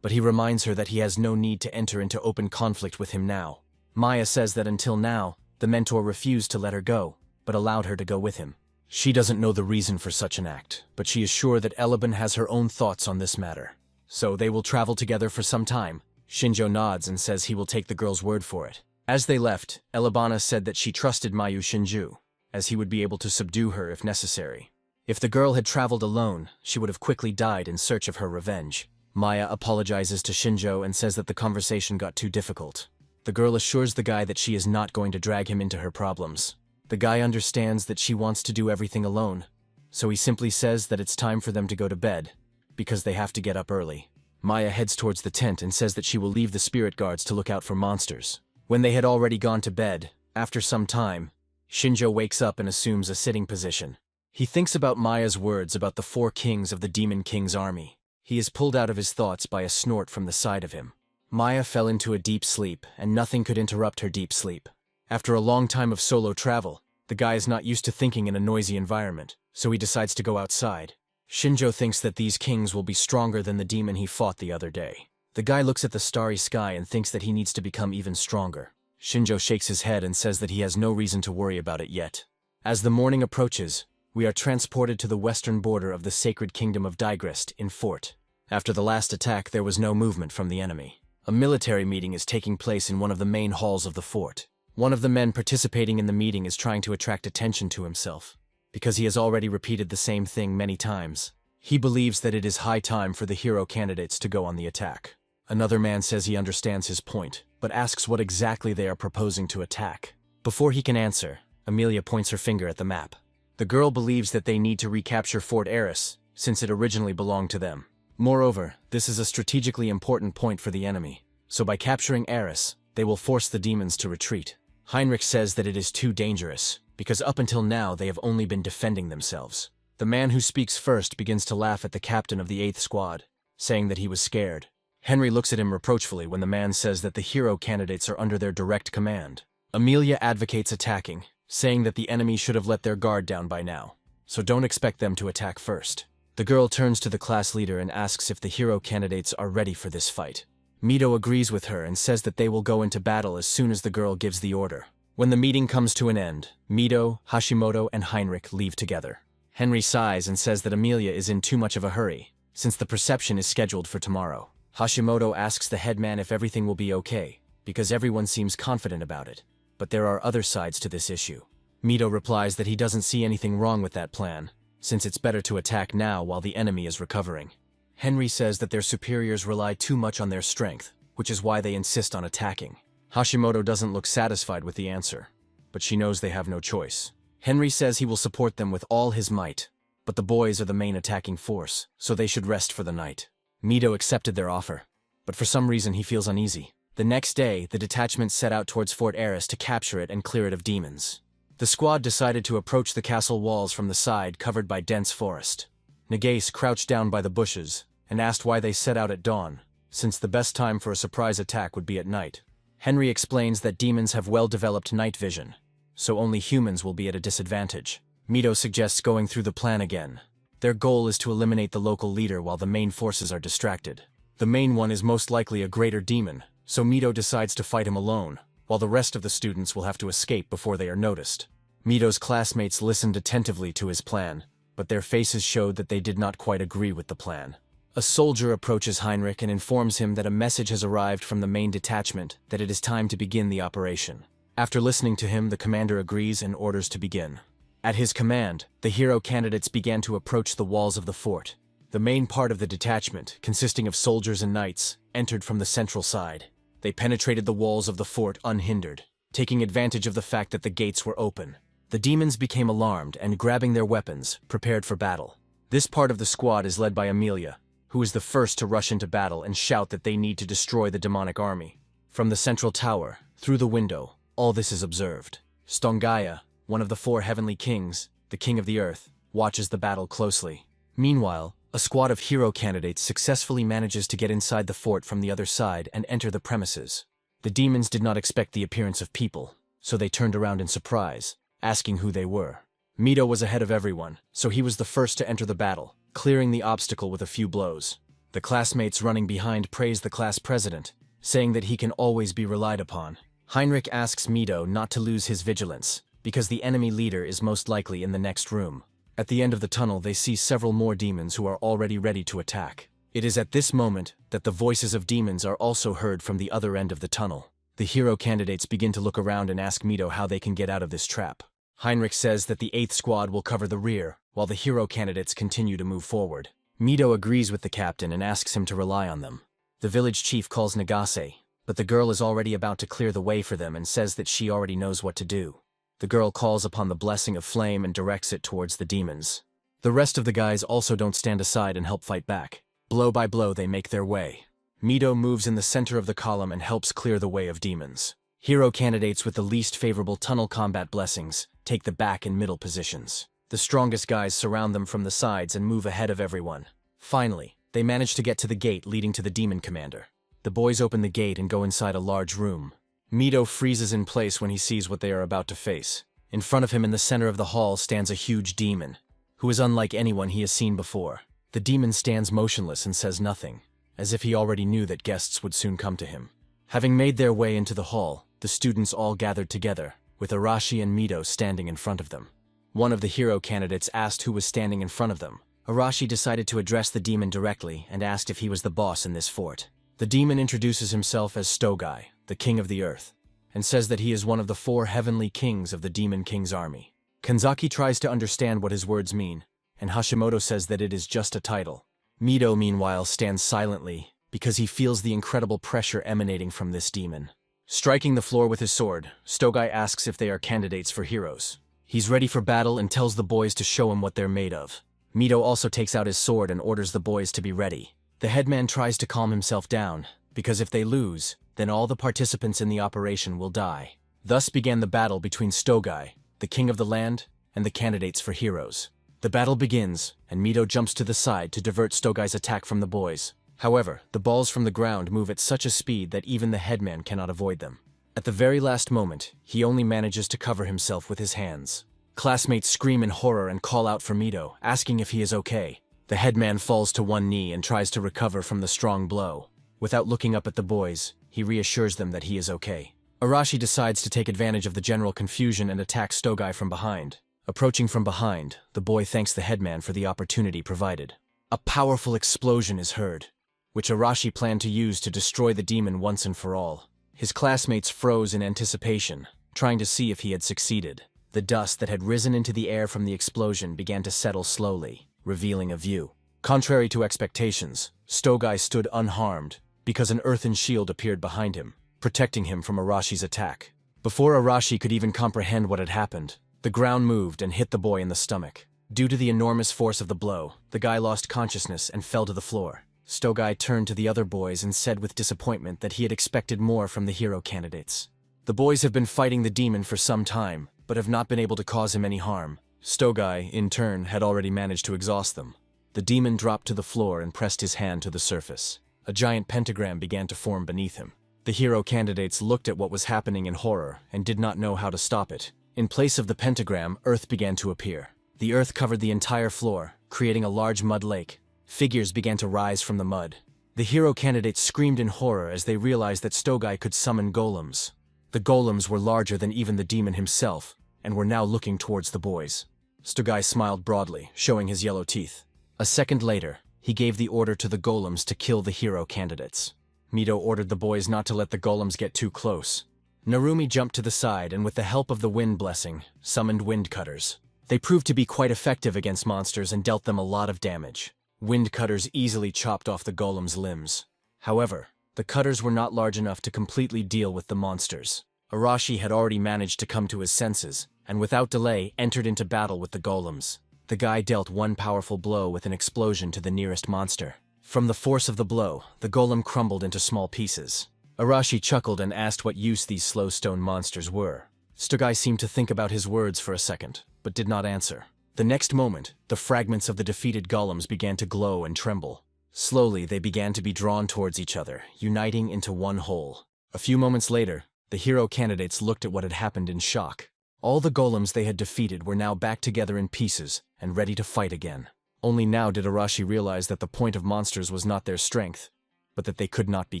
but he reminds her that he has no need to enter into open conflict with him now. Maya says that until now, the mentor refused to let her go, but allowed her to go with him. She doesn't know the reason for such an act, but she is sure that Eleban has her own thoughts on this matter. So they will travel together for some time. Shinjo nods and says he will take the girl's word for it. As they left, Elebana said that she trusted Mayu Shinju, as he would be able to subdue her if necessary. If the girl had traveled alone, she would have quickly died in search of her revenge. Maya apologizes to Shinjo and says that the conversation got too difficult. The girl assures the guy that she is not going to drag him into her problems. The guy understands that she wants to do everything alone, so he simply says that it's time for them to go to bed, because they have to get up early. Maya heads towards the tent and says that she will leave the spirit guards to look out for monsters. When they had already gone to bed, after some time, Shinjo wakes up and assumes a sitting position. He thinks about Maya's words about the 4 kings of the Demon King's army. He is pulled out of his thoughts by a snort from the side of him. Maya fell into a deep sleep, and nothing could interrupt her deep sleep. After a long time of solo travel, the guy is not used to thinking in a noisy environment, so he decides to go outside. Shinjo thinks that these kings will be stronger than the demon he fought the other day. The guy looks at the starry sky and thinks that he needs to become even stronger. Shinjo shakes his head and says that he has no reason to worry about it yet. As the morning approaches, we are transported to the western border of the sacred kingdom of Digrest in Fort. After the last attack, there was no movement from the enemy. A military meeting is taking place in one of the main halls of the fort. One of the men participating in the meeting is trying to attract attention to himself, because he has already repeated the same thing many times. He believes that it is high time for the hero candidates to go on the attack. Another man says he understands his point, but asks what exactly they are proposing to attack. Before he can answer, Amelia points her finger at the map. The girl believes that they need to recapture Fort Eris, since it originally belonged to them. Moreover, this is a strategically important point for the enemy, so by capturing Eris, they will force the demons to retreat. Heinrich says that it is too dangerous, because up until now they have only been defending themselves. The man who speaks first begins to laugh at the captain of the 8th Squad, saying that he was scared. Henry looks at him reproachfully when the man says that the hero candidates are under their direct command. Amelia advocates attacking, saying that the enemy should have let their guard down by now, so don't expect them to attack first. The girl turns to the class leader and asks if the hero candidates are ready for this fight. Mito agrees with her and says that they will go into battle as soon as the girl gives the order. When the meeting comes to an end, Mito, Hashimoto, and Heinrich leave together. Henry sighs and says that Amelia is in too much of a hurry, since the perception is scheduled for tomorrow. Hashimoto asks the headman if everything will be okay, because everyone seems confident about it. But there are other sides to this issue. Mito replies that he doesn't see anything wrong with that plan, since it's better to attack now while the enemy is recovering. Henry says that their superiors rely too much on their strength, which is why they insist on attacking. Hashimoto doesn't look satisfied with the answer, but she knows they have no choice. Henry says he will support them with all his might, but the boys are the main attacking force, so they should rest for the night. Mito accepted their offer, but for some reason he feels uneasy. The next day, the detachment set out towards Fort Eris to capture it and clear it of demons. The squad decided to approach the castle walls from the side covered by dense forest. Nagase crouched down by the bushes and asked why they set out at dawn, since the best time for a surprise attack would be at night. Henry explains that demons have well-developed night vision, so only humans will be at a disadvantage. Mito suggests going through the plan again. Their goal is to eliminate the local leader while the main forces are distracted. The main one is most likely a greater demon, so Mito decides to fight him alone, while the rest of the students will have to escape before they are noticed. Mito's classmates listened attentively to his plan, but their faces showed that they did not quite agree with the plan. A soldier approaches Heinrich and informs him that a message has arrived from the main detachment that it is time to begin the operation. After listening to him, the commander agrees and orders to begin. At his command, the hero candidates began to approach the walls of the fort. The main part of the detachment, consisting of soldiers and knights, entered from the central side. They penetrated the walls of the fort unhindered, taking advantage of the fact that the gates were open. The demons became alarmed and, grabbing their weapons, prepared for battle. This part of the squad is led by Amelia, who is the first to rush into battle and shout that they need to destroy the demonic army. From the central tower, through the window, all this is observed. Stongaya, one of the 4 heavenly kings, the king of the earth, watches the battle closely. Meanwhile, a squad of hero candidates successfully manages to get inside the fort from the other side and enter the premises. The demons did not expect the appearance of people, so they turned around in surprise, asking who they were. Mito was ahead of everyone, so he was the first to enter the battle, clearing the obstacle with a few blows. The classmates running behind praised the class president, saying that he can always be relied upon. Heinrich asks Mito not to lose his vigilance, because the enemy leader is most likely in the next room. At the end of the tunnel, they see several more demons who are already ready to attack. It is at this moment that the voices of demons are also heard from the other end of the tunnel. The hero candidates begin to look around and ask Mito how they can get out of this trap. Heinrich says that the 8th squad will cover the rear, while the hero candidates continue to move forward. Mito agrees with the captain and asks him to rely on them. The village chief calls Nagase, but the girl is already about to clear the way for them and says that she already knows what to do. The girl calls upon the blessing of flame and directs it towards the demons. The rest of the guys also don't stand aside and help fight back. Blow by blow, they make their way. Mito moves in the center of the column and helps clear the way of demons. Hero candidates with the least favorable tunnel combat blessings take the back and middle positions. The strongest guys surround them from the sides and move ahead of everyone. Finally, they manage to get to the gate leading to the demon commander. The boys open the gate and go inside a large room. Mito freezes in place when he sees what they are about to face. In front of him in the center of the hall stands a huge demon, who is unlike anyone he has seen before. The demon stands motionless and says nothing. as if he already knew that guests would soon come to him. Having made their way into the hall, the students all gathered together, with Arashi and Mito standing in front of them. One of the hero candidates asked who was standing in front of them. Arashi decided to address the demon directly and asked if he was the boss in this fort. The demon introduces himself as Stogai, the king of the earth, and says that he is one of the 4 heavenly kings of the Demon King's army. Kanzaki tries to understand what his words mean, and Hashimoto says that it is just a title. Mito, meanwhile, stands silently because he feels the incredible pressure emanating from this demon. Striking the floor with his sword, Stogai asks if they are candidates for heroes. He's ready for battle and tells the boys to show him what they're made of. Mito also takes out his sword and orders the boys to be ready. The headman tries to calm himself down, because if they lose, then all the participants in the operation will die. Thus began the battle between Stogai, the king of the land, and the candidates for heroes. The battle begins, and Mito jumps to the side to divert Stogai's attack from the boys. However, the balls from the ground move at such a speed that even the headman cannot avoid them. At the very last moment, he only manages to cover himself with his hands. Classmates scream in horror and call out for Mito, asking if he is okay. The headman falls to one knee and tries to recover from the strong blow. Without looking up at the boys, he reassures them that he is okay. Arashi decides to take advantage of the general confusion and attacks Stogai from behind. Approaching from behind, the boy thanks the headman for the opportunity provided. A powerful explosion is heard, which Arashi planned to use to destroy the demon once and for all. His classmates froze in anticipation, trying to see if he had succeeded. The dust that had risen into the air from the explosion began to settle slowly, revealing a view. Contrary to expectations, Stogai stood unharmed because an earthen shield appeared behind him, protecting him from Arashi's attack. Before Arashi could even comprehend what had happened, the ground moved and hit the boy in the stomach. Due to the enormous force of the blow, the guy lost consciousness and fell to the floor. Stogai turned to the other boys and said with disappointment that he had expected more from the hero candidates. The boys have been fighting the demon for some time, but have not been able to cause him any harm. Stogai, in turn, had already managed to exhaust them. The demon dropped to the floor and pressed his hand to the surface. A giant pentagram began to form beneath him. The hero candidates looked at what was happening in horror and did not know how to stop it. In place of the pentagram, earth began to appear. The earth covered the entire floor, creating a large mud lake. Figures began to rise from the mud. The hero candidates screamed in horror as they realized that Stogai could summon golems. The golems were larger than even the demon himself, and were now looking towards the boys. Stogai smiled broadly, showing his yellow teeth. A second later, he gave the order to the golems to kill the hero candidates. Mito ordered the boys not to let the golems get too close. Narumi jumped to the side and with the help of the wind blessing, summoned wind cutters. They proved to be quite effective against monsters and dealt them a lot of damage. Wind cutters easily chopped off the golems' limbs. However, the cutters were not large enough to completely deal with the monsters. Arashi had already managed to come to his senses, and without delay entered into battle with the golems. The guy dealt one powerful blow with an explosion to the nearest monster. From the force of the blow, the golem crumbled into small pieces. Arashi chuckled and asked what use these slow stone monsters were. Stogai seemed to think about his words for a second, but did not answer. The next moment, the fragments of the defeated golems began to glow and tremble. Slowly, they began to be drawn towards each other, uniting into one whole. A few moments later, the hero candidates looked at what had happened in shock. All the golems they had defeated were now back together in pieces and ready to fight again. Only now did Arashi realize that the point of monsters was not their strength, but that they could not be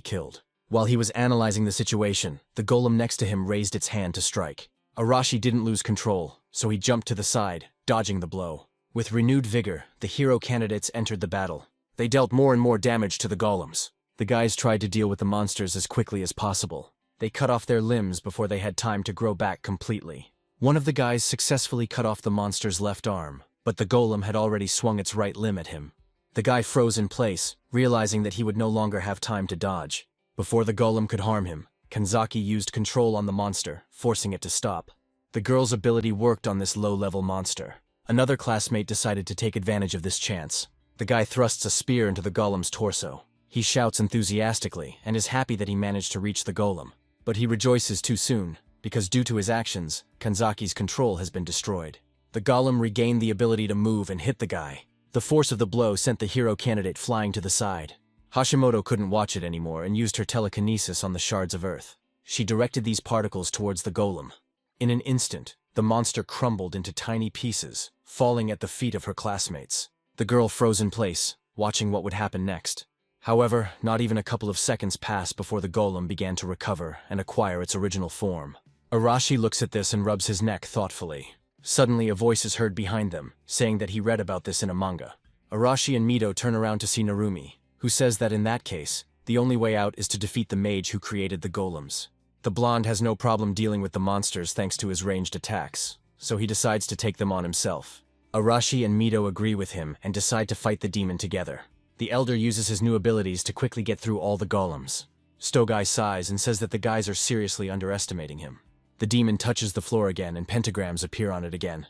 killed. While he was analyzing the situation, the golem next to him raised its hand to strike. Arashi didn't lose control, so he jumped to the side, dodging the blow. With renewed vigor, the hero candidates entered the battle. They dealt more and more damage to the golems. The guys tried to deal with the monsters as quickly as possible. They cut off their limbs before they had time to grow back completely. One of the guys successfully cut off the monster's left arm, but the golem had already swung its right limb at him. The guy froze in place, realizing that he would no longer have time to dodge. Before the golem could harm him, Kanzaki used control on the monster, forcing it to stop. The girl's ability worked on this low-level monster. Another classmate decided to take advantage of this chance. The guy thrusts a spear into the golem's torso. He shouts enthusiastically and is happy that he managed to reach the golem. But he rejoices too soon, because due to his actions, Kanzaki's control has been destroyed. The golem regained the ability to move and hit the guy. The force of the blow sent the hero candidate flying to the side. Hashimoto couldn't watch it anymore and used her telekinesis on the shards of earth. She directed these particles towards the golem. In an instant, the monster crumbled into tiny pieces, falling at the feet of her classmates. The girl froze in place, watching what would happen next. However, not even a couple of seconds passed before the golem began to recover and acquire its original form. Arashi looks at this and rubs his neck thoughtfully. Suddenly a voice is heard behind them, saying that he read about this in a manga. Arashi and Mito turn around to see Narumi, who says that in that case, the only way out is to defeat the mage who created the golems. The blonde has no problem dealing with the monsters thanks to his ranged attacks, so he decides to take them on himself. Arashi and Mito agree with him and decide to fight the demon together. The elder uses his new abilities to quickly get through all the golems. Stogai sighs and says that the guys are seriously underestimating him. The demon touches the floor again and pentagrams appear on it again,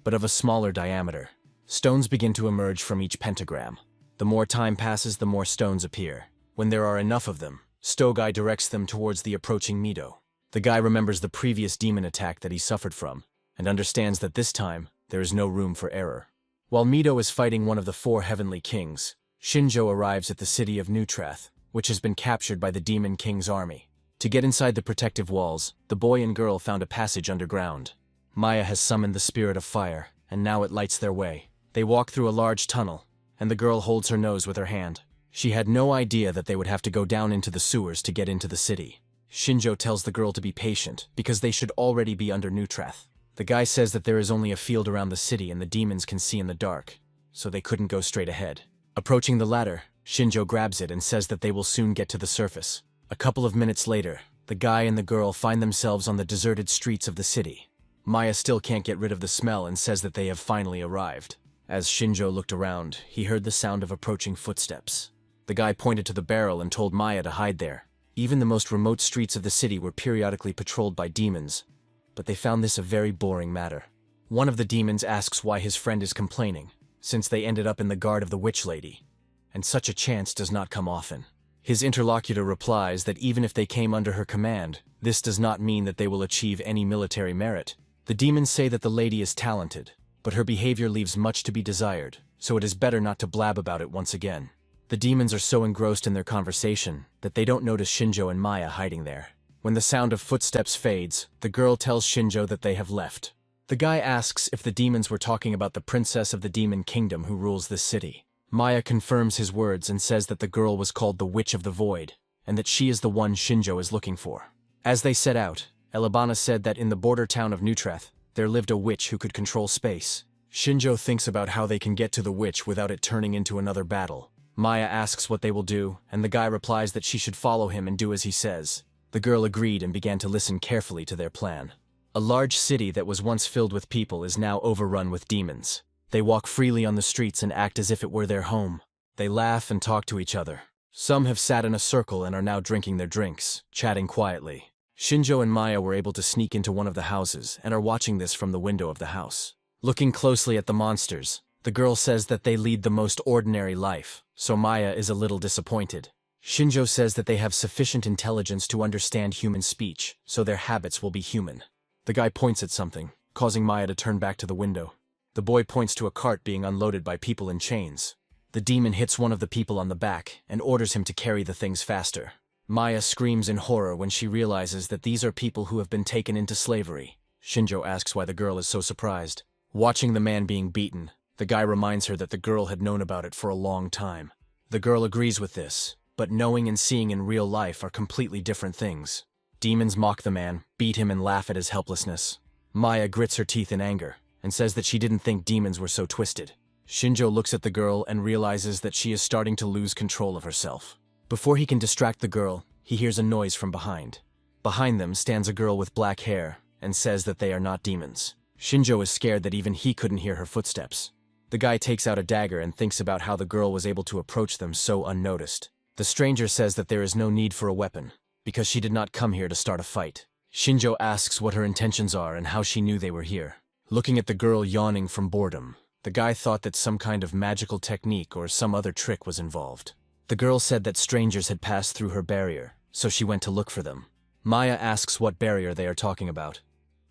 but of a smaller diameter. Stones begin to emerge from each pentagram. The more time passes, the more stones appear. When there are enough of them, Stogai directs them towards the approaching Mito. The guy remembers the previous demon attack that he suffered from, and understands that this time, there is no room for error. While Mito is fighting one of the 4 heavenly kings, Shinjo arrives at the city of Neutrath, which has been captured by the Demon King's army. To get inside the protective walls, the boy and girl found a passage underground. Maya has summoned the spirit of fire, and now it lights their way. They walk through a large tunnel, and the girl holds her nose with her hand. She had no idea that they would have to go down into the sewers to get into the city. Shinjo tells the girl to be patient, because they should already be under Neutrath. The guy says that there is only a field around the city and the demons can see in the dark, so they couldn't go straight ahead. Approaching the ladder, Shinjo grabs it and says that they will soon get to the surface. A couple of minutes later, the guy and the girl find themselves on the deserted streets of the city. Maya still can't get rid of the smell and says that they have finally arrived. As Shinjo looked around, he heard the sound of approaching footsteps. The guy pointed to the barrel and told Maya to hide there. Even the most remote streets of the city were periodically patrolled by demons, but they found this a very boring matter. One of the demons asks why his friend is complaining, since they ended up in the guard of the witch lady, and such a chance does not come often. His interlocutor replies that even if they came under her command, this does not mean that they will achieve any military merit. The demons say that the lady is talented, but her behavior leaves much to be desired, so it is better not to blab about it once again. The demons are so engrossed in their conversation that they don't notice Shinjo and Maya hiding there. When the sound of footsteps fades, the girl tells Shinjo that they have left. The guy asks if the demons were talking about the princess of the demon kingdom who rules this city. Maya confirms his words and says that the girl was called the Witch of the Void, and that she is the one Shinjo is looking for. As they set out, Elabana said that in the border town of Neutrath, there lived a witch who could control space. Shinjo thinks about how they can get to the witch without it turning into another battle. Maya asks what they will do, and the guy replies that she should follow him and do as he says. The girl agreed and began to listen carefully to their plan. A large city that was once filled with people is now overrun with demons. They walk freely on the streets and act as if it were their home. They laugh and talk to each other. Some have sat in a circle and are now drinking their drinks, chatting quietly. Shinjo and Maya were able to sneak into one of the houses and are watching this from the window of the house. Looking closely at the monsters, the girl says that they lead the most ordinary life, so Maya is a little disappointed. Shinjo says that they have sufficient intelligence to understand human speech, so their habits will be human. The guy points at something, causing Maya to turn back to the window. The boy points to a cart being unloaded by people in chains. The demon hits one of the people on the back and orders him to carry the things faster. Maya screams in horror when she realizes that these are people who have been taken into slavery. Shinjo asks why the girl is so surprised. Watching the man being beaten, the guy reminds her that the girl had known about it for a long time. The girl agrees with this, but knowing and seeing in real life are completely different things. Demons mock the man, beat him and laugh at his helplessness. Maya grits her teeth in anger and says that she didn't think demons were so twisted. Shinjo looks at the girl and realizes that she is starting to lose control of herself. Before he can distract the girl, he hears a noise from behind. Behind them stands a girl with black hair and says that they are not demons. Shinjo is scared that even he couldn't hear her footsteps. The guy takes out a dagger and thinks about how the girl was able to approach them so unnoticed. The stranger says that there is no need for a weapon, because she did not come here to start a fight. Shinjo asks what her intentions are and how she knew they were here. Looking at the girl yawning from boredom, the guy thought that some kind of magical technique or some other trick was involved. The girl said that strangers had passed through her barrier, so she went to look for them. Maya asks what barrier they are talking about,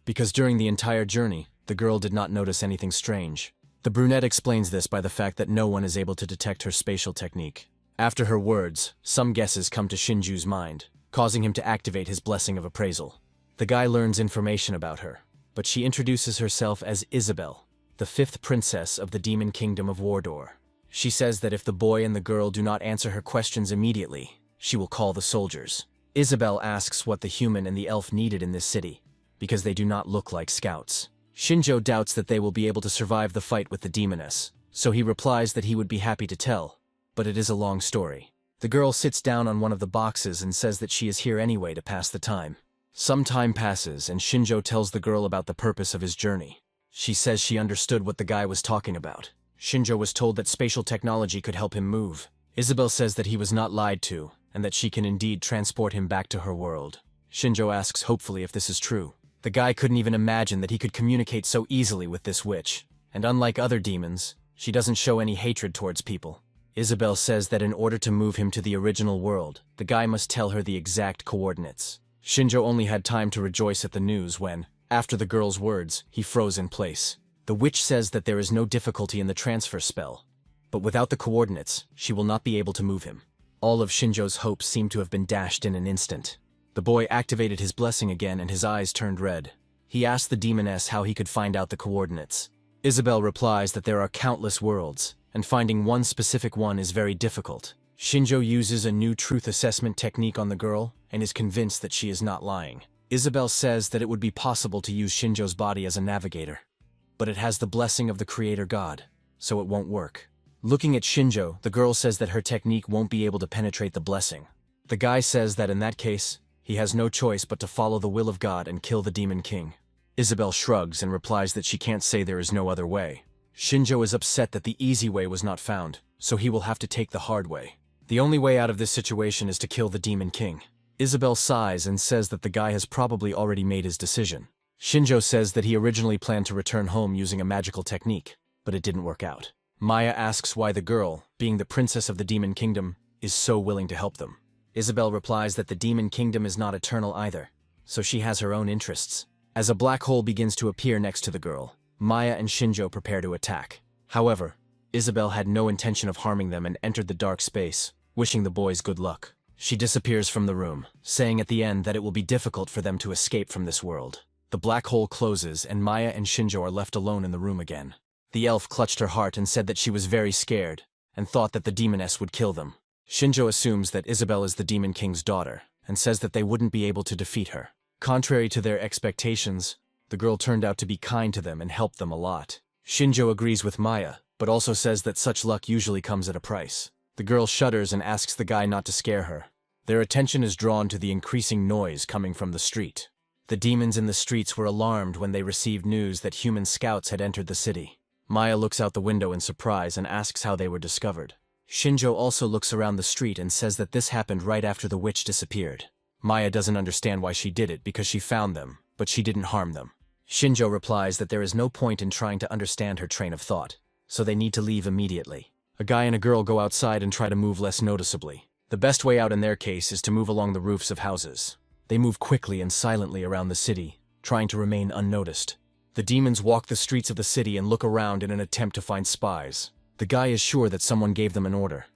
because during the entire journey, the girl did not notice anything strange. The brunette explains this by the fact that no one is able to detect her spatial technique. After her words, some guesses come to Shinju's mind, causing him to activate his blessing of appraisal. The guy learns information about her, but she introduces herself as Isabel, the 5th princess of the demon kingdom of Wardor. She says that if the boy and the girl do not answer her questions immediately, she will call the soldiers. Isabel asks what the human and the elf needed in this city, because they do not look like scouts. Shinjo doubts that they will be able to survive the fight with the demoness, so he replies that he would be happy to tell, but it is a long story. The girl sits down on one of the boxes and says that she is here anyway to pass the time. Some time passes and Shinjo tells the girl about the purpose of his journey. She says she understood what the guy was talking about. Shinjo was told that spatial technology could help him move. Isabel says that he was not lied to, and that she can indeed transport him back to her world. Shinjo asks hopefully if this is true. The guy couldn't even imagine that he could communicate so easily with this witch, and unlike other demons, she doesn't show any hatred towards people. Isabel says that in order to move him to the original world, the guy must tell her the exact coordinates. Shinjo only had time to rejoice at the news when, after the girl's words, he froze in place. The witch says that there is no difficulty in the transfer spell, but without the coordinates, she will not be able to move him. All of Shinjo's hopes seem to have been dashed in an instant. The boy activated his blessing again and his eyes turned red. He asked the demoness how he could find out the coordinates. Isabel replies that there are countless worlds, and finding one specific one is very difficult. Shinjo uses a new truth assessment technique on the girl and is convinced that she is not lying. Isabel says that it would be possible to use Shinjo's body as a navigator, but it has the blessing of the creator god, so it won't work. Looking at Shinjo, the girl says that her technique won't be able to penetrate the blessing. The guy says that in that case, he has no choice but to follow the will of God and kill the Demon King. Isabel shrugs and replies that she can't say there is no other way. Shinjo is upset that the easy way was not found, so he will have to take the hard way. The only way out of this situation is to kill the Demon King. Isabel sighs and says that the guy has probably already made his decision. Shinjo says that he originally planned to return home using a magical technique, but it didn't work out. Maya asks why the girl, being the princess of the Demon Kingdom, is so willing to help them. Isabel replies that the Demon Kingdom is not eternal either, so she has her own interests. As a black hole begins to appear next to the girl, Maya and Shinjo prepare to attack. However, Isabel had no intention of harming them and entered the dark space, wishing the boys good luck. She disappears from the room, saying at the end that it will be difficult for them to escape from this world. The black hole closes and Maya and Shinjo are left alone in the room again. The elf clutched her heart and said that she was very scared and thought that the demoness would kill them. Shinjo assumes that Isabel is the Demon King's daughter and says that they wouldn't be able to defeat her. Contrary to their expectations, the girl turned out to be kind to them and helped them a lot. Shinjo agrees with Maya, but also says that such luck usually comes at a price. The girl shudders and asks the guy not to scare her. Their attention is drawn to the increasing noise coming from the street. The demons in the streets were alarmed when they received news that human scouts had entered the city. Maya looks out the window in surprise and asks how they were discovered. Shinjo also looks around the street and says that this happened right after the witch disappeared. Maya doesn't understand why she did it because she found them, but she didn't harm them. Shinjo replies that there is no point in trying to understand her train of thought, so they need to leave immediately. A guy and a girl go outside and try to move less noticeably. The best way out in their case is to move along the roofs of houses. They move quickly and silently around the city, trying to remain unnoticed. The demons walk the streets of the city and look around in an attempt to find spies. The guy is sure that someone gave them an order,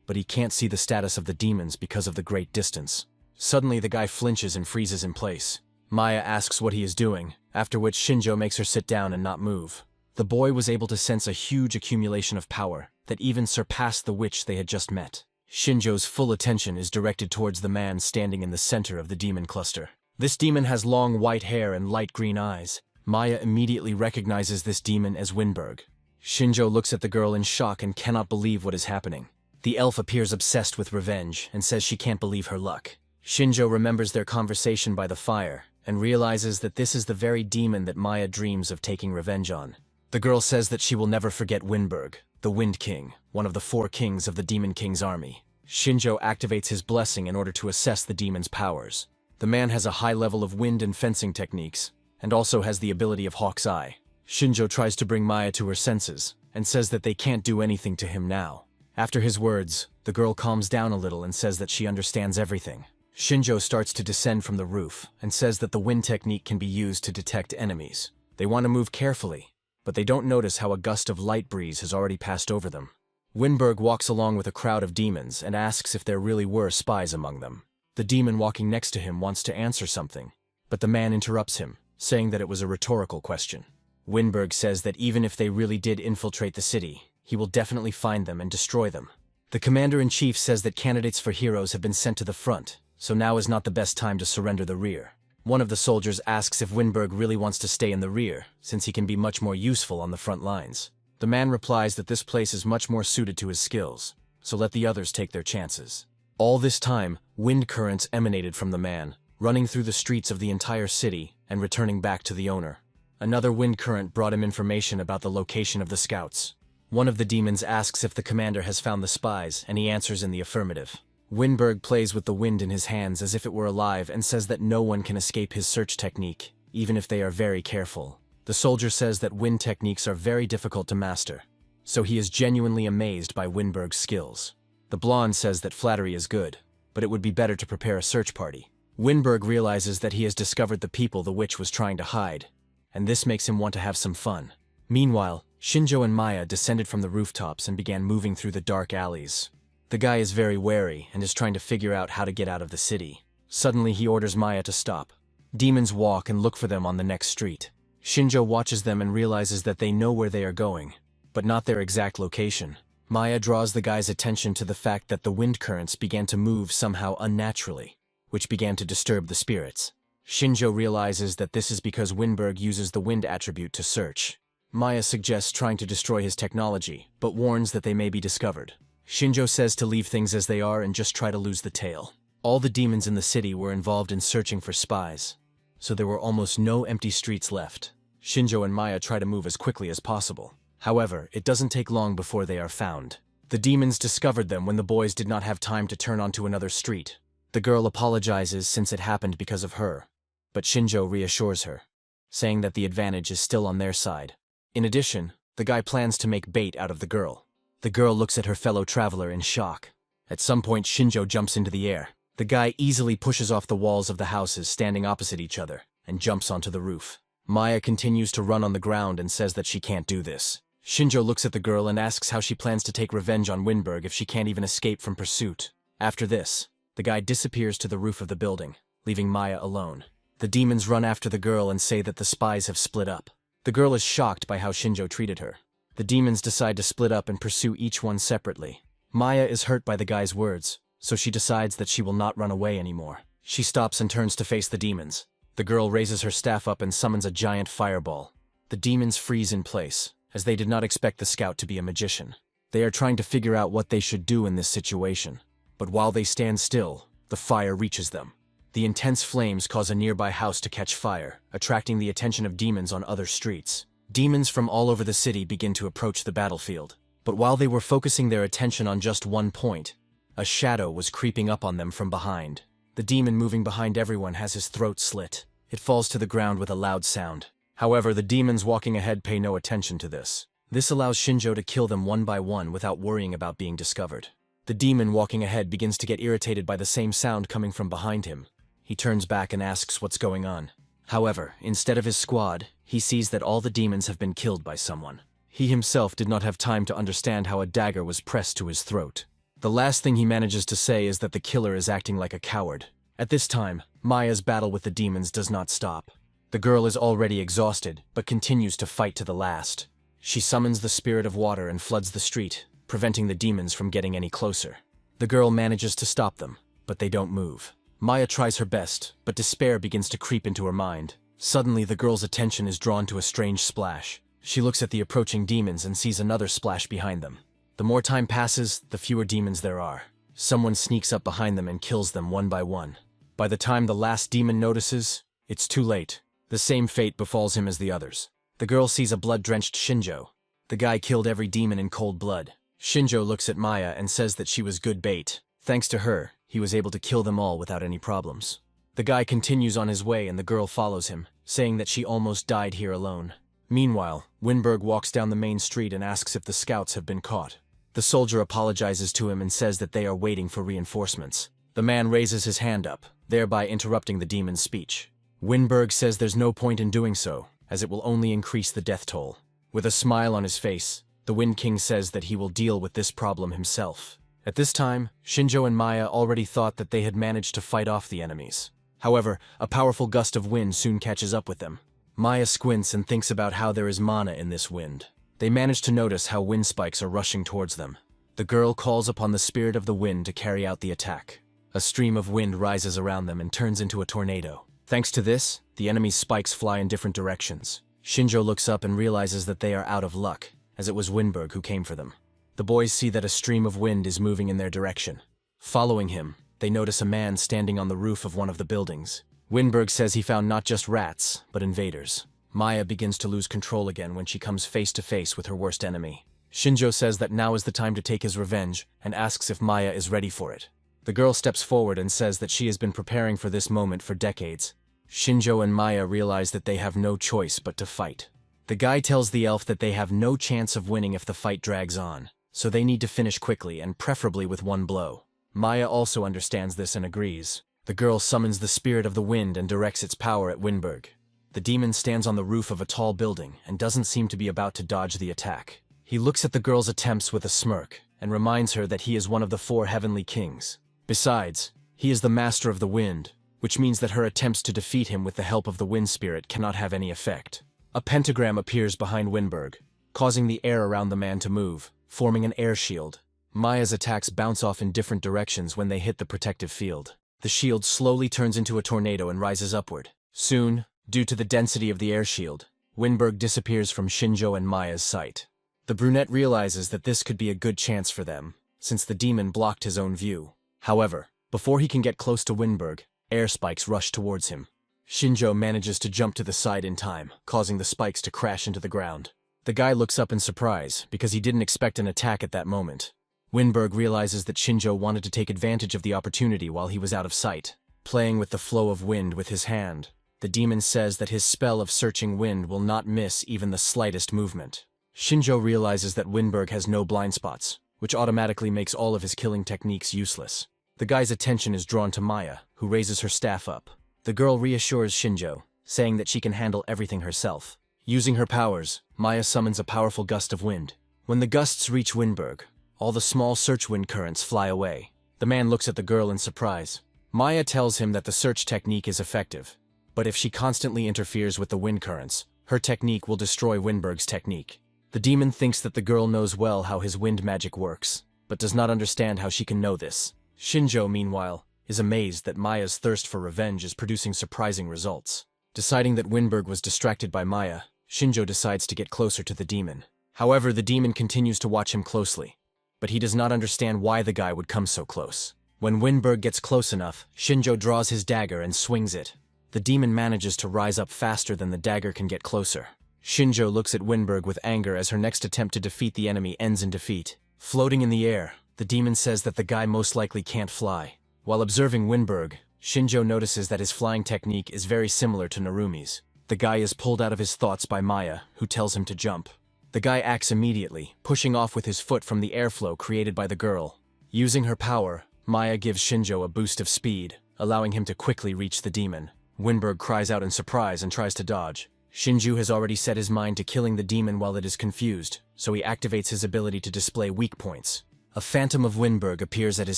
but he can't see the status of the demons because of the great distance. Suddenly the guy flinches and freezes in place. Maya asks what he is doing, after which Shinjo makes her sit down and not move. The boy was able to sense a huge accumulation of power that even surpassed the witch they had just met. Shinjo's full attention is directed towards the man standing in the center of the demon cluster. This demon has long white hair and light green eyes. Maya immediately recognizes this demon as Winberg. Shinjo looks at the girl in shock and cannot believe what is happening. The elf appears obsessed with revenge and says she can't believe her luck. Shinjo remembers their conversation by the fire and realizes that this is the very demon that Maya dreams of taking revenge on. The girl says that she will never forget Winberg, the Wind King, one of the 4 kings of the Demon King's army. Shinjo activates his blessing in order to assess the demon's powers. The man has a high level of wind and fencing techniques, and also has the ability of Hawk's Eye. Shinjo tries to bring Maya to her senses, and says that they can't do anything to him now. After his words, the girl calms down a little and says that she understands everything. Shinjo starts to descend from the roof, and says that the wind technique can be used to detect enemies. They want to move carefully, but they don't notice how a gust of light breeze has already passed over them. Winberg walks along with a crowd of demons and asks if there really were spies among them. The demon walking next to him wants to answer something, but the man interrupts him, saying that it was a rhetorical question. Winberg says that even if they really did infiltrate the city, he will definitely find them and destroy them. The commander-in-chief says that candidates for heroes have been sent to the front, so now is not the best time to surrender the rear. One of the soldiers asks if Winberg really wants to stay in the rear, since he can be much more useful on the front lines. The man replies that this place is much more suited to his skills, so let the others take their chances. All this time, wind currents emanated from the man, running through the streets of the entire city and returning back to the owner. Another wind current brought him information about the location of the scouts. One of the demons asks if the commander has found the spies, and he answers in the affirmative. Winberg plays with the wind in his hands as if it were alive and says that no one can escape his search technique, even if they are very careful. The soldier says that wind techniques are very difficult to master, so he is genuinely amazed by Winberg's skills. The blonde says that flattery is good, but it would be better to prepare a search party. Winberg realizes that he has discovered the people the witch was trying to hide, and this makes him want to have some fun. Meanwhile, Shinjo and Maya descended from the rooftops and began moving through the dark alleys. The guy is very wary and is trying to figure out how to get out of the city. Suddenly he orders Maya to stop. Demons walk and look for them on the next street. Shinjo watches them and realizes that they know where they are going, but not their exact location. Maya draws the guy's attention to the fact that the wind currents began to move somehow unnaturally, which began to disturb the spirits. Shinjo realizes that this is because Winberg uses the wind attribute to search. Maya suggests trying to destroy his technology, but warns that they may be discovered. Shinjo says to leave things as they are and just try to lose the tail. All the demons in the city were involved in searching for spies, so there were almost no empty streets left. Shinjo and Maya try to move as quickly as possible. However, it doesn't take long before they are found. The demons discovered them when the boys did not have time to turn onto another street. The girl apologizes since it happened because of her, but Shinjo reassures her, saying that the advantage is still on their side. In addition, the guy plans to make bait out of the girl. The girl looks at her fellow traveler in shock. At some point, Shinjo jumps into the air. The guy easily pushes off the walls of the houses standing opposite each other and jumps onto the roof. Maya continues to run on the ground and says that she can't do this. Shinjo looks at the girl and asks how she plans to take revenge on Winberg if she can't even escape from pursuit. After this, the guy disappears to the roof of the building, leaving Maya alone. The demons run after the girl and say that the spies have split up. The girl is shocked by how Shinjo treated her. The demons decide to split up and pursue each one separately. Maya is hurt by the guy's words, so she decides that she will not run away anymore. She stops and turns to face the demons. The girl raises her staff up and summons a giant fireball. The demons freeze in place, as they did not expect the scout to be a magician. They are trying to figure out what they should do in this situation. But while they stand still, the fire reaches them. The intense flames cause a nearby house to catch fire, attracting the attention of demons on other streets. Demons from all over the city begin to approach the battlefield. But while they were focusing their attention on just one point, a shadow was creeping up on them from behind. The demon moving behind everyone has his throat slit. It falls to the ground with a loud sound. However, the demons walking ahead pay no attention to this. This allows Shinjo to kill them one by one without worrying about being discovered. The demon walking ahead begins to get irritated by the same sound coming from behind him. He turns back and asks what's going on. However, instead of his squad, he sees that all the demons have been killed by someone. He himself did not have time to understand how a dagger was pressed to his throat. The last thing he manages to say is that the killer is acting like a coward. At this time, Maya's battle with the demons does not stop. The girl is already exhausted, but continues to fight to the last. She summons the spirit of water and floods the street, preventing the demons from getting any closer. The girl manages to stop them, but they don't move. Maya tries her best, but despair begins to creep into her mind. Suddenly, the girl's attention is drawn to a strange splash. She looks at the approaching demons and sees another splash behind them. The more time passes, the fewer demons there are. Someone sneaks up behind them and kills them one by one. By the time the last demon notices, it's too late. The same fate befalls him as the others. The girl sees a blood-drenched Shinjo. The guy killed every demon in cold blood. Shinjo looks at Maya and says that she was good bait. Thanks to her, he was able to kill them all without any problems. The guy continues on his way and the girl follows him, saying that she almost died here alone. Meanwhile, Winberg walks down the main street and asks if the scouts have been caught. The soldier apologizes to him and says that they are waiting for reinforcements. The man raises his hand up, thereby interrupting the demon's speech. Winberg says there's no point in doing so, as it will only increase the death toll. With a smile on his face, the Wind King says that he will deal with this problem himself. At this time, Shinjo and Maya already thought that they had managed to fight off the enemies. However, a powerful gust of wind soon catches up with them. Maya squints and thinks about how there is mana in this wind. They manage to notice how wind spikes are rushing towards them. The girl calls upon the spirit of the wind to carry out the attack. A stream of wind rises around them and turns into a tornado. Thanks to this, the enemy's spikes fly in different directions. Shinjo looks up and realizes that they are out of luck, as it was Windberg who came for them. The boys see that a stream of wind is moving in their direction. Following him, they notice a man standing on the roof of one of the buildings. Windberg says he found not just rats, but invaders. Maya begins to lose control again when she comes face to face with her worst enemy. Shinjo says that now is the time to take his revenge and asks if Maya is ready for it. The girl steps forward and says that she has been preparing for this moment for decades. Shinjo and Maya realize that they have no choice but to fight. The guy tells the elf that they have no chance of winning if the fight drags on, so they need to finish quickly and preferably with one blow. Maya also understands this and agrees. The girl summons the spirit of the wind and directs its power at Windberg. The demon stands on the roof of a tall building and doesn't seem to be about to dodge the attack. He looks at the girl's attempts with a smirk and reminds her that he is one of the 4 heavenly kings. Besides, he is the master of the wind, which means that her attempts to defeat him with the help of the wind spirit cannot have any effect. A pentagram appears behind Windberg, causing the air around the man to move, forming an air shield. Maya's attacks bounce off in different directions when they hit the protective field. The shield slowly turns into a tornado and rises upward. Soon, due to the density of the air shield, Windberg disappears from Shinjo and Maya's sight. The brunette realizes that this could be a good chance for them, since the demon blocked his own view. However, before he can get close to Windberg, air spikes rush towards him. Shinjo manages to jump to the side in time, causing the spikes to crash into the ground. The guy looks up in surprise, because he didn't expect an attack at that moment. Windberg realizes that Shinjo wanted to take advantage of the opportunity while he was out of sight. Playing with the flow of wind with his hand, the demon says that his spell of searching wind will not miss even the slightest movement. Shinjo realizes that Windberg has no blind spots, which automatically makes all of his killing techniques useless. The guy's attention is drawn to Maya, who raises her staff up. The girl reassures Shinjo, saying that she can handle everything herself. Using her powers, Maya summons a powerful gust of wind. When the gusts reach Windberg, all the small search wind currents fly away. The man looks at the girl in surprise. Maya tells him that the search technique is effective, but if she constantly interferes with the wind currents, her technique will destroy Windberg's technique. The demon thinks that the girl knows well how his wind magic works, but does not understand how she can know this. Shinjo, meanwhile, is amazed that Maya's thirst for revenge is producing surprising results. Deciding that Windberg was distracted by Maya, Shinjo decides to get closer to the demon. However, the demon continues to watch him closely, but he does not understand why the guy would come so close. When Windberg gets close enough, Shinjo draws his dagger and swings it. The demon manages to rise up faster than the dagger can get closer. Shinjo looks at Windberg with anger as her next attempt to defeat the enemy ends in defeat. Floating in the air, the demon says that the guy most likely can't fly. While observing Windberg, Shinjo notices that his flying technique is very similar to Narumi's. The guy is pulled out of his thoughts by Maya, who tells him to jump. The guy acts immediately, pushing off with his foot from the airflow created by the girl. Using her power, Maya gives Shinjo a boost of speed, allowing him to quickly reach the demon. Windberg cries out in surprise and tries to dodge. Shinjo has already set his mind to killing the demon while it is confused, so he activates his ability to display weak points. A phantom of Windberg appears at his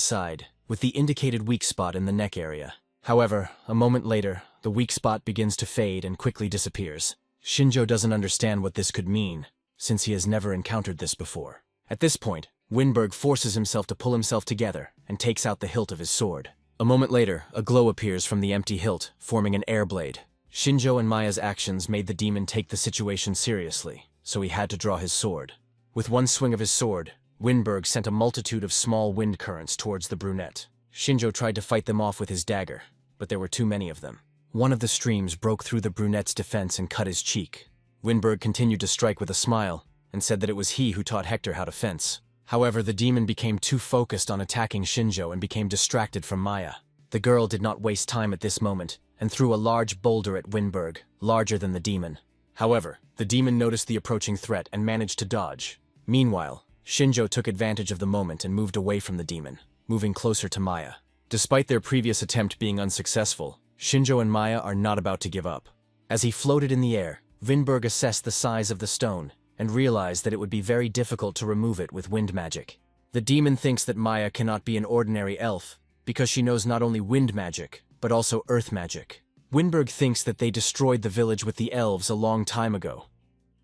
side, with the indicated weak spot in the neck area. However, a moment later, the weak spot begins to fade and quickly disappears. Shinjo doesn't understand what this could mean, since he has never encountered this before. At this point, Windberg forces himself to pull himself together and takes out the hilt of his sword. A moment later, a glow appears from the empty hilt, forming an air blade. Shinjo and Maya's actions made the demon take the situation seriously, so he had to draw his sword. With one swing of his sword, Windberg sent a multitude of small wind currents towards the brunette. Shinjo tried to fight them off with his dagger, but there were too many of them. One of the streams broke through the brunette's defense and cut his cheek. Windberg continued to strike with a smile, and said that it was he who taught Hector how to fence. However, the demon became too focused on attacking Shinjo and became distracted from Maya. The girl did not waste time at this moment, and threw a large boulder at Windberg, larger than the demon. However, the demon noticed the approaching threat and managed to dodge. Meanwhile, Shinjo took advantage of the moment and moved away from the demon, moving closer to Maya. Despite their previous attempt being unsuccessful, Shinjo and Maya are not about to give up. As he floated in the air, Windberg assessed the size of the stone and realized that it would be very difficult to remove it with wind magic. The demon thinks that Maya cannot be an ordinary elf because she knows not only wind magic, but also earth magic. Windberg thinks that they destroyed the village with the elves a long time ago.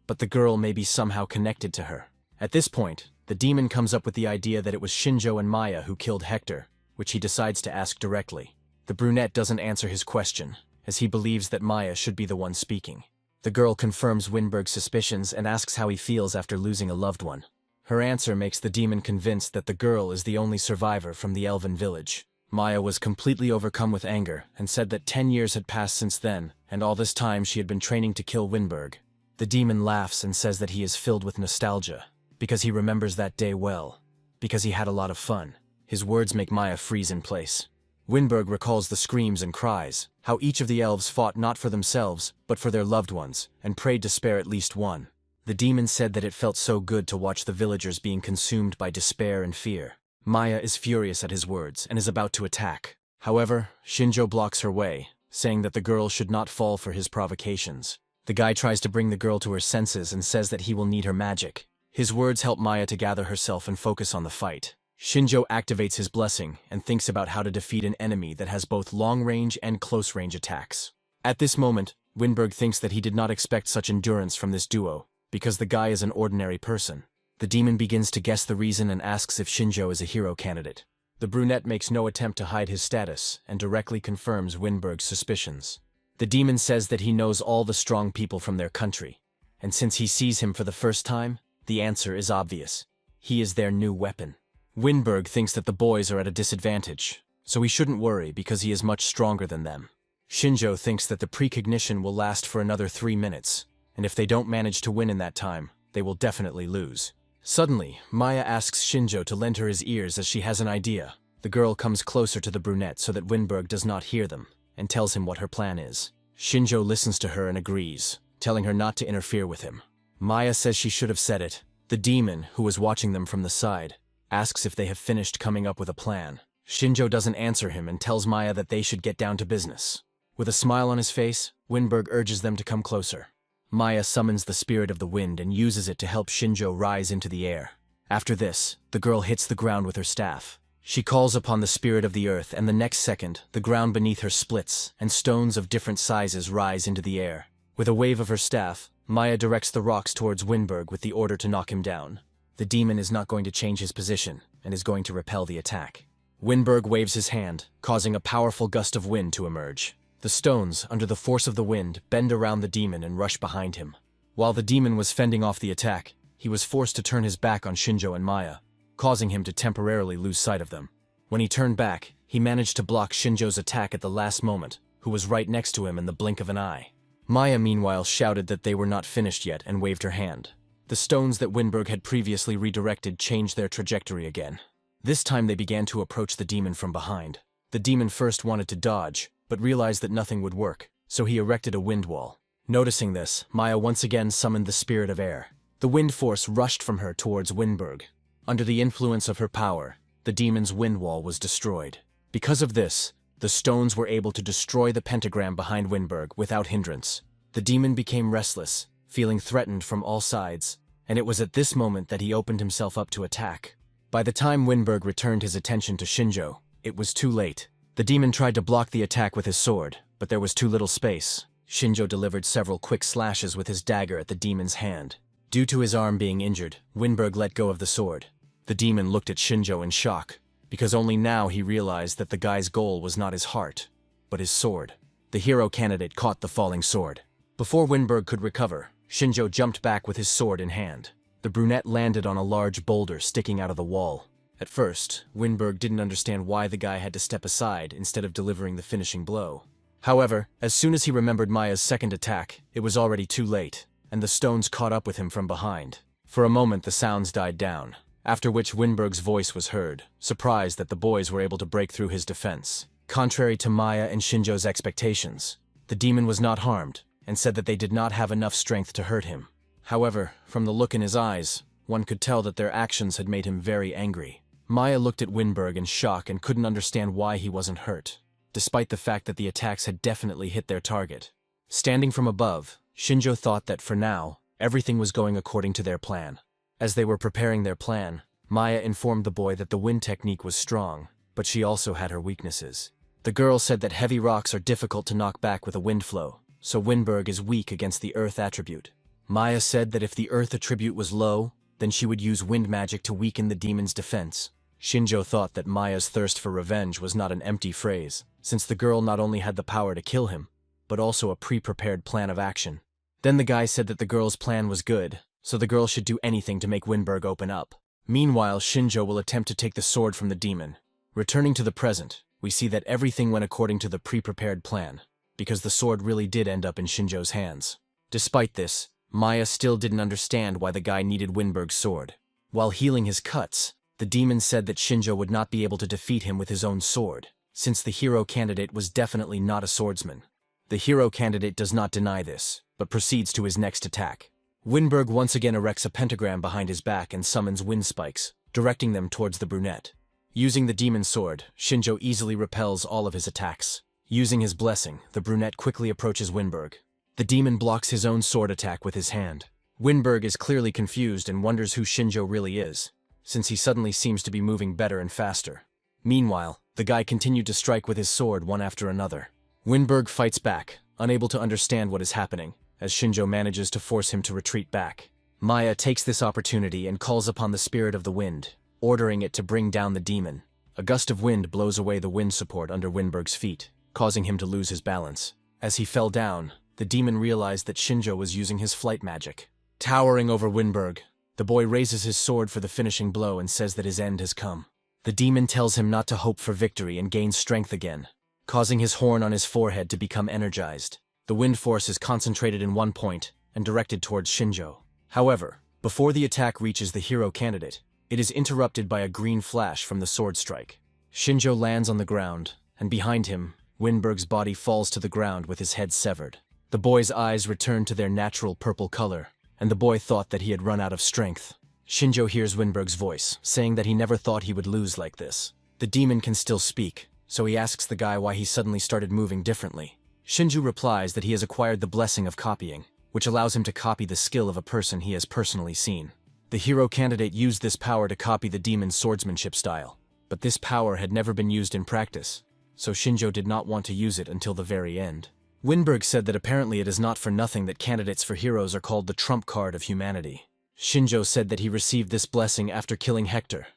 but the girl may be somehow connected to her. At this point, the demon comes up with the idea that it was Shinjo and Maya who killed Hector, which he decides to ask directly. The brunette doesn't answer his question, as he believes that Maya should be the one speaking. The girl confirms Winberg's suspicions and asks how he feels after losing a loved one. Her answer makes the demon convinced that the girl is the only survivor from the elven village. Maya was completely overcome with anger and said that 10 years had passed since then, and all this time she had been training to kill Winberg. The demon laughs and says that he is filled with nostalgia, because he remembers that day well, because he had a lot of fun. His words make Maya freeze in place. Winberg recalls the screams and cries, how each of the elves fought not for themselves, but for their loved ones, and prayed to spare at least one. The demon said that it felt so good to watch the villagers being consumed by despair and fear. Maya is furious at his words and is about to attack. However, Shinjo blocks her way, saying that the girl should not fall for his provocations. The guy tries to bring the girl to her senses and says that he will need her magic. His words help Maya to gather herself and focus on the fight. Shinjo activates his blessing and thinks about how to defeat an enemy that has both long-range and close-range attacks. At this moment, Winberg thinks that he did not expect such endurance from this duo, because the guy is an ordinary person. The demon begins to guess the reason and asks if Shinjo is a hero candidate. The brunette makes no attempt to hide his status and directly confirms Winberg's suspicions. The demon says that he knows all the strong people from their country, and since he sees him for the first time, the answer is obvious. He is their new weapon. Winberg thinks that the boys are at a disadvantage, so he shouldn't worry because he is much stronger than them. Shinjo thinks that the precognition will last for another 3 minutes, and if they don't manage to win in that time, they will definitely lose. Suddenly, Maya asks Shinjo to lend her his ears as she has an idea. The girl comes closer to the brunette so that Winberg does not hear them, and tells him what her plan is. Shinjo listens to her and agrees, telling her not to interfere with him. Maya says she should have said it. The demon, who was watching them from the side, asks if they have finished coming up with a plan. Shinjo doesn't answer him and tells Maya that they should get down to business. With a smile on his face, Winberg urges them to come closer. Maya summons the spirit of the wind and uses it to help Shinjo rise into the air. After this, the girl hits the ground with her staff. She calls upon the spirit of the earth, and the next second, the ground beneath her splits, and stones of different sizes rise into the air. With a wave of her staff, Maya directs the rocks towards Winberg with the order to knock him down. The demon is not going to change his position, and is going to repel the attack. Winberg waves his hand, causing a powerful gust of wind to emerge. The stones, under the force of the wind, bend around the demon and rush behind him. While the demon was fending off the attack, he was forced to turn his back on Shinjo and Maya, causing him to temporarily lose sight of them. When he turned back, he managed to block Shinjo's attack at the last moment, who was right next to him in the blink of an eye. Maya meanwhile shouted that they were not finished yet and waved her hand. The stones that Winberg had previously redirected changed their trajectory again. This time they began to approach the demon from behind. The demon first wanted to dodge, but realized that nothing would work, so he erected a wind wall. Noticing this, Maya once again summoned the spirit of air. The wind force rushed from her towards Winberg. Under the influence of her power, the demon's wind wall was destroyed. Because of this, the stones were able to destroy the pentagram behind Winberg without hindrance. The demon became restless, feeling threatened from all sides, and it was at this moment that he opened himself up to attack. By the time Winberg returned his attention to Shinjo, it was too late. The demon tried to block the attack with his sword, but there was too little space. Shinjo delivered several quick slashes with his dagger at the demon's hand. Due to his arm being injured, Winberg let go of the sword. The demon looked at Shinjo in shock, because only now he realized that the guy's goal was not his heart, but his sword. The hero candidate caught the falling sword. Before Winberg could recover, Shinjo jumped back with his sword in hand. The brunette landed on a large boulder sticking out of the wall. At first, Winberg didn't understand why the guy had to step aside instead of delivering the finishing blow. However, as soon as he remembered Maya's second attack, it was already too late, and the stones caught up with him from behind. For a moment the sounds died down, after which Winberg's voice was heard, surprised that the boys were able to break through his defense. Contrary to Maya and Shinjo's expectations, the demon was not harmed, and said that they did not have enough strength to hurt him. However, from the look in his eyes, one could tell that their actions had made him very angry. Maya looked at Winberg in shock and couldn't understand why he wasn't hurt, despite the fact that the attacks had definitely hit their target. Standing from above, Shinjo thought that for now, everything was going according to their plan. As they were preparing their plan, Maya informed the boy that the wind technique was strong, but she also had her weaknesses. The girl said that heavy rocks are difficult to knock back with a wind flow, so Winberg is weak against the earth attribute. Maya said that if the earth attribute was low, then she would use wind magic to weaken the demon's defense. Shinjo thought that Maya's thirst for revenge was not an empty phrase, since the girl not only had the power to kill him, but also a pre-prepared plan of action. Then the guy said that the girl's plan was good, so the girl should do anything to make Winberg open up. Meanwhile, Shinjo will attempt to take the sword from the demon. Returning to the present, we see that everything went according to the pre-prepared plan, because the sword really did end up in Shinjo's hands. Despite this, Maya still didn't understand why the guy needed Winberg's sword. While healing his cuts, the demon said that Shinjo would not be able to defeat him with his own sword, since the hero candidate was definitely not a swordsman. The hero candidate does not deny this, but proceeds to his next attack. Winberg once again erects a pentagram behind his back and summons wind spikes, directing them towards the brunette. Using the demon's sword, Shinjo easily repels all of his attacks. Using his blessing, the brunette quickly approaches Winberg. The demon blocks his own sword attack with his hand. Winberg is clearly confused and wonders who Shinjo really is, since he suddenly seems to be moving better and faster. Meanwhile, the guy continued to strike with his sword one after another. Winberg fights back, unable to understand what is happening, as Shinjo manages to force him to retreat back. Maya takes this opportunity and calls upon the spirit of the wind, ordering it to bring down the demon. A gust of wind blows away the wind support under Winberg's feet, causing him to lose his balance. As he fell down, the demon realized that Shinjo was using his flight magic. Towering over Winberg, the boy raises his sword for the finishing blow and says that his end has come. The demon tells him not to hope for victory and gains strength again, causing his horn on his forehead to become energized. The wind force is concentrated in one point and directed towards Shinjo. However, before the attack reaches the hero candidate, it is interrupted by a green flash from the sword strike. Shinjo lands on the ground, and behind him, Winberg's body falls to the ground with his head severed. The boy's eyes return to their natural purple color, and the boy thought that he had run out of strength. Shinjo hears Winberg's voice, saying that he never thought he would lose like this. The demon can still speak, so he asks the guy why he suddenly started moving differently. Shinjo replies that he has acquired the blessing of copying, which allows him to copy the skill of a person he has personally seen. The hero candidate used this power to copy the demon's swordsmanship style, but this power had never been used in practice, so Shinjo did not want to use it until the very end. Winberg said that apparently it is not for nothing that candidates for heroes are called the trump card of humanity. Shinjo said that he received this blessing after killing Hector,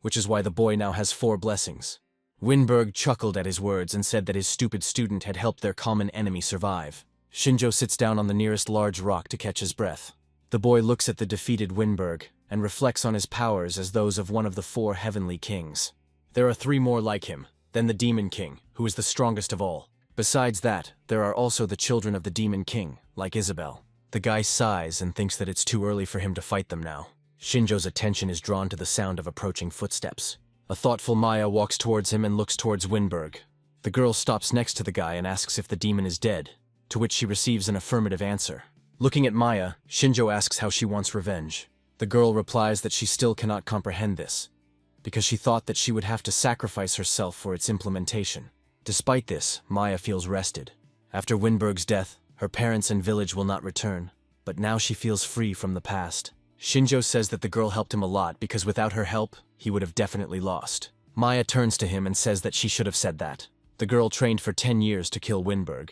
which is why the boy now has 4 blessings. Winberg chuckled at his words and said that his stupid student had helped their common enemy survive. Shinjo sits down on the nearest large rock to catch his breath. The boy looks at the defeated Winberg and reflects on his powers as those of one of the 4 heavenly kings. There are 3 more like him, then the Demon King, who is the strongest of all. Besides that, there are also the children of the Demon King, like Isabel. The guy sighs and thinks that it's too early for him to fight them now. Shinjo's attention is drawn to the sound of approaching footsteps. A thoughtful Maya walks towards him and looks towards Winberg. The girl stops next to the guy and asks if the demon is dead, to which she receives an affirmative answer. Looking at Maya, Shinjo asks how she wants revenge. The girl replies that she still cannot comprehend this, because she thought that she would have to sacrifice herself for its implementation. Despite this, Maya feels rested. After Winberg's death, her parents and village will not return, but now she feels free from the past. Shinjo says that the girl helped him a lot because without her help, he would have definitely lost. Maya turns to him and says that she should have said that. The girl trained for 10 years to kill Winberg,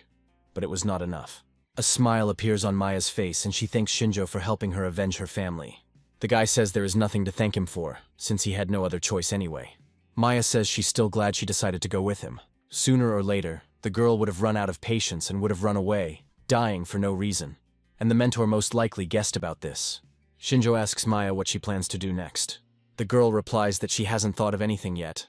but it was not enough. A smile appears on Maya's face and she thanks Shinjo for helping her avenge her family. The guy says there is nothing to thank him for, since he had no other choice anyway. Maya says she's still glad she decided to go with him. Sooner or later, the girl would have run out of patience and would have run away, dying for no reason. And the mentor most likely guessed about this. Shinjo asks Maya what she plans to do next. The girl replies that she hasn't thought of anything yet,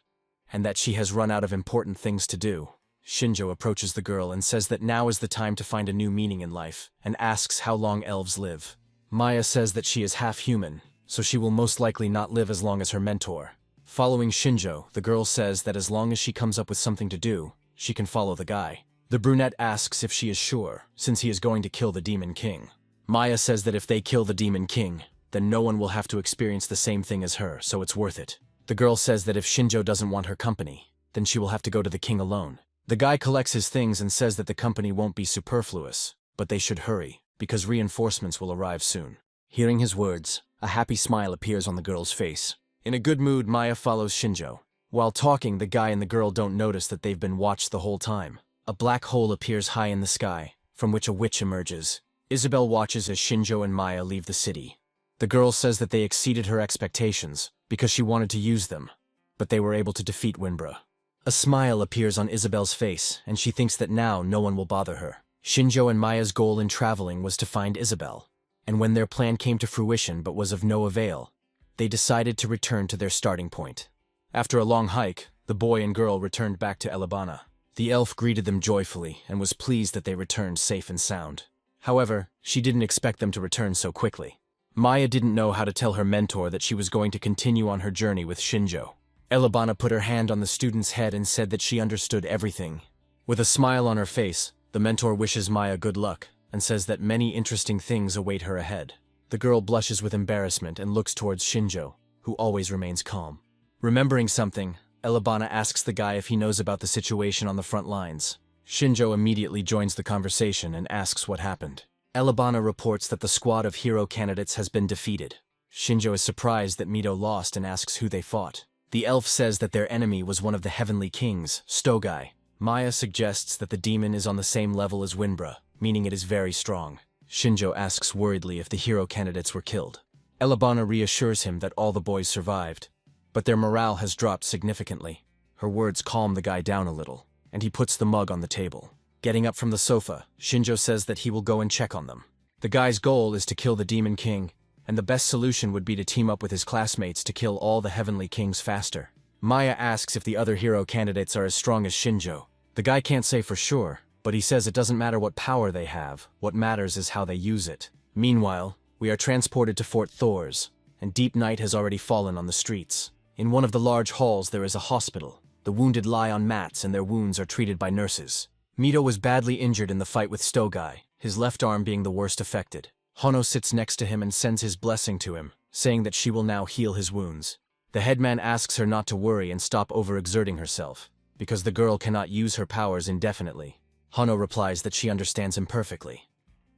and that she has run out of important things to do. Shinjo approaches the girl and says that now is the time to find a new meaning in life, and asks how long elves live. Maya says that she is half human, so she will most likely not live as long as her mentor. Following Shinjo, the girl says that as long as she comes up with something to do, she can follow the guy. The brunette asks if she is sure, since he is going to kill the Demon King. Maya says that if they kill the Demon King, then no one will have to experience the same thing as her, so it's worth it. The girl says that if Shinjo doesn't want her company, then she will have to go to the king alone. The guy collects his things and says that the company won't be superfluous, but they should hurry, because reinforcements will arrive soon. Hearing his words, a happy smile appears on the girl's face. In a good mood, Maya follows Shinjo. While talking, the guy and the girl don't notice that they've been watched the whole time. A black hole appears high in the sky, from which a witch emerges. Isabel watches as Shinjo and Maya leave the city. The girl says that they exceeded her expectations because she wanted to use them, but they were able to defeat Winbra. A smile appears on Isabel's face, and she thinks that now no one will bother her. Shinjo and Maya's goal in traveling was to find Isabel, and when their plan came to fruition but was of no avail, they decided to return to their starting point. After a long hike, the boy and girl returned back to Elabana. The elf greeted them joyfully and was pleased that they returned safe and sound. However, she didn't expect them to return so quickly. Maya didn't know how to tell her mentor that she was going to continue on her journey with Shinjo. Elabana put her hand on the student's head and said that she understood everything. With a smile on her face, the mentor wishes Maya good luck and says that many interesting things await her ahead. The girl blushes with embarrassment and looks towards Shinjo, who always remains calm. Remembering something, Elabana asks the guy if he knows about the situation on the front lines. Shinjo immediately joins the conversation and asks what happened. Elabana reports that the squad of hero candidates has been defeated. Shinjo is surprised that Mito lost and asks who they fought. The elf says that their enemy was one of the heavenly kings, Stogai. Maya suggests that the demon is on the same level as Winbra, meaning it is very strong. Shinjo asks worriedly if the hero candidates were killed. Elabana reassures him that all the boys survived, but their morale has dropped significantly. Her words calm the guy down a little, and he puts the mug on the table. Getting up from the sofa, Shinjo says that he will go and check on them. The guy's goal is to kill the Demon King, and the best solution would be to team up with his classmates to kill all the Heavenly Kings faster. Maya asks if the other hero candidates are as strong as Shinjo. The guy can't say for sure, but he says it doesn't matter what power they have, what matters is how they use it. Meanwhile, we are transported to Fort Thors, and deep night has already fallen on the streets. In one of the large halls there is a hospital. The wounded lie on mats and their wounds are treated by nurses. Mito was badly injured in the fight with Stogai, his left arm being the worst affected. Hono sits next to him and sends his blessing to him, saying that she will now heal his wounds. The headman asks her not to worry and stop overexerting herself, because the girl cannot use her powers indefinitely. Hono replies that she understands him perfectly,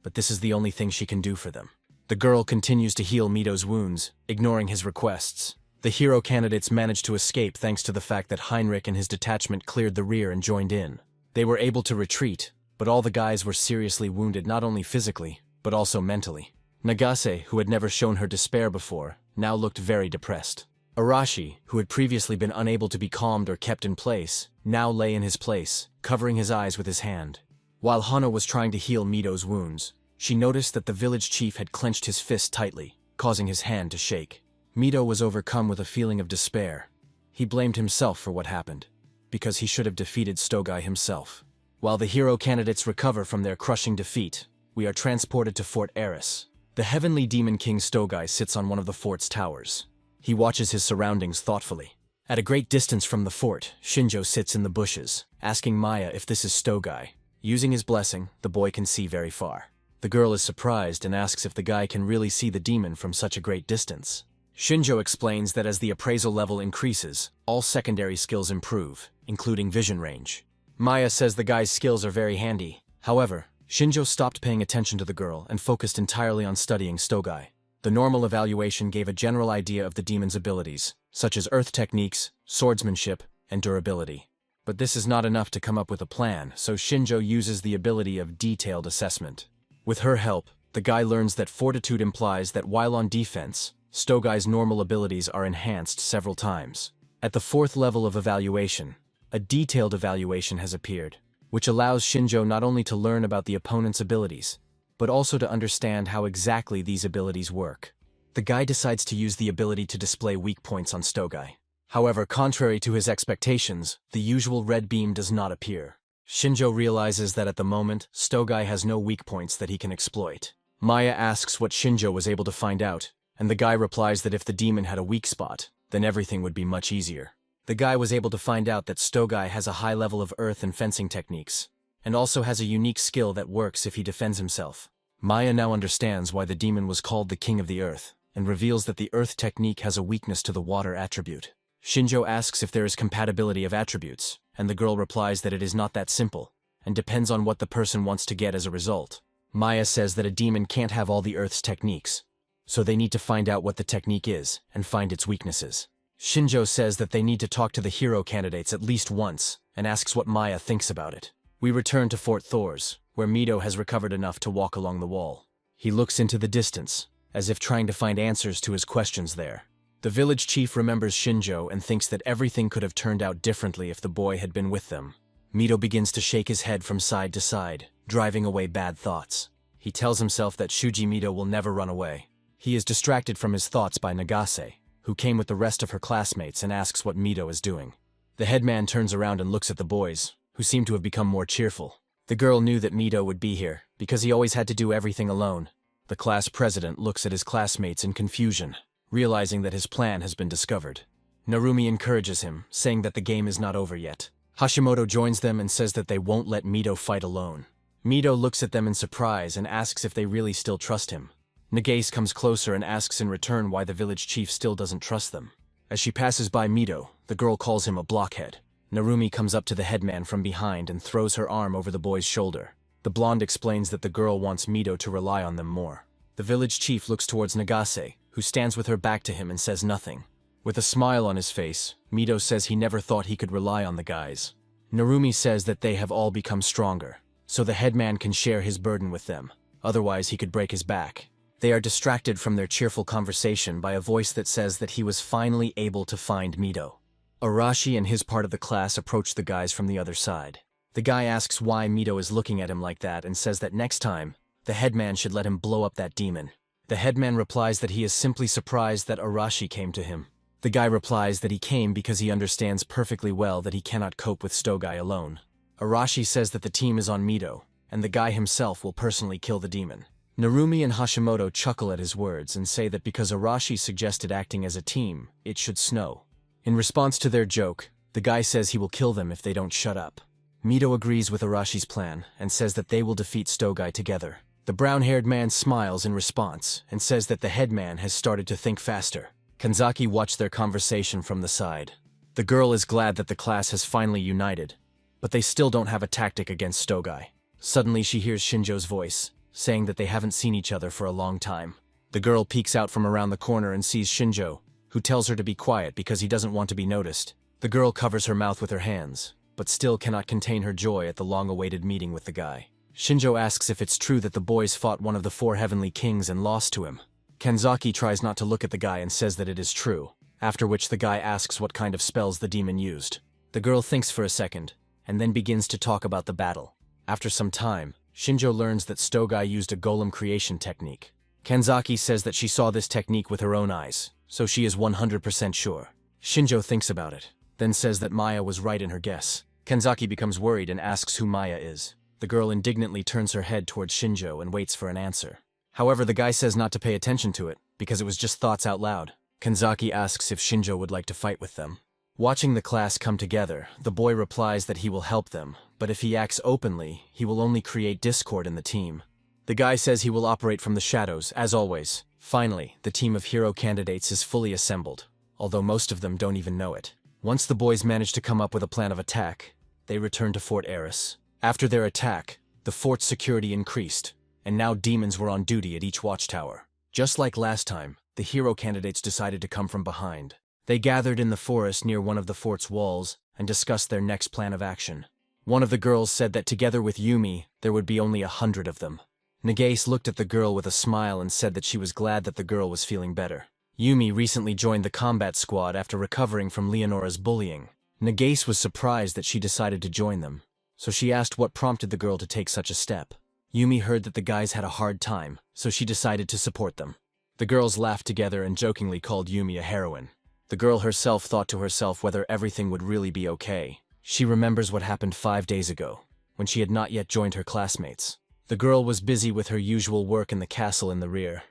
but this is the only thing she can do for them. The girl continues to heal Mito's wounds, ignoring his requests. The hero candidates managed to escape thanks to the fact that Heinrich and his detachment cleared the rear and joined in. They were able to retreat, but all the guys were seriously wounded not only physically, but also mentally. Nagase, who had never shown her despair before, now looked very depressed. Arashi, who had previously been unable to be calmed or kept in place, now lay in his place, covering his eyes with his hand. While Hana was trying to heal Mito's wounds, she noticed that the village chief had clenched his fist tightly, causing his hand to shake. Mito was overcome with a feeling of despair. He blamed himself for what happened, because he should have defeated Stogai himself. While the hero candidates recover from their crushing defeat, we are transported to Fort Eris. The heavenly demon king Stogai sits on one of the fort's towers. He watches his surroundings thoughtfully. At a great distance from the fort, Shinjo sits in the bushes, asking Maya if this is Stogai. Using his blessing, the boy can see very far. The girl is surprised and asks if the guy can really see the demon from such a great distance. Shinjo explains that as the appraisal level increases, all secondary skills improve, including vision range. Maya says the guy's skills are very handy. However, Shinjo stopped paying attention to the girl and focused entirely on studying Stogai. The normal evaluation gave a general idea of the demon's abilities, such as earth techniques, swordsmanship, and durability. But this is not enough to come up with a plan, so Shinjo uses the ability of detailed assessment. With her help, the guy learns that fortitude implies that while on defense, Stogai's normal abilities are enhanced several times. At the 4th level of evaluation, a detailed evaluation has appeared, which allows Shinjo not only to learn about the opponent's abilities, but also to understand how exactly these abilities work. The guy decides to use the ability to display weak points on Stogai. However, contrary to his expectations, the usual red beam does not appear. Shinjo realizes that at the moment, Stogai has no weak points that he can exploit. Maya asks what Shinjo was able to find out, and the guy replies that if the demon had a weak spot, then everything would be much easier. The guy was able to find out that Stogai has a high level of earth and fencing techniques, and also has a unique skill that works if he defends himself. Maya now understands why the demon was called the King of the Earth, and reveals that the earth technique has a weakness to the water attribute. Shinjo asks if there is compatibility of attributes, and the girl replies that it is not that simple, and depends on what the person wants to get as a result. Maya says that a demon can't have all the earth's techniques, so they need to find out what the technique is and find its weaknesses. Shinjo says that they need to talk to the hero candidates at least once, and asks what Maya thinks about it. We return to Fort Thors, where Mito has recovered enough to walk along the wall. He looks into the distance, as if trying to find answers to his questions there. The village chief remembers Shinjo and thinks that everything could have turned out differently if the boy had been with them. Mito begins to shake his head from side to side, driving away bad thoughts. He tells himself that Shuji Mito will never run away. He is distracted from his thoughts by Nagase, who came with the rest of her classmates and asks what Mito is doing. The headman turns around and looks at the boys, who seem to have become more cheerful. The girl knew that Mito would be here, because he always had to do everything alone. The class president looks at his classmates in confusion, realizing that his plan has been discovered. Narumi encourages him, saying that the game is not over yet. Hashimoto joins them and says that they won't let Mito fight alone. Mito looks at them in surprise and asks if they really still trust him. Nagase comes closer and asks in return why the village chief still doesn't trust them. As she passes by Mito, the girl calls him a blockhead. Narumi comes up to the headman from behind and throws her arm over the boy's shoulder. The blonde explains that the girl wants Mito to rely on them more. The village chief looks towards Nagase, who stands with her back to him and says nothing. With a smile on his face, Mito says he never thought he could rely on the guys. Narumi says that they have all become stronger, so the headman can share his burden with them, otherwise he could break his back. They are distracted from their cheerful conversation by a voice that says that he was finally able to find Mito. Arashi and his part of the class approach the guys from the other side. The guy asks why Mito is looking at him like that and says that next time, the headman should let him blow up that demon. The headman replies that he is simply surprised that Arashi came to him. The guy replies that he came because he understands perfectly well that he cannot cope with Stogai alone. Arashi says that the team is on Mito, and the guy himself will personally kill the demon. Narumi and Hashimoto chuckle at his words and say that because Arashi suggested acting as a team, it should snow. In response to their joke, the guy says he will kill them if they don't shut up. Mito agrees with Arashi's plan and says that they will defeat Stogai together. The brown-haired man smiles in response and says that the headman has started to think faster. Kanzaki watched their conversation from the side. The girl is glad that the class has finally united, but they still don't have a tactic against Stogai. Suddenly she hears Shinjo's voice, saying that they haven't seen each other for a long time. The girl peeks out from around the corner and sees Shinjo, who tells her to be quiet because he doesn't want to be noticed. The girl covers her mouth with her hands, but still cannot contain her joy at the long-awaited meeting with the guy. Shinjo asks if it's true that the boys fought one of the 4 heavenly kings and lost to him. Kanzaki tries not to look at the guy and says that it is true, after which the guy asks what kind of spells the demon used. The girl thinks for a second, and then begins to talk about the battle. After some time, Shinjo learns that Stogai used a golem creation technique. Kanzaki says that she saw this technique with her own eyes, so she is 100% sure. Shinjo thinks about it, then says that Maya was right in her guess. Kanzaki becomes worried and asks who Maya is. The girl indignantly turns her head towards Shinjo and waits for an answer. However, the guy says not to pay attention to it, because it was just thoughts out loud. Kanzaki asks if Shinjo would like to fight with them. Watching the class come together, the boy replies that he will help them, but if he acts openly, he will only create discord in the team. The guy says he will operate from the shadows, as always. Finally, the team of hero candidates is fully assembled, although most of them don't even know it. Once the boys manage to come up with a plan of attack, they return to Fort Eris. After their attack, the fort's security increased, and now demons were on duty at each watchtower. Just like last time, the hero candidates decided to come from behind. They gathered in the forest near one of the fort's walls and discussed their next plan of action. One of the girls said that together with Yumi, there would be only 100 of them. Nagase looked at the girl with a smile and said that she was glad that the girl was feeling better. Yumi recently joined the combat squad after recovering from Leonora's bullying. Nagase was surprised that she decided to join them, so she asked what prompted the girl to take such a step. Yumi heard that the guys had a hard time, so she decided to support them. The girls laughed together and jokingly called Yumi a heroine. The girl herself thought to herself whether everything would really be okay. She remembers what happened 5 days ago, when she had not yet joined her classmates. The girl was busy with her usual work in the castle in the rear,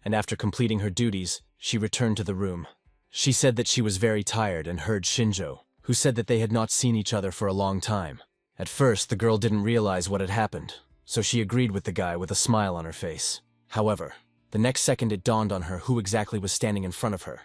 and after completing her duties, she returned to the room. She said that she was very tired and heard Shinjo, who said that they had not seen each other for a long time. At first, the girl didn't realize what had happened, so she agreed with the guy with a smile on her face. However, the next second it dawned on her who exactly was standing in front of her,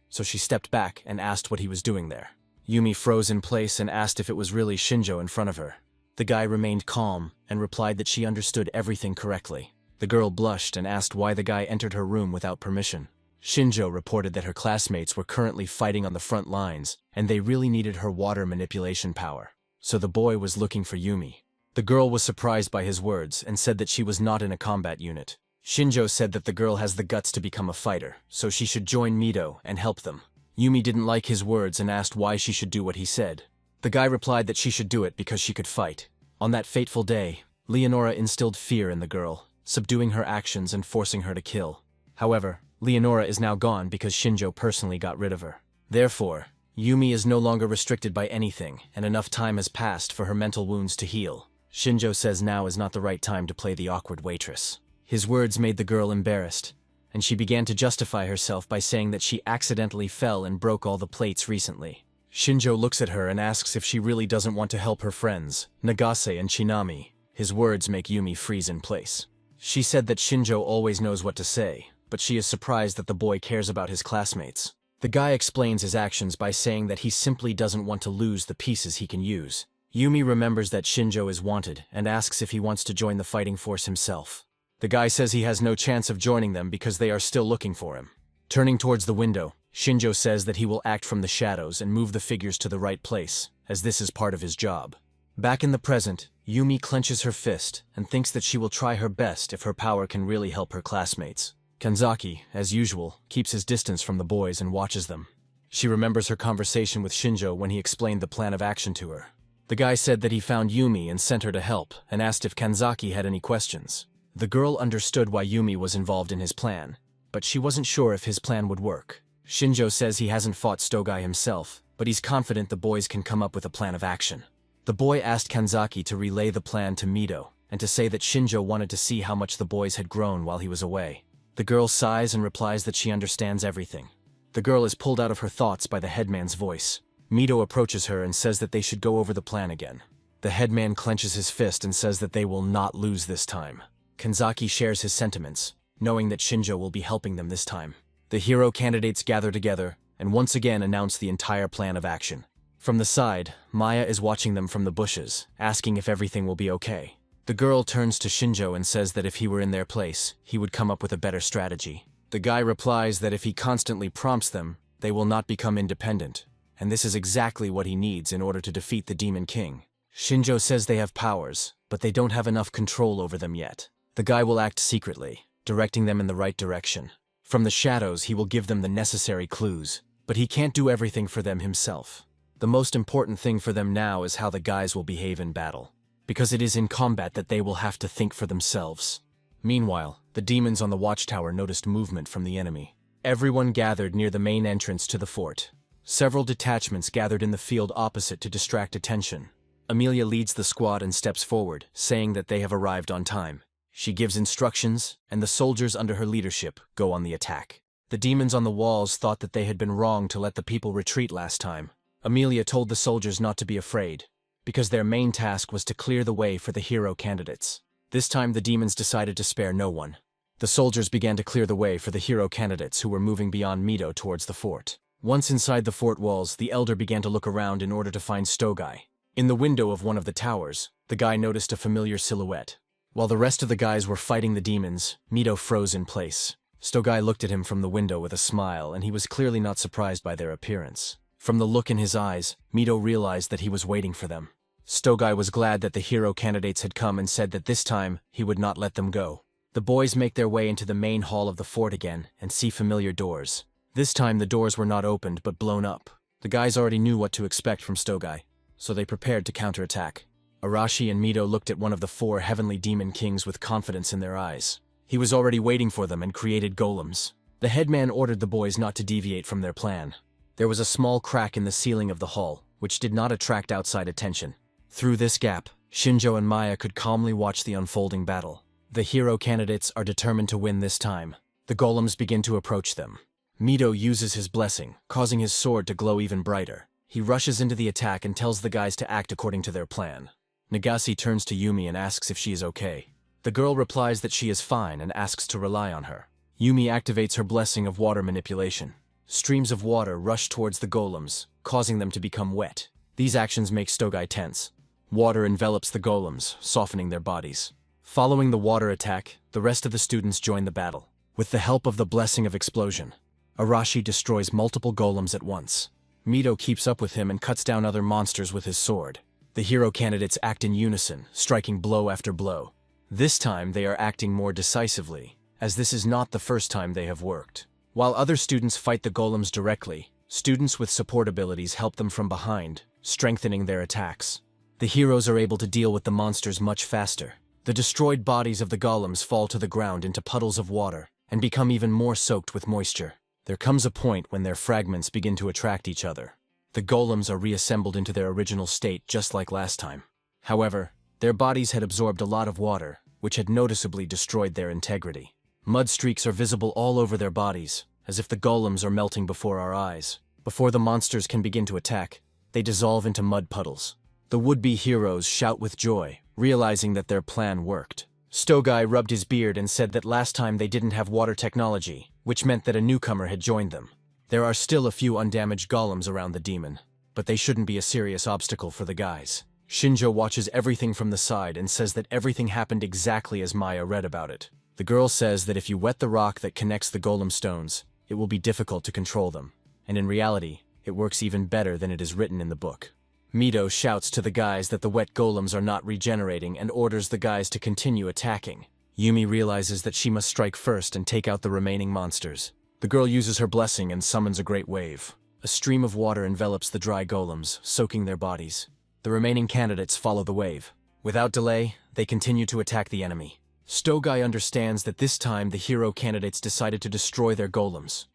so she stepped back and asked what he was doing there. Yumi froze in place and asked if it was really Shinjo in front of her. The guy remained calm and replied that she understood everything correctly. The girl blushed and asked why the guy entered her room without permission. Shinjo reported that her classmates were currently fighting on the front lines, and they really needed her water manipulation power. So the boy was looking for Yumi. The girl was surprised by his words and said that she was not in a combat unit. Shinjo said that the girl has the guts to become a fighter, so she should join Mito and help them. Yumi didn't like his words and asked why she should do what he said. The guy replied that she should do it because she could fight. On that fateful day, Leonora instilled fear in the girl, subduing her actions and forcing her to kill. However, Leonora is now gone because Shinjo personally got rid of her. Therefore, Yumi is no longer restricted by anything, and enough time has passed for her mental wounds to heal. Shinjo says now is not the right time to play the awkward waitress. His words made the girl embarrassed, and she began to justify herself by saying that she accidentally fell and broke all the plates recently. Shinjo looks at her and asks if she really doesn't want to help her friends, Nagase and Shinami. His words make Yumi freeze in place. She said that Shinjo always knows what to say, but she is surprised that the boy cares about his classmates. The guy explains his actions by saying that he simply doesn't want to lose the pieces he can use. Yumi remembers that Shinjo is wanted and asks if he wants to join the fighting force himself. The guy says he has no chance of joining them because they are still looking for him. Turning towards the window, Shinjo says that he will act from the shadows and move the figures to the right place, as this is part of his job. Back in the present, Yumi clenches her fist and thinks that she will try her best if her power can really help her classmates. Kanzaki, as usual, keeps his distance from the boys and watches them. She remembers her conversation with Shinjo when he explained the plan of action to her. The guy said that he found Yumi and sent her to help, and asked if Kanzaki had any questions. The girl understood why Yumi was involved in his plan, but she wasn't sure if his plan would work. Shinjo says he hasn't fought Stogai himself, but he's confident the boys can come up with a plan of action. The boy asked Kanzaki to relay the plan to Mito, and to say that Shinjo wanted to see how much the boys had grown while he was away. The girl sighs and replies that she understands everything. The girl is pulled out of her thoughts by the headman's voice. Mito approaches her and says that they should go over the plan again. The headman clenches his fist and says that they will not lose this time. Kanzaki shares his sentiments, knowing that Shinjo will be helping them this time. The hero candidates gather together and once again announce the entire plan of action. From the side, Maya is watching them from the bushes, asking if everything will be okay. The girl turns to Shinjo and says that if he were in their place, he would come up with a better strategy. The guy replies that if he constantly prompts them, they will not become independent, and this is exactly what he needs in order to defeat the Demon King. Shinjo says they have powers, but they don't have enough control over them yet. The guy will act secretly, directing them in the right direction. From the shadows, he will give them the necessary clues, but he can't do everything for them himself. The most important thing for them now is how the guys will behave in battle, because it is in combat that they will have to think for themselves. Meanwhile, the demons on the watchtower noticed movement from the enemy. Everyone gathered near the main entrance to the fort. Several detachments gathered in the field opposite to distract attention. Amelia leads the squad and steps forward, saying that they have arrived on time. She gives instructions, and the soldiers under her leadership go on the attack. The demons on the walls thought that they had been wrong to let the people retreat last time. Amelia told the soldiers not to be afraid, because their main task was to clear the way for the hero candidates. This time the demons decided to spare no one. The soldiers began to clear the way for the hero candidates who were moving beyond Mito towards the fort. Once inside the fort walls, the elder began to look around in order to find Stogai. In the window of one of the towers, the guy noticed a familiar silhouette. While the rest of the guys were fighting the demons, Mito froze in place. Stogai looked at him from the window with a smile, and he was clearly not surprised by their appearance. From the look in his eyes, Mito realized that he was waiting for them. Stogai was glad that the hero candidates had come and said that this time he would not let them go. The boys make their way into the main hall of the fort again and see familiar doors. This time the doors were not opened but blown up. The guys already knew what to expect from Stogai, so they prepared to counterattack. Arashi and Mito looked at one of the 4 heavenly demon kings with confidence in their eyes. He was already waiting for them and created golems. The headman ordered the boys not to deviate from their plan. There was a small crack in the ceiling of the hall, which did not attract outside attention. Through this gap, Shinjo and Maya could calmly watch the unfolding battle. The hero candidates are determined to win this time. The golems begin to approach them. Mito uses his blessing, causing his sword to glow even brighter. He rushes into the attack and tells the guys to act according to their plan. Nagase turns to Yumi and asks if she is okay. The girl replies that she is fine and asks to rely on her. Yumi activates her blessing of water manipulation. Streams of water rush towards the golems, causing them to become wet. These actions make Stogai tense. Water envelops the golems, softening their bodies. Following the water attack, the rest of the students join the battle. With the help of the blessing of explosion, Arashi destroys multiple golems at once. Mito keeps up with him and cuts down other monsters with his sword. The hero candidates act in unison, striking blow after blow. This time they are acting more decisively. as this is not the first time they have worked. While other students fight the golems directly, students with support abilities help them from behind, strengthening their attacks. The heroes are able to deal with the monsters much faster. The destroyed bodies of the golems fall to the ground into puddles of water and become even more soaked with moisture. There comes a point when their fragments begin to attract each other. The golems are reassembled into their original state just like last time. However, their bodies had absorbed a lot of water, which had noticeably destroyed their integrity. Mud streaks are visible all over their bodies, as if the golems are melting before our eyes. Before the monsters can begin to attack, they dissolve into mud puddles. The would-be heroes shout with joy, realizing that their plan worked. Stogai rubbed his beard and said that last time they didn't have water technology, which meant that a newcomer had joined them. There are still a few undamaged golems around the demon, but they shouldn't be a serious obstacle for the guys. Shinjo watches everything from the side and says that everything happened exactly as Maya read about it. The girl says that if you wet the rock that connects the golem stones, it will be difficult to control them, and in reality, it works even better than it is written in the book. Mito shouts to the guys that the wet golems are not regenerating and orders the guys to continue attacking. Yumi realizes that she must strike first and take out the remaining monsters. The girl uses her blessing and summons a great wave. A stream of water envelops the dry golems, soaking their bodies. The remaining candidates follow the wave. Without delay, they continue to attack the enemy. Stogai understands that this time the hero candidates decided to destroy their golems,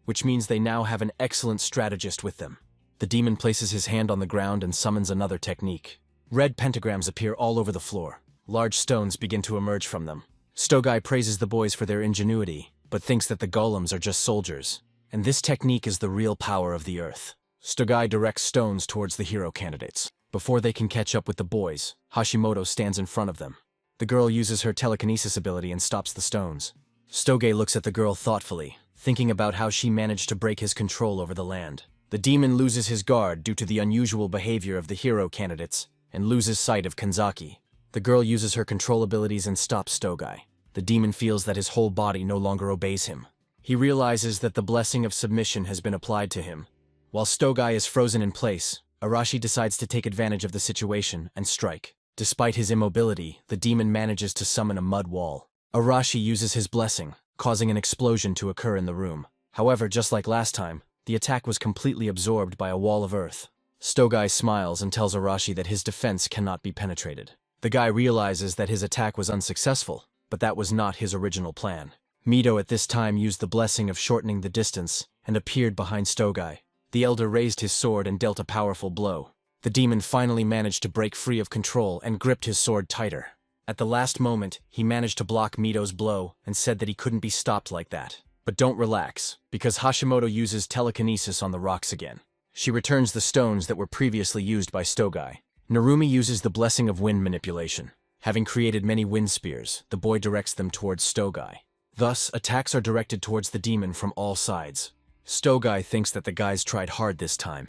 which means they now have an excellent strategist with them. The demon places his hand on the ground and summons another technique. Red pentagrams appear all over the floor. Large stones begin to emerge from them. Stogai praises the boys for their ingenuity, but thinks that the golems are just soldiers. And this technique is the real power of the earth. Stogai directs stones towards the hero candidates. Before they can catch up with the boys, Hashimoto stands in front of them. The girl uses her telekinesis ability and stops the stones. Stogai looks at the girl thoughtfully, thinking about how she managed to break his control over the land. The demon loses his guard due to the unusual behavior of the hero candidates and loses sight of Kanzaki. The girl uses her control abilities and stops Stogai. The demon feels that his whole body no longer obeys him. He realizes that the blessing of submission has been applied to him. While Stogai is frozen in place, Arashi decides to take advantage of the situation and strike. Despite his immobility, the demon manages to summon a mud wall. Arashi uses his blessing, causing an explosion to occur in the room. However, just like last time, the attack was completely absorbed by a wall of earth. Stogai smiles and tells Arashi that his defense cannot be penetrated. The guy realizes that his attack was unsuccessful, but that was not his original plan. Mito at this time used the blessing of shortening the distance and appeared behind Stogai. The elder raised his sword and dealt a powerful blow. The demon finally managed to break free of control and gripped his sword tighter. At the last moment, he managed to block Mito's blow and said that he couldn't be stopped like that. But don't relax, because Hashimoto uses telekinesis on the rocks again. She returns the stones that were previously used by Stogai. Narumi uses the blessing of wind manipulation. Having created many wind spears, the boy directs them towards Stogai. Thus, attacks are directed towards the demon from all sides. Stogai thinks that the guys tried hard this time,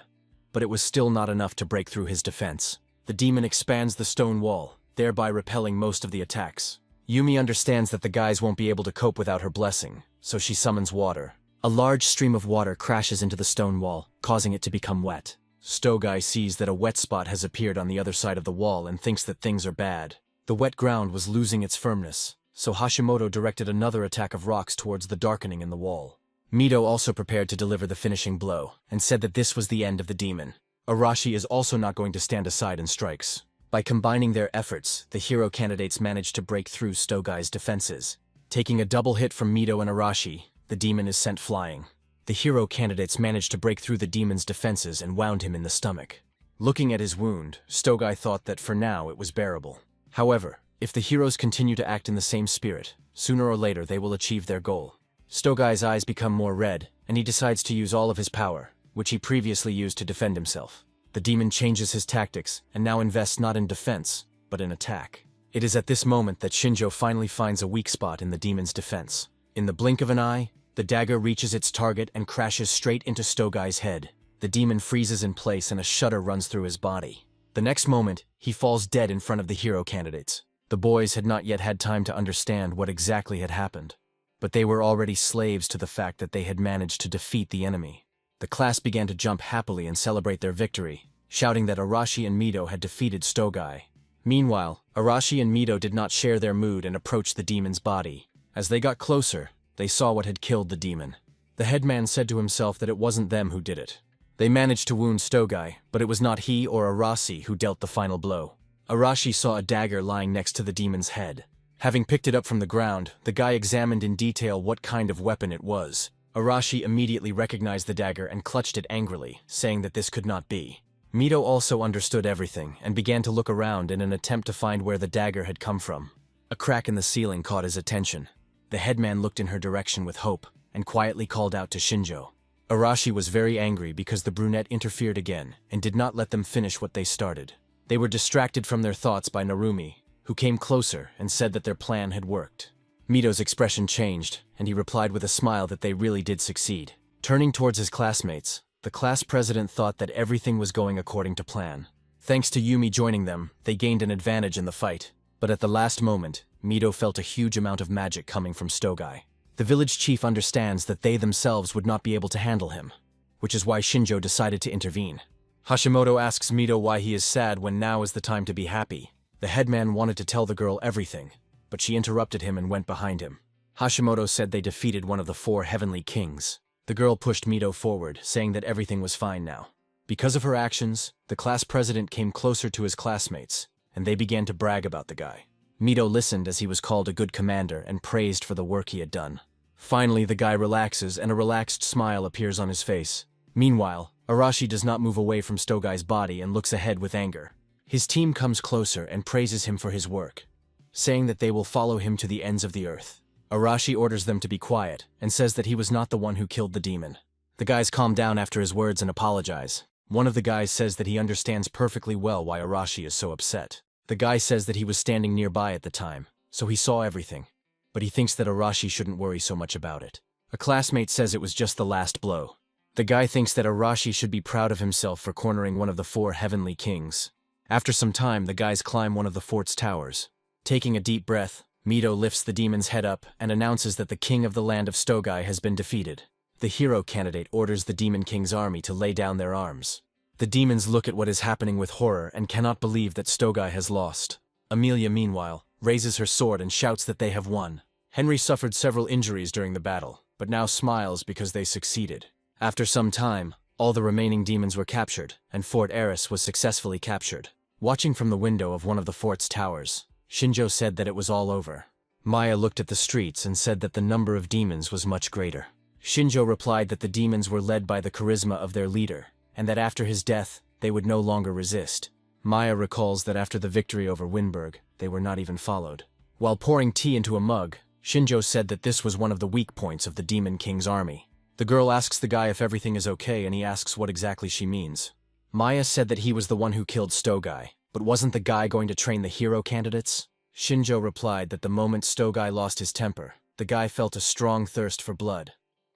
but it was still not enough to break through his defense. The demon expands the stone wall, thereby repelling most of the attacks. Yumi understands that the guys won't be able to cope without her blessing, so she summons water. A large stream of water crashes into the stone wall, causing it to become wet. Stogai sees that a wet spot has appeared on the other side of the wall and thinks that things are bad. The wet ground was losing its firmness, so Hashimoto directed another attack of rocks towards the darkening in the wall. Mito also prepared to deliver the finishing blow, and said that this was the end of the demon. Arashi is also not going to stand aside and strikes. By combining their efforts, the hero candidates managed to break through Stogai's defenses. Taking a double hit from Mito and Arashi, the demon is sent flying. The hero candidates managed to break through the demon's defenses and wound him in the stomach. Looking at his wound, Stogai thought that for now it was bearable. However, if the heroes continue to act in the same spirit, sooner or later they will achieve their goal. Stogai's eyes become more red, and he decides to use all of his power, which he previously used to defend himself. The demon changes his tactics and now invests not in defense, but in attack. It is at this moment that Shinjo finally finds a weak spot in the demon's defense. In the blink of an eye, the dagger reaches its target and crashes straight into Stogai's head. The demon freezes in place and a shudder runs through his body. The next moment, he falls dead in front of the hero candidates. The boys had not yet had time to understand what exactly had happened, but they were already slaves to the fact that they had managed to defeat the enemy. The class began to jump happily and celebrate their victory, shouting that Arashi and Mito had defeated Stogai. Meanwhile, Arashi and Mito did not share their mood and approached the demon's body. As they got closer, they saw what had killed the demon. The headman said to himself that it wasn't them who did it. They managed to wound Stogai, but it was not he or Arashi who dealt the final blow. Arashi saw a dagger lying next to the demon's head. Having picked it up from the ground, the guy examined in detail what kind of weapon it was. Arashi immediately recognized the dagger and clutched it angrily, saying that this could not be. Mito also understood everything and began to look around in an attempt to find where the dagger had come from. A crack in the ceiling caught his attention. The headman looked in her direction with hope and quietly called out to Shinjo. Arashi was very angry because the brunette interfered again and did not let them finish what they started. They were distracted from their thoughts by Narumi, who came closer and said that their plan had worked. Mito's expression changed, and he replied with a smile that they really did succeed. Turning towards his classmates, the class president thought that everything was going according to plan. Thanks to Yumi joining them, they gained an advantage in the fight. But at the last moment, Mito felt a huge amount of magic coming from Stogai. The village chief understands that they themselves would not be able to handle him, which is why Shinjo decided to intervene. Hashimoto asks Mito why he is sad when now is the time to be happy. The headman wanted to tell the girl everything, but she interrupted him and went behind him. Hashimoto said they defeated one of the 4 heavenly kings. The girl pushed Mito forward, saying that everything was fine now. Because of her actions, the class president came closer to his classmates, and they began to brag about the guy. Mito listened as he was called a good commander and praised for the work he had done. Finally, the guy relaxes and a relaxed smile appears on his face. Meanwhile, Arashi does not move away from Stogai's body and looks ahead with anger. His team comes closer and praises him for his work, saying that they will follow him to the ends of the earth. Arashi orders them to be quiet and says that he was not the one who killed the demon. The guys calm down after his words and apologize. One of the guys says that he understands perfectly well why Arashi is so upset. The guy says that he was standing nearby at the time, so he saw everything, but he thinks that Arashi shouldn't worry so much about it. A classmate says it was just the last blow. The guy thinks that Arashi should be proud of himself for cornering one of the 4 heavenly kings. After some time, the guys climb one of the fort's towers. Taking a deep breath, Mito lifts the demon's head up and announces that the king of the land of Stogai has been defeated. The hero candidate orders the demon king's army to lay down their arms. The demons look at what is happening with horror and cannot believe that Stogai has lost. Amelia, meanwhile, raises her sword and shouts that they have won. Henry suffered several injuries during the battle, but now smiles because they succeeded. After some time, all the remaining demons were captured, and Fort Eris was successfully captured. Watching from the window of one of the fort's towers, Shinjo said that it was all over. Maya looked at the streets and said that the number of demons was much greater. Shinjo replied that the demons were led by the charisma of their leader, and that after his death, they would no longer resist. Maya recalls that after the victory over Winberg, they were not even followed. While pouring tea into a mug, Shinjo said that this was one of the weak points of the Demon King's army. The girl asks the guy if everything is okay and he asks what exactly she means. Maya said that he was the one who killed Stogai, but wasn't the guy going to train the hero candidates? Shinjo replied that the moment Stogai lost his temper, the guy felt a strong thirst for blood.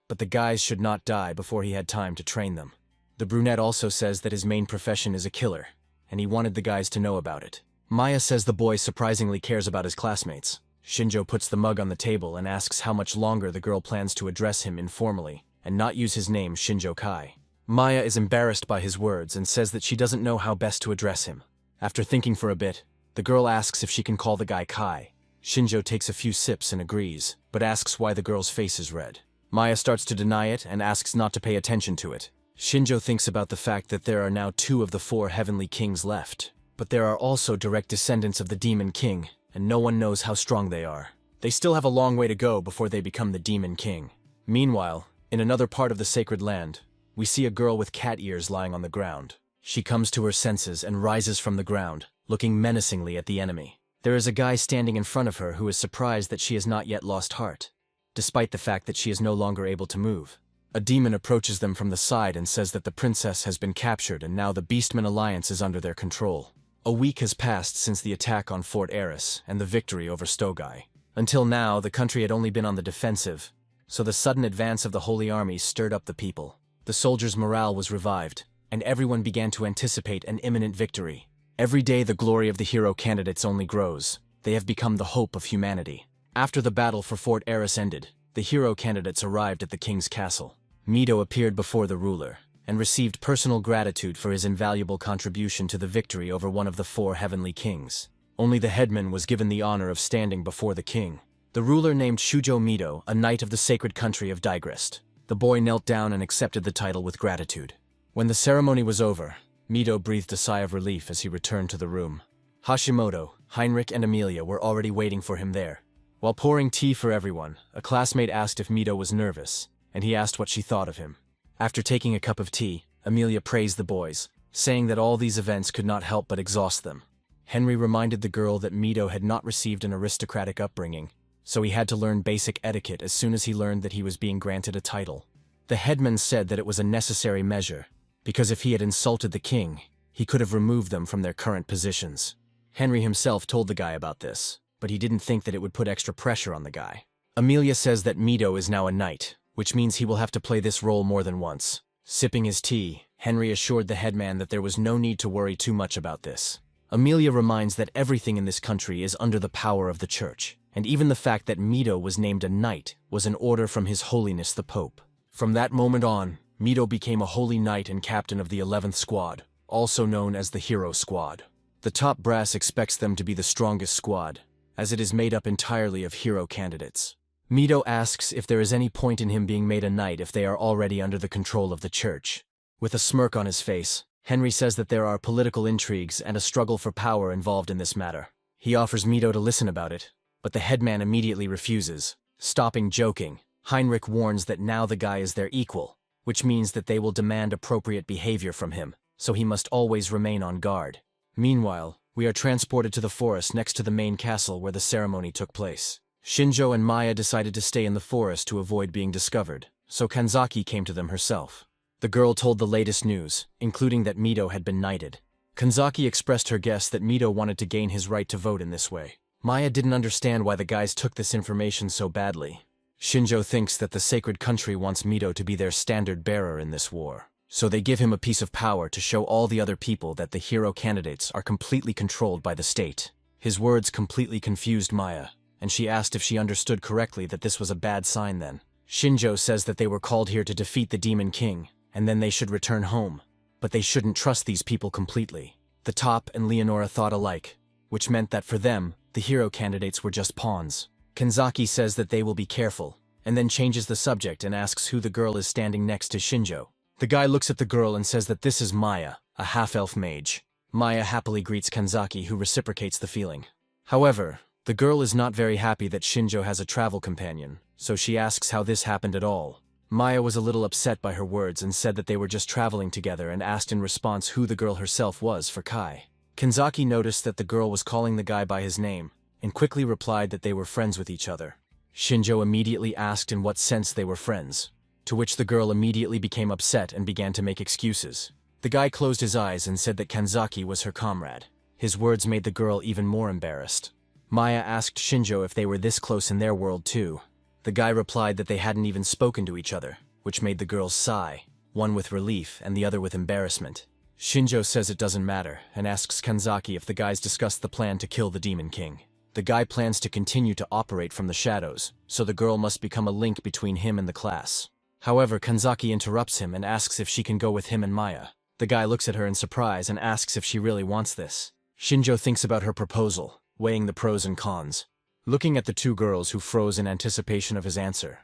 But the guys should not die before he had time to train them. The brunette also says that his main profession is a killer, and he wanted the guys to know about it. Maya says the boy surprisingly cares about his classmates. Shinjo puts the mug on the table and asks how much longer the girl plans to address him informally and not use his name Shinjo Kai. Maya is embarrassed by his words and says that she doesn't know how best to address him. After thinking for a bit, the girl asks if she can call the guy Kai. Shinjo takes a few sips and agrees, but asks why the girl's face is red. Maya starts to deny it and asks not to pay attention to it. Shinjo thinks about the fact that there are now 2 of the 4 heavenly kings left, but there are also direct descendants of the Demon King, and no one knows how strong they are. They still have a long way to go before they become the Demon King. Meanwhile, in another part of the sacred land, we see a girl with cat ears lying on the ground. She comes to her senses and rises from the ground, looking menacingly at the enemy. There is a guy standing in front of her who is surprised that she has not yet lost heart, despite the fact that she is no longer able to move. A demon approaches them from the side and says that the princess has been captured and now the Beastman Alliance is under their control. A week has passed since the attack on Fort Eris and the victory over Stogai. Until now, the country had only been on the defensive, so the sudden advance of the Holy Army stirred up the people. The soldiers' morale was revived, and everyone began to anticipate an imminent victory. Every day the glory of the hero candidates only grows. They have become the hope of humanity. After the battle for Fort Eris ended, the hero candidates arrived at the king's castle. Mito appeared before the ruler, and received personal gratitude for his invaluable contribution to the victory over one of the 4 heavenly kings. Only the headman was given the honor of standing before the king. The ruler named Shujo Mido, a knight of the sacred country of Digrest. The boy knelt down and accepted the title with gratitude. When the ceremony was over, Mido breathed a sigh of relief as he returned to the room. Hashimoto, Heinrich, and Amelia were already waiting for him there. While pouring tea for everyone, a classmate asked if Mido was nervous, and he asked what she thought of him. After taking a cup of tea, Amelia praised the boys, saying that all these events could not help but exhaust them. Henry reminded the girl that Mido had not received an aristocratic upbringing, so he had to learn basic etiquette as soon as he learned that he was being granted a title. The headman said that it was a necessary measure, because if he had insulted the king, he could have removed them from their current positions. Henry himself told the guy about this, but he didn't think that it would put extra pressure on the guy. Amelia says that Mido is now a knight, which means he will have to play this role more than once. Sipping his tea, Henry assured the headman that there was no need to worry too much about this. Amelia reminds that everything in this country is under the power of the church, and even the fact that Mido was named a knight was an order from His Holiness the Pope. From that moment on, Mido became a holy knight and captain of the 11th Squad, also known as the Hero Squad. The top brass expects them to be the strongest squad, as it is made up entirely of hero candidates. Mido asks if there is any point in him being made a knight if they are already under the control of the church. With a smirk on his face, Henry says that there are political intrigues and a struggle for power involved in this matter. He offers Mido to listen about it, but the headman immediately refuses. Stopping joking, Heinrich warns that now the guy is their equal, which means that they will demand appropriate behavior from him, so he must always remain on guard. Meanwhile, we are transported to the forest next to the main castle where the ceremony took place. Shinjo and Maya decided to stay in the forest to avoid being discovered, so Kanzaki came to them herself. The girl told the latest news, including that Mido had been knighted. Kanzaki expressed her guess that Mido wanted to gain his right to vote in this way. Maya didn't understand why the guys took this information so badly. Shinjo thinks that the sacred country wants Mido to be their standard bearer in this war, so they give him a piece of power to show all the other people that the hero candidates are completely controlled by the state. His words completely confused Maya, and she asked if she understood correctly that this was a bad sign then. Shinjo says that they were called here to defeat the Demon King, and then they should return home, but they shouldn't trust these people completely. The Top and Leonora thought alike, which meant that for them, the hero candidates were just pawns. Kanzaki says that they will be careful, and then changes the subject and asks who the girl is standing next to Shinjo. The guy looks at the girl and says that this is Maya, a half-elf mage. Maya happily greets Kanzaki, who reciprocates the feeling. However, the girl is not very happy that Shinjo has a travel companion, so she asks how this happened at all. Maya was a little upset by her words and said that they were just traveling together and asked in response who the girl herself was for Kai. Kanzaki noticed that the girl was calling the guy by his name, and quickly replied that they were friends with each other. Shinjo immediately asked in what sense they were friends, to which the girl immediately became upset and began to make excuses. The guy closed his eyes and said that Kanzaki was her comrade. His words made the girl even more embarrassed. Maya asked Shinjo if they were this close in their world too. The guy replied that they hadn't even spoken to each other, which made the girls sigh, one with relief and the other with embarrassment. Shinjo says it doesn't matter, and asks Kanzaki if the guys discussed the plan to kill the Demon King. The guy plans to continue to operate from the shadows, so the girl must become a link between him and the class. However, Kanzaki interrupts him and asks if she can go with him and Maya. The guy looks at her in surprise and asks if she really wants this. Shinjo thinks about her proposal, weighing the pros and cons. Looking at the two girls who froze in anticipation of his answer,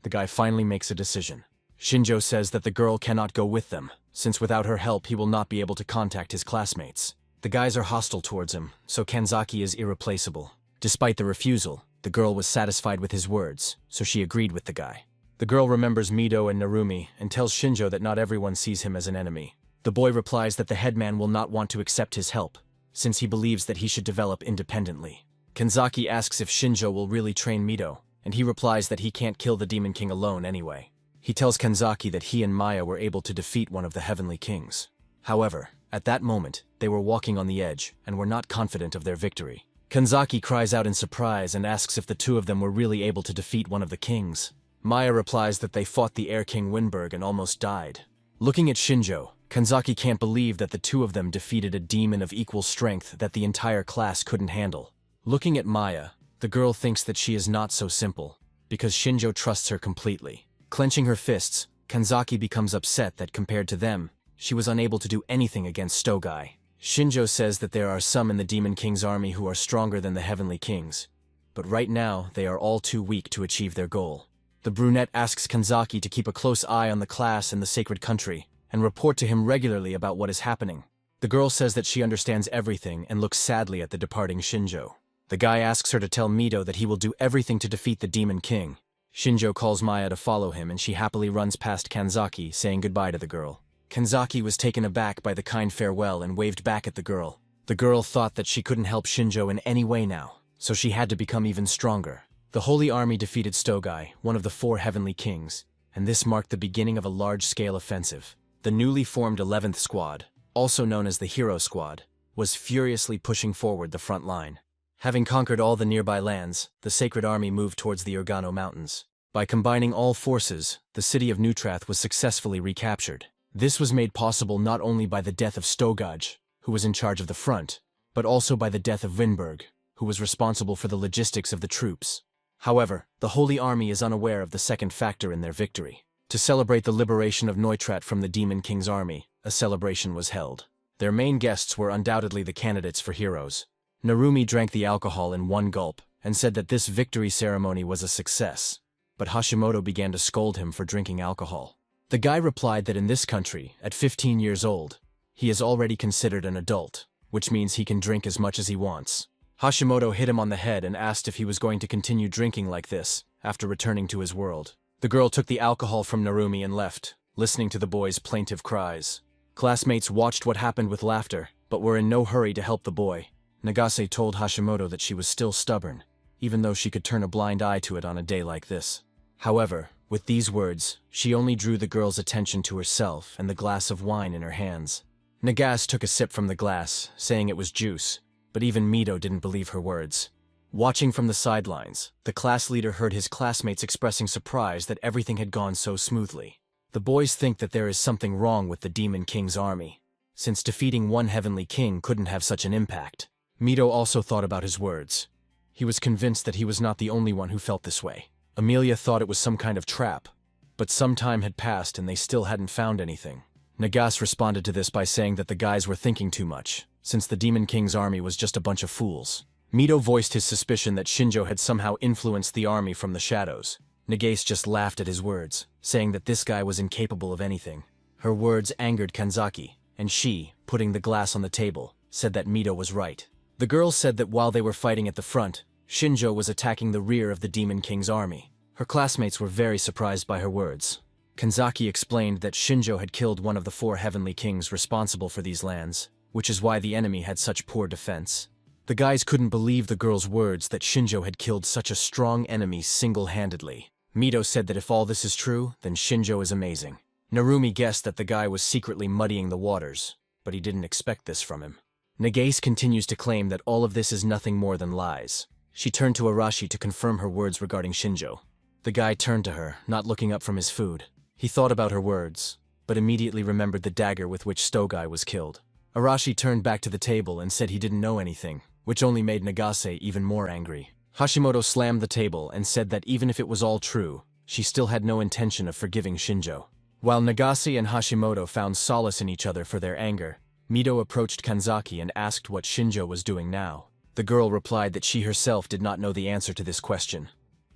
the guy finally makes a decision. Shinjo says that the girl cannot go with them, since without her help he will not be able to contact his classmates. The guys are hostile towards him, so Kanzaki is irreplaceable. Despite the refusal, the girl was satisfied with his words, so she agreed with the guy. The girl remembers Mido and Narumi and tells Shinjo that not everyone sees him as an enemy. The boy replies that the headman will not want to accept his help, since he believes that he should develop independently. Kanzaki asks if Shinjo will really train Mido, and he replies that he can't kill the Demon King alone anyway. He tells Kanzaki that he and Maya were able to defeat one of the Heavenly Kings. However, at that moment, they were walking on the edge and were not confident of their victory. Kanzaki cries out in surprise and asks if the two of them were really able to defeat one of the kings. Maya replies that they fought the Air King Winberg and almost died. Looking at Shinjo, Kanzaki can't believe that the two of them defeated a demon of equal strength that the entire class couldn't handle. Looking at Maya, the girl thinks that she is not so simple, because Shinjo trusts her completely. Clenching her fists, Kanzaki becomes upset that compared to them, she was unable to do anything against Stogai. Shinjo says that there are some in the Demon King's army who are stronger than the Heavenly Kings, but right now they are all too weak to achieve their goal. The brunette asks Kanzaki to keep a close eye on the class in the sacred country and report to him regularly about what is happening. The girl says that she understands everything and looks sadly at the departing Shinjo. The guy asks her to tell Mito that he will do everything to defeat the Demon King. Shinjo calls Maya to follow him and she happily runs past Kanzaki, saying goodbye to the girl. Kanzaki was taken aback by the kind farewell and waved back at the girl. The girl thought that she couldn't help Shinjo in any way now, so she had to become even stronger. The Holy Army defeated Stogai, one of the 4 heavenly kings, and this marked the beginning of a large-scale offensive. The newly formed 11th Squad, also known as the Hero Squad, was furiously pushing forward the front line. Having conquered all the nearby lands, the Sacred Army moved towards the Urgano Mountains. By combining all forces, the city of Neutrath was successfully recaptured. This was made possible not only by the death of Stogaj, who was in charge of the front, but also by the death of Vinberg, who was responsible for the logistics of the troops. However, the Holy Army is unaware of the second factor in their victory. To celebrate the liberation of Neutrat from the Demon King's army, a celebration was held. Their main guests were undoubtedly the candidates for heroes. Narumi drank the alcohol in one gulp and said that this victory ceremony was a success. But Hashimoto began to scold him for drinking alcohol. The guy replied that in this country, at 15 years old, he is already considered an adult, which means he can drink as much as he wants. Hashimoto hit him on the head and asked if he was going to continue drinking like this after returning to his world. The girl took the alcohol from Narumi and left, listening to the boy's plaintive cries. Classmates watched what happened with laughter, but were in no hurry to help the boy. Nagase told Hashimoto that she was still stubborn, even though she could turn a blind eye to it on a day like this. However, with these words, she only drew the girl's attention to herself and the glass of wine in her hands. Nagase took a sip from the glass, saying it was juice, but even Mito didn't believe her words. Watching from the sidelines, the class leader heard his classmates expressing surprise that everything had gone so smoothly. The boys think that there is something wrong with the Demon King's army, since defeating one heavenly king couldn't have such an impact. Mito also thought about his words. He was convinced that he was not the only one who felt this way. Amelia thought it was some kind of trap, but some time had passed and they still hadn't found anything. Nagase responded to this by saying that the guys were thinking too much, since the Demon King's army was just a bunch of fools. Mito voiced his suspicion that Shinjo had somehow influenced the army from the shadows. Nagase just laughed at his words, saying that this guy was incapable of anything. Her words angered Kanzaki, and she, putting the glass on the table, said that Mito was right. The girl said that while they were fighting at the front, Shinjo was attacking the rear of the Demon King's army. Her classmates were very surprised by her words. Kanzaki explained that Shinjo had killed one of the 4 heavenly kings responsible for these lands, which is why the enemy had such poor defense. The guys couldn't believe the girl's words that Shinjo had killed such a strong enemy single-handedly. Mito said that if all this is true, then Shinjo is amazing. Narumi guessed that the guy was secretly muddying the waters, but he didn't expect this from him. Nagase continues to claim that all of this is nothing more than lies. She turned to Arashi to confirm her words regarding Shinjo. The guy turned to her, not looking up from his food. He thought about her words, but immediately remembered the dagger with which Stogai was killed. Arashi turned back to the table and said he didn't know anything, which only made Nagase even more angry. Hashimoto slammed the table and said that even if it was all true, she still had no intention of forgiving Shinjo. While Nagase and Hashimoto found solace in each other for their anger, Mito approached Kanzaki and asked what Shinjo was doing now. The girl replied that she herself did not know the answer to this question,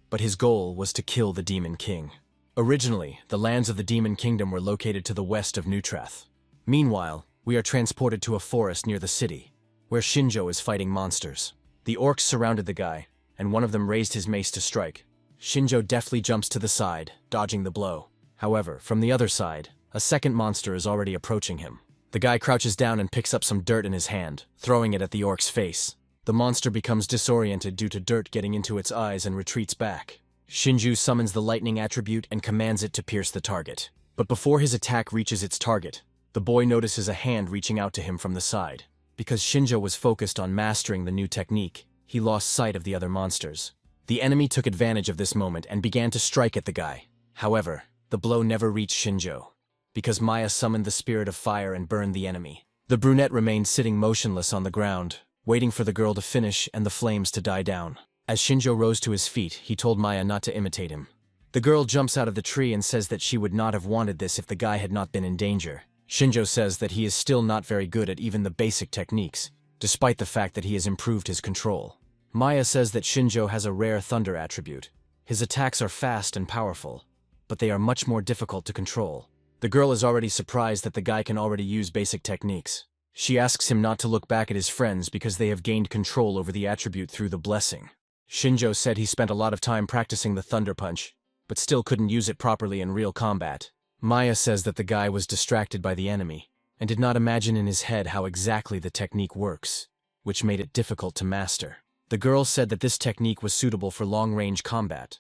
but his goal was to kill the Demon King. Originally, the lands of the Demon Kingdom were located to the west of Neutrath. Meanwhile, we are transported to a forest near the city, where Shinjo is fighting monsters. The orcs surrounded the guy, and one of them raised his mace to strike. Shinjo deftly jumps to the side, dodging the blow. However, from the other side, a second monster is already approaching him. The guy crouches down and picks up some dirt in his hand, throwing it at the orc's face. The monster becomes disoriented due to dirt getting into its eyes and retreats back. Shinju summons the lightning attribute and commands it to pierce the target. But before his attack reaches its target, the boy notices a hand reaching out to him from the side. Because Shinjo was focused on mastering the new technique, he lost sight of the other monsters. The enemy took advantage of this moment and began to strike at the guy. However, the blow never reached Shinjo, because Maya summoned the spirit of fire and burned the enemy. The brunette remained sitting motionless on the ground, waiting for the girl to finish and the flames to die down. As Shinjo rose to his feet, he told Maya not to imitate him. The girl jumps out of the tree and says that she would not have wanted this if the guy had not been in danger. Shinjo says that he is still not very good at even the basic techniques, despite the fact that he has improved his control. Maya says that Shinjo has a rare thunder attribute. His attacks are fast and powerful, but they are much more difficult to control. The girl is already surprised that the guy can already use basic techniques. She asks him not to look back at his friends because they have gained control over the attribute through the blessing. Shinjo said he spent a lot of time practicing the thunder punch, but still couldn't use it properly in real combat. Maya says that the guy was distracted by the enemy, and did not imagine in his head how exactly the technique works, which made it difficult to master. The girl said that this technique was suitable for long-range combat,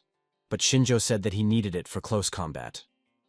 but Shinjo said that he needed it for close combat.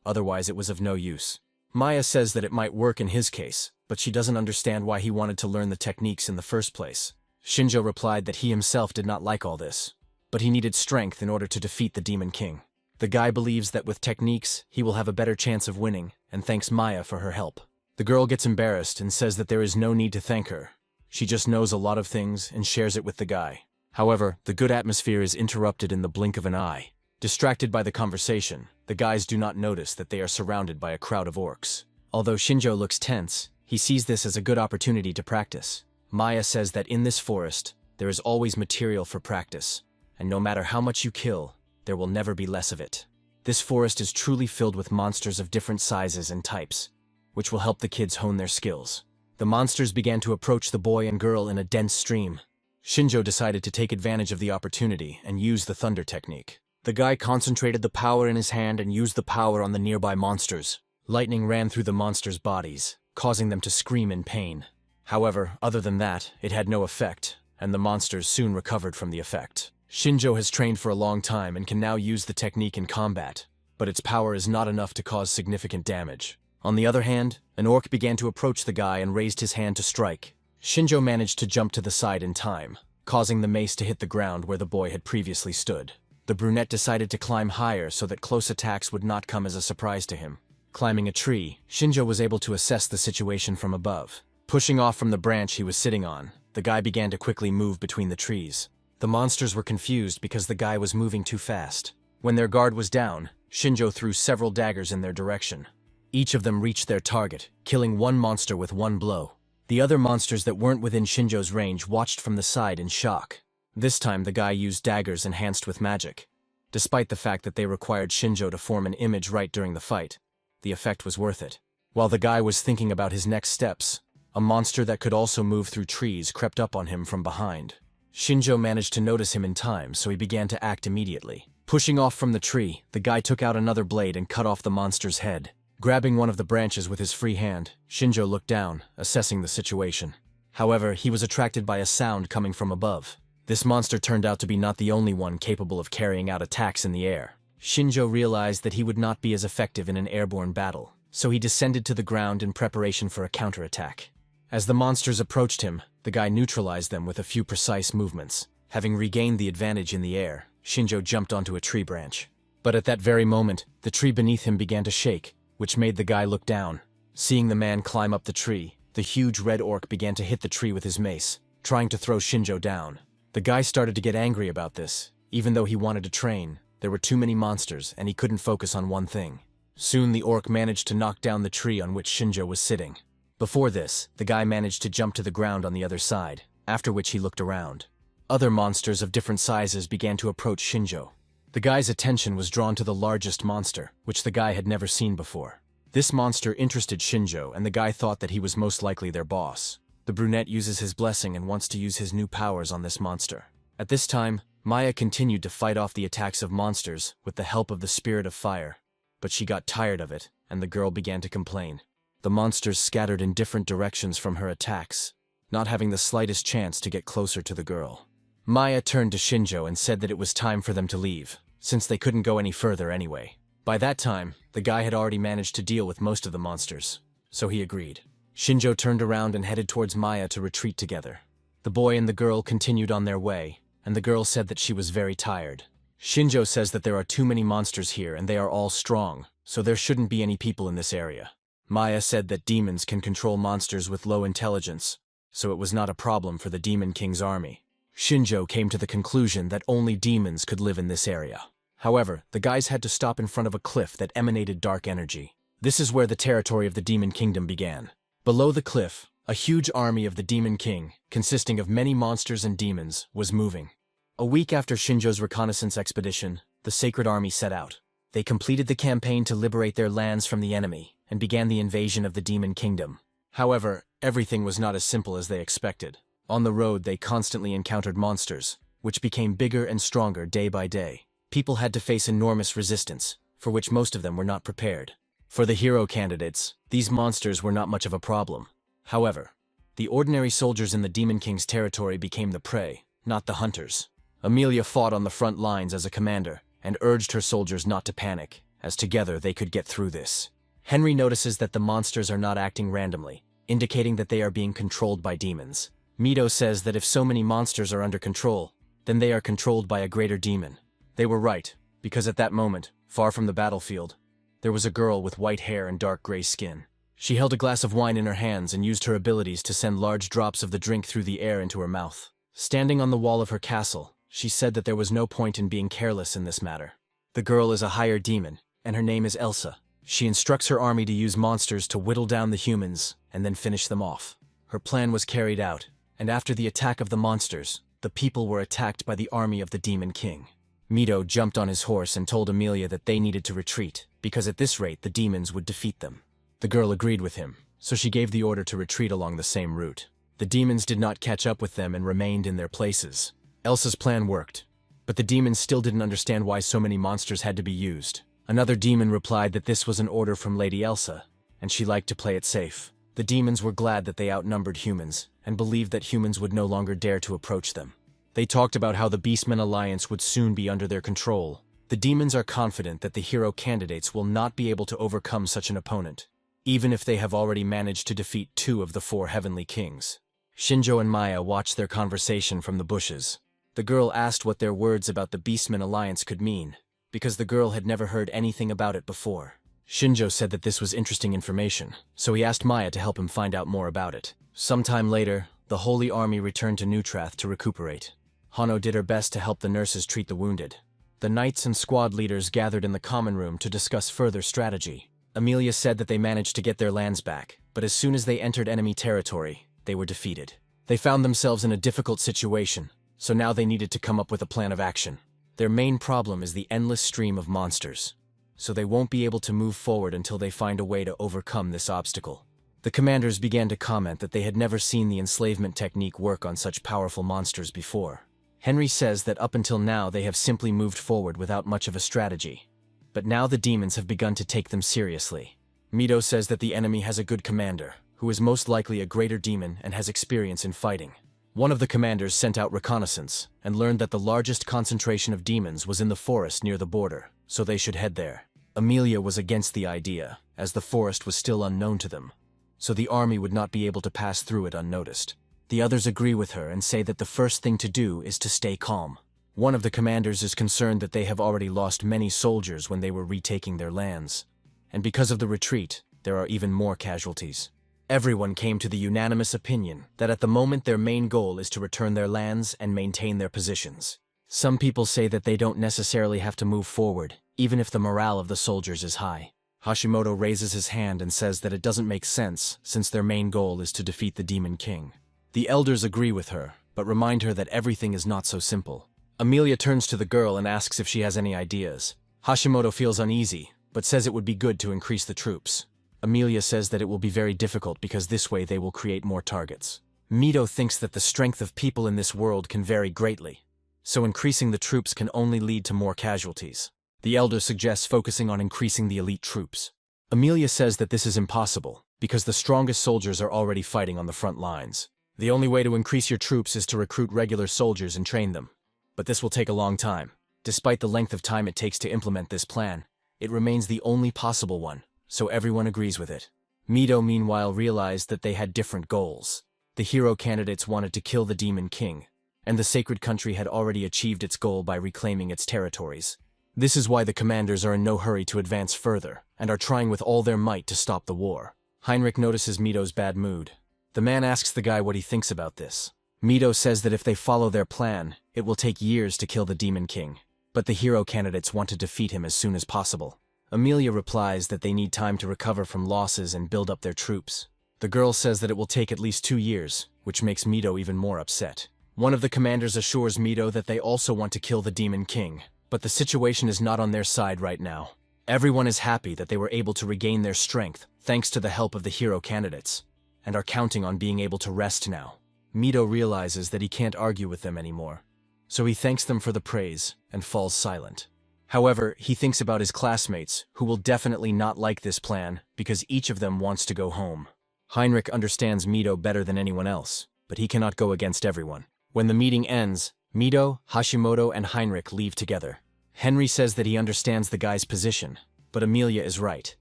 Otherwise, it was of no use. Maya says that it might work in his case, but she doesn't understand why he wanted to learn the techniques in the first place. Shinjo replied that he himself did not like all this, but he needed strength in order to defeat the Demon King. The guy believes that with techniques, he will have a better chance of winning, and thanks Maya for her help. The girl gets embarrassed and says that there is no need to thank her. She just knows a lot of things and shares it with the guy. However, the good atmosphere is interrupted in the blink of an eye. Distracted by the conversation, the guys do not notice that they are surrounded by a crowd of orcs. Although Shinjo looks tense, he sees this as a good opportunity to practice. Maya says that in this forest, there is always material for practice, and no matter how much you kill, there will never be less of it. This forest is truly filled with monsters of different sizes and types, which will help the kids hone their skills. The monsters began to approach the boy and girl in a dense stream. Shinjo decided to take advantage of the opportunity and use the thunder technique. The guy concentrated the power in his hand and used the power on the nearby monsters. Lightning ran through the monsters' bodies, causing them to scream in pain. However, other than that, it had no effect, and the monsters soon recovered from the effect. Shinjo has trained for a long time and can now use the technique in combat, but its power is not enough to cause significant damage. On the other hand, an orc began to approach the guy and raised his hand to strike. Shinjo managed to jump to the side in time, causing the mace to hit the ground where the boy had previously stood. The brunette decided to climb higher so that close attacks would not come as a surprise to him. Climbing a tree, Shinjo was able to assess the situation from above. Pushing off from the branch he was sitting on, the guy began to quickly move between the trees. The monsters were confused because the guy was moving too fast. When their guard was down, Shinjo threw several daggers in their direction. Each of them reached their target, killing one monster with one blow. The other monsters that weren't within Shinjo's range watched from the side in shock. This time the guy used daggers enhanced with magic. Despite the fact that they required Shinjo to form an image right during the fight, the effect was worth it. While the guy was thinking about his next steps, a monster that could also move through trees crept up on him from behind. Shinjo managed to notice him in time, so he began to act immediately. Pushing off from the tree, the guy took out another blade and cut off the monster's head. Grabbing one of the branches with his free hand, Shinjo looked down, assessing the situation. However, he was attracted by a sound coming from above. This monster turned out to be not the only one capable of carrying out attacks in the air. Shinjo realized that he would not be as effective in an airborne battle, so he descended to the ground in preparation for a counterattack. As the monsters approached him, the guy neutralized them with a few precise movements. Having regained the advantage in the air, Shinjo jumped onto a tree branch. But at that very moment, the tree beneath him began to shake, which made the guy look down. Seeing the man climb up the tree, the huge red orc began to hit the tree with his mace, trying to throw Shinjo down. The guy started to get angry about this. Even though he wanted to train, there were too many monsters and he couldn't focus on one thing. Soon the orc managed to knock down the tree on which Shinjo was sitting. Before this, the guy managed to jump to the ground on the other side, after which he looked around. Other monsters of different sizes began to approach Shinjo. The guy's attention was drawn to the largest monster, which the guy had never seen before. This monster interested Shinjo, and the guy thought that he was most likely their boss. The brunette uses his blessing and wants to use his new powers on this monster. At this time, Maya continued to fight off the attacks of monsters with the help of the spirit of fire, but she got tired of it, and the girl began to complain. The monsters scattered in different directions from her attacks, not having the slightest chance to get closer to the girl. Maya turned to Shinjo and said that it was time for them to leave, since they couldn't go any further anyway. By that time, the guy had already managed to deal with most of the monsters, so he agreed. Shinjo turned around and headed towards Maya to retreat together. The boy and the girl continued on their way, and the girl said that she was very tired. Shinjo says that there are too many monsters here and they are all strong, so there shouldn't be any people in this area. Maya said that demons can control monsters with low intelligence, so it was not a problem for the Demon King's army. Shinjo came to the conclusion that only demons could live in this area. However, the guys had to stop in front of a cliff that emanated dark energy. This is where the territory of the Demon Kingdom began. Below the cliff, A huge army of the Demon King, consisting of many monsters and demons, was moving. A week after Shinjo's reconnaissance expedition, the Sacred Army set out. They completed the campaign to liberate their lands from the enemy and began the invasion of the Demon Kingdom. However, everything was not as simple as they expected. On the road, they constantly encountered monsters, which became bigger and stronger day by day. People had to face enormous resistance, for which most of them were not prepared. For the hero candidates, these monsters were not much of a problem. However, the ordinary soldiers in the Demon King's territory became the prey, not the hunters. Emilia fought on the front lines as a commander and urged her soldiers not to panic, as together they could get through this. Henry notices that the monsters are not acting randomly, indicating that they are being controlled by demons. Mito says that if so many monsters are under control, then they are controlled by a greater demon. They were right, because at that moment, far from the battlefield, there was a girl with white hair and dark gray skin. She held a glass of wine in her hands and used her abilities to send large drops of the drink through the air into her mouth. Standing on the wall of her castle, she said that there was no point in being careless in this matter. The girl is a higher demon, and her name is Elsa. She instructs her army to use monsters to whittle down the humans and then finish them off. Her plan was carried out, and after the attack of the monsters, the people were attacked by the army of the Demon King. Mito jumped on his horse and told Emilia that they needed to retreat, because at this rate the demons would defeat them. The girl agreed with him, so she gave the order to retreat along the same route. The demons did not catch up with them and remained in their places. Elsa's plan worked, but the demons still didn't understand why so many monsters had to be used. Another demon replied that this was an order from Lady Elsa, and she liked to play it safe. The demons were glad that they outnumbered humans, and believed that humans would no longer dare to approach them. They talked about how the Beastmen Alliance would soon be under their control. The demons are confident that the hero candidates will not be able to overcome such an opponent, even if they have already managed to defeat 2 of the 4 heavenly kings. Shinjo and Maya watched their conversation from the bushes. The girl asked what their words about the Beastmen Alliance could mean, because the girl had never heard anything about it before. Shinjo said that this was interesting information, so he asked Maya to help him find out more about it. Sometime later, the Holy Army returned to Neutrath to recuperate. Hano did her best to help the nurses treat the wounded. The knights and squad leaders gathered in the common room to discuss further strategy. Emilia said that they managed to get their lands back, but as soon as they entered enemy territory, they were defeated. They found themselves in a difficult situation, so now they needed to come up with a plan of action. Their main problem is the endless stream of monsters, so they won't be able to move forward until they find a way to overcome this obstacle. The commanders began to comment that they had never seen the enslavement technique work on such powerful monsters before. Henry says that up until now they have simply moved forward without much of a strategy. But now the demons have begun to take them seriously. Mito says that the enemy has a good commander, who is most likely a greater demon and has experience in fighting. One of the commanders sent out reconnaissance and learned that the largest concentration of demons was in the forest near the border, so they should head there. Emilia was against the idea, as the forest was still unknown to them, so the army would not be able to pass through it unnoticed. The others agree with her and say that the first thing to do is to stay calm. One of the commanders is concerned that they have already lost many soldiers when they were retaking their lands, and because of the retreat, there are even more casualties. Everyone came to the unanimous opinion that at the moment their main goal is to return their lands and maintain their positions. Some people say that they don't necessarily have to move forward, even if the morale of the soldiers is high. Hashimoto raises his hand and says that it doesn't make sense since their main goal is to defeat the Demon King. The elders agree with her, but remind her that everything is not so simple. Emilia turns to the girl and asks if she has any ideas. Hashimoto feels uneasy, but says it would be good to increase the troops. Emilia says that it will be very difficult because this way they will create more targets. Mito thinks that the strength of people in this world can vary greatly, so increasing the troops can only lead to more casualties. The elder suggests focusing on increasing the elite troops. Emilia says that this is impossible, because the strongest soldiers are already fighting on the front lines. The only way to increase your troops is to recruit regular soldiers and train them. But this will take a long time. Despite the length of time it takes to implement this plan, it remains the only possible one, so everyone agrees with it. Mito meanwhile realized that they had different goals. The hero candidates wanted to kill the Demon King, and the sacred country had already achieved its goal by reclaiming its territories. This is why the commanders are in no hurry to advance further, and are trying with all their might to stop the war. Heinrich notices Mito's bad mood. The man asks the guy what he thinks about this. Mito says that if they follow their plan, it will take years to kill the Demon King, but the hero candidates want to defeat him as soon as possible. Emilia replies that they need time to recover from losses and build up their troops. The girl says that it will take at least 2 years, which makes Mito even more upset. One of the commanders assures Mito that they also want to kill the Demon King, but the situation is not on their side right now. Everyone is happy that they were able to regain their strength thanks to the help of the hero candidates, and are counting on being able to rest now. Mito realizes that he can't argue with them anymore, so he thanks them for the praise and falls silent. However, he thinks about his classmates, who will definitely not like this plan because each of them wants to go home. Heinrich understands Mito better than anyone else, but he cannot go against everyone. When the meeting ends, Mito, Hashimoto, and Heinrich leave together. Henry says that he understands the guy's position, but Amelia is right,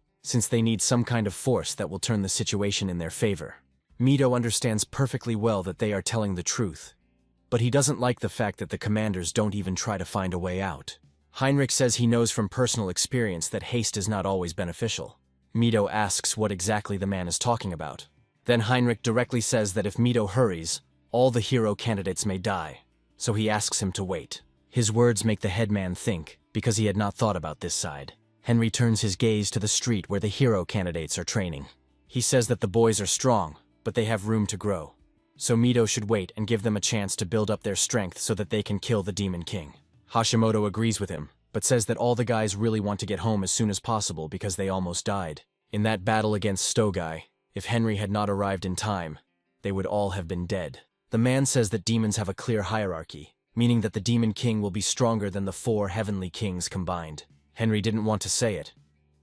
since they need some kind of force that will turn the situation in their favor. Mito understands perfectly well that they are telling the truth, but he doesn't like the fact that the commanders don't even try to find a way out. Heinrich says he knows from personal experience that haste is not always beneficial. Mito asks what exactly the man is talking about. Then Heinrich directly says that if Mito hurries, all the hero candidates may die, so he asks him to wait. His words make the headman think, because he had not thought about this side. Henry turns his gaze to the street where the hero candidates are training. He says that the boys are strong, but they have room to grow, so Mito should wait and give them a chance to build up their strength so that they can kill the Demon King. Hashimoto agrees with him, but says that all the guys really want to get home as soon as possible because they almost died. In that battle against Stogai, if Henry had not arrived in time, they would all have been dead. The man says that demons have a clear hierarchy, meaning that the Demon King will be stronger than the 4 heavenly kings combined. Henry didn't want to say it,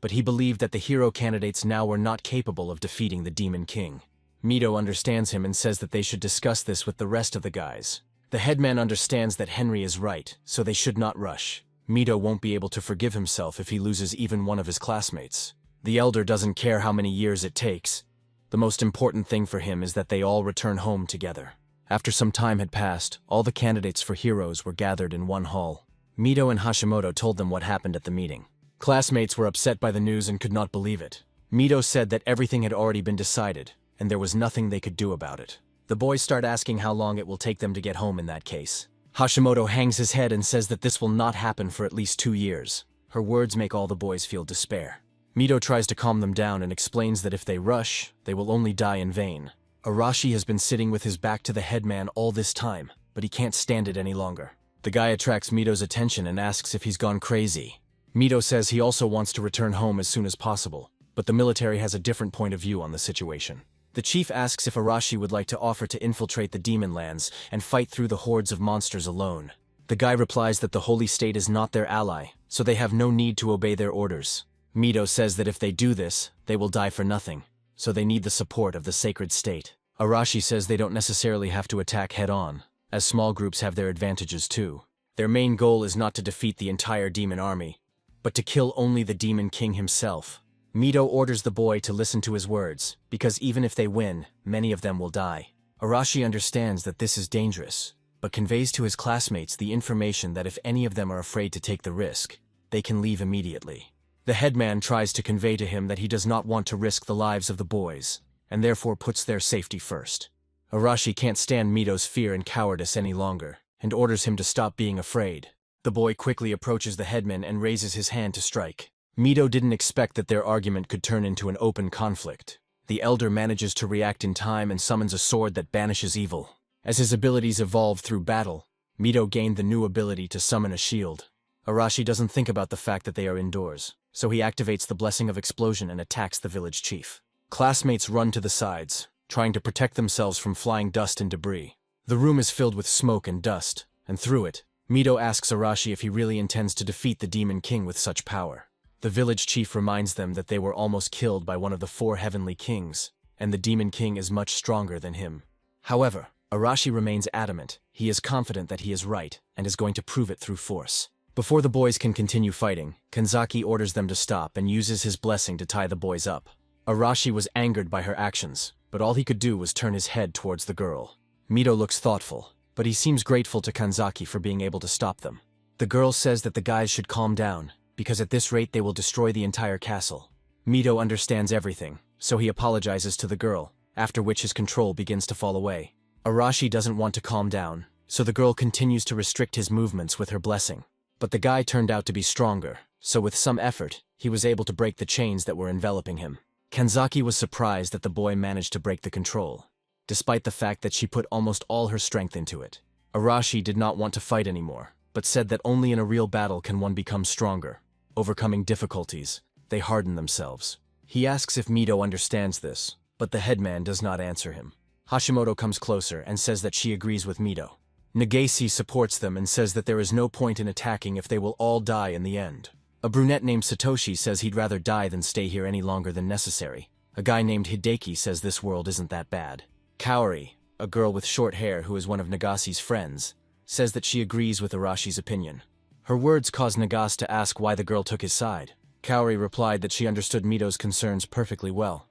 but he believed that the hero candidates now were not capable of defeating the Demon King. Mito understands him and says that they should discuss this with the rest of the guys. The headman understands that Henry is right, so they should not rush. Mito won't be able to forgive himself if he loses even one of his classmates. The elder doesn't care how many years it takes. The most important thing for him is that they all return home together. After some time had passed, all the candidates for heroes were gathered in one hall. Mito and Hashimoto told them what happened at the meeting. Classmates were upset by the news and could not believe it. Mito said that everything had already been decided, and there was nothing they could do about it. The boys start asking how long it will take them to get home in that case. Hashimoto hangs his head and says that this will not happen for at least 2 years. Her words make all the boys feel despair. Mito tries to calm them down and explains that if they rush, they will only die in vain. Arashi has been sitting with his back to the headman all this time, but he can't stand it any longer. The guy attracts Mito's attention and asks if he's gone crazy. Mito says he also wants to return home as soon as possible, but the military has a different point of view on the situation. The chief asks if Arashi would like to offer to infiltrate the demon lands and fight through the hordes of monsters alone. The guy replies that the holy state is not their ally, so they have no need to obey their orders. Mito says that if they do this, they will die for nothing, so they need the support of the sacred state. Arashi says they don't necessarily have to attack head-on, as small groups have their advantages too. Their main goal is not to defeat the entire demon army, but to kill only the Demon King himself. Mito orders the boy to listen to his words, because even if they win, many of them will die. Arashi understands that this is dangerous, but conveys to his classmates the information that if any of them are afraid to take the risk, they can leave immediately. The headman tries to convey to him that he does not want to risk the lives of the boys, and therefore puts their safety first. Arashi can't stand Mito's fear and cowardice any longer, and orders him to stop being afraid. The boy quickly approaches the headman and raises his hand to strike. Mito didn't expect that their argument could turn into an open conflict. The elder manages to react in time and summons a sword that banishes evil. As his abilities evolved through battle, Mito gained the new ability to summon a shield. Arashi doesn't think about the fact that they are indoors, so he activates the blessing of explosion and attacks the village chief. Classmates run to the sides, trying to protect themselves from flying dust and debris. The room is filled with smoke and dust, and through it, Mito asks Arashi if he really intends to defeat the Demon King with such power. The village chief reminds them that they were almost killed by one of the 4 heavenly kings, and the Demon King is much stronger than him. However, Arashi remains adamant. He is confident that he is right, and is going to prove it through force. Before the boys can continue fighting, Kanzaki orders them to stop and uses his blessing to tie the boys up. Arashi was angered by her actions, but all he could do was turn his head towards the girl. Mito looks thoughtful, but he seems grateful to Kanzaki for being able to stop them. The girl says that the guys should calm down, because at this rate they will destroy the entire castle. Mito understands everything, so he apologizes to the girl, after which his control begins to fall away. Arashi doesn't want to calm down, so the girl continues to restrict his movements with her blessing. But the guy turned out to be stronger, so with some effort, he was able to break the chains that were enveloping him. Kanzaki was surprised that the boy managed to break the control, despite the fact that she put almost all her strength into it. Arashi did not want to fight anymore, but said that only in a real battle can one become stronger. Overcoming difficulties, they harden themselves. He asks if Mito understands this, but the headman does not answer him. Hashimoto comes closer and says that she agrees with Mito. Nagase supports them and says that there is no point in attacking if they will all die in the end. A brunette named Satoshi says he'd rather die than stay here any longer than necessary. A guy named Hideki says this world isn't that bad. Kaori, a girl with short hair who is one of Nagase's friends, says that she agrees with Arashi's opinion. Her words cause Nagase to ask why the girl took his side. Kaori replied that she understood Mito's concerns perfectly well,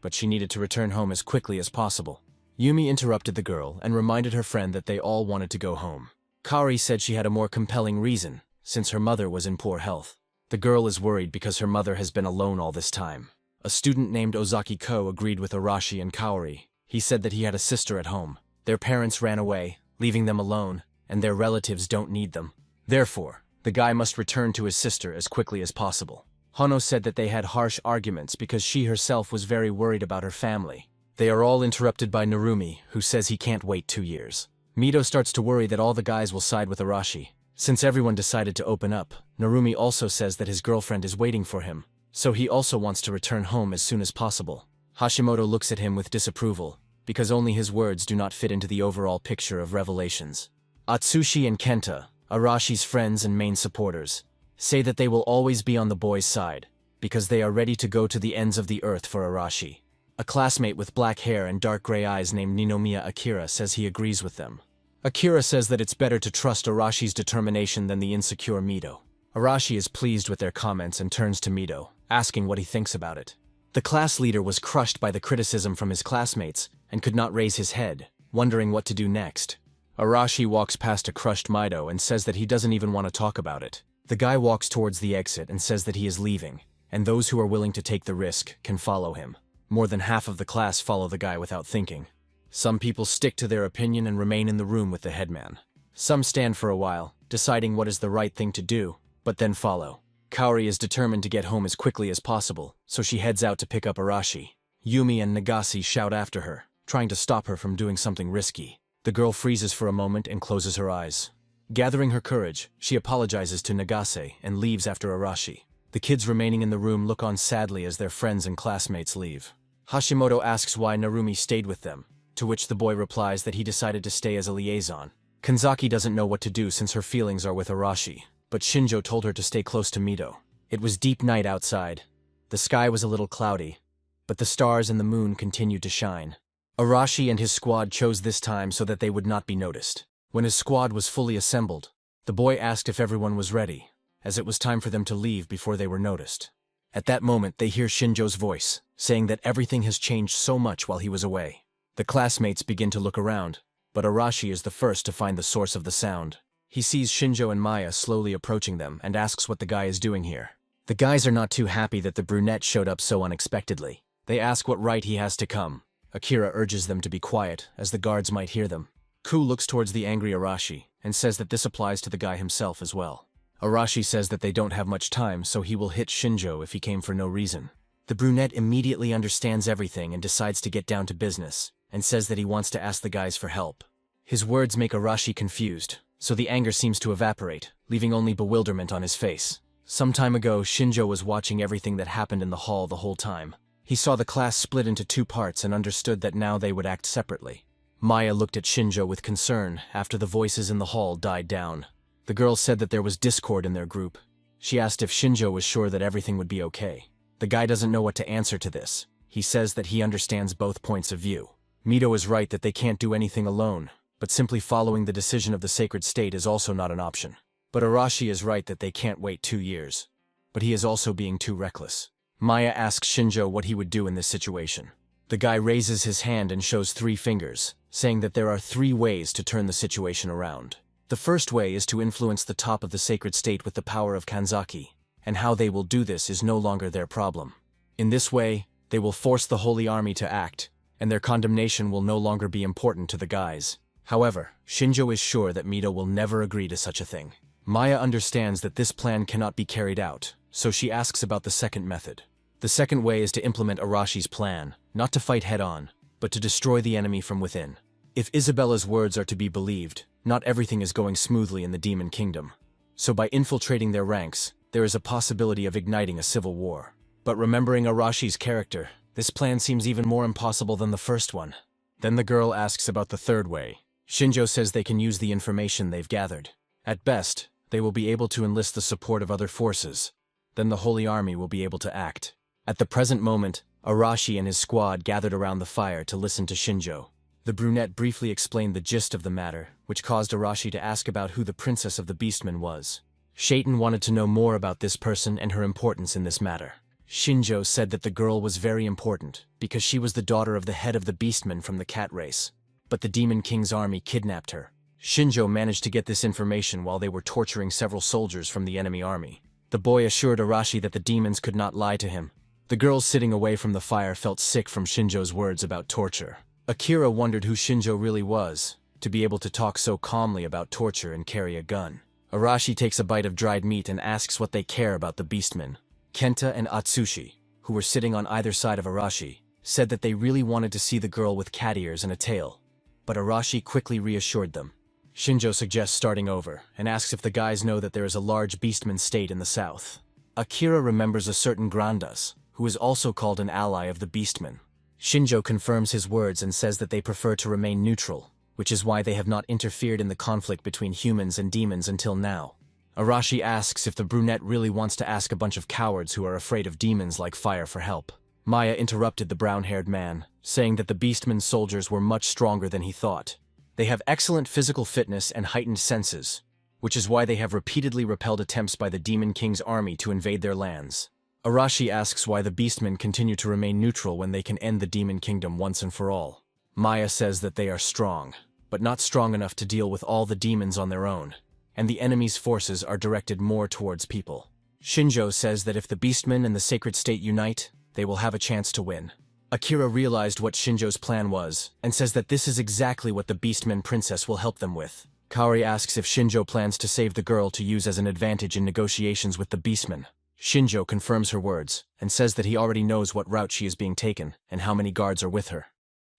but she needed to return home as quickly as possible. Yumi interrupted the girl and reminded her friend that they all wanted to go home. Kaori said she had a more compelling reason, since her mother was in poor health. The girl is worried because her mother has been alone all this time. A student named Ozaki Ko agreed with Arashi and Kaori. He said that he had a sister at home. Their parents ran away, leaving them alone, and their relatives don't need them. Therefore, the guy must return to his sister as quickly as possible. Hono said that they had harsh arguments because she herself was very worried about her family. They are all interrupted by Narumi, who says he can't wait 2 years. Mito starts to worry that all the guys will side with Arashi. Since everyone decided to open up, Narumi also says that his girlfriend is waiting for him, so he also wants to return home as soon as possible. Hashimoto looks at him with disapproval, because only his words do not fit into the overall picture of revelations. Atsushi and Kenta, Arashi's friends and main supporters, say that they will always be on the boy's side, because they are ready to go to the ends of the earth for Arashi. A classmate with black hair and dark gray eyes named Ninomiya Akira says he agrees with them. Akira says that it's better to trust Arashi's determination than the insecure Mito. Arashi is pleased with their comments and turns to Mito, asking what he thinks about it. The class leader was crushed by the criticism from his classmates and could not raise his head, wondering what to do next. Arashi walks past a crushed Mito and says that he doesn't even want to talk about it. The guy walks towards the exit and says that he is leaving, and those who are willing to take the risk can follow him. More than half of the class follow the guy without thinking. Some people stick to their opinion and remain in the room with the headman. Some stand for a while, deciding what is the right thing to do, but then follow. Kaori is determined to get home as quickly as possible, so she heads out to pick up Arashi. Yumi and Nagase shout after her, trying to stop her from doing something risky. The girl freezes for a moment and closes her eyes. Gathering her courage, she apologizes to Nagase and leaves after Arashi. The kids remaining in the room look on sadly as their friends and classmates leave. Hashimoto asks why Narumi stayed with them, to which the boy replies that he decided to stay as a liaison. Kanzaki doesn't know what to do since her feelings are with Arashi, but Shinjo told her to stay close to Mito. It was deep night outside. The sky was a little cloudy, but the stars and the moon continued to shine. Arashi and his squad chose this time so that they would not be noticed. When his squad was fully assembled, the boy asked if everyone was ready, as it was time for them to leave before they were noticed. At that moment, they hear Shinjo's voice, saying that everything has changed so much while he was away. The classmates begin to look around, but Arashi is the first to find the source of the sound. He sees Shinjo and Maya slowly approaching them and asks what the guy is doing here. The guys are not too happy that the brunette showed up so unexpectedly. They ask what right he has to come. Akira urges them to be quiet, as the guards might hear them. Ku looks towards the angry Arashi and says that this applies to the guy himself as well. Arashi says that they don't have much time, so he will hit Shinjo if he came for no reason. The brunette immediately understands everything and decides to get down to business, and says that he wants to ask the guys for help. His words make Arashi confused, so the anger seems to evaporate, leaving only bewilderment on his face. Some time ago, Shinjo was watching everything that happened in the hall the whole time. He saw the class split into 2 parts and understood that now they would act separately. Maya looked at Shinjo with concern after the voices in the hall died down. The girl said that there was discord in their group. She asked if Shinjo was sure that everything would be okay. The guy doesn't know what to answer to this. He says that he understands both points of view. Mito is right that they can't do anything alone, but simply following the decision of the sacred state is also not an option. But Arashi is right that they can't wait 2 years. But he is also being too reckless. Maya asks Shinjo what he would do in this situation. The guy raises his hand and shows 3 fingers, saying that there are 3 ways to turn the situation around. The first way is to influence the top of the sacred state with the power of Kanzaki, and how they will do this is no longer their problem. In this way, they will force the Holy Army to act, and their condemnation will no longer be important to the guys. However, Shinjo is sure that Mito will never agree to such a thing. Maya understands that this plan cannot be carried out, so she asks about the second method. The The second way is to implement Arashi's plan, not to fight head-on, but to destroy the enemy from within. If Isabella's words are to be believed, not everything is going smoothly in the Demon Kingdom. So by infiltrating their ranks, there is a possibility of igniting a civil war. But remembering Arashi's character, this plan seems even more impossible than the first one. Then the girl asks about the third way. Shinjo says they can use the information they've gathered. At best, they will be able to enlist the support of other forces. Then the Holy Army will be able to act. At the present moment, Arashi and his squad gathered around the fire to listen to Shinjo. The brunette briefly explained the gist of the matter, which caused Arashi to ask about who the princess of the Beastmen was. Shaitan wanted to know more about this person and her importance in this matter. Shinjo said that the girl was very important, because she was the daughter of the head of the Beastmen from the cat race. But the Demon King's army kidnapped her. Shinjo managed to get this information while they were torturing several soldiers from the enemy army. The boy assured Arashi that the demons could not lie to him. The girls sitting away from the fire felt sick from Shinjo's words about torture. Akira wondered who Shinjo really was, to be able to talk so calmly about torture and carry a gun. Arashi takes a bite of dried meat and asks what they care about the Beastmen. Kenta and Atsushi, who were sitting on either side of Arashi, said that they really wanted to see the girl with cat ears and a tail. But Arashi quickly reassured them. Shinjo suggests starting over, and asks if the guys know that there is a large Beastman state in the south. Akira remembers a certain Grandas, who is also called an ally of the Beastmen. Shinjo confirms his words and says that they prefer to remain neutral, which is why they have not interfered in the conflict between humans and demons until now. Arashi asks if the brunette really wants to ask a bunch of cowards who are afraid of demons like fire for help. Maya interrupted the brown-haired man, saying that the Beastman soldiers were much stronger than he thought. They have excellent physical fitness and heightened senses, which is why they have repeatedly repelled attempts by the Demon King's army to invade their lands. Arashi asks why the Beastmen continue to remain neutral when they can end the Demon Kingdom once and for all. Maya says that they are strong, but not strong enough to deal with all the demons on their own, and the enemy's forces are directed more towards people. Shinjo says that if the Beastmen and the Sacred State unite, they will have a chance to win. Akira realized what Shinjo's plan was, and says that this is exactly what the Beastmen princess will help them with. Kaori asks if Shinjo plans to save the girl to use as an advantage in negotiations with the Beastmen. Shinjo confirms her words, and says that he already knows what route she is being taken, and how many guards are with her.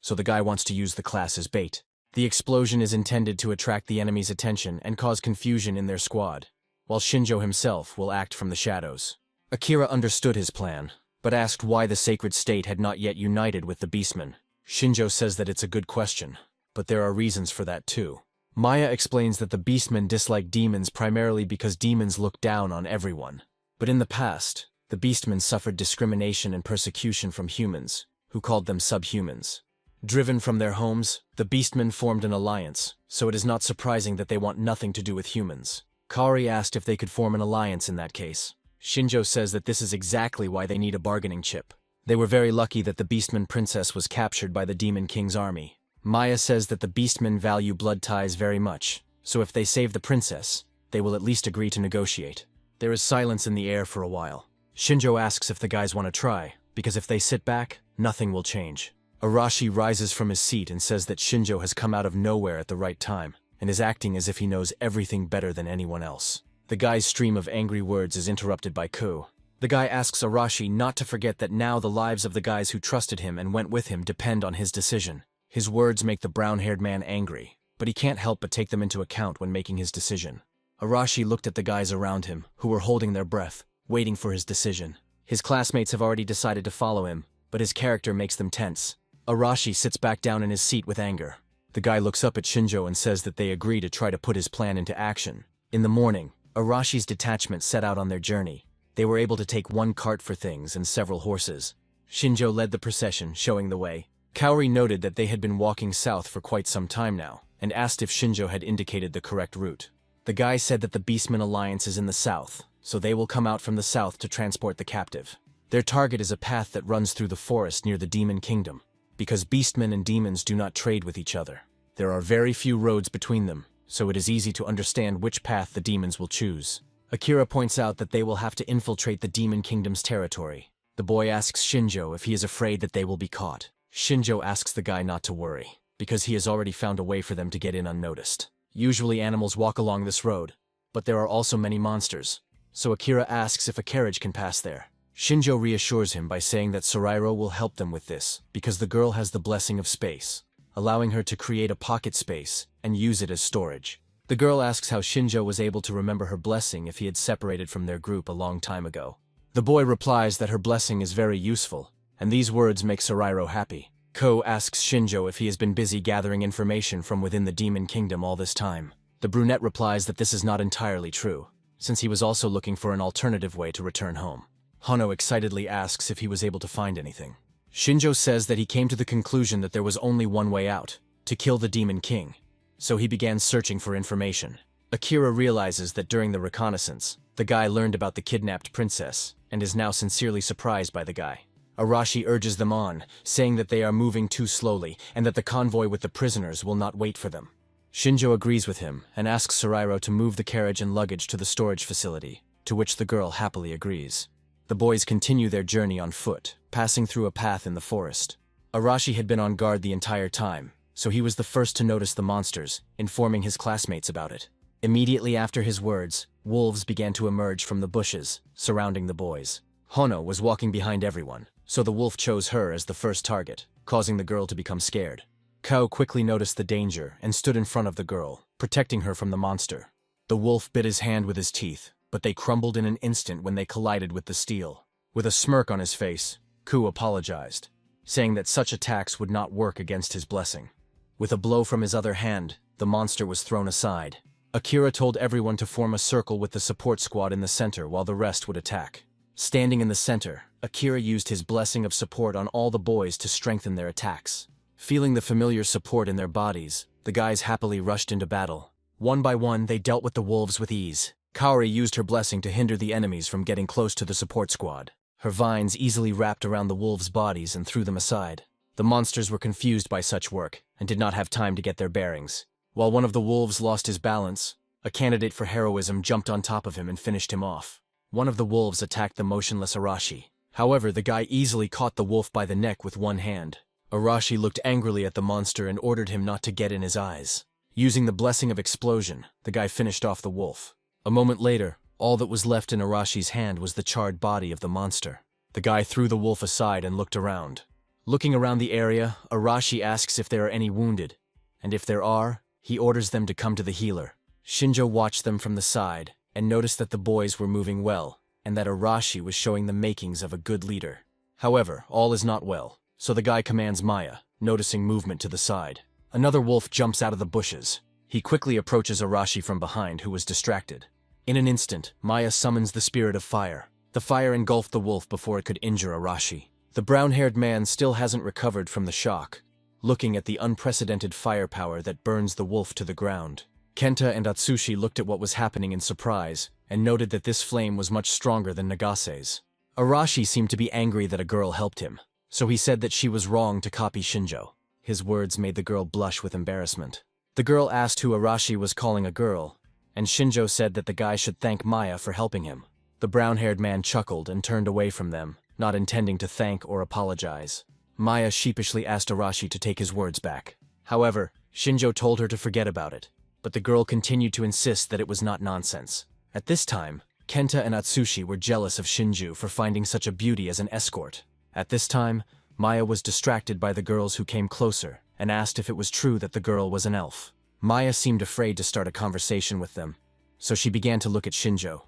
So the guy wants to use the class as bait. The explosion is intended to attract the enemy's attention and cause confusion in their squad, while Shinjo himself will act from the shadows. Akira understood his plan, but asked why the Sacred State had not yet united with the Beastmen. Shinjo says that it's a good question, but there are reasons for that too. Maya explains that the Beastmen dislike demons primarily because demons look down on everyone. But in the past, the Beastmen suffered discrimination and persecution from humans, who called them subhumans. Driven from their homes, the Beastmen formed an alliance, so it is not surprising that they want nothing to do with humans. Kaori asked if they could form an alliance in that case. Shinjo says that this is exactly why they need a bargaining chip. They were very lucky that the Beastman princess was captured by the Demon King's army. Maya says that the Beastmen value blood ties very much, so if they save the princess, they will at least agree to negotiate. There is silence in the air for a while. Shinjo asks if the guys want to try, because if they sit back, nothing will change. Arashi rises from his seat and says that Shinjo has come out of nowhere at the right time, and is acting as if he knows everything better than anyone else. The guy's stream of angry words is interrupted by Ku. The guy asks Arashi not to forget that now the lives of the guys who trusted him and went with him depend on his decision. His words make the brown-haired man angry, but he can't help but take them into account when making his decision. Arashi looked at the guys around him, who were holding their breath, waiting for his decision. His classmates have already decided to follow him, but his character makes them tense. Arashi sits back down in his seat with anger. The guy looks up at Shinjo and says that they agree to try to put his plan into action. In the morning, Arashi's detachment set out on their journey. They were able to take one cart for things and several horses. Shinjo led the procession, showing the way. Kaori noted that they had been walking south for quite some time now, and asked if Shinjo had indicated the correct route. The guy said that the Beastman Alliance is in the south, so they will come out from the south to transport the captive. Their target is a path that runs through the forest near the Demon Kingdom, because Beastmen and demons do not trade with each other. There are very few roads between them, so it is easy to understand which path the demons will choose. Akira points out that they will have to infiltrate the Demon Kingdom's territory. The boy asks Shinjo if he is afraid that they will be caught. Shinjo asks the guy not to worry, because he has already found a way for them to get in unnoticed. Usually animals walk along this road, but there are also many monsters, so Akira asks if a carriage can pass there. Shinjo reassures him by saying that Sorairo will help them with this because the girl has the blessing of space, allowing her to create a pocket space and use it as storage. The girl asks how Shinjo was able to remember her blessing if he had separated from their group a long time ago. The boy replies that her blessing is very useful, and these words make Sorairo happy. Ko asks Shinjo if he has been busy gathering information from within the demon kingdom all this time. The brunette replies that this is not entirely true, since he was also looking for an alternative way to return home. Hono excitedly asks if he was able to find anything. Shinjo says that he came to the conclusion that there was only one way out, to kill the demon king. So he began searching for information. Akira realizes that during the reconnaissance, the guy learned about the kidnapped princess, and is now sincerely surprised by the guy. Arashi urges them on, saying that they are moving too slowly, and that the convoy with the prisoners will not wait for them. Shinjo agrees with him, and asks Sorairo to move the carriage and luggage to the storage facility, to which the girl happily agrees. The boys continue their journey on foot, passing through a path in the forest. Arashi had been on guard the entire time, so he was the first to notice the monsters, informing his classmates about it. Immediately after his words, wolves began to emerge from the bushes, surrounding the boys. Hono was walking behind everyone, so the wolf chose her as the first target, causing the girl to become scared. Kao quickly noticed the danger and stood in front of the girl, protecting her from the monster. The wolf bit his hand with his teeth, but they crumbled in an instant when they collided with the steel. With a smirk on his face, Ku apologized, saying that such attacks would not work against his blessing. With a blow from his other hand, the monster was thrown aside. Akira told everyone to form a circle with the support squad in the center while the rest would attack. Standing in the center, Akira used his blessing of support on all the boys to strengthen their attacks. Feeling the familiar support in their bodies, the guys happily rushed into battle. One by one, they dealt with the wolves with ease. Kaori used her blessing to hinder the enemies from getting close to the support squad. Her vines easily wrapped around the wolves' bodies and threw them aside. The monsters were confused by such work and did not have time to get their bearings. While one of the wolves lost his balance, a candidate for heroism jumped on top of him and finished him off. One of the wolves attacked the motionless Arashi. However, the guy easily caught the wolf by the neck with one hand. Arashi looked angrily at the monster and ordered him not to get in his eyes. Using the blessing of explosion, the guy finished off the wolf. A moment later, all that was left in Arashi's hand was the charred body of the monster. The guy threw the wolf aside and looked around. Looking around the area, Arashi asks if there are any wounded, and if there are, he orders them to come to the healer. Shinjo watched them from the side and noticed that the boys were moving well, and that Arashi was showing the makings of a good leader. However, all is not well, so the guy commands Maya, noticing movement to the side. Another wolf jumps out of the bushes. He quickly approaches Arashi from behind, who was distracted. In an instant, Maya summons the spirit of fire. The fire engulfed the wolf before it could injure Arashi. The brown-haired man still hasn't recovered from the shock, looking at the unprecedented firepower that burns the wolf to the ground. Kenta and Atsushi looked at what was happening in surprise and noted that this flame was much stronger than Nagase's. Arashi seemed to be angry that a girl helped him, so he said that she was wrong to copy Shinjo. His words made the girl blush with embarrassment. The girl asked who Arashi was calling a girl, and Shinjo said that the guy should thank Maya for helping him. The brown-haired man chuckled and turned away from them, not intending to thank or apologize. Maya sheepishly asked Arashi to take his words back. However, Shinjo told her to forget about it, but the girl continued to insist that it was not nonsense. At this time, Kenta and Atsushi were jealous of Shinju for finding such a beauty as an escort. At this time, Maya was distracted by the girls who came closer and asked if it was true that the girl was an elf. Maya seemed afraid to start a conversation with them, so she began to look at Shinjo,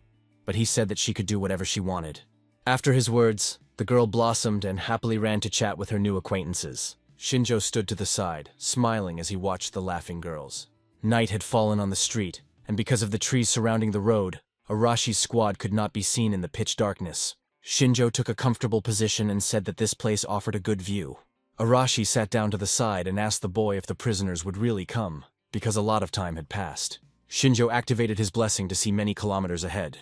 but he said that she could do whatever she wanted. After his words, the girl blossomed and happily ran to chat with her new acquaintances. Shinjo stood to the side, smiling as he watched the laughing girls. Night had fallen on the street, and because of the trees surrounding the road, Arashi's squad could not be seen in the pitch darkness. Shinjo took a comfortable position and said that this place offered a good view. Arashi sat down to the side and asked the boy if the prisoners would really come, because a lot of time had passed. Shinjo activated his blessing to see many kilometers ahead.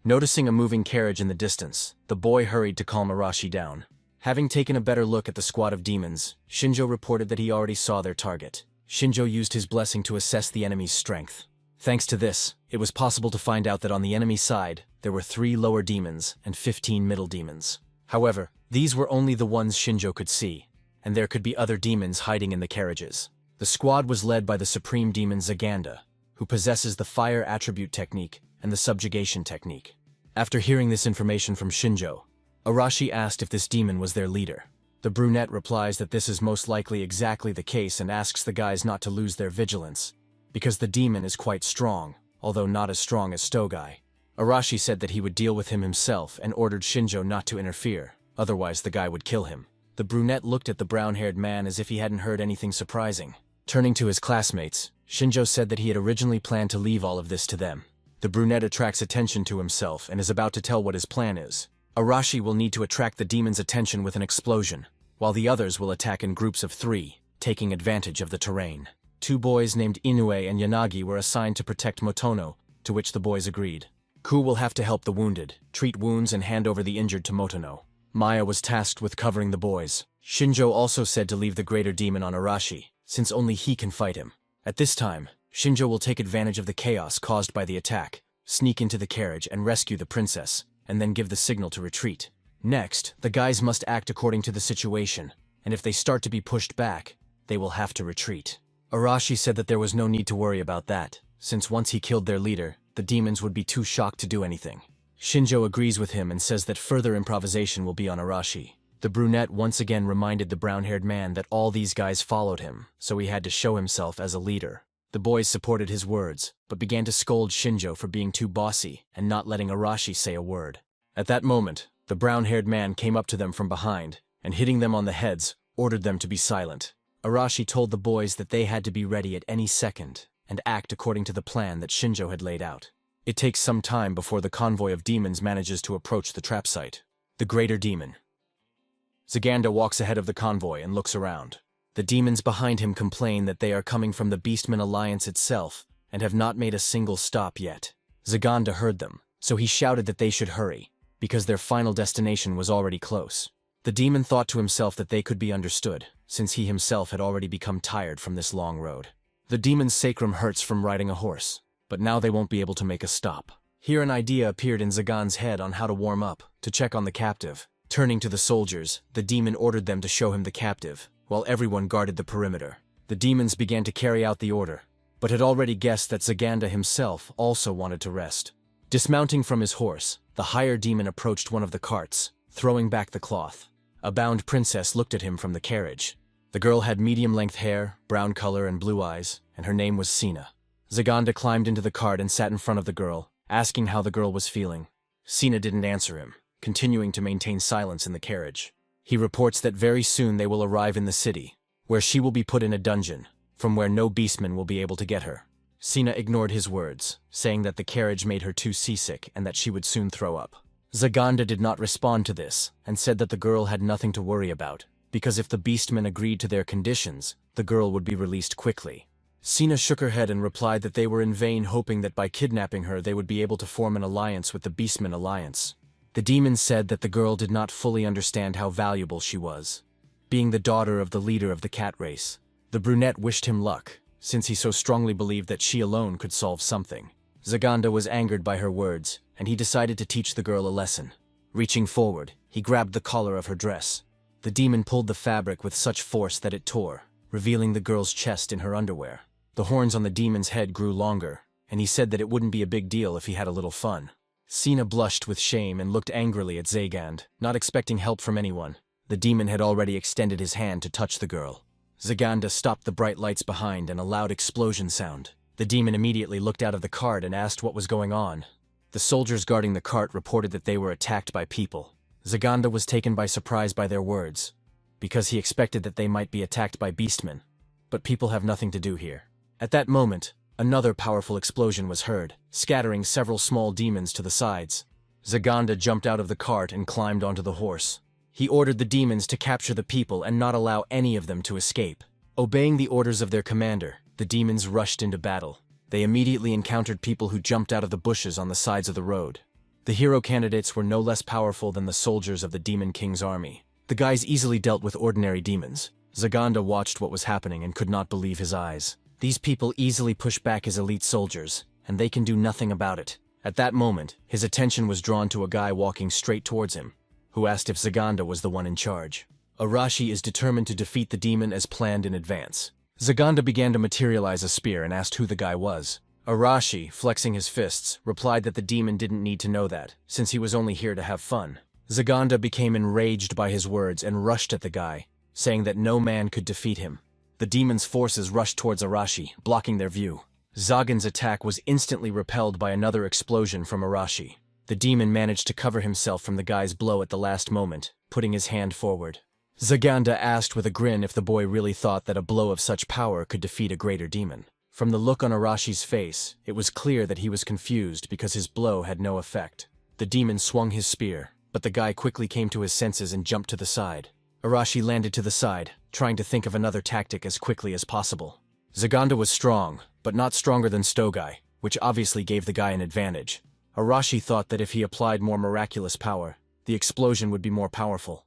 Noticing a moving carriage in the distance, the boy hurried to calm Arashi down. Having taken a better look at the squad of demons, Shinjo reported that he already saw their target. Shinjo used his blessing to assess the enemy's strength. Thanks to this, it was possible to find out that on the enemy side, there were 3 lower demons and 15 middle demons. However, these were only the ones Shinjo could see, and there could be other demons hiding in the carriages. The squad was led by the supreme demon Zaganda, who possesses the fire attribute technique and the subjugation technique. After hearing this information from Shinjo, Arashi asked if this demon was their leader. The brunette replies that this is most likely exactly the case and asks the guys not to lose their vigilance, because the demon is quite strong, although not as strong as Stogai. Arashi said that he would deal with him himself and ordered Shinjo not to interfere, otherwise the guy would kill him. The brunette looked at the brown-haired man as if he hadn't heard anything surprising. Turning to his classmates, Shinjo said that he had originally planned to leave all of this to them. The brunette attracts attention to himself and is about to tell what his plan is. Arashi will need to attract the demon's attention with an explosion, while the others will attack in groups of 3, taking advantage of the terrain. 2 boys named Inoue and Yanagi were assigned to protect Motono, to which the boys agreed. Ku will have to help the wounded, treat wounds and hand over the injured to Motono. Maya was tasked with covering the boys. Shinjo also said to leave the greater demon on Arashi, since only he can fight him. At this time, Shinjo will take advantage of the chaos caused by the attack, sneak into the carriage and rescue the princess, and then give the signal to retreat. Next, the guys must act according to the situation, and if they start to be pushed back, they will have to retreat. Arashi said that there was no need to worry about that, since once he killed their leader, the demons would be too shocked to do anything. Shinjo agrees with him and says that further improvisation will be on Arashi. The brunette once again reminded the brown-haired man that all these guys followed him, so he had to show himself as a leader. The boys supported his words, but began to scold Shinjo for being too bossy and not letting Arashi say a word. At that moment, the brown-haired man came up to them from behind, and hitting them on the heads, ordered them to be silent. Arashi told the boys that they had to be ready at any second, and act according to the plan that Shinjo had laid out. It takes some time before the convoy of demons manages to approach the trap site. The greater demon. Zaganda walks ahead of the convoy and looks around. The demons behind him complain that they are coming from the Beastman Alliance itself, and have not made a single stop yet. Zaganda heard them, so he shouted that they should hurry, because their final destination was already close. The demon thought to himself that they could be understood, since he himself had already become tired from this long road. The demon's sacrum hurts from riding a horse, but now they won't be able to make a stop. Here an idea appeared in Zagan's head on how to warm up, to check on the captive. Turning to the soldiers, the demon ordered them to show him the captive, while everyone guarded the perimeter. The demons began to carry out the order, but had already guessed that Zaganda himself also wanted to rest. Dismounting from his horse, the higher demon approached one of the carts, throwing back the cloth. A bound princess looked at him from the carriage. The girl had medium-length hair, brown color and blue eyes, and her name was Sina. Zaganda climbed into the cart and sat in front of the girl, asking how the girl was feeling. Sina didn't answer him, continuing to maintain silence in the carriage. He reports that very soon they will arrive in the city, where she will be put in a dungeon, from where no beastman will be able to get her. Sina ignored his words, saying that the carriage made her too seasick and that she would soon throw up. Zaganda did not respond to this, and said that the girl had nothing to worry about, because if the beastmen agreed to their conditions, the girl would be released quickly. Sina shook her head and replied that they were in vain hoping that by kidnapping her they would be able to form an alliance with the Beastman Alliance. The demon said that the girl did not fully understand how valuable she was, being the daughter of the leader of the cat race. The brunette wished him luck, since he so strongly believed that she alone could solve something. Zaganda was angered by her words, and he decided to teach the girl a lesson. Reaching forward, he grabbed the collar of her dress. The demon pulled the fabric with such force that it tore, revealing the girl's chest in her underwear. The horns on the demon's head grew longer, and he said that it wouldn't be a big deal if he had a little fun. Sina blushed with shame and looked angrily at Zagand, not expecting help from anyone. The demon had already extended his hand to touch the girl. Zaganda stopped the bright lights behind and a loud explosion sound. The demon immediately looked out of the cart and asked what was going on. The soldiers guarding the cart reported that they were attacked by people. Zaganda was taken by surprise by their words, because he expected that they might be attacked by beastmen. But people have nothing to do here. At that moment, another powerful explosion was heard, scattering several small demons to the sides. Zaganda jumped out of the cart and climbed onto the horse. He ordered the demons to capture the people and not allow any of them to escape. Obeying the orders of their commander, the demons rushed into battle. They immediately encountered people who jumped out of the bushes on the sides of the road. The hero candidates were no less powerful than the soldiers of the Demon King's army. The guys easily dealt with ordinary demons. Zaganda watched what was happening and could not believe his eyes. These people easily push back his elite soldiers, and they can do nothing about it. At that moment, his attention was drawn to a guy walking straight towards him, who asked if Zaganda was the one in charge. Arashi is determined to defeat the demon as planned in advance. Zaganda began to materialize a spear and asked who the guy was. Arashi, flexing his fists, replied that the demon didn't need to know that, since he was only here to have fun. Zaganda became enraged by his words and rushed at the guy, saying that no man could defeat him. The demon's forces rushed towards Arashi, blocking their view. Zagan's attack was instantly repelled by another explosion from Arashi. The demon managed to cover himself from the guy's blow at the last moment, putting his hand forward. Zaganda asked with a grin if the boy really thought that a blow of such power could defeat a greater demon. From the look on Arashi's face, it was clear that he was confused because his blow had no effect. The demon swung his spear, but the guy quickly came to his senses and jumped to the side. Arashi landed to the side, trying to think of another tactic as quickly as possible. Zaganda was strong, but not stronger than Stogai, which obviously gave the guy an advantage. Arashi thought that if he applied more miraculous power, the explosion would be more powerful.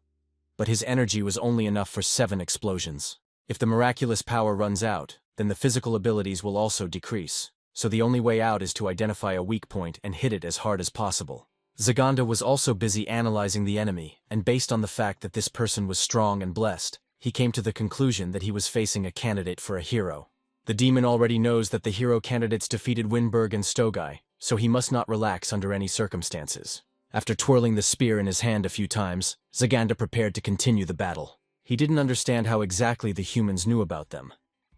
But his energy was only enough for 7 explosions. If the miraculous power runs out, then the physical abilities will also decrease, so the only way out is to identify a weak point and hit it as hard as possible. Zaganda was also busy analyzing the enemy, and based on the fact that this person was strong and blessed, he came to the conclusion that he was facing a candidate for a hero. The demon already knows that the hero candidates defeated Winberg and Stogai, so he must not relax under any circumstances. After twirling the spear in his hand a few times, Zaganda prepared to continue the battle. He didn't understand how exactly the humans knew about them,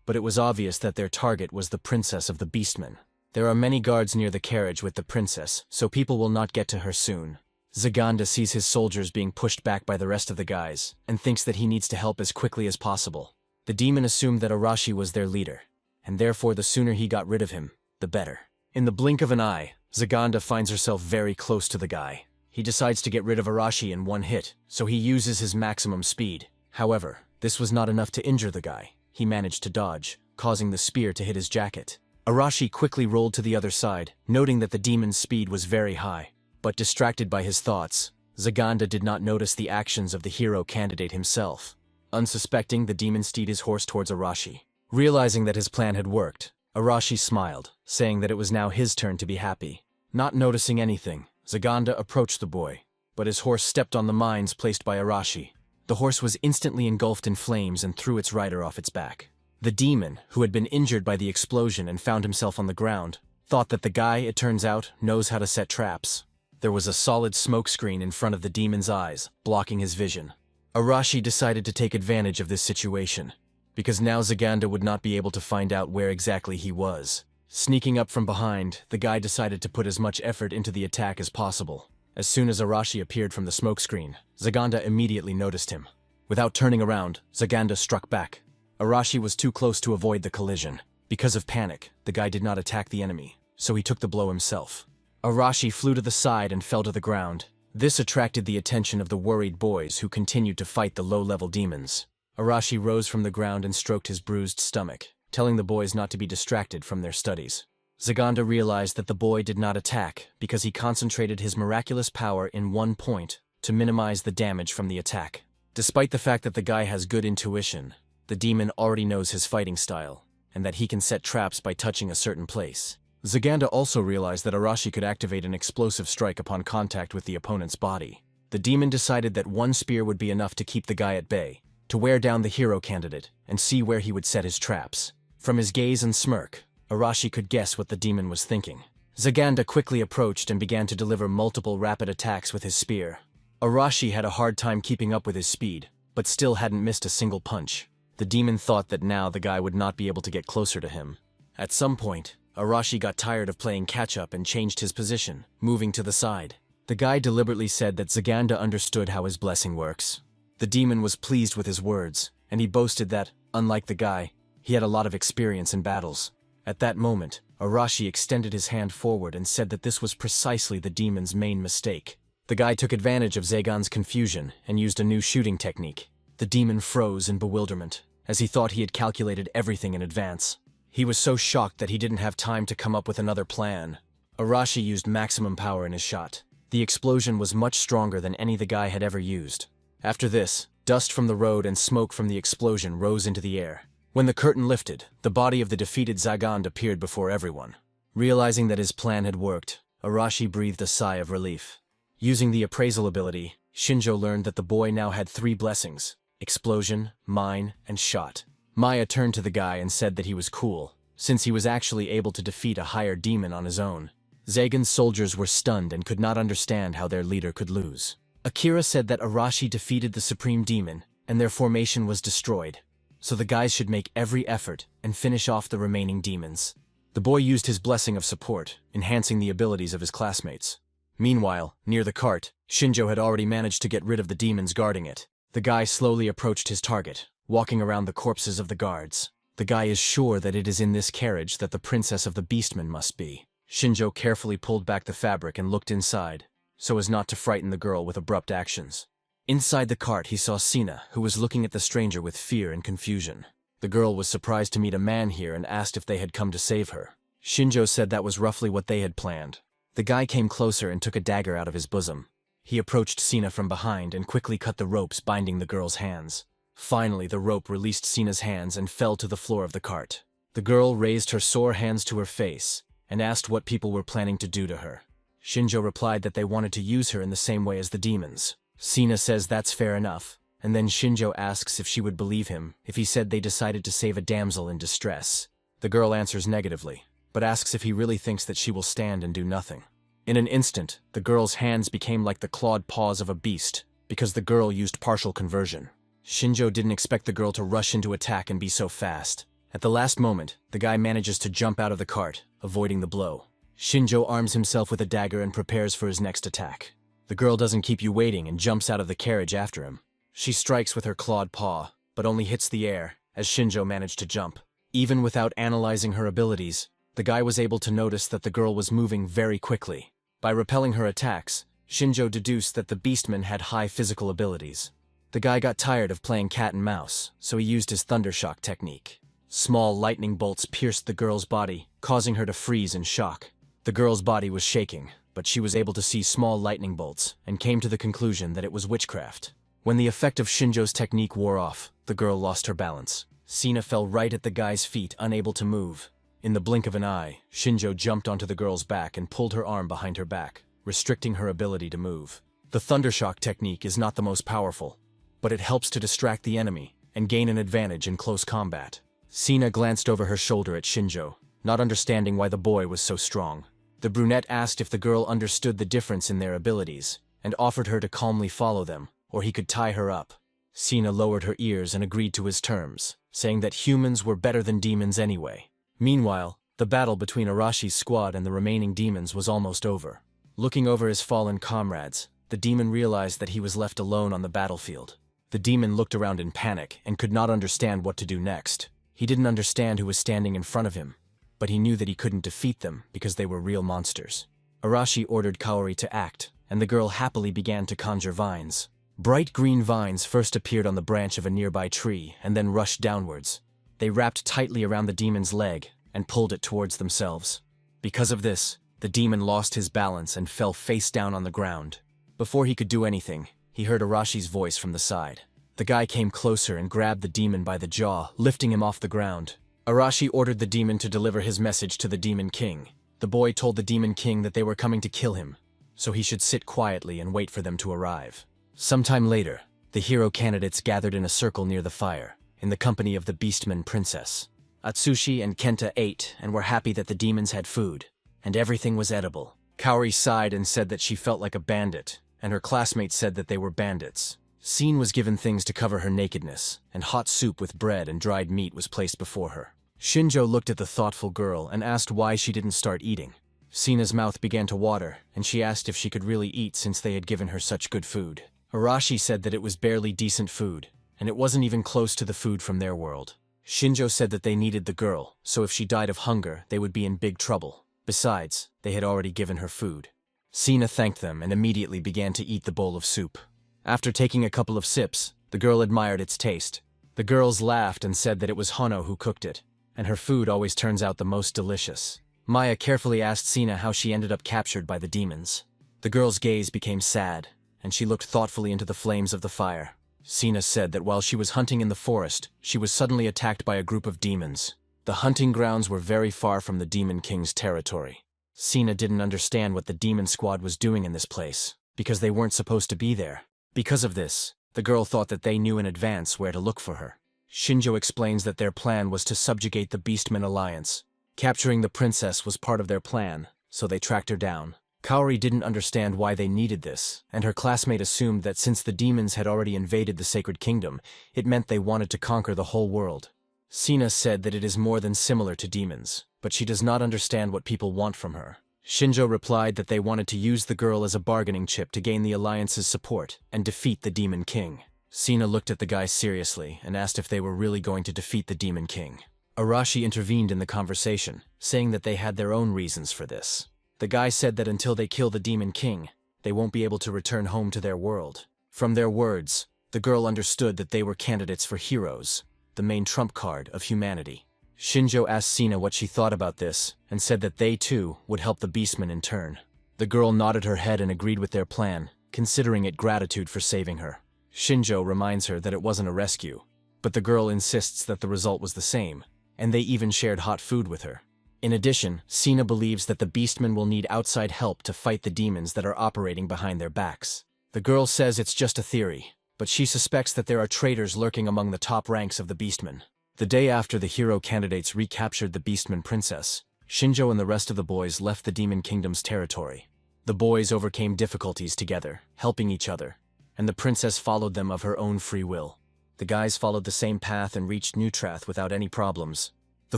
but it was obvious that their target was the princess of the beastmen. There are many guards near the carriage with the princess, so people will not get to her soon. Zaganda sees his soldiers being pushed back by the rest of the guys, and thinks that he needs to help as quickly as possible. The demon assumed that Arashi was their leader, and therefore the sooner he got rid of him, the better. In the blink of an eye, Zaganda finds herself very close to the guy. He decides to get rid of Arashi in one hit, so he uses his maximum speed. However, this was not enough to injure the guy. He managed to dodge, causing the spear to hit his jacket. Arashi quickly rolled to the other side, noting that the demon's speed was very high. But distracted by his thoughts, Zaganda did not notice the actions of the hero candidate himself. Unsuspecting, the demon steered his horse towards Arashi. Realizing that his plan had worked, Arashi smiled, saying that it was now his turn to be happy. Not noticing anything, Zaganda approached the boy, but his horse stepped on the mines placed by Arashi. The horse was instantly engulfed in flames and threw its rider off its back. The demon, who had been injured by the explosion and found himself on the ground, thought that the guy, it turns out, knows how to set traps. There was a solid smoke screen in front of the demon's eyes, blocking his vision. Arashi decided to take advantage of this situation, because now Zaganda would not be able to find out where exactly he was. Sneaking up from behind, the guy decided to put as much effort into the attack as possible. As soon as Arashi appeared from the smokescreen, Zaganda immediately noticed him. Without turning around, Zaganda struck back. Arashi was too close to avoid the collision. Because of panic, the guy did not attack the enemy, so he took the blow himself. Arashi flew to the side and fell to the ground. This attracted the attention of the worried boys who continued to fight the low-level demons. Arashi rose from the ground and stroked his bruised stomach, telling the boys not to be distracted from their studies. Zaganda realized that the boy did not attack because he concentrated his miraculous power in one point to minimize the damage from the attack. Despite the fact that the guy has good intuition, the demon already knows his fighting style, and that he can set traps by touching a certain place. Zaganda also realized that Arashi could activate an explosive strike upon contact with the opponent's body. The demon decided that one spear would be enough to keep the guy at bay, to wear down the hero candidate and see where he would set his traps. From his gaze and smirk, Arashi could guess what the demon was thinking. Zaganda quickly approached and began to deliver multiple rapid attacks with his spear. Arashi had a hard time keeping up with his speed, but still hadn't missed a single punch. The demon thought that now the guy would not be able to get closer to him. At some point, Arashi got tired of playing catch-up and changed his position, moving to the side. The guy deliberately said that Zaganda understood how his blessing works. The demon was pleased with his words, and he boasted that, unlike the guy, he had a lot of experience in battles. At that moment, Arashi extended his hand forward and said that this was precisely the demon's main mistake. The guy took advantage of Zagan's confusion and used a new shooting technique. The demon froze in bewilderment, as he thought he had calculated everything in advance. He was so shocked that he didn't have time to come up with another plan. Arashi used maximum power in his shot. The explosion was much stronger than any the guy had ever used. After this, dust from the road and smoke from the explosion rose into the air. When the curtain lifted, the body of the defeated Zagand appeared before everyone. Realizing that his plan had worked, Arashi breathed a sigh of relief. Using the appraisal ability, Shinjo learned that the boy now had 3 blessings: explosion, mine, and shot. Maya turned to the guy and said that he was cool, since he was actually able to defeat a higher demon on his own. Zagan's soldiers were stunned and could not understand how their leader could lose. Akira said that Arashi defeated the Supreme Demon, and their formation was destroyed, so the guys should make every effort and finish off the remaining demons. The boy used his blessing of support, enhancing the abilities of his classmates. Meanwhile, near the cart, Shinjo had already managed to get rid of the demons guarding it. The guy slowly approached his target, walking around the corpses of the guards. The guy is sure that it is in this carriage that the princess of the beastmen must be. Shinjo carefully pulled back the fabric and looked inside, so as not to frighten the girl with abrupt actions. Inside the cart he saw Sina, who was looking at the stranger with fear and confusion. The girl was surprised to meet a man here and asked if they had come to save her. Shinjo said that was roughly what they had planned. The guy came closer and took a dagger out of his bosom. He approached Sina from behind and quickly cut the ropes binding the girl's hands. Finally, the rope released Sina's hands and fell to the floor of the cart. The girl raised her sore hands to her face and asked what people were planning to do to her. Shinjo replied that they wanted to use her in the same way as the demons. Sina says that's fair enough, and then Shinjo asks if she would believe him if he said they decided to save a damsel in distress. The girl answers negatively, but asks if he really thinks that she will stand and do nothing. In an instant, the girl's hands became like the clawed paws of a beast, because the girl used partial conversion. Shinjo didn't expect the girl to rush into attack and be so fast. At the last moment, the guy manages to jump out of the cart, avoiding the blow. Shinjo arms himself with a dagger and prepares for his next attack. The girl doesn't keep you waiting and jumps out of the carriage after him. She strikes with her clawed paw, but only hits the air, as Shinjo managed to jump. Even without analyzing her abilities, the guy was able to notice that the girl was moving very quickly. By repelling her attacks, Shinjo deduced that the beastmen had high physical abilities. The guy got tired of playing cat and mouse, so he used his thundershock technique. Small lightning bolts pierced the girl's body, causing her to freeze in shock. The girl's body was shaking, but she was able to see small lightning bolts and came to the conclusion that it was witchcraft. When the effect of Shinjo's technique wore off, the girl lost her balance. Sina fell right at the guy's feet, unable to move. In the blink of an eye, Shinjo jumped onto the girl's back and pulled her arm behind her back, restricting her ability to move. The thundershock technique is not the most powerful, but it helps to distract the enemy and gain an advantage in close combat. Sina glanced over her shoulder at Shinjo, not understanding why the boy was so strong. The brunette asked if the girl understood the difference in their abilities, and offered her to calmly follow them, or he could tie her up. Sina lowered her ears and agreed to his terms, saying that humans were better than demons anyway. Meanwhile, the battle between Arashi's squad and the remaining demons was almost over. Looking over his fallen comrades, the demon realized that he was left alone on the battlefield. The demon looked around in panic and could not understand what to do next. He didn't understand who was standing in front of him, but he knew that he couldn't defeat them because they were real monsters. Arashi ordered Kaori to act, and the girl happily began to conjure vines. Bright green vines first appeared on the branch of a nearby tree and then rushed downwards. They wrapped tightly around the demon's leg and pulled it towards themselves. Because of this, the demon lost his balance and fell face down on the ground. Before he could do anything, he heard Arashi's voice from the side. The guy came closer and grabbed the demon by the jaw, lifting him off the ground. Arashi ordered the demon to deliver his message to the Demon King. The boy told the Demon King that they were coming to kill him, so he should sit quietly and wait for them to arrive. Sometime later, the hero candidates gathered in a circle near the fire, in the company of the Beastman Princess. Atsushi and Kenta ate and were happy that the demons had food, and everything was edible. Kaori sighed and said that she felt like a bandit, and her classmates said that they were bandits. Sine was given things to cover her nakedness, and hot soup with bread and dried meat was placed before her. Shinjo looked at the thoughtful girl and asked why she didn't start eating. Sina's mouth began to water, and she asked if she could really eat since they had given her such good food. Arashi said that it was barely decent food, and it wasn't even close to the food from their world. Shinjo said that they needed the girl, so if she died of hunger, they would be in big trouble. Besides, they had already given her food. Sina thanked them and immediately began to eat the bowl of soup. After taking a couple of sips, the girl admired its taste. The girls laughed and said that it was Hano who cooked it, and her food always turns out the most delicious. Maya carefully asked Sina how she ended up captured by the demons. The girl's gaze became sad, and she looked thoughtfully into the flames of the fire. Sina said that while she was hunting in the forest, she was suddenly attacked by a group of demons. The hunting grounds were very far from the Demon King's territory. Sina didn't understand what the demon squad was doing in this place, because they weren't supposed to be there. Because of this, the girl thought that they knew in advance where to look for her. Shinjo explains that their plan was to subjugate the Beastmen Alliance. Capturing the princess was part of their plan, so they tracked her down. Kaori didn't understand why they needed this, and her classmate assumed that since the demons had already invaded the Sacred Kingdom, it meant they wanted to conquer the whole world. Sina said that it is more than similar to demons, but she does not understand what people want from her. Shinjo replied that they wanted to use the girl as a bargaining chip to gain the Alliance's support and defeat the Demon King. Sina looked at the guy seriously and asked if they were really going to defeat the Demon King. Arashi intervened in the conversation, saying that they had their own reasons for this. The guy said that until they kill the Demon King, they won't be able to return home to their world. From their words, the girl understood that they were candidates for heroes, the main trump card of humanity. Shinjo asked Sina what she thought about this, and said that they too would help the beastmen in turn. The girl nodded her head and agreed with their plan, considering it gratitude for saving her. Shinjo reminds her that it wasn't a rescue, but the girl insists that the result was the same, and they even shared hot food with her. In addition, Sina believes that the beastmen will need outside help to fight the demons that are operating behind their backs. The girl says it's just a theory, but she suspects that there are traitors lurking among the top ranks of the beastmen. The day after the hero candidates recaptured the beastman princess, Shinjo and the rest of the boys left the Demon Kingdom's territory. The boys overcame difficulties together, helping each other, and the princess followed them of her own free will. The guys followed the same path and reached Neutrath without any problems. The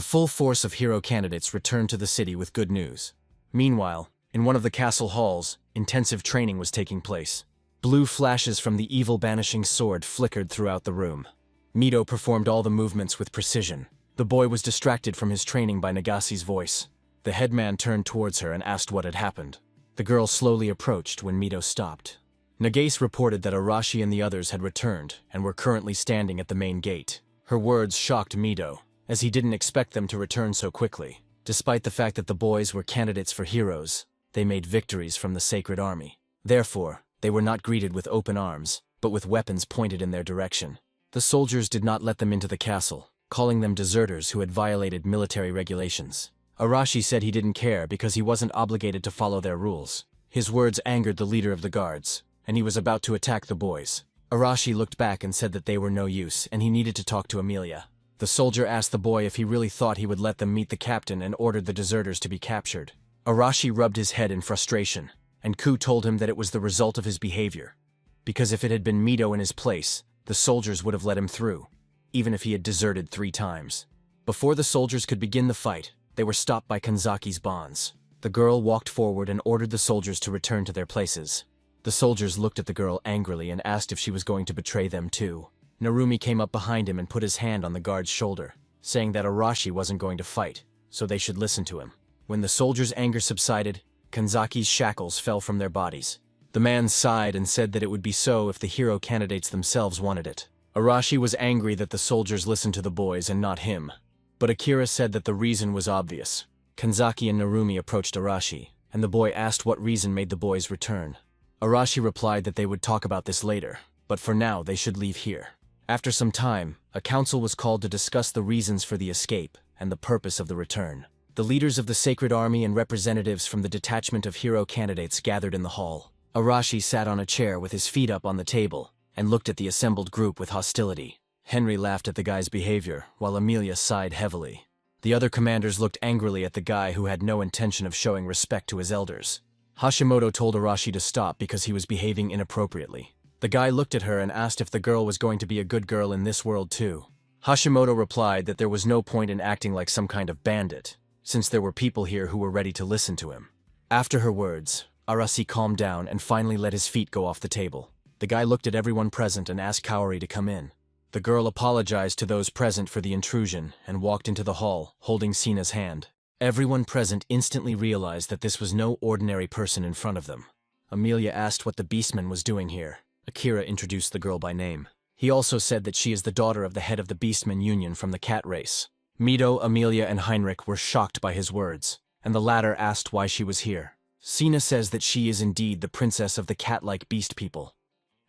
full force of hero candidates returned to the city with good news. Meanwhile, in one of the castle halls, intensive training was taking place. Blue flashes from the evil banishing sword flickered throughout the room. Mito performed all the movements with precision. The boy was distracted from his training by Nagasi's voice. The headman turned towards her and asked what had happened. The girl slowly approached when Mito stopped. Nagase reported that Arashi and the others had returned and were currently standing at the main gate. Her words shocked Mito, as he didn't expect them to return so quickly. Despite the fact that the boys were candidates for heroes, they made victories from the Sacred Army. Therefore, they were not greeted with open arms, but with weapons pointed in their direction. The soldiers did not let them into the castle, calling them deserters who had violated military regulations. Arashi said he didn't care because he wasn't obligated to follow their rules. His words angered the leader of the guards, and he was about to attack the boys. Arashi looked back and said that they were no use and he needed to talk to Amelia. The soldier asked the boy if he really thought he would let them meet the captain and ordered the deserters to be captured. Arashi rubbed his head in frustration, and Ku told him that it was the result of his behavior. Because if it had been Mito in his place, the soldiers would have let him through, even if he had deserted 3 times. Before the soldiers could begin the fight, they were stopped by Kanzaki's bonds. The girl walked forward and ordered the soldiers to return to their places. The soldiers looked at the girl angrily and asked if she was going to betray them too. Narumi came up behind him and put his hand on the guard's shoulder, saying that Arashi wasn't going to fight, so they should listen to him. When the soldiers' anger subsided, Kanzaki's shackles fell from their bodies. The man sighed and said that it would be so if the hero candidates themselves wanted it. Arashi was angry that the soldiers listened to the boys and not him, but Akira said that the reason was obvious. Kanzaki and Narumi approached Arashi, and the boy asked what reason made the boys return. Arashi replied that they would talk about this later, but for now they should leave here. After some time, a council was called to discuss the reasons for the escape and the purpose of the return. The leaders of the Sacred Army and representatives from the detachment of hero candidates gathered in the hall. Arashi sat on a chair with his feet up on the table and looked at the assembled group with hostility. Henry laughed at the guy's behavior, while Amelia sighed heavily. The other commanders looked angrily at the guy who had no intention of showing respect to his elders. Hashimoto told Arashi to stop because he was behaving inappropriately. The guy looked at her and asked if the girl was going to be a good girl in this world too. Hashimoto replied that there was no point in acting like some kind of bandit, since there were people here who were ready to listen to him. After her words, Arasi calmed down and finally let his feet go off the table. The guy looked at everyone present and asked Kaori to come in. The girl apologized to those present for the intrusion and walked into the hall, holding Sina's hand. Everyone present instantly realized that this was no ordinary person in front of them. Amelia asked what the beastman was doing here. Akira introduced the girl by name. He also said that she is the daughter of the head of the Beastman Union from the cat race. Mito, Amelia, and Heinrich were shocked by his words, and the latter asked why she was here. Sina says that she is indeed the princess of the cat-like beast people,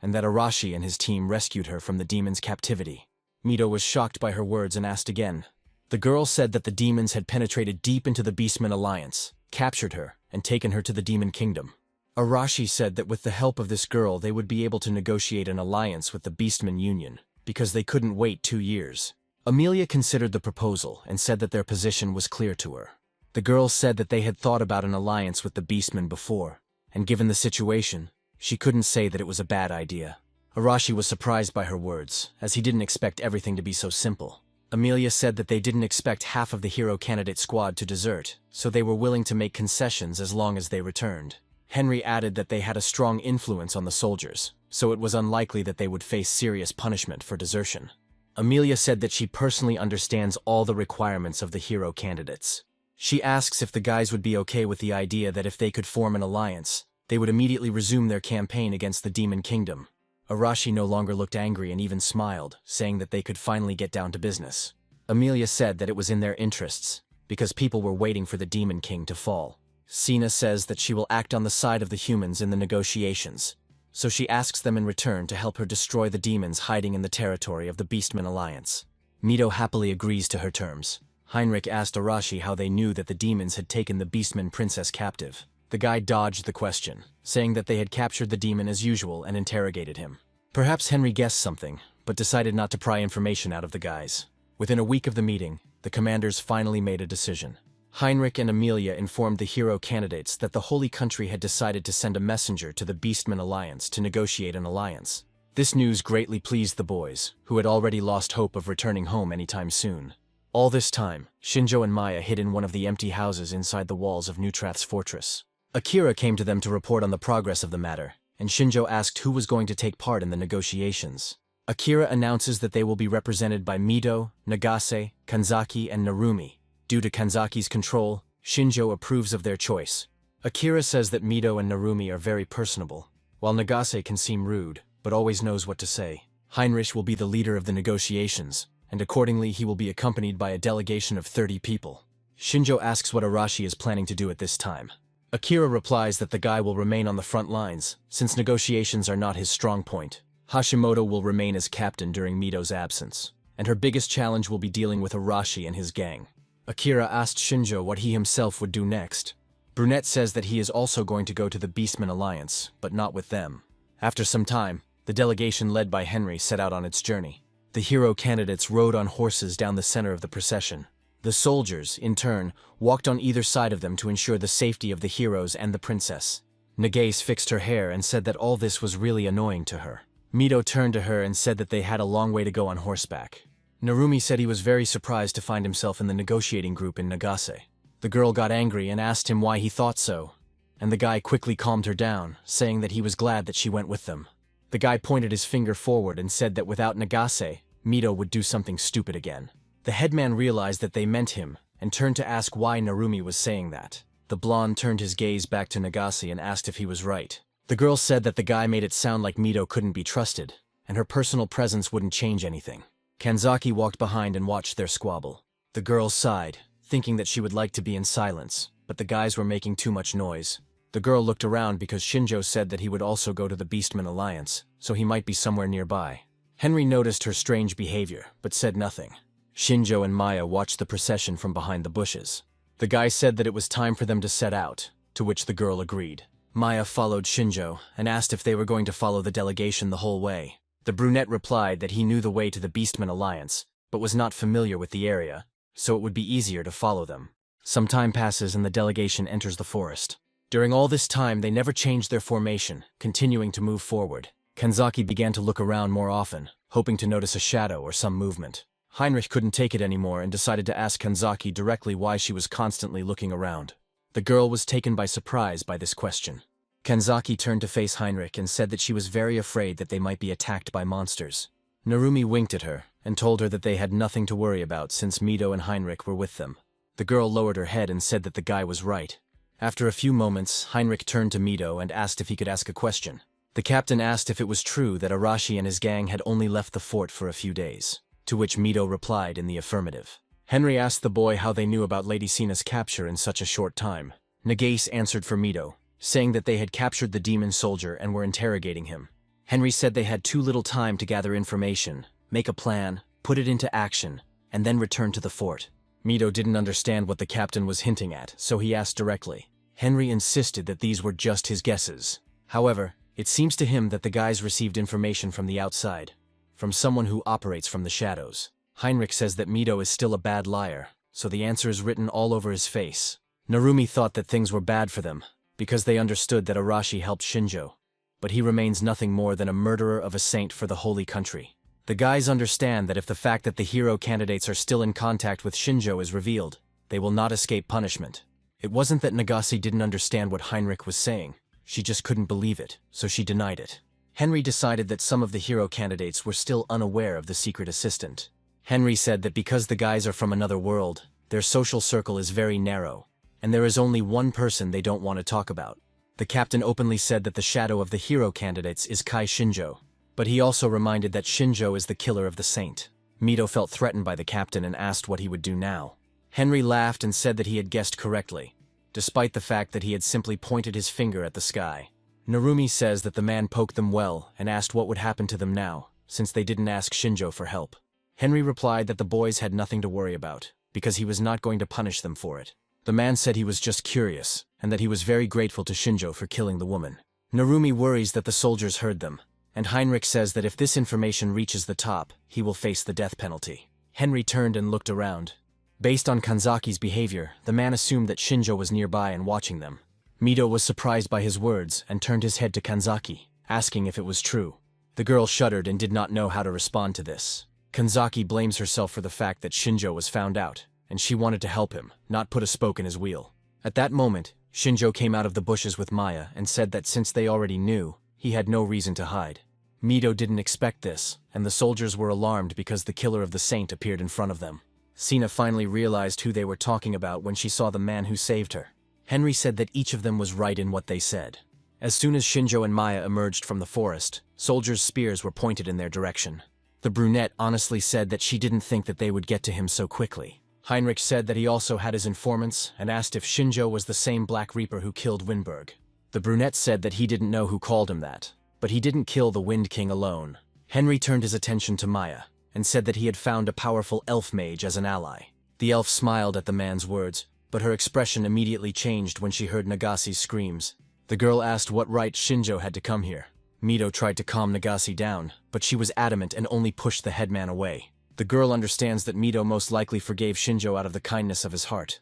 and that Arashi and his team rescued her from the demon's captivity. Mito was shocked by her words and asked again. The girl said that the demons had penetrated deep into the Beastman Alliance, captured her, and taken her to the Demon Kingdom. Arashi said that with the help of this girl they would be able to negotiate an alliance with the Beastman Union, because they couldn't wait 2 years. Amelia considered the proposal and said that their position was clear to her. The girl said that they had thought about an alliance with the Beastmen before, and given the situation, she couldn't say that it was a bad idea. Arashi was surprised by her words, as he didn't expect everything to be so simple. Amelia said that they didn't expect half of the hero candidate squad to desert, so they were willing to make concessions as long as they returned. Henry added that they had a strong influence on the soldiers, so it was unlikely that they would face serious punishment for desertion. Amelia said that she personally understands all the requirements of the hero candidates. She asks if the guys would be okay with the idea that if they could form an alliance, they would immediately resume their campaign against the Demon Kingdom. Arashi no longer looked angry and even smiled, saying that they could finally get down to business. Amelia said that it was in their interests, because people were waiting for the Demon King to fall. Sina says that she will act on the side of the humans in the negotiations, so she asks them in return to help her destroy the demons hiding in the territory of the Beastmen Alliance. Mito happily agrees to her terms. Heinrich asked Arashi how they knew that the demons had taken the Beastman princess captive. The guy dodged the question, saying that they had captured the demon as usual and interrogated him. Perhaps Henry guessed something, but decided not to pry information out of the guys. Within a week of the meeting, the commanders finally made a decision. Heinrich and Amelia informed the hero candidates that the Holy Country had decided to send a messenger to the Beastman Alliance to negotiate an alliance. This news greatly pleased the boys, who had already lost hope of returning home anytime soon. All this time, Shinjo and Maya hid in one of the empty houses inside the walls of Neutrath's fortress. Akira came to them to report on the progress of the matter, and Shinjo asked who was going to take part in the negotiations. Akira announces that they will be represented by Mito, Nagase, Kanzaki, and Narumi. Due to Kanzaki's control, Shinjo approves of their choice. Akira says that Mito and Narumi are very personable, while Nagase can seem rude, but always knows what to say. Heinrich will be the leader of the negotiations, and accordingly he will be accompanied by a delegation of 30 people. Shinjo asks what Arashi is planning to do at this time. Akira replies that the guy will remain on the front lines, since negotiations are not his strong point. Hashimoto will remain as captain during Mito's absence, and her biggest challenge will be dealing with Arashi and his gang. Akira asked Shinjo what he himself would do next. Brunette says that he is also going to go to the Beastman Alliance, but not with them. After some time, the delegation led by Henry set out on its journey. The hero candidates rode on horses down the center of the procession. The soldiers, in turn, walked on either side of them to ensure the safety of the heroes and the princess. Nagase fixed her hair and said that all this was really annoying to her. Mito turned to her and said that they had a long way to go on horseback. Narumi said he was very surprised to find himself in the negotiating group in Nagase. The girl got angry and asked him why he thought so, and the guy quickly calmed her down, saying that he was glad that she went with them. The guy pointed his finger forward and said that without Nagase, Mito would do something stupid again. The headman realized that they meant him, and turned to ask why Narumi was saying that. The blonde turned his gaze back to Nagase and asked if he was right. The girl said that the guy made it sound like Mito couldn't be trusted, and her personal presence wouldn't change anything. Kanzaki walked behind and watched their squabble. The girl sighed, thinking that she would like to be in silence, but the guys were making too much noise. The girl looked around because Shinjo said that he would also go to the Beastman Alliance, so he might be somewhere nearby. Henry noticed her strange behavior, but said nothing. Shinjo and Maya watched the procession from behind the bushes. The guy said that it was time for them to set out, to which the girl agreed. Maya followed Shinjo and asked if they were going to follow the delegation the whole way. The brunette replied that he knew the way to the Beastman Alliance, but was not familiar with the area, so it would be easier to follow them. Some time passes and the delegation enters the forest. During all this time, they never changed their formation, continuing to move forward. Kanzaki began to look around more often, hoping to notice a shadow or some movement. Heinrich couldn't take it anymore and decided to ask Kanzaki directly why she was constantly looking around. The girl was taken by surprise by this question. Kanzaki turned to face Heinrich and said that she was very afraid that they might be attacked by monsters. Narumi winked at her and told her that they had nothing to worry about since Mito and Heinrich were with them. The girl lowered her head and said that the guy was right. After a few moments, Heinrich turned to Mito and asked if he could ask a question. The captain asked if it was true that Arashi and his gang had only left the fort for a few days, to which Mito replied in the affirmative. Henry asked the boy how they knew about Lady Sina's capture in such a short time. Nagase answered for Mito, saying that they had captured the demon soldier and were interrogating him. Henry said they had too little time to gather information, make a plan, put it into action, and then return to the fort. Mito didn't understand what the captain was hinting at, so he asked directly. Henry insisted that these were just his guesses. However, it seems to him that the guys received information from the outside, from someone who operates from the shadows. Heinrich says that Mito is still a bad liar, so the answer is written all over his face. Narumi thought that things were bad for them, because they understood that Arashi helped Shinjo. But he remains nothing more than a murderer of a saint for the holy country. The guys understand that if the fact that the hero candidates are still in contact with Shinjo is revealed, they will not escape punishment. It wasn't that Nagase didn't understand what Heinrich was saying, she just couldn't believe it, so she denied it. Henry decided that some of the hero candidates were still unaware of the secret assistant. Henry said that because the guys are from another world, their social circle is very narrow, and there is only one person they don't want to talk about. The captain openly said that the shadow of the hero candidates is Kai Shinjo, but he also reminded that Shinjo is the killer of the saint. Mito felt threatened by the captain and asked what he would do now. Henry laughed and said that he had guessed correctly, despite the fact that he had simply pointed his finger at the sky. Narumi says that the man poked them well and asked what would happen to them now, since they didn't ask Shinjo for help. Henry replied that the boys had nothing to worry about, because he was not going to punish them for it. The man said he was just curious, and that he was very grateful to Shinjo for killing the woman. Narumi worries that the soldiers heard them, and Heinrich says that if this information reaches the top, he will face the death penalty. Henry turned and looked around. Based on Kanzaki's behavior, the man assumed that Shinjo was nearby and watching them. Mito was surprised by his words and turned his head to Kanzaki, asking if it was true. The girl shuddered and did not know how to respond to this. Kanzaki blames herself for the fact that Shinjo was found out, and she wanted to help him, not put a spoke in his wheel. At that moment, Shinjo came out of the bushes with Maya and said that since they already knew, he had no reason to hide. Mito didn't expect this, and the soldiers were alarmed because the killer of the saint appeared in front of them. Sina finally realized who they were talking about when she saw the man who saved her. Henry said that each of them was right in what they said. As soon as Shinjo and Maya emerged from the forest, soldiers' spears were pointed in their direction. The brunette honestly said that she didn't think that they would get to him so quickly. Heinrich said that he also had his informants and asked if Shinjo was the same Black Reaper who killed Winberg. The brunette said that he didn't know who called him that, but he didn't kill the Wind King alone. Henry turned his attention to Maya and said that he had found a powerful elf mage as an ally. The elf smiled at the man's words, but her expression immediately changed when she heard Nagase's screams. The girl asked what right Shinjo had to come here. Mito tried to calm Nagase down, but she was adamant and only pushed the headman away. The girl understands that Mito most likely forgave Shinjo out of the kindness of his heart,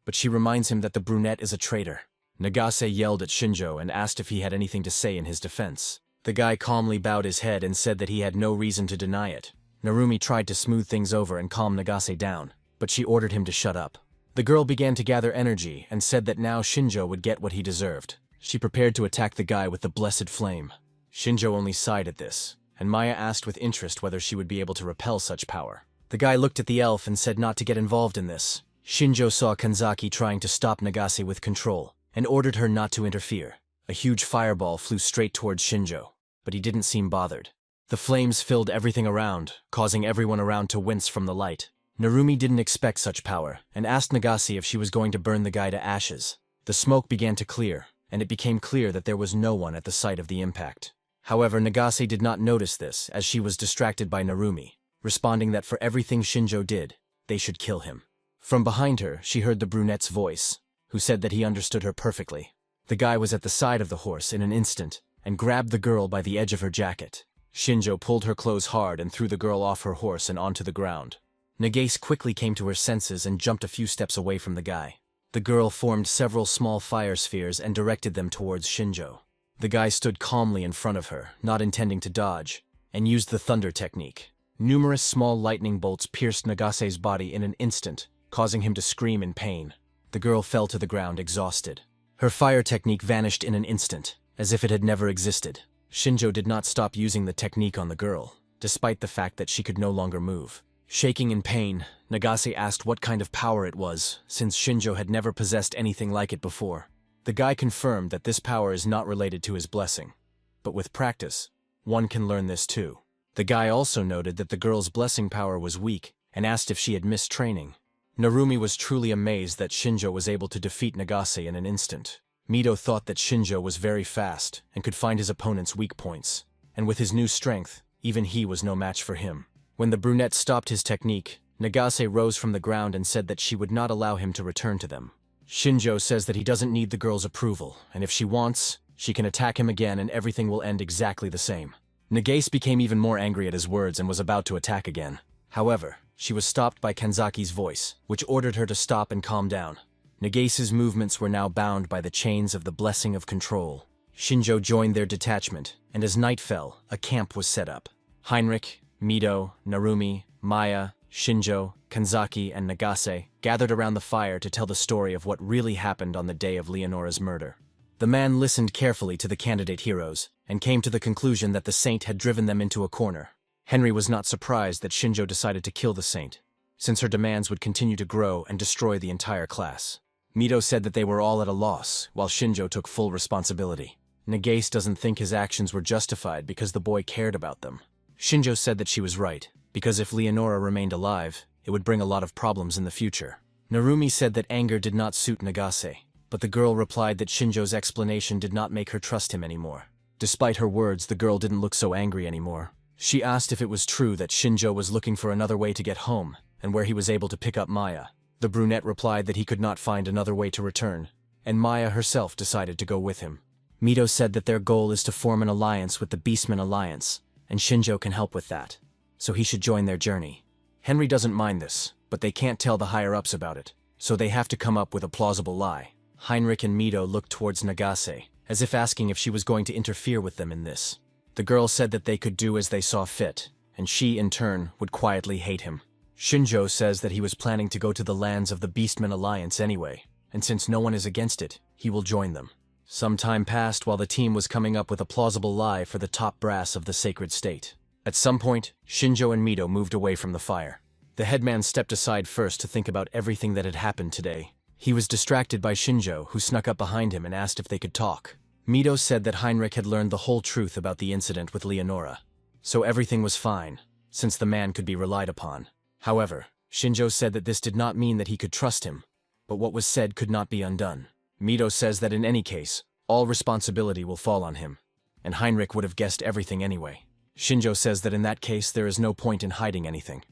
but she reminds him that the brunette is a traitor. Nagase yelled at Shinjo and asked if he had anything to say in his defense. The guy calmly bowed his head and said that he had no reason to deny it. Narumi tried to smooth things over and calm Nagase down, but she ordered him to shut up. The girl began to gather energy and said that now Shinjo would get what he deserved. She prepared to attack the guy with the blessed flame. Shinjo only sighed at this, and Maya asked with interest whether she would be able to repel such power. The guy looked at the elf and said not to get involved in this. Shinjo saw Kanzaki trying to stop Nagase with control, and ordered her not to interfere. A huge fireball flew straight towards Shinjo, but he didn't seem bothered. The flames filled everything around, causing everyone around to wince from the light. Narumi didn't expect such power, and asked Nagase if she was going to burn the guy to ashes. The smoke began to clear, and it became clear that there was no one at the site of the impact. However, Nagase did not notice this, as she was distracted by Narumi, responding that for everything Shinjo did, they should kill him. From behind her, she heard the brunette's voice, who said that he understood her perfectly. The guy was at the side of the horse in an instant, and grabbed the girl by the edge of her jacket. Shinjo pulled her clothes hard and threw the girl off her horse and onto the ground. Nagase quickly came to her senses and jumped a few steps away from the guy. The girl formed several small fire spheres and directed them towards Shinjo. The guy stood calmly in front of her, not intending to dodge, and used the thunder technique. Numerous small lightning bolts pierced Nagase's body in an instant, causing him to scream in pain. The girl fell to the ground exhausted. Her fire technique vanished in an instant, as if it had never existed. Shinjo did not stop using the technique on the girl, despite the fact that she could no longer move. Shaking in pain, Nagase asked what kind of power it was, since Shinjo had never possessed anything like it before. The guy confirmed that this power is not related to his blessing, but with practice, one can learn this too. The guy also noted that the girl's blessing power was weak and asked if she had missed training. Narumi was truly amazed that Shinjo was able to defeat Nagase in an instant. Mito thought that Shinjo was very fast and could find his opponent's weak points, and with his new strength, even he was no match for him. When the brunette stopped his technique, Nagase rose from the ground and said that she would not allow him to return to them. Shinjo says that he doesn't need the girl's approval, and if she wants, she can attack him again and everything will end exactly the same. Nagase became even more angry at his words and was about to attack again. However, she was stopped by Kanzaki's voice, which ordered her to stop and calm down. Nagase's movements were now bound by the chains of the blessing of control. Shinjo joined their detachment, and as night fell, a camp was set up. Heinrich, Mido, Narumi, Maya, Shinjo, Kanzaki, and Nagase gathered around the fire to tell the story of what really happened on the day of Leonora's murder. The man listened carefully to the candidate heroes, and came to the conclusion that the saint had driven them into a corner. Henry was not surprised that Shinjo decided to kill the saint, since her demands would continue to grow and destroy the entire class. Mido said that they were all at a loss, while Shinjo took full responsibility. Nagase doesn't think his actions were justified because the boy cared about them. Shinjo said that she was right, because if Leonora remained alive, it would bring a lot of problems in the future. Narumi said that anger did not suit Nagase, but the girl replied that Shinjo's explanation did not make her trust him anymore. Despite her words, the girl didn't look so angry anymore. She asked if it was true that Shinjo was looking for another way to get home, and where he was able to pick up Maya. The brunette replied that he could not find another way to return, and Maya herself decided to go with him. Mido said that their goal is to form an alliance with the Beastman Alliance, and Shinjo can help with that, so he should join their journey. Henry doesn't mind this, but they can't tell the higher-ups about it, so they have to come up with a plausible lie. Heinrich and Mido looked towards Nagase, as if asking if she was going to interfere with them in this. The girl said that they could do as they saw fit, and she, in turn, would quietly hate him. Shinjo says that he was planning to go to the lands of the Beastman Alliance anyway, and since no one is against it, he will join them. Some time passed while the team was coming up with a plausible lie for the top brass of the sacred state. At some point, Shinjo and Mido moved away from the fire. The headman stepped aside first to think about everything that had happened today. He was distracted by Shinjo, who snuck up behind him and asked if they could talk. Mido said that Heinrich had learned the whole truth about the incident with Leonora, so everything was fine, since the man could be relied upon. However, Shinjo said that this did not mean that he could trust him, but what was said could not be undone. Mido says that in any case, all responsibility will fall on him, and Heinrich would have guessed everything anyway. Shinjo says that in that case there is no point in hiding anything,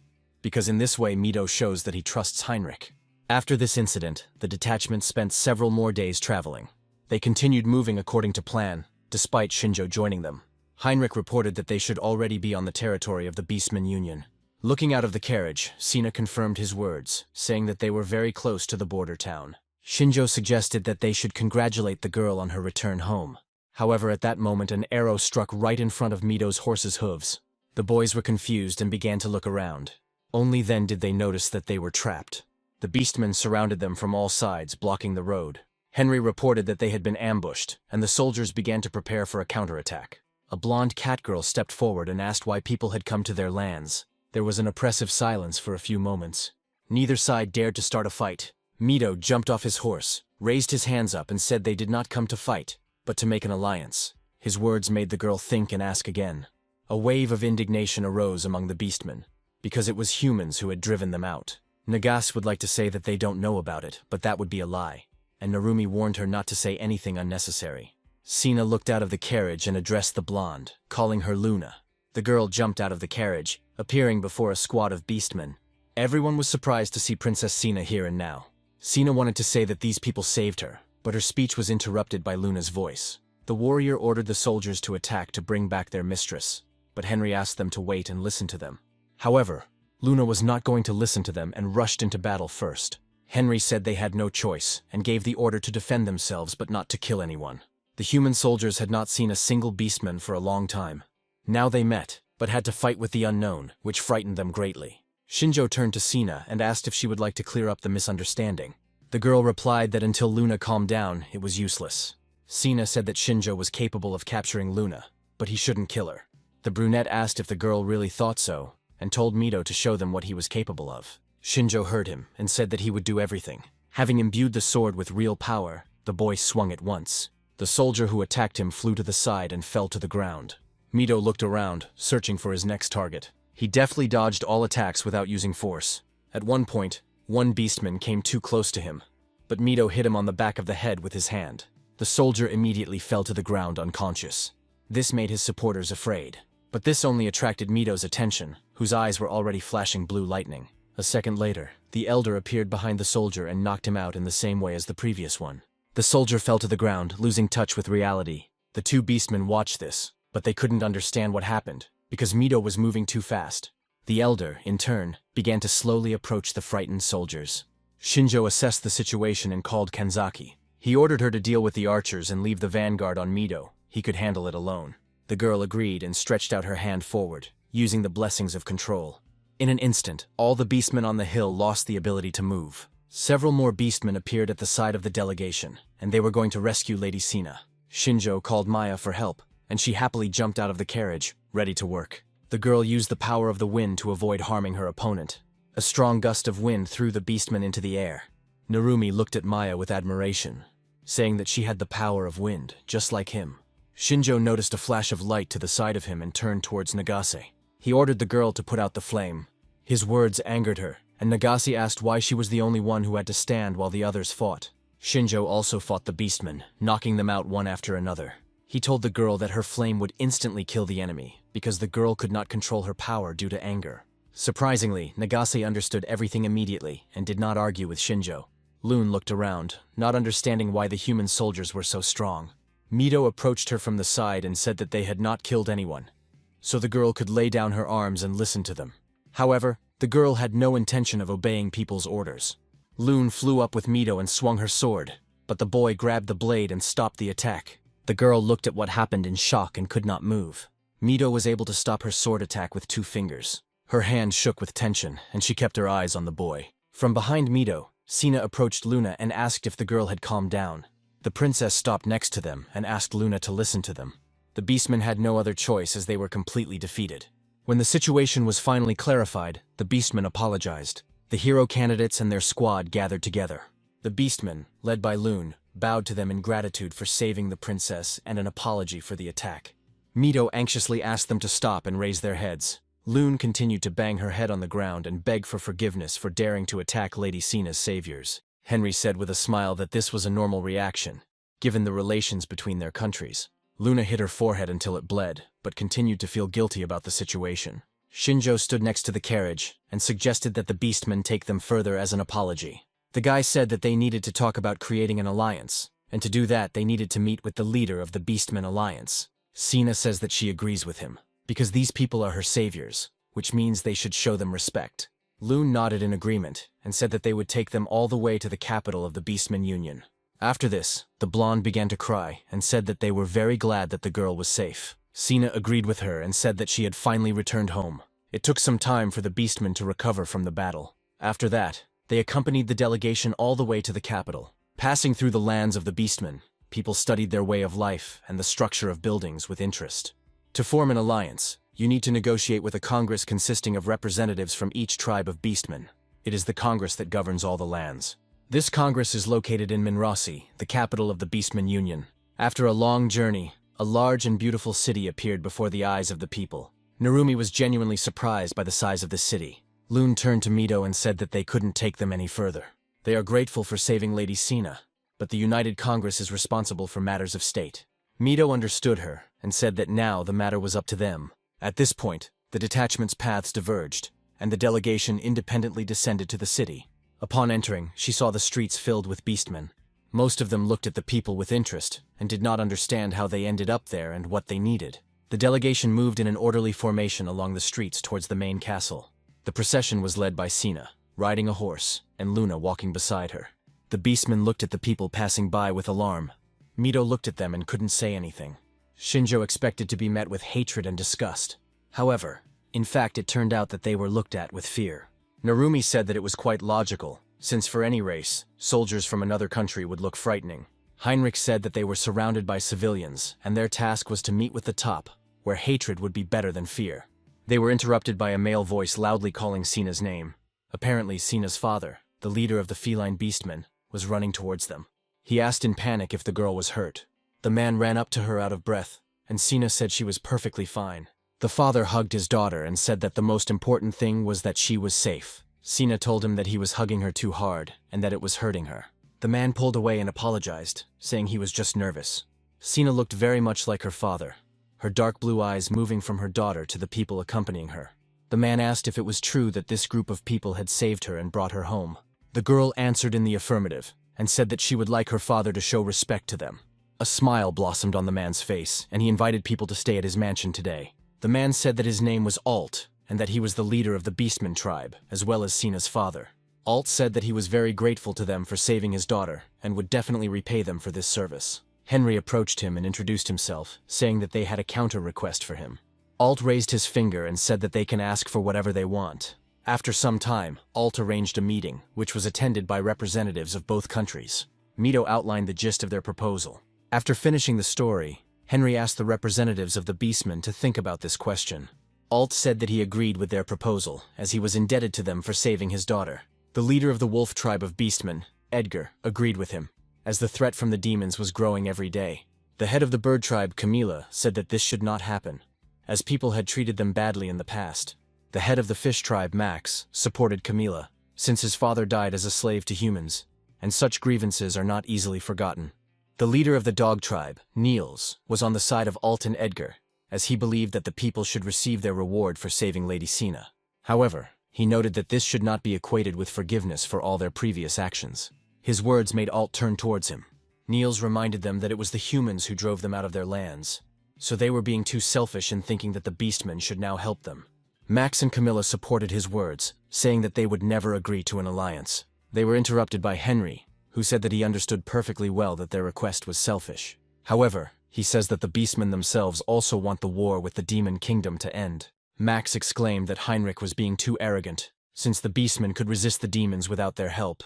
because in this way Mido shows that he trusts Heinrich. After this incident, the detachment spent several more days traveling. They continued moving according to plan, despite Shinjo joining them. Heinrich reported that they should already be on the territory of the Beastman Union. Looking out of the carriage, Sina confirmed his words, saying that they were very close to the border town. Shinjo suggested that they should congratulate the girl on her return home. However, at that moment an arrow struck right in front of Mido's horse's hooves. The boys were confused and began to look around. Only then did they notice that they were trapped. The beastmen surrounded them from all sides, blocking the road. Henry reported that they had been ambushed, and the soldiers began to prepare for a counterattack. A blonde cat girl stepped forward and asked why people had come to their lands. There was an oppressive silence for a few moments. Neither side dared to start a fight. Mido jumped off his horse, raised his hands up and said they did not come to fight, but to make an alliance. His words made the girl think and ask again. A wave of indignation arose among the beastmen, because it was humans who had driven them out. Nagase would like to say that they don't know about it, but that would be a lie, and Narumi warned her not to say anything unnecessary. Sina looked out of the carriage and addressed the blonde, calling her Luna. The girl jumped out of the carriage, appearing before a squad of beastmen. Everyone was surprised to see Princess Sina here and now. Sina wanted to say that these people saved her, but her speech was interrupted by Luna's voice. The warrior ordered the soldiers to attack to bring back their mistress, but Henry asked them to wait and listen to them. However, Luna was not going to listen to them and rushed into battle first. Henry said they had no choice and gave the order to defend themselves but not to kill anyone. The human soldiers had not seen a single beastman for a long time. Now they met, but had to fight with the unknown, which frightened them greatly. Shinjo turned to Sina and asked if she would like to clear up the misunderstanding. The girl replied that until Luna calmed down, it was useless. Sina said that Shinjo was capable of capturing Luna, but he shouldn't kill her. The brunette asked if the girl really thought so, and told Mido to show them what he was capable of. Shinjo heard him and said that he would do everything. Having imbued the sword with real power, the boy swung it once. The soldier who attacked him flew to the side and fell to the ground. Mido looked around, searching for his next target. He deftly dodged all attacks without using force. At one point, one beastman came too close to him, but Mido hit him on the back of the head with his hand. The soldier immediately fell to the ground unconscious. This made his supporters afraid. But this only attracted Mido's attention, whose eyes were already flashing blue lightning. A second later, the elder appeared behind the soldier and knocked him out in the same way as the previous one. The soldier fell to the ground, losing touch with reality. The two beastmen watched this, but they couldn't understand what happened, because Mido was moving too fast. The elder, in turn, began to slowly approach the frightened soldiers. Shinjo assessed the situation and called Kanzaki. He ordered her to deal with the archers and leave the vanguard on Mido. He could handle it alone. The girl agreed and stretched out her hand forward, using the blessings of control. In an instant, all the beastmen on the hill lost the ability to move. Several more beastmen appeared at the side of the delegation, and they were going to rescue Lady Sina. Shinjo called Maya for help, and she happily jumped out of the carriage, ready to work. The girl used the power of the wind to avoid harming her opponent. A strong gust of wind threw the beastmen into the air. Narumi looked at Maya with admiration, saying that she had the power of wind, just like him. Shinjo noticed a flash of light to the side of him and turned towards Nagase. He ordered the girl to put out the flame. His words angered her, and Nagase asked why she was the only one who had to stand while the others fought. Shinjo also fought the beastmen, knocking them out one after another. He told the girl that her flame would instantly kill the enemy, because the girl could not control her power due to anger. Surprisingly, Nagase understood everything immediately and did not argue with Shinjo. Loon looked around, not understanding why the human soldiers were so strong. Mido approached her from the side and said that they had not killed anyone, so the girl could lay down her arms and listen to them. However, the girl had no intention of obeying people's orders. Loon flew up with Mido and swung her sword, but the boy grabbed the blade and stopped the attack. The girl looked at what happened in shock and could not move. Mido was able to stop her sword attack with 2 fingers. Her hand shook with tension, and she kept her eyes on the boy. From behind Mido, Sina approached Luna and asked if the girl had calmed down. The princess stopped next to them and asked Luna to listen to them. The beastmen had no other choice as they were completely defeated. When the situation was finally clarified, the beastmen apologized. The hero candidates and their squad gathered together. The beastmen, led by Loon, bowed to them in gratitude for saving the princess and an apology for the attack. Mido anxiously asked them to stop and raise their heads. Loon continued to bang her head on the ground and beg for forgiveness for daring to attack Lady Sina's saviors. Henry said with a smile that this was a normal reaction, given the relations between their countries. Luna hit her forehead until it bled, but continued to feel guilty about the situation. Shinjo stood next to the carriage and suggested that the beastmen take them further as an apology. The guy said that they needed to talk about creating an alliance, and to do that they needed to meet with the leader of the Beastmen Alliance. Sina says that she agrees with him, because these people are her saviors, which means they should show them respect. Loon nodded in agreement and said that they would take them all the way to the capital of the Beastmen Union. After this, the blonde began to cry and said that they were very glad that the girl was safe. Sina agreed with her and said that she had finally returned home. It took some time for the beastmen to recover from the battle. After that, they accompanied the delegation all the way to the capital. Passing through the lands of the beastmen, people studied their way of life and the structure of buildings with interest. To form an alliance, you need to negotiate with a congress consisting of representatives from each tribe of beastmen. It is the congress that governs all the lands. This congress is located in Minrasi, the capital of the Beastmen Union. After a long journey, a large and beautiful city appeared before the eyes of the people. Narumi was genuinely surprised by the size of the city. Loon turned to Mido and said that they couldn't take them any further. They are grateful for saving Lady Sina, but the United Congress is responsible for matters of state. Mido understood her and said that now the matter was up to them. At this point, the detachment's paths diverged, and the delegation independently descended to the city. Upon entering, she saw the streets filled with beastmen. Most of them looked at the people with interest and did not understand how they ended up there and what they needed. The delegation moved in an orderly formation along the streets towards the main castle. The procession was led by Sina, riding a horse, and Luna walking beside her. The beastmen looked at the people passing by with alarm. Mido looked at them and couldn't say anything. Shinjo expected to be met with hatred and disgust. However, in fact it turned out that they were looked at with fear. Narumi said that it was quite logical, since for any race, soldiers from another country would look frightening. Heinrich said that they were surrounded by civilians, and their task was to meet with the top, where hatred would be better than fear. They were interrupted by a male voice loudly calling Sina's name. Apparently Sina's father, the leader of the feline beastmen, was running towards them. He asked in panic if the girl was hurt. The man ran up to her out of breath, and Sina said she was perfectly fine. The father hugged his daughter and said that the most important thing was that she was safe. Sina told him that he was hugging her too hard and that it was hurting her. The man pulled away and apologized, saying he was just nervous. Sina looked very much like her father, her dark blue eyes moving from her daughter to the people accompanying her. The man asked if it was true that this group of people had saved her and brought her home. The girl answered in the affirmative and said that she would like her father to show respect to them. A smile blossomed on the man's face, and he invited people to stay at his mansion today. The man said that his name was Alt, and that he was the leader of the Beastman tribe, as well as Sina's father. Alt said that he was very grateful to them for saving his daughter and would definitely repay them for this service. Henry approached him and introduced himself, saying that they had a counter request for him. Alt raised his finger and said that they can ask for whatever they want. After some time, Alt arranged a meeting, which was attended by representatives of both countries. Mito outlined the gist of their proposal. After finishing the story, Henry asked the representatives of the Beastmen to think about this question. Alt said that he agreed with their proposal, as he was indebted to them for saving his daughter. The leader of the wolf tribe of Beastmen, Edgar, agreed with him, as the threat from the demons was growing every day. The head of the bird tribe, Camila, said that this should not happen, as people had treated them badly in the past. The head of the fish tribe, Max, supported Camila, since his father died as a slave to humans, and such grievances are not easily forgotten. The leader of the dog tribe, Niels, was on the side of Alt and Edgar, as he believed that the people should receive their reward for saving Lady Sina. However, he noted that this should not be equated with forgiveness for all their previous actions. His words made Alt turn towards him. Niels reminded them that it was the humans who drove them out of their lands, so they were being too selfish in thinking that the Beastmen should now help them. Max and Camilla supported his words, saying that they would never agree to an alliance. They were interrupted by Henry, who said that he understood perfectly well that their request was selfish. However, he says that the Beastmen themselves also want the war with the Demon Kingdom to end. Max exclaimed that Heinrich was being too arrogant, since the Beastmen could resist the demons without their help.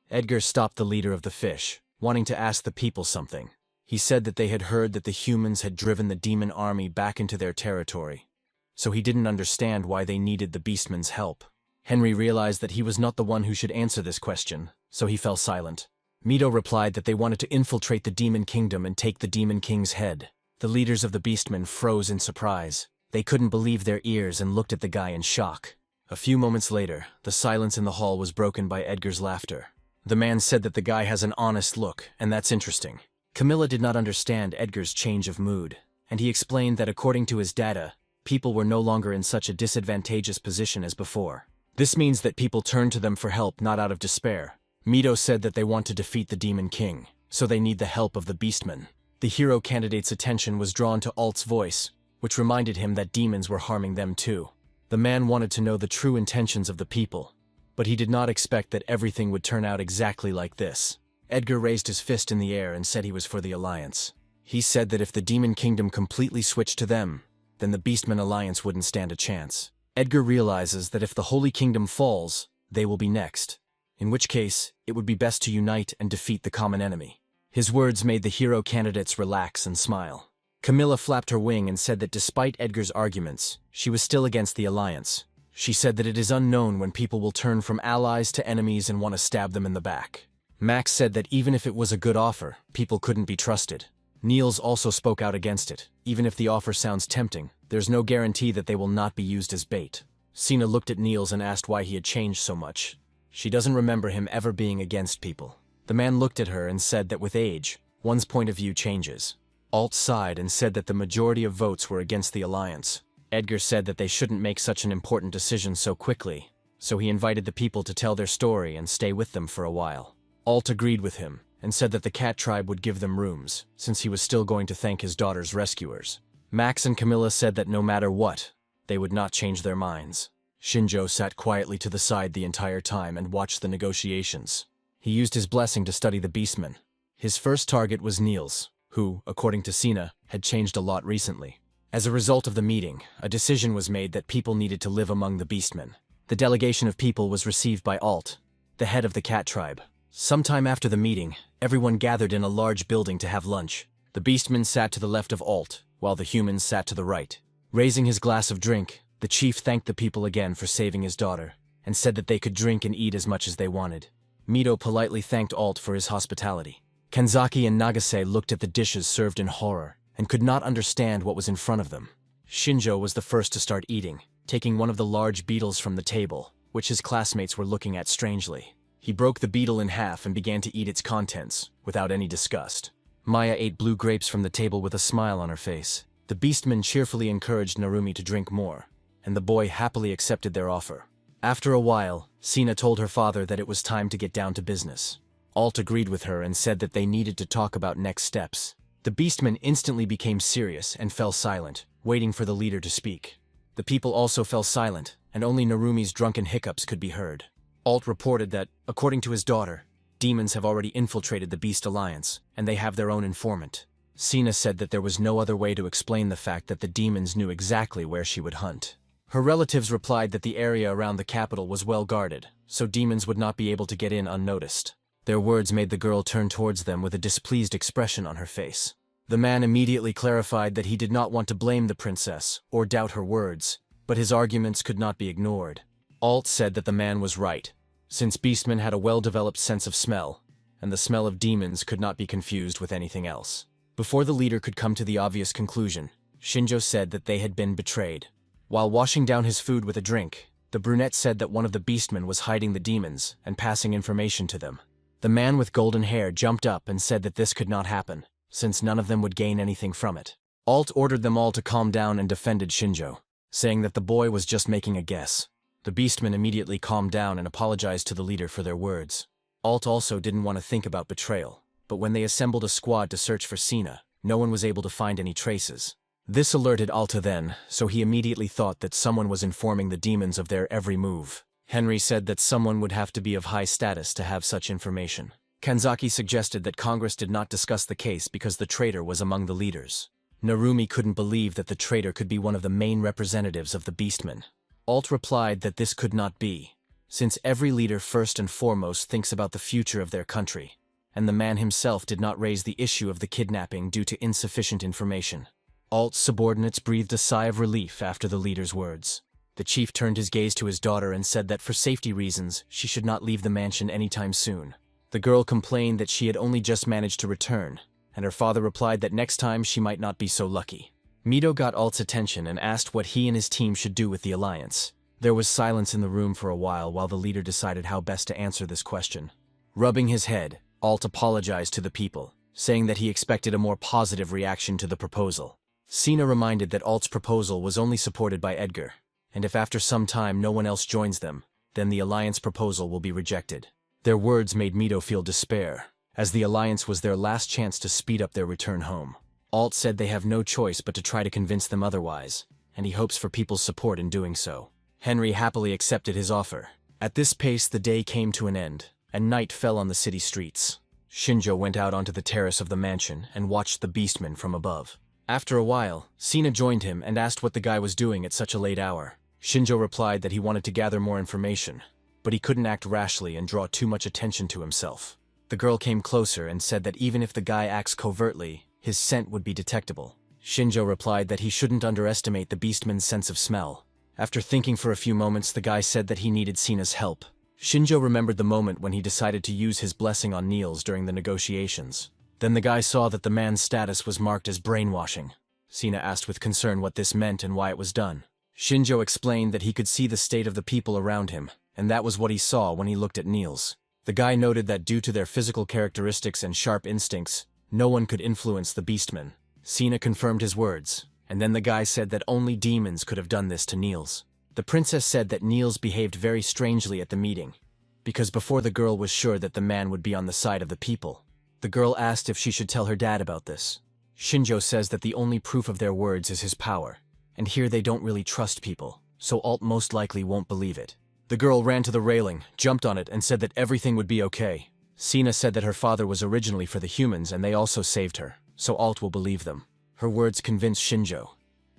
Edgar stopped the leader of the fish, wanting to ask the people something. He said that they had heard that the humans had driven the demon army back into their territory, so he didn't understand why they needed the Beastmen's help. Henry realized that he was not the one who should answer this question, so he fell silent. Mito replied that they wanted to infiltrate the Demon Kingdom and take the Demon King's head. The leaders of the Beastmen froze in surprise. They couldn't believe their ears and looked at the guy in shock. A few moments later, the silence in the hall was broken by Edgar's laughter. The man said that the guy has an honest look, and that's interesting. Camilla did not understand Edgar's change of mood, and he explained that according to his data, people were no longer in such a disadvantageous position as before. This means that people turn to them for help, not out of despair. Mito said that they want to defeat the Demon King, so they need the help of the Beastmen. The hero candidate's attention was drawn to Alt's voice, which reminded him that demons were harming them too. The man wanted to know the true intentions of the people, but he did not expect that everything would turn out exactly like this. Edgar raised his fist in the air and said he was for the alliance. He said that if the Demon Kingdom completely switched to them, then the Beastmen alliance wouldn't stand a chance. Edgar realizes that if the Holy Kingdom falls, they will be next, in which case, it would be best to unite and defeat the common enemy. His words made the hero candidates relax and smile. Camilla flapped her wing and said that despite Edgar's arguments, she was still against the alliance. She said that it is unknown when people will turn from allies to enemies and want to stab them in the back. Max said that even if it was a good offer, people couldn't be trusted. Niels also spoke out against it. Even if the offer sounds tempting, there's no guarantee that they will not be used as bait. Sina looked at Niels and asked why he had changed so much. She doesn't remember him ever being against people. The man looked at her and said that with age, one's point of view changes. Alt sighed and said that the majority of votes were against the alliance. Edgar said that they shouldn't make such an important decision so quickly, so he invited the people to tell their story and stay with them for a while. Alt agreed with him and said that the cat tribe would give them rooms, since he was still going to thank his daughter's rescuers. Max and Camilla said that no matter what, they would not change their minds. Shinjo sat quietly to the side the entire time and watched the negotiations. He used his blessing to study the Beastmen. His first target was Niels, who, according to Sina, had changed a lot recently. As a result of the meeting, a decision was made that people needed to live among the Beastmen. The delegation of people was received by Alt, the head of the cat tribe. Sometime after the meeting, everyone gathered in a large building to have lunch. The Beastmen sat to the left of Alt, while the humans sat to the right. Raising his glass of drink, the chief thanked the people again for saving his daughter, and said that they could drink and eat as much as they wanted. Mito politely thanked Alt for his hospitality. Kanzaki and Nagase looked at the dishes served in horror, and could not understand what was in front of them. Shinjo was the first to start eating, taking one of the large beetles from the table, which his classmates were looking at strangely. He broke the beetle in half and began to eat its contents, without any disgust. Maya ate blue grapes from the table with a smile on her face. The Beastmen cheerfully encouraged Narumi to drink more, and the boy happily accepted their offer. After a while, Sina told her father that it was time to get down to business. Alt agreed with her and said that they needed to talk about next steps. The Beastmen instantly became serious and fell silent, waiting for the leader to speak. The people also fell silent, and only Narumi's drunken hiccups could be heard. Alt reported that, according to his daughter, demons have already infiltrated the Beast Alliance, and they have their own informant. Sina said that there was no other way to explain the fact that the demons knew exactly where she would hunt. Her relatives replied that the area around the capital was well guarded, so demons would not be able to get in unnoticed. Their words made the girl turn towards them with a displeased expression on her face. The man immediately clarified that he did not want to blame the princess or doubt her words, but his arguments could not be ignored. Alt said that the man was right, since beastmen had a well-developed sense of smell, and the smell of demons could not be confused with anything else. Before the leader could come to the obvious conclusion, Shinjo said that they had been betrayed. While washing down his food with a drink, the brunette said that one of the beastmen was hiding the demons and passing information to them. The man with golden hair jumped up and said that this could not happen, since none of them would gain anything from it. Alt ordered them all to calm down and defended Shinjo, saying that the boy was just making a guess. The beastmen immediately calmed down and apologized to the leader for their words. Alt also didn't want to think about betrayal, but when they assembled a squad to search for Sina, no one was able to find any traces. This alerted Alta then, so he immediately thought that someone was informing the demons of their every move. Henry said that someone would have to be of high status to have such information. Kanzaki suggested that Congress did not discuss the case because the traitor was among the leaders. Narumi couldn't believe that the traitor could be one of the main representatives of the beastmen. Alt replied that this could not be, since every leader first and foremost thinks about the future of their country, and the man himself did not raise the issue of the kidnapping due to insufficient information. Alt's subordinates breathed a sigh of relief after the leader's words. The chief turned his gaze to his daughter and said that for safety reasons, she should not leave the mansion anytime soon. The girl complained that she had only just managed to return, and her father replied that next time she might not be so lucky. Mito got Alt's attention and asked what he and his team should do with the alliance. There was silence in the room for a while the leader decided how best to answer this question. Rubbing his head, Alt apologized to the people, saying that he expected a more positive reaction to the proposal. Sina reminded that Alt's proposal was only supported by Edgar, and if after some time no one else joins them, then the alliance proposal will be rejected. Their words made Mito feel despair, as the alliance was their last chance to speed up their return home. Alt said they have no choice but to try to convince them otherwise, and he hopes for people's support in doing so. Henry happily accepted his offer. At this pace the day came to an end, and night fell on the city streets. Shinjo went out onto the terrace of the mansion and watched the beastmen from above. After a while, Sina joined him and asked what the guy was doing at such a late hour. Shinjo replied that he wanted to gather more information, but he couldn't act rashly and draw too much attention to himself. The girl came closer and said that even if the guy acts covertly, his scent would be detectable. Shinjo replied that he shouldn't underestimate the beastman's sense of smell. After thinking for a few moments, the guy said that he needed Sina's help. Shinjo remembered the moment when he decided to use his blessing on Niels during the negotiations. Then the guy saw that the man's status was marked as brainwashing. Sina asked with concern what this meant and why it was done. Shinjo explained that he could see the state of the people around him, and that was what he saw when he looked at Niels. The guy noted that due to their physical characteristics and sharp instincts, no one could influence the beastmen. Sina confirmed his words, and then the guy said that only demons could have done this to Niels. The princess said that Niels behaved very strangely at the meeting, because before the girl was sure that the man would be on the side of the people. The girl asked if she should tell her dad about this. Shinjo says that the only proof of their words is his power, and here they don't really trust people, so Alt most likely won't believe it. The girl ran to the railing, jumped on it, and said that everything would be okay. Sina said that her father was originally for the humans and they also saved her, so Alt will believe them. Her words convinced Shinjo,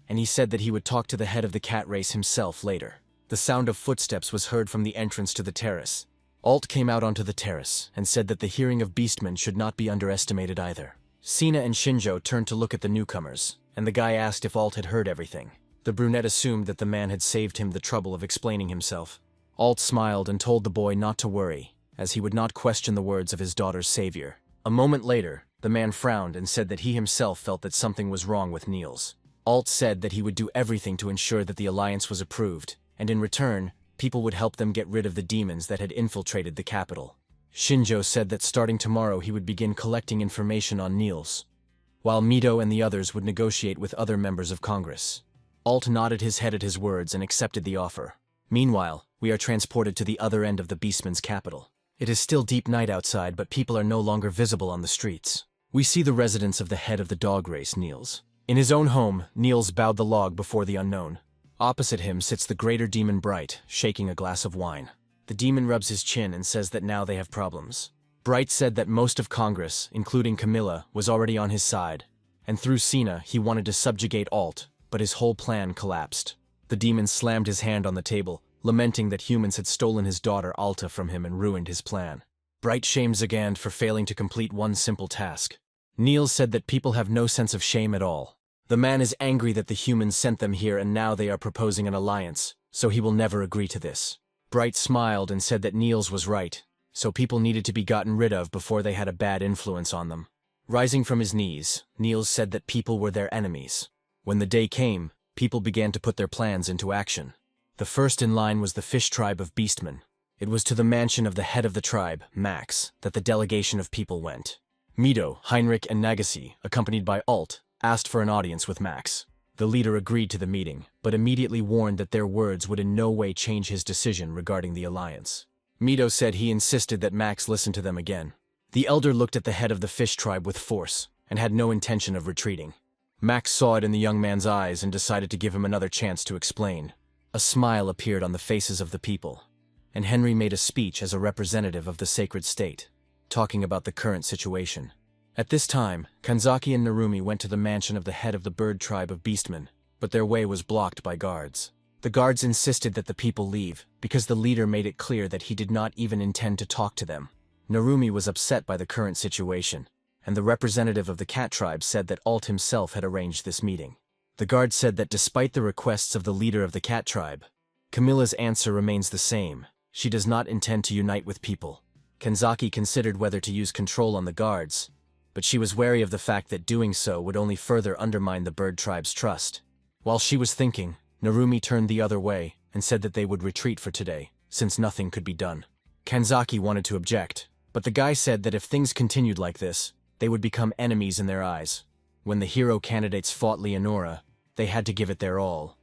and he said that he would talk to the head of the cat race himself later. The sound of footsteps was heard from the entrance to the terrace. Alt came out onto the terrace and said that the hearing of beastmen should not be underestimated either. Sina and Shinjo turned to look at the newcomers, and the guy asked if Alt had heard everything. The brunette assumed that the man had saved him the trouble of explaining himself. Alt smiled and told the boy not to worry, as he would not question the words of his daughter's savior. A moment later, the man frowned and said that he himself felt that something was wrong with Niels. Alt said that he would do everything to ensure that the alliance was approved, and in return, people would help them get rid of the demons that had infiltrated the capital. Shinjo said that starting tomorrow he would begin collecting information on Niels, while Mito and the others would negotiate with other members of Congress. Alt nodded his head at his words and accepted the offer. Meanwhile, we are transported to the other end of the beastman's capital. It is still deep night outside, but people are no longer visible on the streets. We see the residence of the head of the dog race, Niels. In his own home, Niels bowed the log before the unknown. Opposite him sits the greater demon Bright, shaking a glass of wine. The demon rubs his chin and says that now they have problems. Bright said that most of Congress, including Camilla, was already on his side, and through Cena he wanted to subjugate Alt, but his whole plan collapsed. The demon slammed his hand on the table, lamenting that humans had stolen his daughter Alta from him and ruined his plan. Bright shamed Zagand for failing to complete one simple task. Niels said that people have no sense of shame at all. The man is angry that the humans sent them here and now they are proposing an alliance, so he will never agree to this. Bright smiled and said that Niels was right, so people needed to be gotten rid of before they had a bad influence on them. Rising from his knees, Niels said that people were their enemies. When the day came, people began to put their plans into action. The first in line was the fish tribe of beastmen. It was to the mansion of the head of the tribe, Max, that the delegation of people went. Mido, Heinrich, and Nagase, accompanied by Alt, asked for an audience with Max. The leader agreed to the meeting, but immediately warned that their words would in no way change his decision regarding the alliance. Mido said he insisted that Max listen to them again. The elder looked at the head of the fish tribe with force, and had no intention of retreating. Max saw it in the young man's eyes and decided to give him another chance to explain. A smile appeared on the faces of the people, and Henry made a speech as a representative of the sacred state, talking about the current situation. At this time, Kanzaki and Narumi went to the mansion of the head of the bird tribe of beastmen, but their way was blocked by guards. The guards insisted that the people leave, because the leader made it clear that he did not even intend to talk to them. Narumi was upset by the current situation, and the representative of the cat tribe said that Alt himself had arranged this meeting. The guard said that despite the requests of the leader of the cat tribe, Camilla's answer remains the same. She does not intend to unite with people. Kanzaki considered whether to use control on the guards, but she was wary of the fact that doing so would only further undermine the bird tribe's trust. While she was thinking, Narumi turned the other way and said that they would retreat for today, since nothing could be done. Kanzaki wanted to object, but the guy said that if things continued like this, they would become enemies in their eyes. When the hero candidates fought Leonora, they had to give it their all.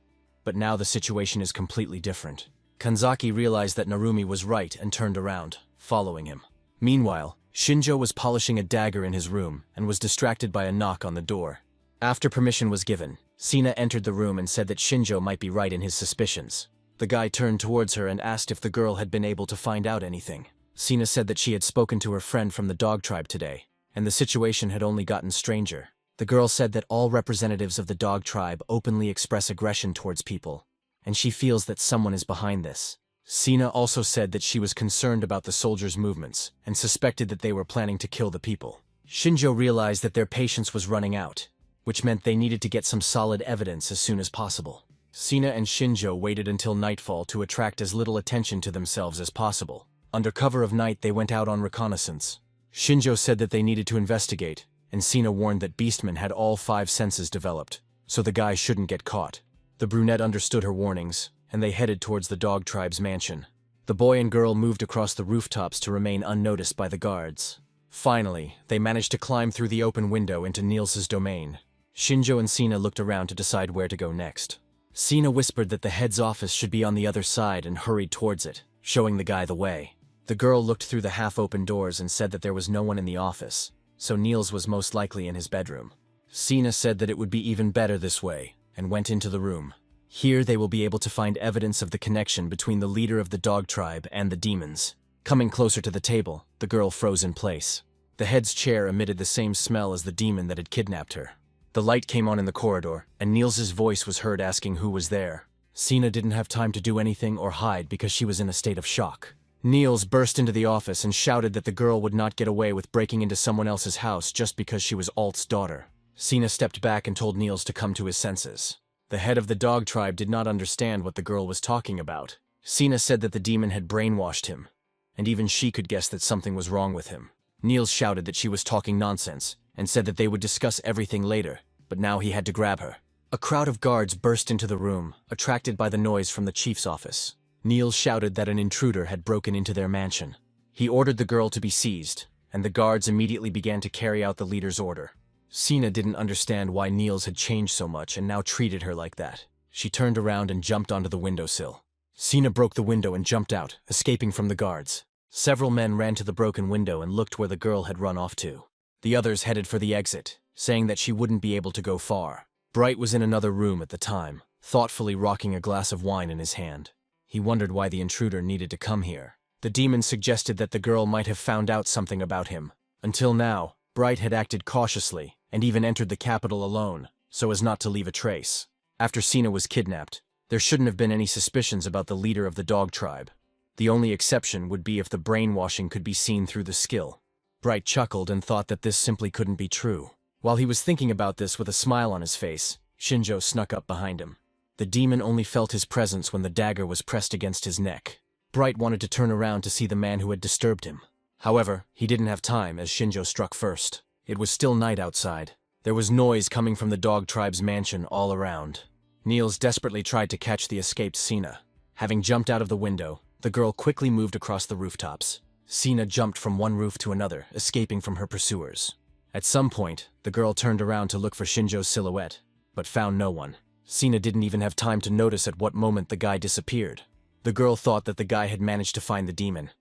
But now the situation is completely different. Kanzaki realized that Narumi was right and turned around, following him. Meanwhile, Shinjo was polishing a dagger in his room and was distracted by a knock on the door. After permission was given, Sina entered the room and said that Shinjo might be right in his suspicions. The guy turned towards her and asked if the girl had been able to find out anything. Sina said that she had spoken to her friend from the dog tribe today, and the situation had only gotten stranger. The girl said that all representatives of the dog tribe openly express aggression towards people, and she feels that someone is behind this. Sina also said that she was concerned about the soldiers' movements and suspected that they were planning to kill the people. Shinjo realized that their patience was running out, which meant they needed to get some solid evidence as soon as possible. Sina and Shinjo waited until nightfall to attract as little attention to themselves as possible. Under cover of night, they went out on reconnaissance. Shinjo said that they needed to investigate, and Sina warned that beastmen had all 5 senses developed, so the guy shouldn't get caught. The brunette understood her warnings, and they headed towards the dog tribe's mansion. The boy and girl moved across the rooftops to remain unnoticed by the guards. Finally, they managed to climb through the open window into Niels's domain. Shinjo and Sina looked around to decide where to go next. Sina whispered that the head's office should be on the other side and hurried towards it, showing the guy the way. The girl looked through the half-open doors and said that there was no one in the office, so Niels was most likely in his bedroom. Sina said that it would be even better this way, and went into the room. Here they will be able to find evidence of the connection between the leader of the dog tribe and the demons. Coming closer to the table, the girl froze in place. The head's chair emitted the same smell as the demon that had kidnapped her. The light came on in the corridor, and Niels's voice was heard asking who was there. Sina didn't have time to do anything or hide because she was in a state of shock. Niels burst into the office and shouted that the girl would not get away with breaking into someone else's house just because she was Alt's daughter. Sina stepped back and told Niels to come to his senses. The head of the dog tribe did not understand what the girl was talking about. Sina said that the demon had brainwashed him, and even she could guess that something was wrong with him. Niels shouted that she was talking nonsense, and said that they would discuss everything later, but now he had to grab her. A crowd of guards burst into the room, attracted by the noise from the chief's office. Niels shouted that an intruder had broken into their mansion. He ordered the girl to be seized, and the guards immediately began to carry out the leader's order. Sina didn't understand why Niels had changed so much and now treated her like that. She turned around and jumped onto the windowsill. Sina broke the window and jumped out, escaping from the guards. Several men ran to the broken window and looked where the girl had run off to. The others headed for the exit, saying that she wouldn't be able to go far. Bright was in another room at the time, thoughtfully rocking a glass of wine in his hand. He wondered why the intruder needed to come here. The demon suggested that the girl might have found out something about him. Until now, Bright had acted cautiously and even entered the capital alone, so as not to leave a trace. After Sina was kidnapped, there shouldn't have been any suspicions about the leader of the dog tribe. The only exception would be if the brainwashing could be seen through the skill. Bright chuckled and thought that this simply couldn't be true. While he was thinking about this with a smile on his face, Shinjo snuck up behind him. The demon only felt his presence when the dagger was pressed against his neck. Bright wanted to turn around to see the man who had disturbed him. However, he didn't have time as Shinjo struck first. It was still night outside. There was noise coming from the dog tribe's mansion all around. Niels desperately tried to catch the escaped Sina. Having jumped out of the window, the girl quickly moved across the rooftops. Sina jumped from one roof to another, escaping from her pursuers. At some point, the girl turned around to look for Shinjo's silhouette, but found no one. Sina didn't even have time to notice at what moment the guy disappeared. The girl thought that the guy had managed to find the demon,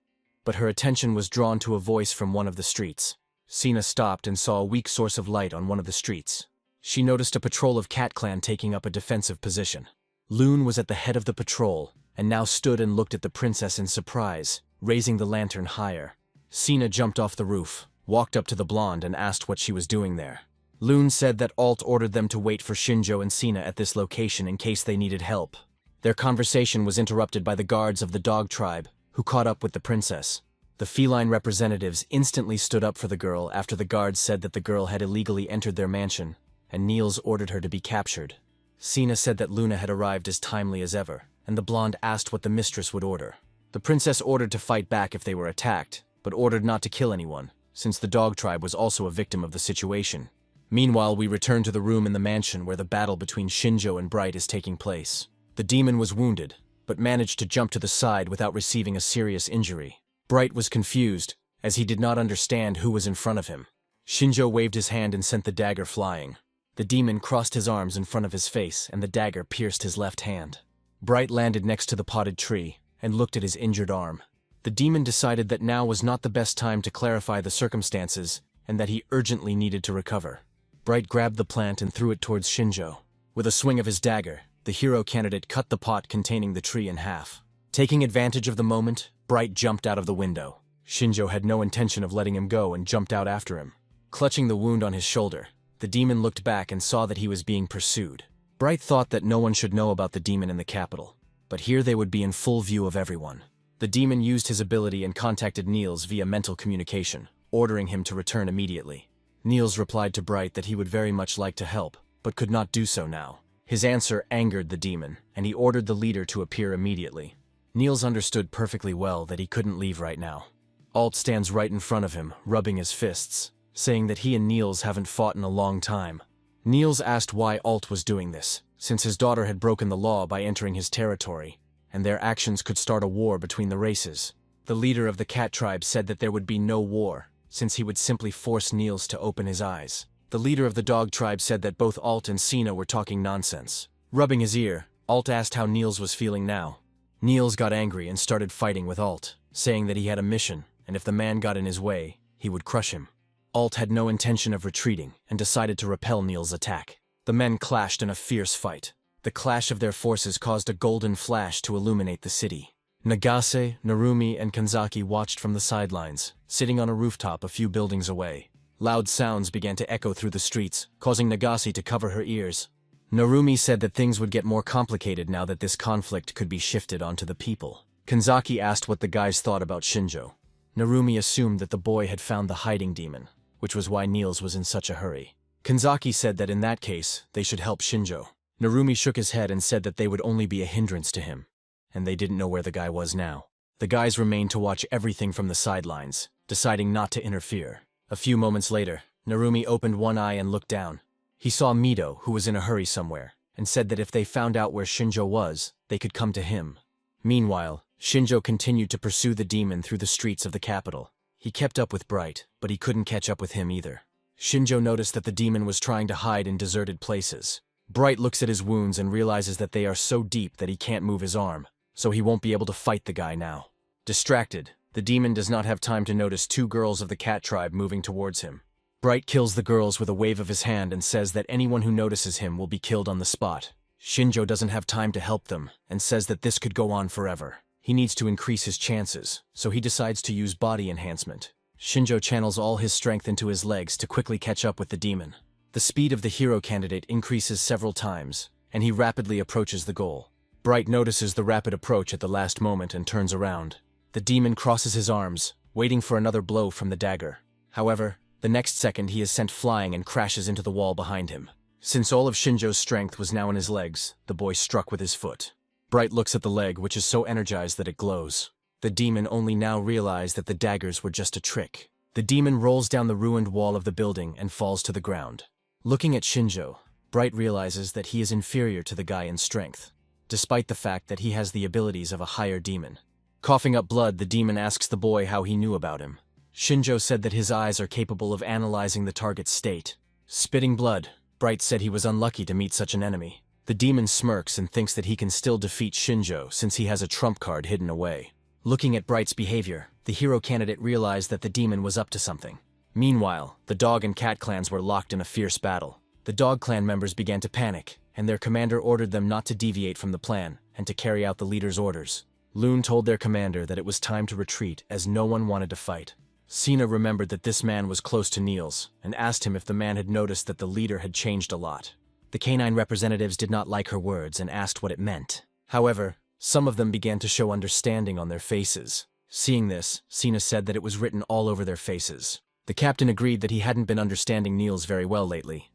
but her attention was drawn to a voice from one of the streets. Sina stopped and saw a weak source of light on one of the streets. She noticed a patrol of Cat Clan taking up a defensive position. Loon was at the head of the patrol, and now stood and looked at the princess in surprise, raising the lantern higher. Sina jumped off the roof, walked up to the blonde and asked what she was doing there. Loon said that Alt ordered them to wait for Shinjo and Sina at this location in case they needed help. Their conversation was interrupted by the guards of the dog tribe, who caught up with the princess. The feline representatives instantly stood up for the girl after the guards said that the girl had illegally entered their mansion, and Niels ordered her to be captured. Sina said that Luna had arrived as timely as ever, and the blonde asked what the mistress would order. The princess ordered to fight back if they were attacked, but ordered not to kill anyone, since the dog tribe was also a victim of the situation. Meanwhile, we return to the room in the mansion where the battle between Shinjo and Bright is taking place. The demon was wounded, but managed to jump to the side without receiving a serious injury. Bright was confused, as he did not understand who was in front of him. Shinjo waved his hand and sent the dagger flying. The demon crossed his arms in front of his face, and the dagger pierced his left hand. Bright landed next to the potted tree, and looked at his injured arm. The demon decided that now was not the best time to clarify the circumstances, and that he urgently needed to recover. Bright grabbed the plant and threw it towards Shinjo. With a swing of his dagger, the hero candidate cut the pot containing the tree in half. Taking advantage of the moment, Bright jumped out of the window. Shinjo had no intention of letting him go and jumped out after him. Clutching the wound on his shoulder, the demon looked back and saw that he was being pursued. Bright thought that no one should know about the demon in the capital, but here they would be in full view of everyone. The demon used his ability and contacted Niels via mental communication, ordering him to return immediately. Niels replied to Bright that he would very much like to help, but could not do so now. His answer angered the demon, and he ordered the leader to appear immediately. Niels understood perfectly well that he couldn't leave right now. Alt stands right in front of him, rubbing his fists, saying that he and Niels haven't fought in a long time. Niels asked why Alt was doing this, since his daughter had broken the law by entering his territory, and their actions could start a war between the races. The leader of the cat tribe said that there would be no war, since he would simply force Niels to open his eyes. The leader of the dog tribe said that both Alt and Sina were talking nonsense. Rubbing his ear, Alt asked how Niels was feeling now. Niels got angry and started fighting with Alt, saying that he had a mission, and if the man got in his way, he would crush him. Alt had no intention of retreating and decided to repel Niels' attack. The men clashed in a fierce fight. The clash of their forces caused a golden flash to illuminate the city. Nagase, Narumi, and Kanzaki watched from the sidelines, sitting on a rooftop a few buildings away. Loud sounds began to echo through the streets, causing Nagase to cover her ears. Narumi said that things would get more complicated now that this conflict could be shifted onto the people. Kanzaki asked what the guys thought about Shinjo. Narumi assumed that the boy had found the hiding demon, which was why Niels was in such a hurry. Kanzaki said that in that case, they should help Shinjo. Narumi shook his head and said that they would only be a hindrance to him, and they didn't know where the guy was now. The guys remained to watch everything from the sidelines, deciding not to interfere. A few moments later, Narumi opened one eye and looked down. He saw Mido, who was in a hurry somewhere, and said that if they found out where Shinjo was, they could come to him. Meanwhile, Shinjo continued to pursue the demon through the streets of the capital. He kept up with Bright, but he couldn't catch up with him either. Shinjo noticed that the demon was trying to hide in deserted places. Bright looks at his wounds and realizes that they are so deep that he can't move his arm, so he won't be able to fight the guy now. Distracted, the demon does not have time to notice two girls of the cat tribe moving towards him. Bright kills the girls with a wave of his hand and says that anyone who notices him will be killed on the spot. Shinjo doesn't have time to help them and says that this could go on forever. He needs to increase his chances, so he decides to use body enhancement. Shinjo channels all his strength into his legs to quickly catch up with the demon. The speed of the hero candidate increases several times, and he rapidly approaches the goal. Bright notices the rapid approach at the last moment and turns around. The demon crosses his arms, waiting for another blow from the dagger. However, the next second he is sent flying and crashes into the wall behind him. Since all of Shinjo's strength was now in his legs, the boy struck with his foot. Bright looks at the leg, which is so energized that it glows. The demon only now realized that the daggers were just a trick. The demon rolls down the ruined wall of the building and falls to the ground. Looking at Shinjo, Bright realizes that he is inferior to the guy in strength, despite the fact that he has the abilities of a higher demon. Coughing up blood, the demon asks the boy how he knew about him. Shinjo said that his eyes are capable of analyzing the target's state. Spitting blood, Bright said he was unlucky to meet such an enemy. The demon smirks and thinks that he can still defeat Shinjo since he has a trump card hidden away. Looking at Bright's behavior, the hero candidate realized that the demon was up to something. Meanwhile, the dog and cat clans were locked in a fierce battle. The dog clan members began to panic, and their commander ordered them not to deviate from the plan and to carry out the leader's orders. Loon told their commander that it was time to retreat as no one wanted to fight. Sina remembered that this man was close to Niels and asked him if the man had noticed that the leader had changed a lot. The canine representatives did not like her words and asked what it meant. However, some of them began to show understanding on their faces. Seeing this, Sina said that it was written all over their faces. The captain agreed that he hadn't been understanding Niels very well lately.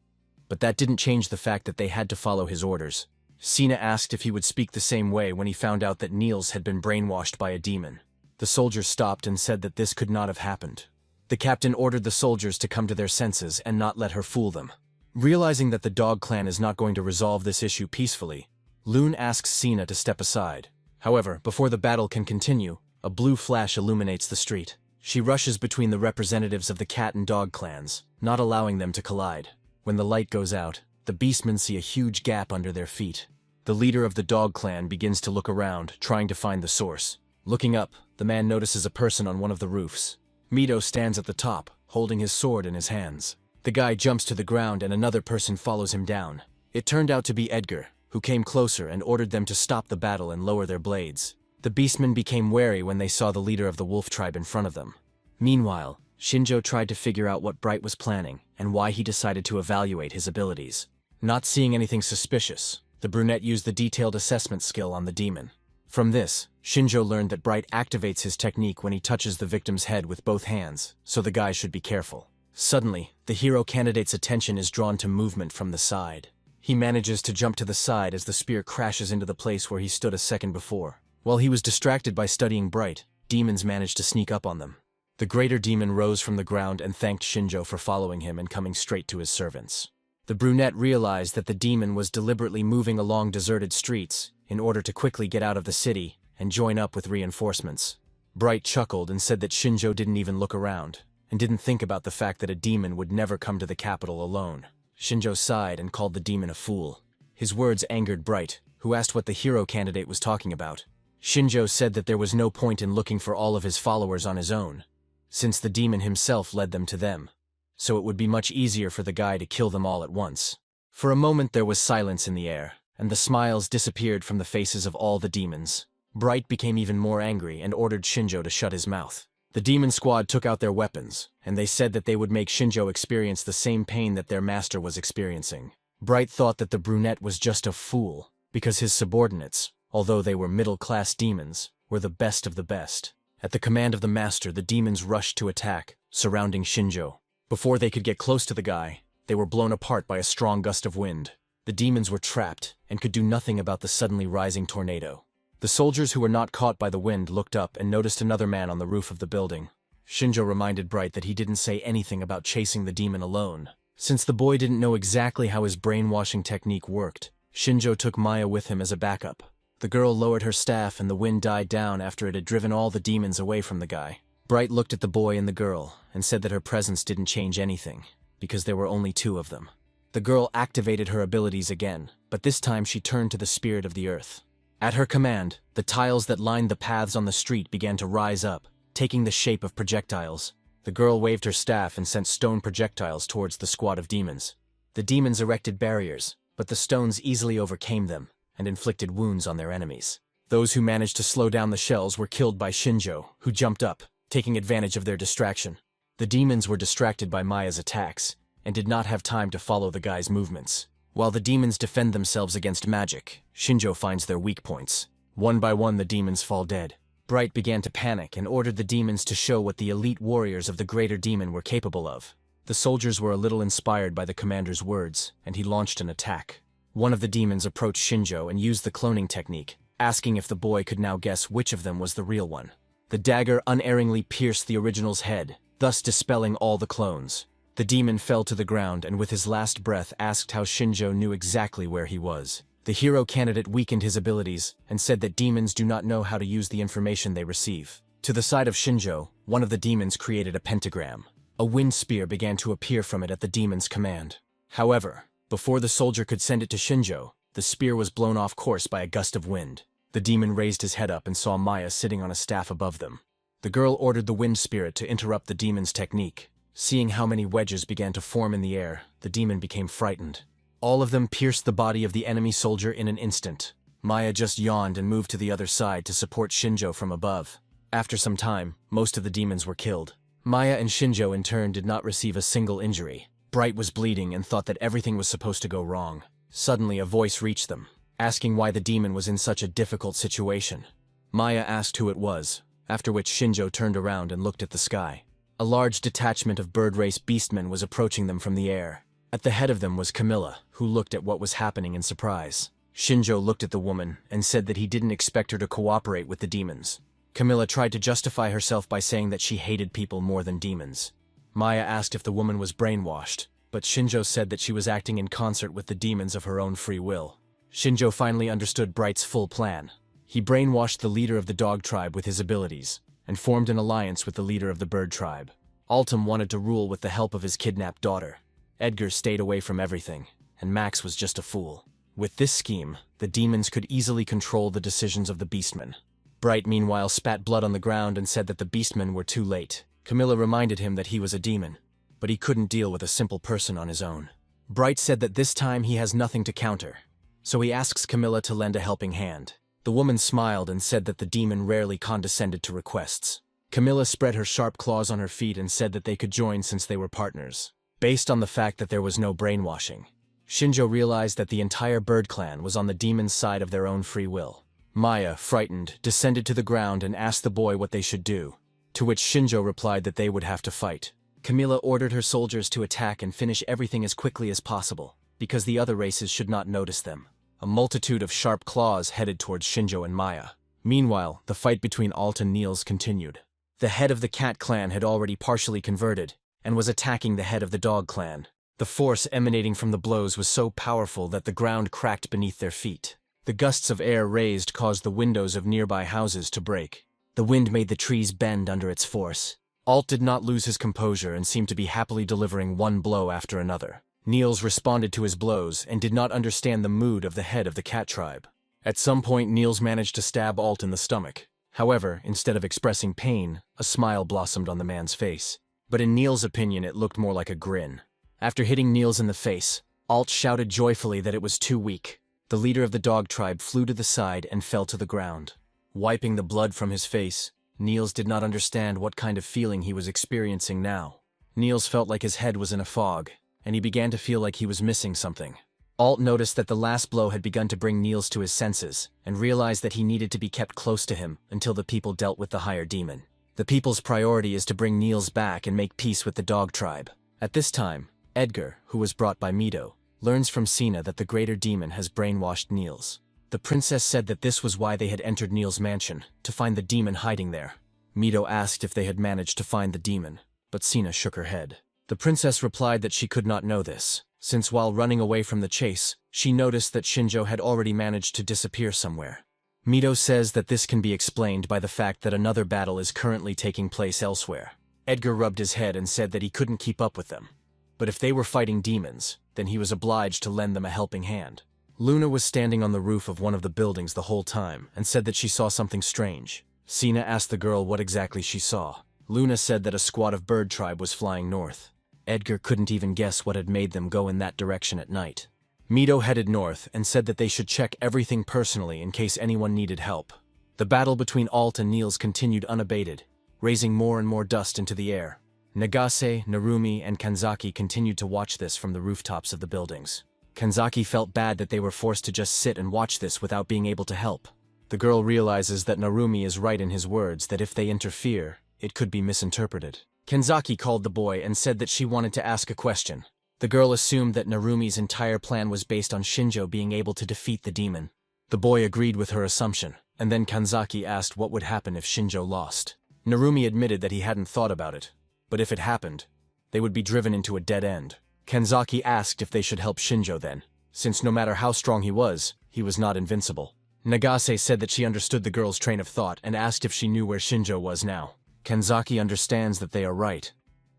But that didn't change the fact that they had to follow his orders. Sina asked if he would speak the same way when he found out that Niels had been brainwashed by a demon. The soldiers stopped and said that this could not have happened. The captain ordered the soldiers to come to their senses and not let her fool them. Realizing that the dog clan is not going to resolve this issue peacefully, Loon asks Sina to step aside. However, before the battle can continue, a blue flash illuminates the street. She rushes between the representatives of the cat and dog clans, not allowing them to collide. When the light goes out, the beastmen see a huge gap under their feet. The leader of the dog clan begins to look around, trying to find the source. Looking up, the man notices a person on one of the roofs. Mito stands at the top, holding his sword in his hands. The guy jumps to the ground and another person follows him down. It turned out to be Edgar, who came closer and ordered them to stop the battle and lower their blades. The beastmen became wary when they saw the leader of the wolf tribe in front of them. Meanwhile, Shinjo tried to figure out what Bright was planning and why he decided to evaluate his abilities. Not seeing anything suspicious, the brunette used the detailed assessment skill on the demon. From this, Shinjo learned that Bright activates his technique when he touches the victim's head with both hands, so the guy should be careful. Suddenly, the hero candidate's attention is drawn to movement from the side. He manages to jump to the side as the spear crashes into the place where he stood a second before. While he was distracted by studying Bright, demons managed to sneak up on them. The greater demon rose from the ground and thanked Shinjo for following him and coming straight to his servants. The brunette realized that the demon was deliberately moving along deserted streets in order to quickly get out of the city and join up with reinforcements. Bright chuckled and said that Shinjo didn't even look around, and didn't think about the fact that a demon would never come to the capital alone. Shinjo sighed and called the demon a fool. His words angered Bright, who asked what the hero candidate was talking about. Shinjo said that there was no point in looking for all of his followers on his own, since the demon himself led them to them, so it would be much easier for the guy to kill them all at once. For a moment there was silence in the air, and the smiles disappeared from the faces of all the demons. Bright became even more angry and ordered Shinjo to shut his mouth. The demon squad took out their weapons, and they said that they would make Shinjo experience the same pain that their master was experiencing. Bright thought that the brunette was just a fool, because his subordinates, although they were middle-class demons, were the best of the best. At the command of the master, the demons rushed to attack, surrounding Shinjo. Before they could get close to the guy, they were blown apart by a strong gust of wind. The demons were trapped and could do nothing about the suddenly rising tornado. The soldiers who were not caught by the wind looked up and noticed another man on the roof of the building. Shinjo reminded Bright that he didn't say anything about chasing the demon alone. Since the boy didn't know exactly how his brainwashing technique worked, Shinjo took Maya with him as a backup. The girl lowered her staff and the wind died down after it had driven all the demons away from the guy. Bright looked at the boy and the girl and said that her presence didn't change anything, because there were only two of them. The girl activated her abilities again, but this time she turned to the spirit of the earth. At her command, the tiles that lined the paths on the street began to rise up, taking the shape of projectiles. The girl waved her staff and sent stone projectiles towards the squad of demons. The demons erected barriers, but the stones easily overcame them and inflicted wounds on their enemies. Those who managed to slow down the shells were killed by Shinjo, who jumped up, taking advantage of their distraction. The demons were distracted by Maya's attacks and did not have time to follow the guy's movements. While the demons defend themselves against magic, Shinjo finds their weak points. One by one, the demons fall dead. Bright began to panic and ordered the demons to show what the elite warriors of the greater demon were capable of. The soldiers were a little inspired by the commander's words, and he launched an attack. One of the demons approached Shinjo and used the cloning technique, asking if the boy could now guess which of them was the real one. The dagger unerringly pierced the original's head, thus dispelling all the clones. The demon fell to the ground and with his last breath asked how Shinjo knew exactly where he was. The hero candidate weakened his abilities and said that demons do not know how to use the information they receive. To the side of Shinjo, one of the demons created a pentagram. A wind spear began to appear from it at the demon's command. However, before the soldier could send it to Shinjo, the spear was blown off course by a gust of wind. The demon raised his head up and saw Maya sitting on a staff above them. The girl ordered the wind spirit to interrupt the demon's technique. Seeing how many wedges began to form in the air, the demon became frightened. All of them pierced the body of the enemy soldier in an instant. Maya just yawned and moved to the other side to support Shinjo from above. After some time, most of the demons were killed. Maya and Shinjo in turn did not receive a single injury. Bright was bleeding and thought that everything was supposed to go wrong. Suddenly a voice reached them, asking why the demon was in such a difficult situation. Maya asked who it was, after which Shinjo turned around and looked at the sky. A large detachment of bird-race beastmen was approaching them from the air. At the head of them was Camilla, who looked at what was happening in surprise. Shinjo looked at the woman and said that he didn't expect her to cooperate with the demons. Camilla tried to justify herself by saying that she hated people more than demons. Maya asked if the woman was brainwashed, but Shinjo said that she was acting in concert with the demons of her own free will. Shinjo finally understood Bright's full plan. He brainwashed the leader of the dog tribe with his abilities, and formed an alliance with the leader of the bird tribe. Altum wanted to rule with the help of his kidnapped daughter. Edgar stayed away from everything, and Max was just a fool. With this scheme, the demons could easily control the decisions of the beastmen. Bright meanwhile spat blood on the ground and said that the beastmen were too late. Camilla reminded him that he was a demon, but he couldn't deal with a simple person on his own. Bright said that this time he has nothing to counter, so he asks Camilla to lend a helping hand. The woman smiled and said that the demon rarely condescended to requests. Camilla spread her sharp claws on her feet and said that they could join since they were partners, based on the fact that there was no brainwashing. Shinjo realized that the entire bird clan was on the demon's side of their own free will. Maya, frightened, descended to the ground and asked the boy what they should do, to which Shinjo replied that they would have to fight. Camilla ordered her soldiers to attack and finish everything as quickly as possible, because the other races should not notice them. A multitude of sharp claws headed towards Shinjo and Maya. Meanwhile, the fight between Alt and Niels continued. The head of the cat clan had already partially converted, and was attacking the head of the dog clan. The force emanating from the blows was so powerful that the ground cracked beneath their feet. The gusts of air raised caused the windows of nearby houses to break. The wind made the trees bend under its force. Alt did not lose his composure and seemed to be happily delivering one blow after another. Niels responded to his blows and did not understand the mood of the head of the cat tribe. At some point, Niels managed to stab Alt in the stomach. However, instead of expressing pain, a smile blossomed on the man's face. But in Niels' opinion, it looked more like a grin. After hitting Niels in the face, Alt shouted joyfully that it was too weak. The leader of the dog tribe flew to the side and fell to the ground. Wiping the blood from his face, Niels did not understand what kind of feeling he was experiencing now. Niels felt like his head was in a fog, and he began to feel like he was missing something. Alt noticed that the last blow had begun to bring Niels to his senses, and realized that he needed to be kept close to him until the people dealt with the higher demon. The people's priority is to bring Niels back and make peace with the dog tribe. At this time, Edgar, who was brought by Mito, learns from Sina that the greater demon has brainwashed Niels. The princess said that this was why they had entered Niels' mansion, to find the demon hiding there. Mito asked if they had managed to find the demon, but Sina shook her head. The princess replied that she could not know this, since while running away from the chase, she noticed that Shinjo had already managed to disappear somewhere. Mito says that this can be explained by the fact that another battle is currently taking place elsewhere. Edgar rubbed his head and said that he couldn't keep up with them. But if they were fighting demons, then he was obliged to lend them a helping hand. Luna was standing on the roof of one of the buildings the whole time and said that she saw something strange. Sina asked the girl what exactly she saw. Luna said that a squad of bird tribe was flying north. Edgar couldn't even guess what had made them go in that direction at night. Mito headed north and said that they should check everything personally in case anyone needed help. The battle between Alt and Niels continued unabated, raising more and more dust into the air. Nagase, Narumi, and Kanzaki continued to watch this from the rooftops of the buildings. Kanzaki felt bad that they were forced to just sit and watch this without being able to help. The girl realizes that Narumi is right in his words that if they interfere, it could be misinterpreted. Kanzaki called the boy and said that she wanted to ask a question. The girl assumed that Narumi's entire plan was based on Shinjo being able to defeat the demon. The boy agreed with her assumption, and then Kanzaki asked what would happen if Shinjo lost. Narumi admitted that he hadn't thought about it, but if it happened, they would be driven into a dead end. Kanzaki asked if they should help Shinjo then, since no matter how strong he was not invincible. Nagase said that she understood the girl's train of thought and asked if she knew where Shinjo was now. Kanzaki understands that they are right,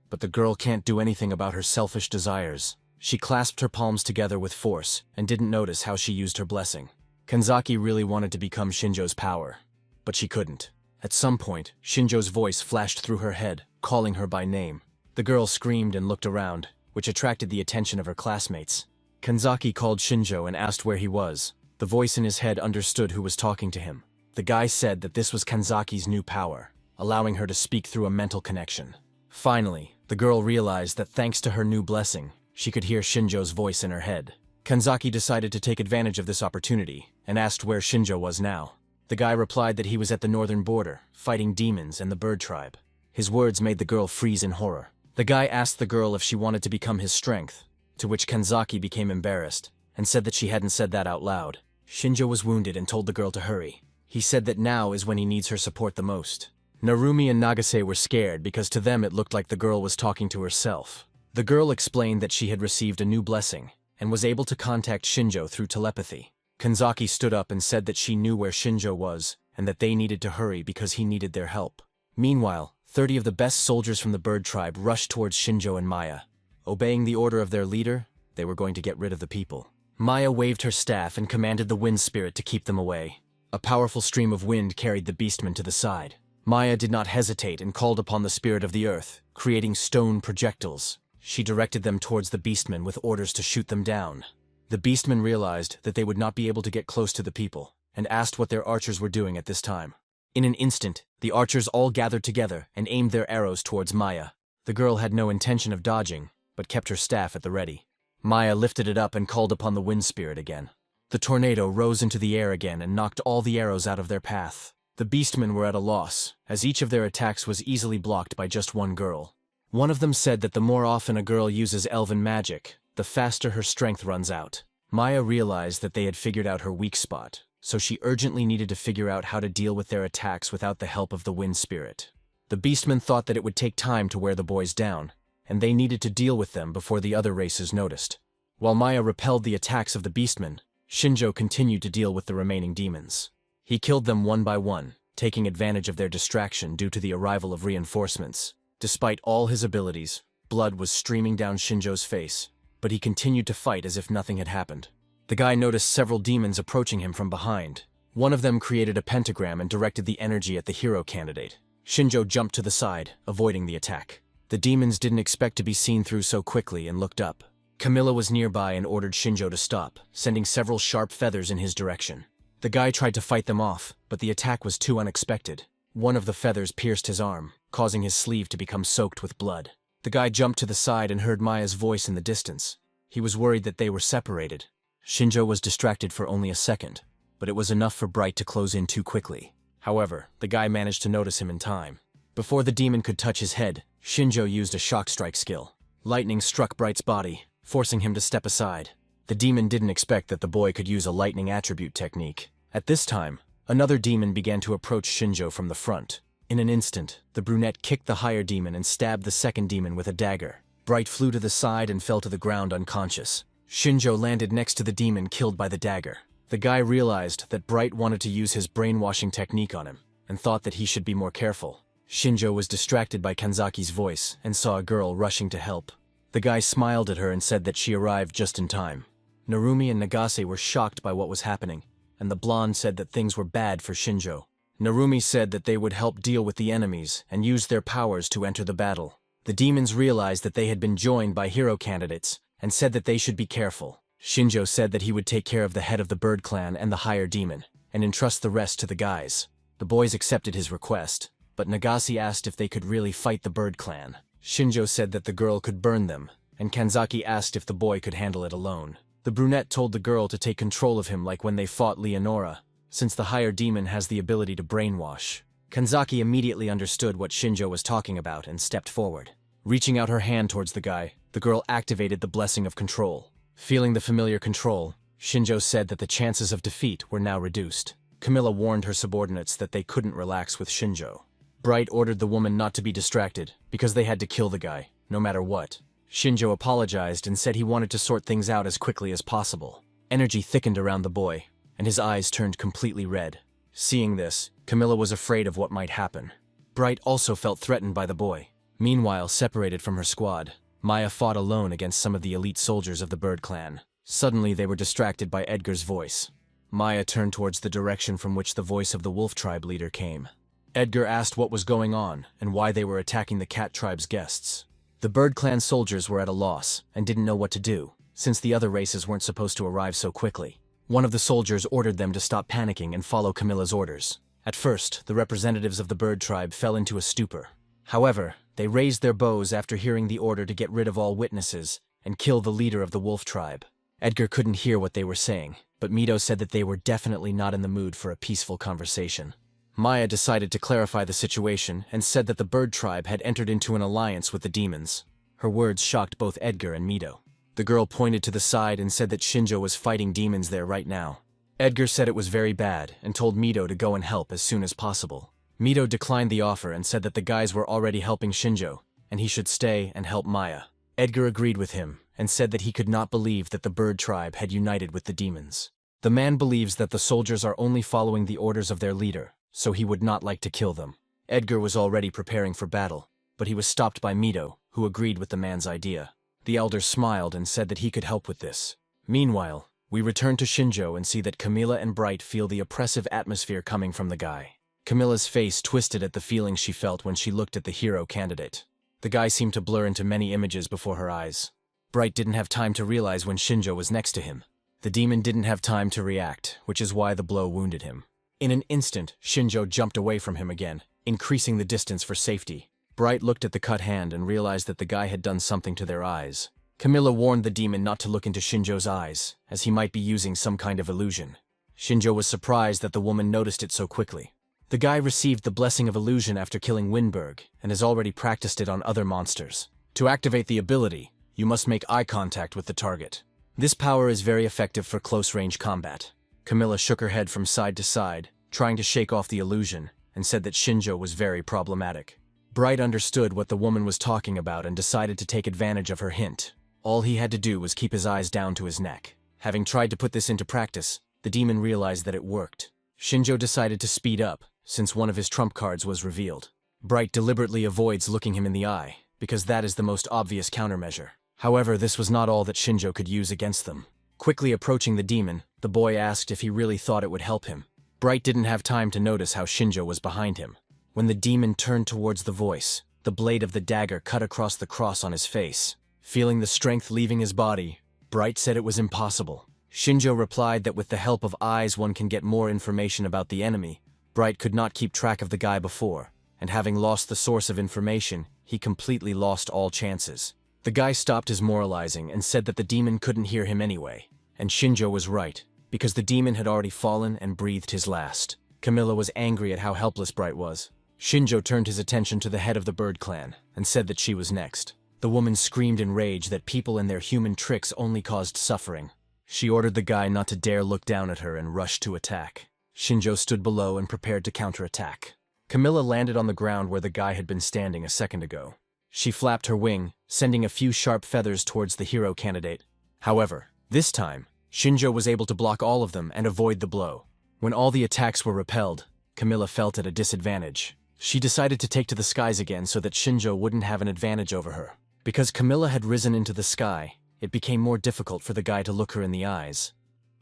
but the girl can't do anything about her selfish desires. She clasped her palms together with force and didn't notice how she used her blessing. Kanzaki really wanted to become Shinjo's power, but she couldn't. At some point, Shinjo's voice flashed through her head, calling her by name. The girl screamed and looked around, which attracted the attention of her classmates. Kanzaki called Shinjo and asked where he was. The voice in his head understood who was talking to him. The guy said that this was Kanzaki's new power, allowing her to speak through a mental connection. Finally, the girl realized that thanks to her new blessing, she could hear Shinjo's voice in her head. Kanzaki decided to take advantage of this opportunity and asked where Shinjo was now. The guy replied that he was at the northern border, fighting demons and the bird tribe. His words made the girl freeze in horror. The guy asked the girl if she wanted to become his strength, to which Kanzaki became embarrassed and said that she hadn't said that out loud. Shinjo was wounded and told the girl to hurry. He said that now is when he needs her support the most. Narumi and Nagase were scared because to them it looked like the girl was talking to herself. The girl explained that she had received a new blessing and was able to contact Shinjo through telepathy. Kanzaki stood up and said that she knew where Shinjo was and that they needed to hurry because he needed their help. Meanwhile, 30 of the best soldiers from the bird tribe rushed towards Shinjo and Maya. Obeying the order of their leader, they were going to get rid of the people. Maya waved her staff and commanded the wind spirit to keep them away. A powerful stream of wind carried the beastmen to the side. Maya did not hesitate and called upon the spirit of the earth, creating stone projectiles. She directed them towards the beastmen with orders to shoot them down. The beastmen realized that they would not be able to get close to the people, and asked what their archers were doing at this time. In an instant, the archers all gathered together and aimed their arrows towards Maya. The girl had no intention of dodging, but kept her staff at the ready. Maya lifted it up and called upon the wind spirit again. The tornado rose into the air again and knocked all the arrows out of their path. The beastmen were at a loss, as each of their attacks was easily blocked by just one girl. One of them said that the more often a girl uses elven magic, the faster her strength runs out. Maya realized that they had figured out her weak spot, so she urgently needed to figure out how to deal with their attacks without the help of the wind spirit. The beastmen thought that it would take time to wear the boys down, and they needed to deal with them before the other races noticed. While Maya repelled the attacks of the beastmen, Shinjo continued to deal with the remaining demons. He killed them one by one, taking advantage of their distraction due to the arrival of reinforcements. Despite all his abilities, blood was streaming down Shinjo's face, but he continued to fight as if nothing had happened. The guy noticed several demons approaching him from behind. One of them created a pentagram and directed the energy at the hero candidate. Shinjo jumped to the side, avoiding the attack. The demons didn't expect to be seen through so quickly and looked up. Camilla was nearby and ordered Shinjo to stop, sending several sharp feathers in his direction. The guy tried to fight them off, but the attack was too unexpected. One of the feathers pierced his arm, causing his sleeve to become soaked with blood. The guy jumped to the side and heard Maya's voice in the distance. He was worried that they were separated. Shinjo was distracted for only a second, but it was enough for Bright to close in too quickly. However, the guy managed to notice him in time. Before the demon could touch his head, Shinjo used a shock strike skill. Lightning struck Bright's body, forcing him to step aside. The demon didn't expect that the boy could use a lightning attribute technique. At this time, another demon began to approach Shinjo from the front. In an instant, the brunette kicked the higher demon and stabbed the second demon with a dagger. Bright flew to the side and fell to the ground unconscious. Shinjo landed next to the demon killed by the dagger. The guy realized that Bright wanted to use his brainwashing technique on him, and thought that he should be more careful. Shinjo was distracted by Kanzaki's voice and saw a girl rushing to help. The guy smiled at her and said that she arrived just in time. Narumi and Nagase were shocked by what was happening, and the blonde said that things were bad for Shinjo. Narumi said that they would help deal with the enemies and use their powers to enter the battle. The demons realized that they had been joined by hero candidates and said that they should be careful. Shinjo said that he would take care of the head of the bird clan and the higher demon, and entrust the rest to the guys. The boys accepted his request, but Nagase asked if they could really fight the bird clan. Shinjo said that the girl could burn them, and Kanzaki asked if the boy could handle it alone. The brunette told the girl to take control of him like when they fought Leonora, since the higher demon has the ability to brainwash. Kanzaki immediately understood what Shinjo was talking about and stepped forward. Reaching out her hand towards the guy, the girl activated the blessing of control. Feeling the familiar control, Shinjo said that the chances of defeat were now reduced. Camilla warned her subordinates that they couldn't relax with Shinjo. Bright ordered the woman not to be distracted, because they had to kill the guy, no matter what. Shinjo apologized and said he wanted to sort things out as quickly as possible. Energy thickened around the boy, and his eyes turned completely red. Seeing this, Camilla was afraid of what might happen. Bright also felt threatened by the boy. Meanwhile, separated from her squad, Maya fought alone against some of the elite soldiers of the bird clan. Suddenly, they were distracted by Edgar's voice. Maya turned towards the direction from which the voice of the wolf tribe leader came. Edgar asked what was going on and why they were attacking the cat tribe's guests. The bird clan soldiers were at a loss and didn't know what to do, since the other races weren't supposed to arrive so quickly. One of the soldiers ordered them to stop panicking and follow Camilla's orders. At first, the representatives of the bird tribe fell into a stupor. However, they raised their bows after hearing the order to get rid of all witnesses and kill the leader of the wolf tribe. Edgar couldn't hear what they were saying, but Mito said that they were definitely not in the mood for a peaceful conversation. Maya decided to clarify the situation and said that the bird tribe had entered into an alliance with the demons. Her words shocked both Edgar and Mito. The girl pointed to the side and said that Shinjo was fighting demons there right now. Edgar said it was very bad and told Mito to go and help as soon as possible. Mito declined the offer and said that the guys were already helping Shinjo, and he should stay and help Maya. Edgar agreed with him and said that he could not believe that the bird tribe had united with the demons. The man believes that the soldiers are only following the orders of their leader, so he would not like to kill them. Edgar was already preparing for battle, but he was stopped by Mito, who agreed with the man's idea. The elder smiled and said that he could help with this. Meanwhile, we return to Shinjo and see that Camilla and Bright feel the oppressive atmosphere coming from the guy. Camilla's face twisted at the feeling she felt when she looked at the hero candidate. The guy seemed to blur into many images before her eyes. Bright didn't have time to realize when Shinjo was next to him. The demon didn't have time to react, which is why the blow wounded him. In an instant, Shinjo jumped away from him again, increasing the distance for safety. Bright looked at the cut hand and realized that the guy had done something to their eyes. Camilla warned the demon not to look into Shinjo's eyes, as he might be using some kind of illusion. Shinjo was surprised that the woman noticed it so quickly. The guy received the blessing of illusion after killing Winberg, and has already practiced it on other monsters. To activate the ability, you must make eye contact with the target. This power is very effective for close-range combat. Camilla shook her head from side to side, trying to shake off the illusion, and said that Shinjo was very problematic. Bright understood what the woman was talking about and decided to take advantage of her hint. All he had to do was keep his eyes down to his neck. Having tried to put this into practice, the demon realized that it worked. Shinjo decided to speed up, since one of his trump cards was revealed. Bright deliberately avoids looking him in the eye, because that is the most obvious countermeasure. However, this was not all that Shinjo could use against them. Quickly approaching the demon, the boy asked if he really thought it would help him. Bright didn't have time to notice how Shinjo was behind him. When the demon turned towards the voice, the blade of the dagger cut across the cross on his face. Feeling the strength leaving his body, Bright said it was impossible. Shinjo replied that with the help of eyes one can get more information about the enemy. Bright could not keep track of the guy before, and having lost the source of information, he completely lost all chances. The guy stopped his moralizing and said that the demon couldn't hear him anyway. And Shinjo was right, because the demon had already fallen and breathed his last. Camilla was angry at how helpless Bright was. Shinjo turned his attention to the head of the bird clan, and said that she was next. The woman screamed in rage that people and their human tricks only caused suffering. She ordered the guy not to dare look down at her and rushed to attack. Shinjo stood below and prepared to counterattack. Camilla landed on the ground where the guy had been standing a second ago. She flapped her wing, sending a few sharp feathers towards the hero candidate. However, this time, Shinjo was able to block all of them and avoid the blow. When all the attacks were repelled, Camilla felt at a disadvantage. She decided to take to the skies again so that Shinjo wouldn't have an advantage over her. Because Camilla had risen into the sky, it became more difficult for the guy to look her in the eyes.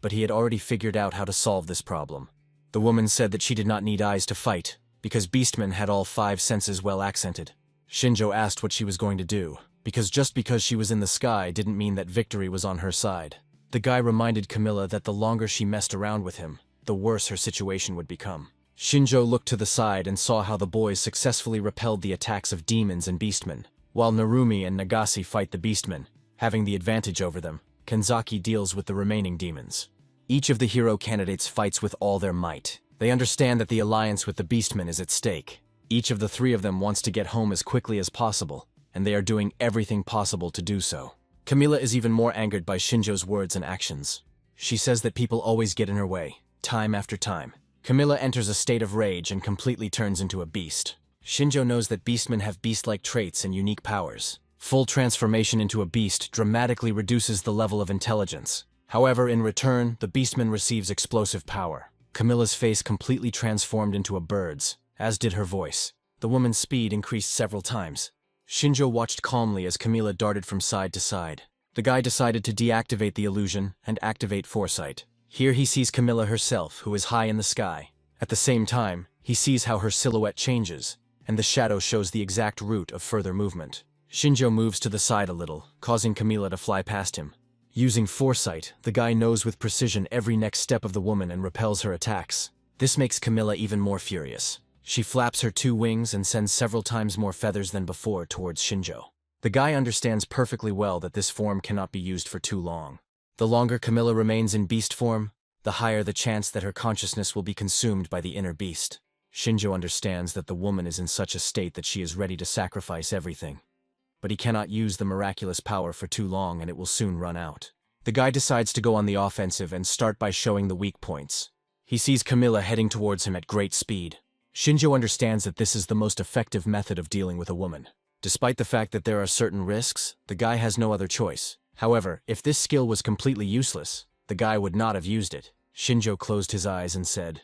But he had already figured out how to solve this problem. The woman said that she did not need eyes to fight, because Beastman had all 5 senses well accented. Shinjo asked what she was going to do, because just because she was in the sky didn't mean that victory was on her side. The guy reminded Camilla that the longer she messed around with him, the worse her situation would become. Shinjo looked to the side and saw how the boys successfully repelled the attacks of demons and beastmen. While Narumi and Nagase fight the beastmen, having the advantage over them, Kanzaki deals with the remaining demons. Each of the hero candidates fights with all their might. They understand that the alliance with the beastmen is at stake. Each of the three of them wants to get home as quickly as possible, and they are doing everything possible to do so. Camilla is even more angered by Shinjo's words and actions. She says that people always get in her way, time after time. Camilla enters a state of rage and completely turns into a beast. Shinjo knows that beastmen have beast-like traits and unique powers. Full transformation into a beast dramatically reduces the level of intelligence. However, in return, the beastman receives explosive power. Camilla's face completely transformed into a bird's, as did her voice. The woman's speed increased several times. Shinjo watched calmly as Camilla darted from side to side. The guy decided to deactivate the illusion and activate foresight. Here he sees Camilla herself, who is high in the sky. At the same time, he sees how her silhouette changes, and the shadow shows the exact route of further movement. Shinjo moves to the side a little, causing Camilla to fly past him. Using foresight, the guy knows with precision every next step of the woman and repels her attacks. This makes Camilla even more furious. She flaps her two wings and sends several times more feathers than before towards Shinjo. The guy understands perfectly well that this form cannot be used for too long. The longer Camilla remains in beast form, the higher the chance that her consciousness will be consumed by the inner beast. Shinjo understands that the woman is in such a state that she is ready to sacrifice everything. But he cannot use the miraculous power for too long and it will soon run out. The guy decides to go on the offensive and start by showing the weak points. He sees Camilla heading towards him at great speed. Shinjo understands that this is the most effective method of dealing with a woman. Despite the fact that there are certain risks, the guy has no other choice. However, if this skill was completely useless, the guy would not have used it. Shinjo closed his eyes and said,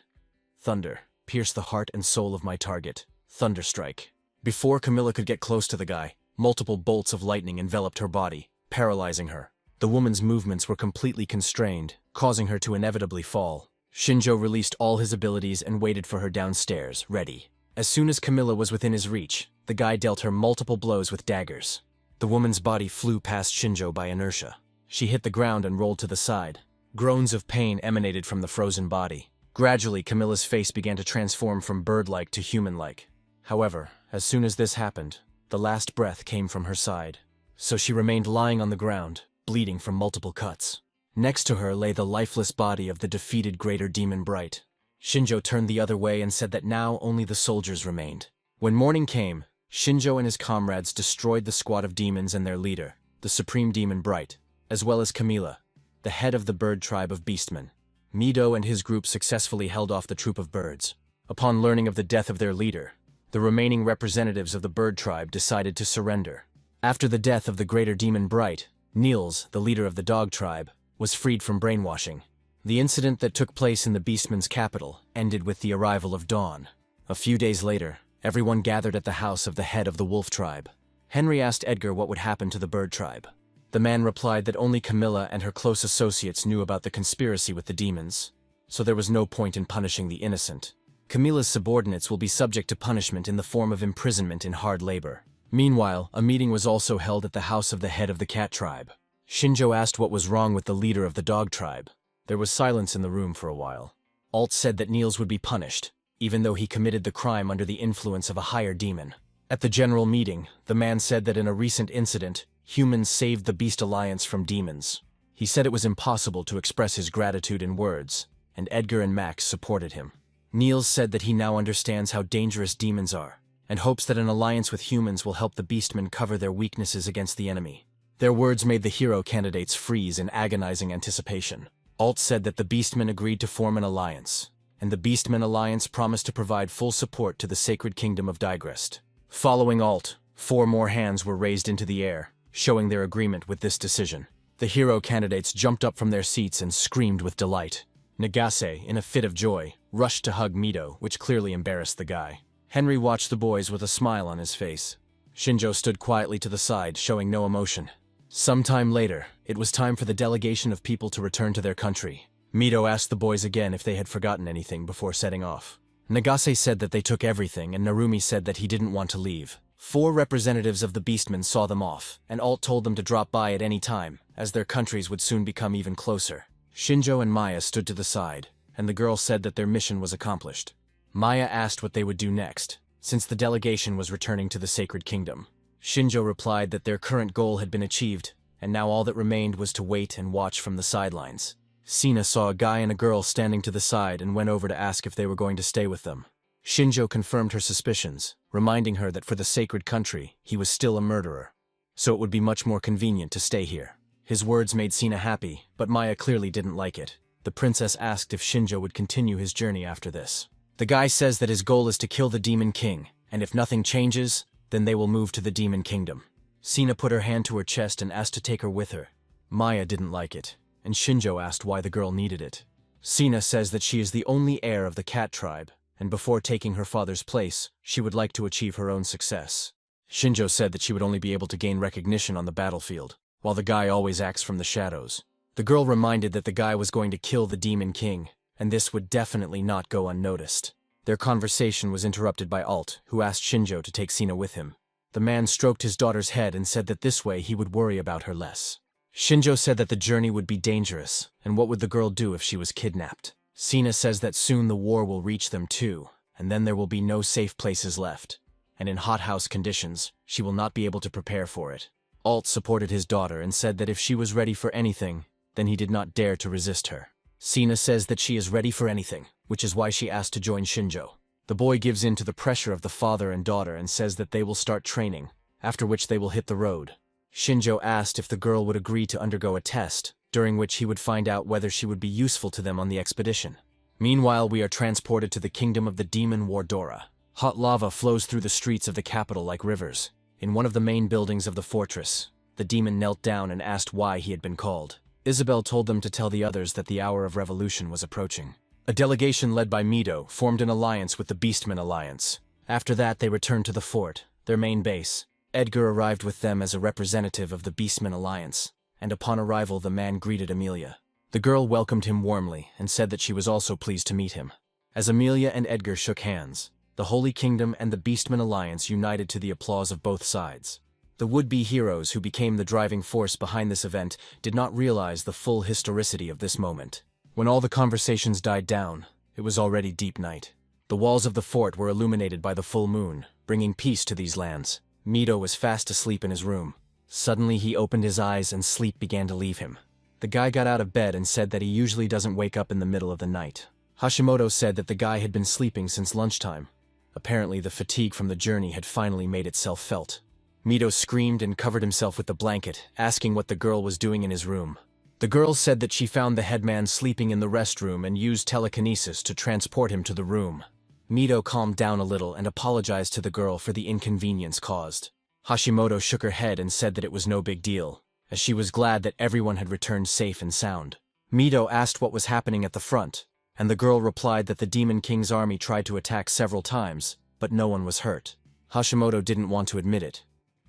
"Thunder, pierce the heart and soul of my target. Thunderstrike." Before Camilla could get close to the guy, multiple bolts of lightning enveloped her body, paralyzing her. The woman's movements were completely constrained, causing her to inevitably fall. Shinjo released all his abilities and waited for her downstairs, ready. As soon as Camilla was within his reach, the guy dealt her multiple blows with daggers. The woman's body flew past Shinjo by inertia. She hit the ground and rolled to the side. Groans of pain emanated from the frozen body. Gradually, Camilla's face began to transform from bird-like to human-like. However, as soon as this happened, the last breath came from her side. So she remained lying on the ground, bleeding from multiple cuts. Next to her lay the lifeless body of the defeated Greater Demon Bright. Shinjo turned the other way and said that now only the soldiers remained. When morning came, Shinjo and his comrades destroyed the squad of demons and their leader, the Supreme Demon Bright, as well as Camilla, the head of the bird tribe of beastmen. Mido and his group successfully held off the troop of birds. Upon learning of the death of their leader, the remaining representatives of the bird tribe decided to surrender. After the death of the Greater Demon Bright, Niels, the leader of the dog tribe, was freed from brainwashing. The incident that took place in the beastmen's capital ended with the arrival of dawn. A few days later, everyone gathered at the house of the head of the wolf tribe. Henry asked Edgar what would happen to the bird tribe. The man replied that only Camilla and her close associates knew about the conspiracy with the demons, so there was no point in punishing the innocent. Camilla's subordinates will be subject to punishment in the form of imprisonment in hard labor. Meanwhile, a meeting was also held at the house of the head of the cat tribe. Shinjo asked what was wrong with the leader of the dog tribe. There was silence in the room for a while. Alt said that Niels would be punished, even though he committed the crime under the influence of a higher demon. At the general meeting, the man said that in a recent incident, humans saved the Beast Alliance from demons. He said it was impossible to express his gratitude in words, and Edgar and Max supported him. Niels said that he now understands how dangerous demons are, and hopes that an alliance with humans will help the Beastmen cover their weaknesses against the enemy. Their words made the hero candidates freeze in agonizing anticipation. Alt said that the Beastmen agreed to form an alliance, and the Beastmen Alliance promised to provide full support to the sacred kingdom of Digrest. Following Alt, 4 more hands were raised into the air, showing their agreement with this decision. The hero candidates jumped up from their seats and screamed with delight. Nagase, in a fit of joy, rushed to hug Mido, which clearly embarrassed the guy. Henry watched the boys with a smile on his face. Shinjo stood quietly to the side, showing no emotion. Sometime later, it was time for the delegation of people to return to their country. Mido asked the boys again if they had forgotten anything before setting off. Nagase said that they took everything, and Narumi said that he didn't want to leave. 4 representatives of the Beastmen saw them off, and Alt told them to drop by at any time, as their countries would soon become even closer. Shinjo and Maya stood to the side, and the girl said that their mission was accomplished. Maya asked what they would do next, since the delegation was returning to the Sacred Kingdom. Shinjo replied that their current goal had been achieved, and now all that remained was to wait and watch from the sidelines. Sina saw a guy and a girl standing to the side and went over to ask if they were going to stay with them. Shinjo confirmed her suspicions, reminding her that for the sacred country, he was still a murderer. So it would be much more convenient to stay here. His words made Sina happy, but Maya clearly didn't like it. The princess asked if Shinjo would continue his journey after this. The guy says that his goal is to kill the Demon King, and if nothing changes, then they will move to the Demon Kingdom. Sina put her hand to her chest and asked to take her with her. Maya didn't like it, and Shinjo asked why the girl needed it. Sina says that she is the only heir of the cat tribe, and before taking her father's place, she would like to achieve her own success. Shinjo said that she would only be able to gain recognition on the battlefield, while the guy always acts from the shadows. The girl reminded that the guy was going to kill the Demon King, and this would definitely not go unnoticed. Their conversation was interrupted by Alt, who asked Shinjo to take Sina with him. The man stroked his daughter's head and said that this way he would worry about her less. Shinjo said that the journey would be dangerous, and what would the girl do if she was kidnapped? Sina says that soon the war will reach them too, and then there will be no safe places left. And in hothouse conditions, she will not be able to prepare for it. Alt supported his daughter and said that if she was ready for anything, then he did not dare to resist her. Sina says that she is ready for anything, which is why she asked to join Shinjo. The boy gives in to the pressure of the father and daughter and says that they will start training, after which they will hit the road. Shinjo asked if the girl would agree to undergo a test, during which he would find out whether she would be useful to them on the expedition. Meanwhile, we are transported to the kingdom of the demon Wardora. Hot lava flows through the streets of the capital like rivers. In one of the main buildings of the fortress, the demon knelt down and asked why he had been called. Isabel told them to tell the others that the hour of revolution was approaching. A delegation led by Mido formed an alliance with the Beastmen Alliance. After that, they returned to the fort, their main base. Edgar arrived with them as a representative of the Beastmen Alliance, and upon arrival the man greeted Amelia. The girl welcomed him warmly and said that she was also pleased to meet him. As Amelia and Edgar shook hands, the Holy Kingdom and the Beastmen Alliance united to the applause of both sides. The would-be heroes who became the driving force behind this event did not realize the full historicity of this moment. When all the conversations died down, it was already deep night. The walls of the fort were illuminated by the full moon, bringing peace to these lands. Mido was fast asleep in his room. Suddenly he opened his eyes and sleep began to leave him. The guy got out of bed and said that he usually doesn't wake up in the middle of the night. Hashimoto said that the guy had been sleeping since lunchtime. Apparently the fatigue from the journey had finally made itself felt. Mido screamed and covered himself with the blanket, asking what the girl was doing in his room. The girl said that she found the headman sleeping in the restroom and used telekinesis to transport him to the room. Mido calmed down a little and apologized to the girl for the inconvenience caused. Hashimoto shook her head and said that it was no big deal, as she was glad that everyone had returned safe and sound. Mido asked what was happening at the front, and the girl replied that the Demon King's army tried to attack several times, but no one was hurt. Hashimoto didn't want to admit it,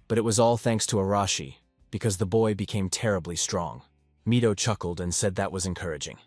but it was all thanks to Arashi, because the boy became terribly strong. Mido chuckled and said that was encouraging.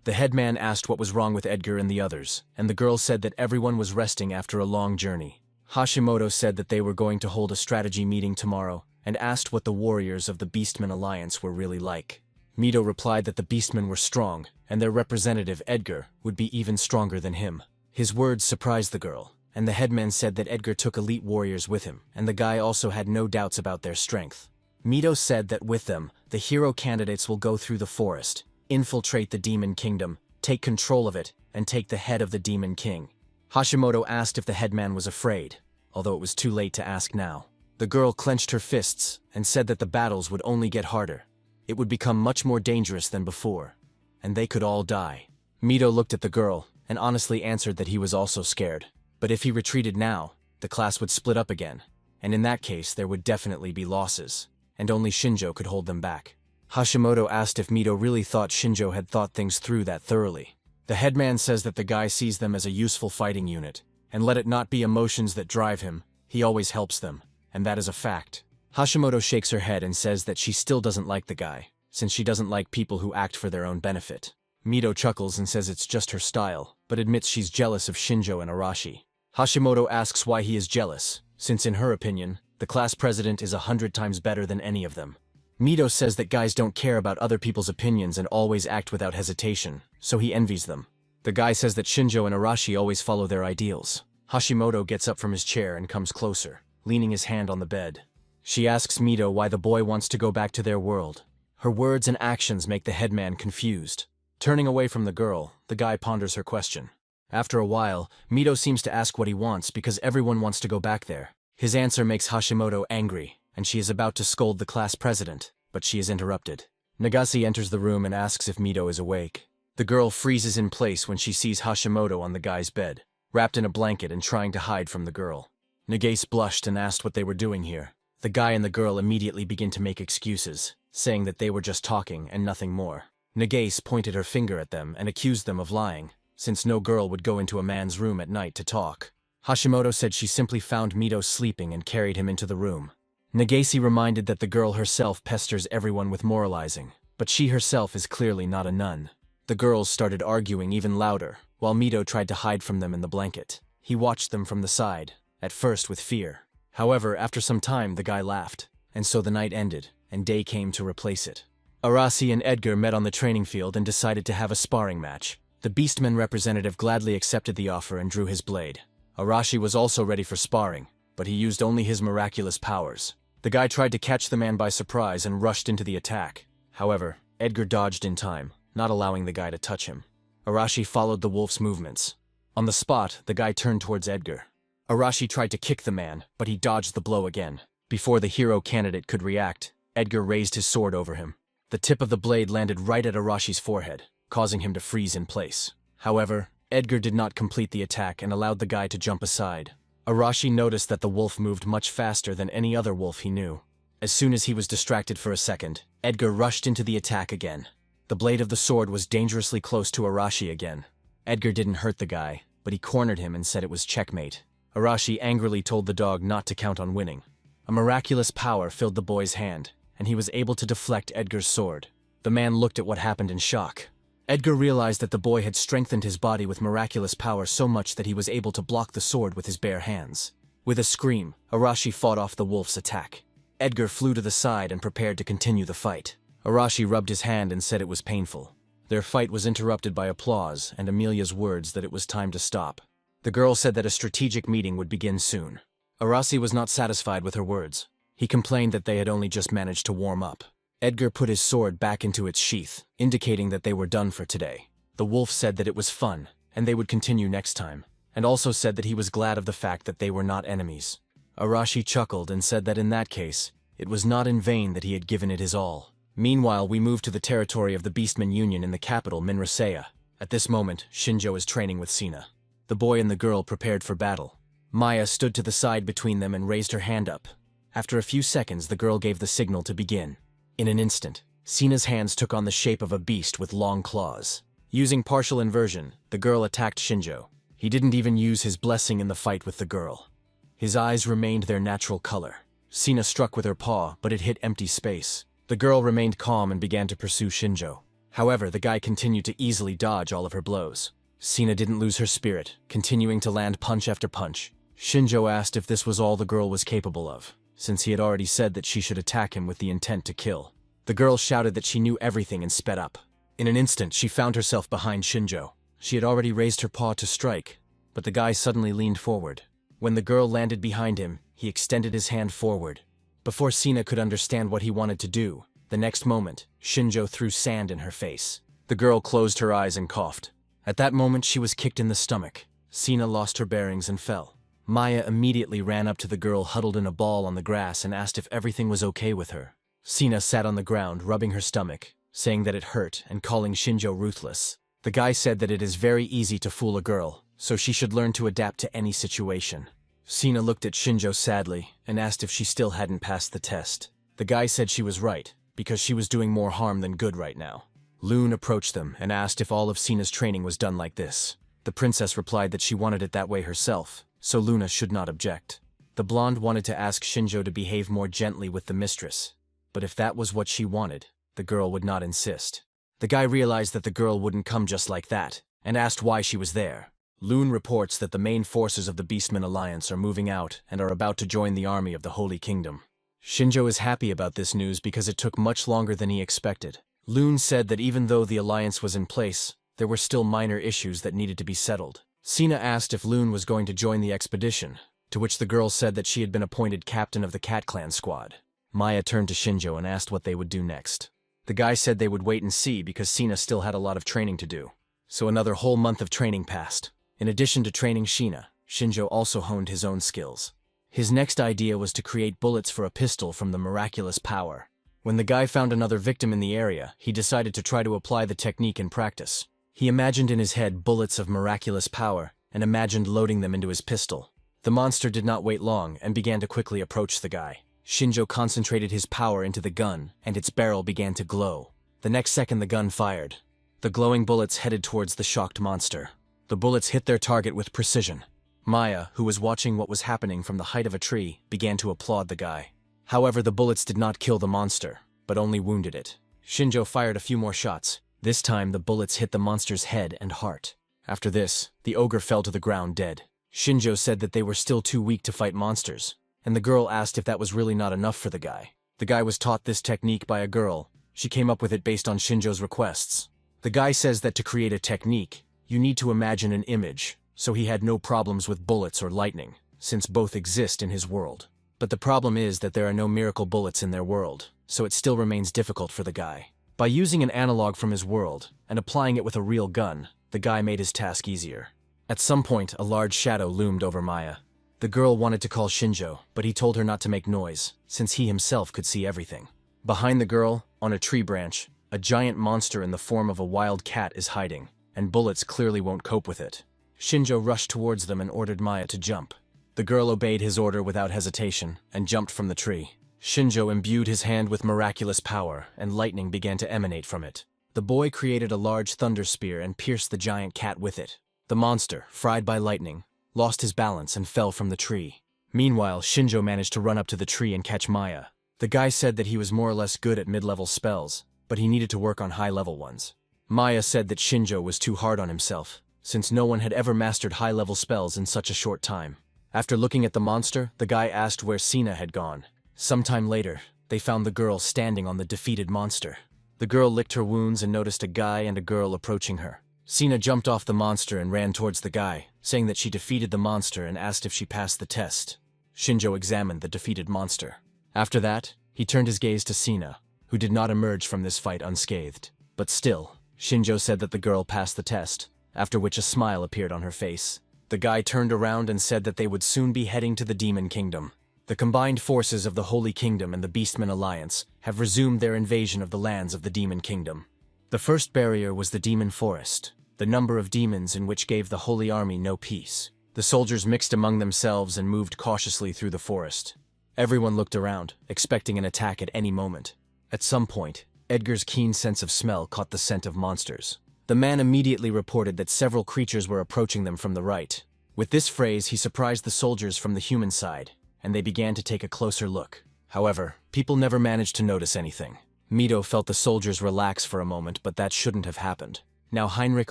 The headman asked what was wrong with Edgar and the others, and the girl said that everyone was resting after a long journey. Hashimoto said that they were going to hold a strategy meeting tomorrow, and asked what the warriors of the Beastmen Alliance were really like. Mido replied that the Beastmen were strong, and their representative, Edgar, would be even stronger than him. His words surprised the girl, and the headman said that Edgar took elite warriors with him, and the guy also had no doubts about their strength. Mido said that with them, the hero candidates will go through the forest, infiltrate the Demon Kingdom, take control of it, and take the head of the Demon King. Hashimoto asked if the headman was afraid, although it was too late to ask now. The girl clenched her fists and said that the battles would only get harder. It would become much more dangerous than before, and they could all die. Mido looked at the girl and honestly answered that he was also scared. But if he retreated now, the class would split up again, and in that case there would definitely be losses, and only Shinjo could hold them back. Hashimoto asked if Mido really thought Shinjo had thought things through that thoroughly. The headman says that the guy sees them as a useful fighting unit, and let it not be emotions that drive him, he always helps them, and that is a fact. Hashimoto shakes her head and says that she still doesn't like the guy, since she doesn't like people who act for their own benefit. Mido chuckles and says it's just her style, but admits she's jealous of Shinjo and Arashi. Hashimoto asks why he is jealous, since in her opinion, the class president is 100 times better than any of them. Mito says that guys don't care about other people's opinions and always act without hesitation, so he envies them. The guy says that Shinjo and Arashi always follow their ideals. Hashimoto gets up from his chair and comes closer, leaning his hand on the bed. She asks Mito why the boy wants to go back to their world. Her words and actions make the headman confused. Turning away from the girl, the guy ponders her question. After a while, Mito seems to ask what he wants because everyone wants to go back there. His answer makes Hashimoto angry, and she is about to scold the class president, but she is interrupted. Nagase enters the room and asks if Mito is awake. The girl freezes in place when she sees Hashimoto on the guy's bed, wrapped in a blanket and trying to hide from the girl. Nagase blushed and asked what they were doing here. The guy and the girl immediately begin to make excuses, saying that they were just talking and nothing more. Nagase pointed her finger at them and accused them of lying, since no girl would go into a man's room at night to talk. Hashimoto said she simply found Mito sleeping and carried him into the room. Nagase reminded that the girl herself pesters everyone with moralizing, but she herself is clearly not a nun. The girls started arguing even louder, while Mito tried to hide from them in the blanket. He watched them from the side, at first with fear. However, after some time the guy laughed, and so the night ended, and day came to replace it. Arashi and Edgar met on the training field and decided to have a sparring match. The Beastman representative gladly accepted the offer and drew his blade. Arashi was also ready for sparring, but he used only his miraculous powers. The guy tried to catch the man by surprise and rushed into the attack. However, Edgar dodged in time, not allowing the guy to touch him. Arashi followed the wolf's movements. On the spot, the guy turned towards Edgar. Arashi tried to kick the man, but he dodged the blow again. Before the hero candidate could react, Edgar raised his sword over him. The tip of the blade landed right at Arashi's forehead, causing him to freeze in place. However, Edgar did not complete the attack and allowed the guy to jump aside. Arashi noticed that the wolf moved much faster than any other wolf he knew. As soon as he was distracted for a second, Edgar rushed into the attack again. The blade of the sword was dangerously close to Arashi again. Edgar didn't hurt the guy, but he cornered him and said it was checkmate. Arashi angrily told the dog not to count on winning. A miraculous power filled the boy's hand, and he was able to deflect Edgar's sword. The man looked at what happened in shock. Edgar realized that the boy had strengthened his body with miraculous power so much that he was able to block the sword with his bare hands. With a scream, Arashi fought off the wolf's attack. Edgar flew to the side and prepared to continue the fight. Arashi rubbed his hand and said it was painful. Their fight was interrupted by applause and Amelia's words that it was time to stop. The girl said that a strategic meeting would begin soon. Arashi was not satisfied with her words. He complained that they had only just managed to warm up. Edgar put his sword back into its sheath, indicating that they were done for today. The wolf said that it was fun, and they would continue next time, and also said that he was glad of the fact that they were not enemies. Arashi chuckled and said that in that case, it was not in vain that he had given it his all. Meanwhile, we moved to the territory of the Beastman Union in the capital, Minrasea. At this moment, Shinjo is training with Sina. The boy and the girl prepared for battle. Maya stood to the side between them and raised her hand up. After a few seconds, the girl gave the signal to begin. In an instant, Sina's hands took on the shape of a beast with long claws. Using partial inversion, the girl attacked Shinjo. He didn't even use his blessing in the fight with the girl. His eyes remained their natural color. Sina struck with her paw, but it hit empty space. The girl remained calm and began to pursue Shinjo. However, the guy continued to easily dodge all of her blows. Sina didn't lose her spirit, continuing to land punch after punch. Shinjo asked if this was all the girl was capable of, since he had already said that she should attack him with the intent to kill. The girl shouted that she knew everything and sped up. In an instant, she found herself behind Shinjo. She had already raised her paw to strike, but the guy suddenly leaned forward. When the girl landed behind him, he extended his hand forward. Before Sina could understand what he wanted to do, the next moment, Shinjo threw sand in her face. The girl closed her eyes and coughed. At that moment, she was kicked in the stomach. Sina lost her bearings and fell. Maya immediately ran up to the girl huddled in a ball on the grass and asked if everything was okay with her. Sina sat on the ground, rubbing her stomach, saying that it hurt and calling Shinjo ruthless. The guy said that it is very easy to fool a girl, so she should learn to adapt to any situation. Sina looked at Shinjo sadly and asked if she still hadn't passed the test. The guy said she was right, because she was doing more harm than good right now. Loon approached them and asked if all of Sina's training was done like this. The princess replied that she wanted it that way herself, so Luna should not object. The blonde wanted to ask Shinjo to behave more gently with the mistress, but if that was what she wanted, the girl would not insist. The guy realized that the girl wouldn't come just like that, and asked why she was there. Loon reports that the main forces of the Beastman Alliance are moving out and are about to join the army of the Holy Kingdom. Shinjo is happy about this news because it took much longer than he expected. Loon said that even though the alliance was in place, there were still minor issues that needed to be settled. Sina asked if Loon was going to join the expedition, to which the girl said that she had been appointed captain of the Cat Clan squad. Maya turned to Shinjo and asked what they would do next. The guy said they would wait and see because Sina still had a lot of training to do. So another whole month of training passed. In addition to training Shina, Shinjo also honed his own skills. His next idea was to create bullets for a pistol from the miraculous power. When the guy found another victim in the area, he decided to try to apply the technique in practice. He imagined in his head bullets of miraculous power and imagined loading them into his pistol. The monster did not wait long and began to quickly approach the guy. Shinjo concentrated his power into the gun, and its barrel began to glow. The next second the gun fired. The glowing bullets headed towards the shocked monster. The bullets hit their target with precision. Maya, who was watching what was happening from the height of a tree, began to applaud the guy. However, the bullets did not kill the monster, but only wounded it. Shinjo fired a few more shots. This time, the bullets hit the monster's head and heart. After this, the ogre fell to the ground dead. Shinjo said that they were still too weak to fight monsters, and the girl asked if that was really not enough for the guy. The guy was taught this technique by a girl. She came up with it based on Shinjo's requests. The guy says that to create a technique, you need to imagine an image, so he had no problems with bullets or lightning, since both exist in his world. But the problem is that there are no miracle bullets in their world, so it still remains difficult for the guy. By using an analog from his world, and applying it with a real gun, the guy made his task easier. At some point, a large shadow loomed over Maya. The girl wanted to call Shinjo, but he told her not to make noise, since he himself could see everything. Behind the girl, on a tree branch, a giant monster in the form of a wild cat is hiding, and bullets clearly won't cope with it. Shinjo rushed towards them and ordered Maya to jump. The girl obeyed his order without hesitation, and jumped from the tree. Shinjo imbued his hand with miraculous power, and lightning began to emanate from it. The boy created a large thunder spear and pierced the giant cat with it. The monster, fried by lightning, lost his balance and fell from the tree. Meanwhile, Shinjo managed to run up to the tree and catch Maya. The guy said that he was more or less good at mid-level spells, but he needed to work on high-level ones. Maya said that Shinjo was too hard on himself, since no one had ever mastered high-level spells in such a short time. After looking at the monster, the guy asked where Sina had gone. Sometime later, they found the girl standing on the defeated monster. The girl licked her wounds and noticed a guy and a girl approaching her. Sina jumped off the monster and ran towards the guy, saying that she defeated the monster and asked if she passed the test. Shinjo examined the defeated monster. After that, he turned his gaze to Sina, who did not emerge from this fight unscathed. But still, Shinjo said that the girl passed the test, after which a smile appeared on her face. The guy turned around and said that they would soon be heading to the Demon Kingdom. The combined forces of the Holy Kingdom and the Beastmen Alliance have resumed their invasion of the lands of the Demon Kingdom. The first barrier was the Demon Forest, the number of demons in which gave the Holy Army no peace. The soldiers mixed among themselves and moved cautiously through the forest. Everyone looked around, expecting an attack at any moment. At some point, Edgar's keen sense of smell caught the scent of monsters. The man immediately reported that several creatures were approaching them from the right. With this phrase, he surprised the soldiers from the human side, and they began to take a closer look. However, people never managed to notice anything. Mito felt the soldiers relax for a moment, but that shouldn't have happened. Now Heinrich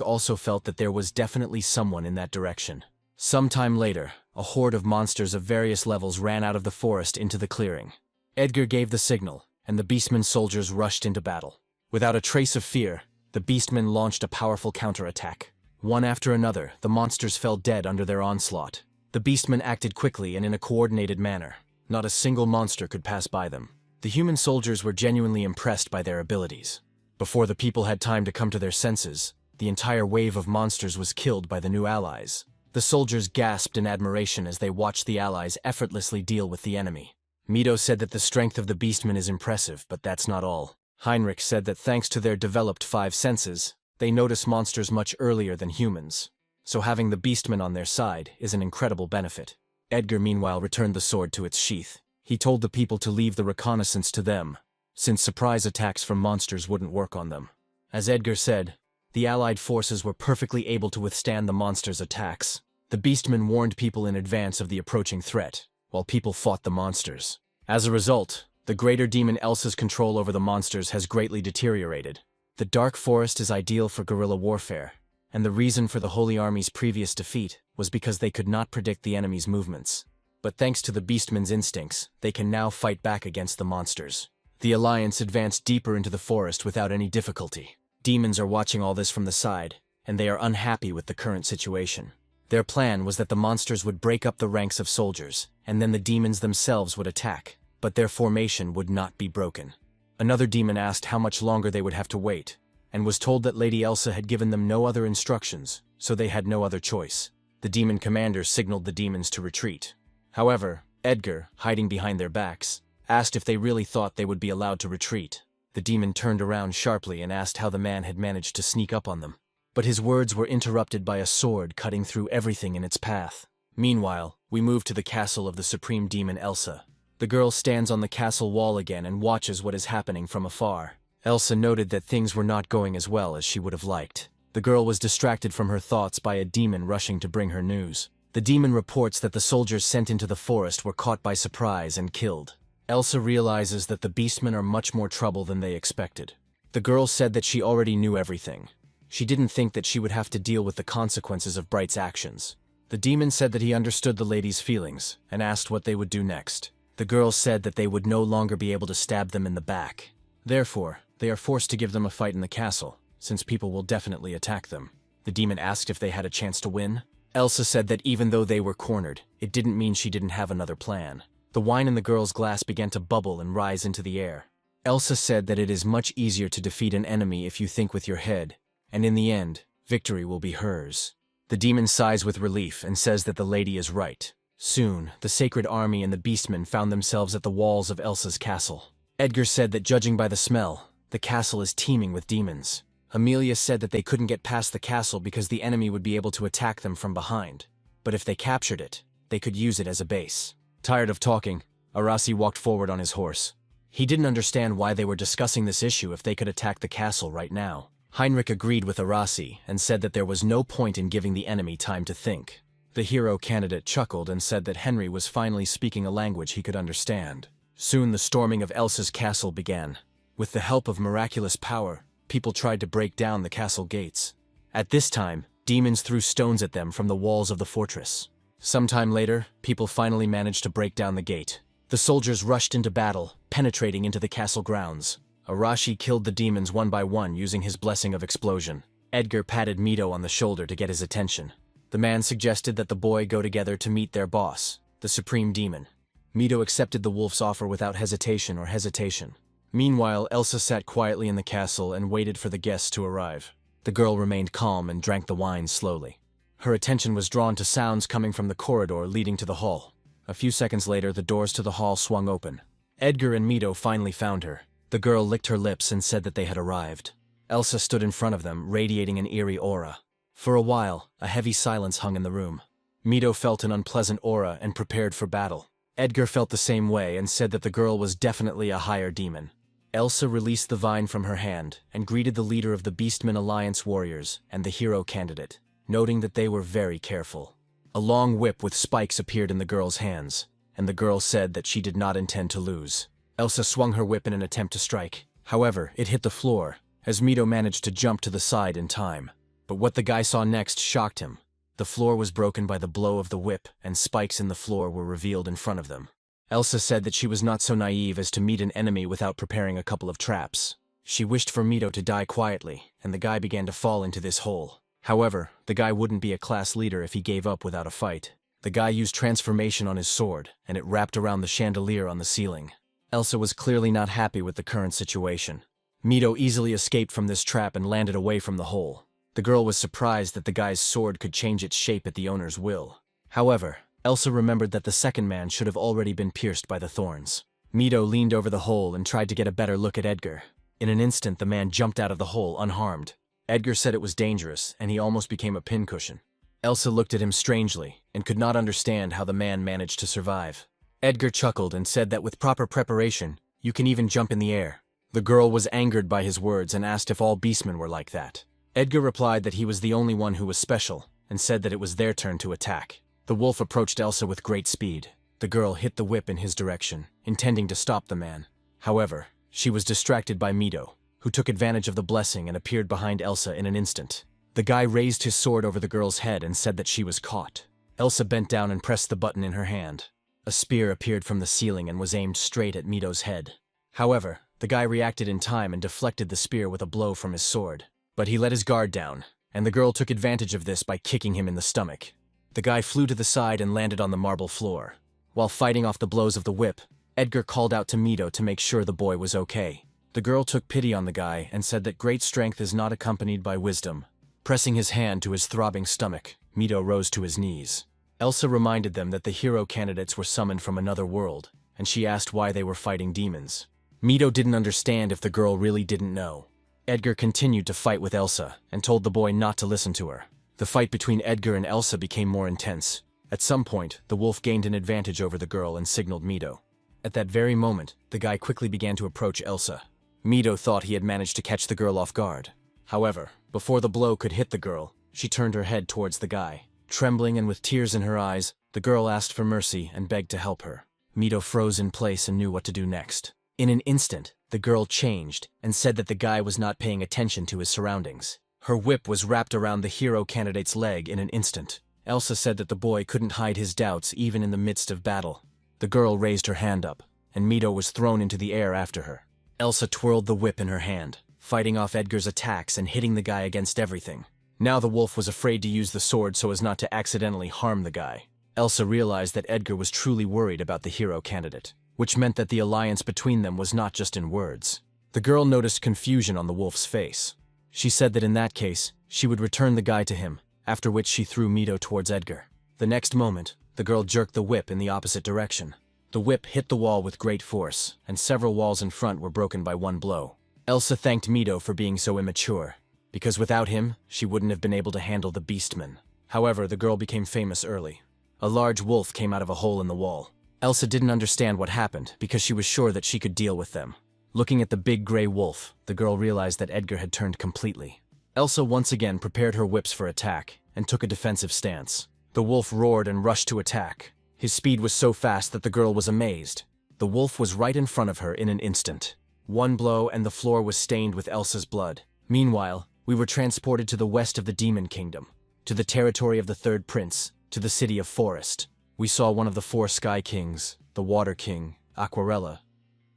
also felt that there was definitely someone in that direction. Sometime later, a horde of monsters of various levels ran out of the forest into the clearing. Edgar gave the signal, and the Beastmen soldiers rushed into battle. Without a trace of fear, the Beastmen launched a powerful counterattack. One after another, the monsters fell dead under their onslaught. The Beastmen acted quickly and in a coordinated manner. Not a single monster could pass by them. The human soldiers were genuinely impressed by their abilities. Before the people had time to come to their senses, the entire wave of monsters was killed by the new allies. The soldiers gasped in admiration as they watched the allies effortlessly deal with the enemy. Mito said that the strength of the Beastmen is impressive, but that's not all. Heinrich said that thanks to their developed 5 senses, they notice monsters much earlier than humans. So having the Beastmen on their side is an incredible benefit. Edgar meanwhile returned the sword to its sheath. He told the people to leave the reconnaissance to them, since surprise attacks from monsters wouldn't work on them. As Edgar said, the allied forces were perfectly able to withstand the monsters' attacks. The Beastmen warned people in advance of the approaching threat, while people fought the monsters. As a result, the greater demon Elsa's control over the monsters has greatly deteriorated. The Dark Forest is ideal for guerrilla warfare, and the reason for the Holy Army's previous defeat was because they could not predict the enemy's movements. but thanks to the beastman's instincts, they can now fight back against the monsters. The alliance advanced deeper into the forest without any difficulty. Demons are watching all this from the side, and they are unhappy with the current situation. Their plan was that the monsters would break up the ranks of soldiers, and then the demons themselves would attack, but their formation would not be broken. Another demon asked how much longer they would have to wait, and was told that Lady Elsa had given them no other instructions, so they had no other choice. The demon commander signaled the demons to retreat. However, Edgar, hiding behind their backs, asked if they really thought they would be allowed to retreat. The demon turned around sharply and asked how the man had managed to sneak up on them. But his words were interrupted by a sword cutting through everything in its path. Meanwhile, we move to the castle of the supreme demon Elsa. The girl stands on the castle wall again and watches what is happening from afar. Elsa noted that things were not going as well as she would have liked. The girl was distracted from her thoughts by a demon rushing to bring her news. The demon reports that the soldiers sent into the forest were caught by surprise and killed. Elsa realizes that the beastmen are much more trouble than they expected. The girl said that she already knew everything. She didn't think that she would have to deal with the consequences of Bright's actions. The demon said that he understood the lady's feelings, and asked what they would do next. The girl said that they would no longer be able to stab them in the back. Therefore, they are forced to give them a fight in the castle, since people will definitely attack them. The demon asked if they had a chance to win. Elsa said that even though they were cornered, it didn't mean she didn't have another plan. The wine in the girl's glass began to bubble and rise into the air. Elsa said that it is much easier to defeat an enemy if you think with your head, and in the end, victory will be hers. The demon sighs with relief and says that the lady is right. Soon, the sacred army and the beastmen found themselves at the walls of Elsa's castle. Edgar said that judging by the smell, the castle is teeming with demons. Amelia said that they couldn't get past the castle because the enemy would be able to attack them from behind. But if they captured it, they could use it as a base. Tired of talking, Arasi walked forward on his horse. He didn't understand why they were discussing this issue if they could attack the castle right now. Heinrich agreed with Arasi and said that there was no point in giving the enemy time to think. The hero candidate chuckled and said that Henry was finally speaking a language he could understand. Soon the storming of Elsa's castle began. With the help of miraculous power, people tried to break down the castle gates. At this time, demons threw stones at them from the walls of the fortress. Sometime later, people finally managed to break down the gate. The soldiers rushed into battle, penetrating into the castle grounds. Arashi killed the demons one by one using his blessing of explosion. Edgar patted Mito on the shoulder to get his attention. The man suggested that the boy go together to meet their boss, the supreme demon. Mito accepted the wolf's offer without hesitation. Meanwhile, Elsa sat quietly in the castle and waited for the guests to arrive. The girl remained calm and drank the wine slowly. Her attention was drawn to sounds coming from the corridor leading to the hall. A few seconds later, the doors to the hall swung open. Edgar and Mito finally found her. The girl licked her lips and said that they had arrived. Elsa stood in front of them, radiating an eerie aura. For a while, a heavy silence hung in the room. Mito felt an unpleasant aura and prepared for battle. Edgar felt the same way and said that the girl was definitely a higher demon. Elsa released the vine from her hand and greeted the leader of the Beastmen Alliance warriors and the hero candidate, noting that they were very careful. A long whip with spikes appeared in the girl's hands, and the girl said that she did not intend to lose. Elsa swung her whip in an attempt to strike. However, it hit the floor, as Mito managed to jump to the side in time. But what the guy saw next shocked him. The floor was broken by the blow of the whip, and spikes in the floor were revealed in front of them. Elsa said that she was not so naive as to meet an enemy without preparing a couple of traps. She wished for Mito to die quietly, and the guy began to fall into this hole. However, the guy wouldn't be a class leader if he gave up without a fight. The guy used transformation on his sword, and it wrapped around the chandelier on the ceiling. Elsa was clearly not happy with the current situation. Mito easily escaped from this trap and landed away from the hole. The girl was surprised that the guy's sword could change its shape at the owner's will. However, Elsa remembered that the second man should have already been pierced by the thorns. Mito leaned over the hole and tried to get a better look at Edgar. In an instant, the man jumped out of the hole unharmed. Edgar said it was dangerous, and he almost became a pincushion. Elsa looked at him strangely and could not understand how the man managed to survive. Edgar chuckled and said that with proper preparation, you can even jump in the air. The girl was angered by his words and asked if all beastmen were like that. Edgar replied that he was the only one who was special, and said that it was their turn to attack. The wolf approached Elsa with great speed. The girl hit the whip in his direction, intending to stop the man. However, she was distracted by Mito, who took advantage of the blessing and appeared behind Elsa in an instant. The guy raised his sword over the girl's head and said that she was caught. Elsa bent down and pressed the button in her hand. A spear appeared from the ceiling and was aimed straight at Mito's head. However, the guy reacted in time and deflected the spear with a blow from his sword. But he let his guard down, and the girl took advantage of this by kicking him in the stomach. The guy flew to the side and landed on the marble floor. While fighting off the blows of the whip, Edgar called out to Mito to make sure the boy was okay. The girl took pity on the guy and said that great strength is not accompanied by wisdom. Pressing his hand to his throbbing stomach, Mito rose to his knees. Elsa reminded them that the hero candidates were summoned from another world, and she asked why they were fighting demons. Mito didn't understand if the girl really didn't know. Edgar continued to fight with Elsa and told the boy not to listen to her. The fight between Edgar and Elsa became more intense. At some point, the wolf gained an advantage over the girl and signaled Mito. At that very moment, the guy quickly began to approach Elsa. Mito thought he had managed to catch the girl off guard. However, before the blow could hit the girl, she turned her head towards the guy. Trembling and with tears in her eyes, the girl asked for mercy and begged to help her. Mito froze in place and knew what to do next. In an instant, the girl changed and said that the guy was not paying attention to his surroundings. Her whip was wrapped around the hero candidate's leg in an instant. Elsa said that the boy couldn't hide his doubts even in the midst of battle. The girl raised her hand up, and Mito was thrown into the air after her. Elsa twirled the whip in her hand, fighting off Edgar's attacks and hitting the guy against everything. Now the wolf was afraid to use the sword so as not to accidentally harm the guy. Elsa realized that Edgar was truly worried about the hero candidate, which meant that the alliance between them was not just in words. The girl noticed confusion on the wolf's face. She said that in that case, she would return the guy to him, after which she threw Mito towards Edgar. The next moment, the girl jerked the whip in the opposite direction. The whip hit the wall with great force, and several walls in front were broken by one blow. Elsa thanked Mito for being so immature, because without him, she wouldn't have been able to handle the beastmen. However, the girl became famous early. A large wolf came out of a hole in the wall. Elsa didn't understand what happened because she was sure that she could deal with them. Looking at the big gray wolf, the girl realized that Edgar had turned completely. Elsa once again prepared her whips for attack and took a defensive stance. The wolf roared and rushed to attack. His speed was so fast that the girl was amazed. The wolf was right in front of her in an instant. One blow and the floor was stained with Elsa's blood. Meanwhile, we were transported to the west of the Demon Kingdom, to the territory of the Third Prince, to the city of Forest. We saw one of the four Sky Kings, the Water King, Aquarella,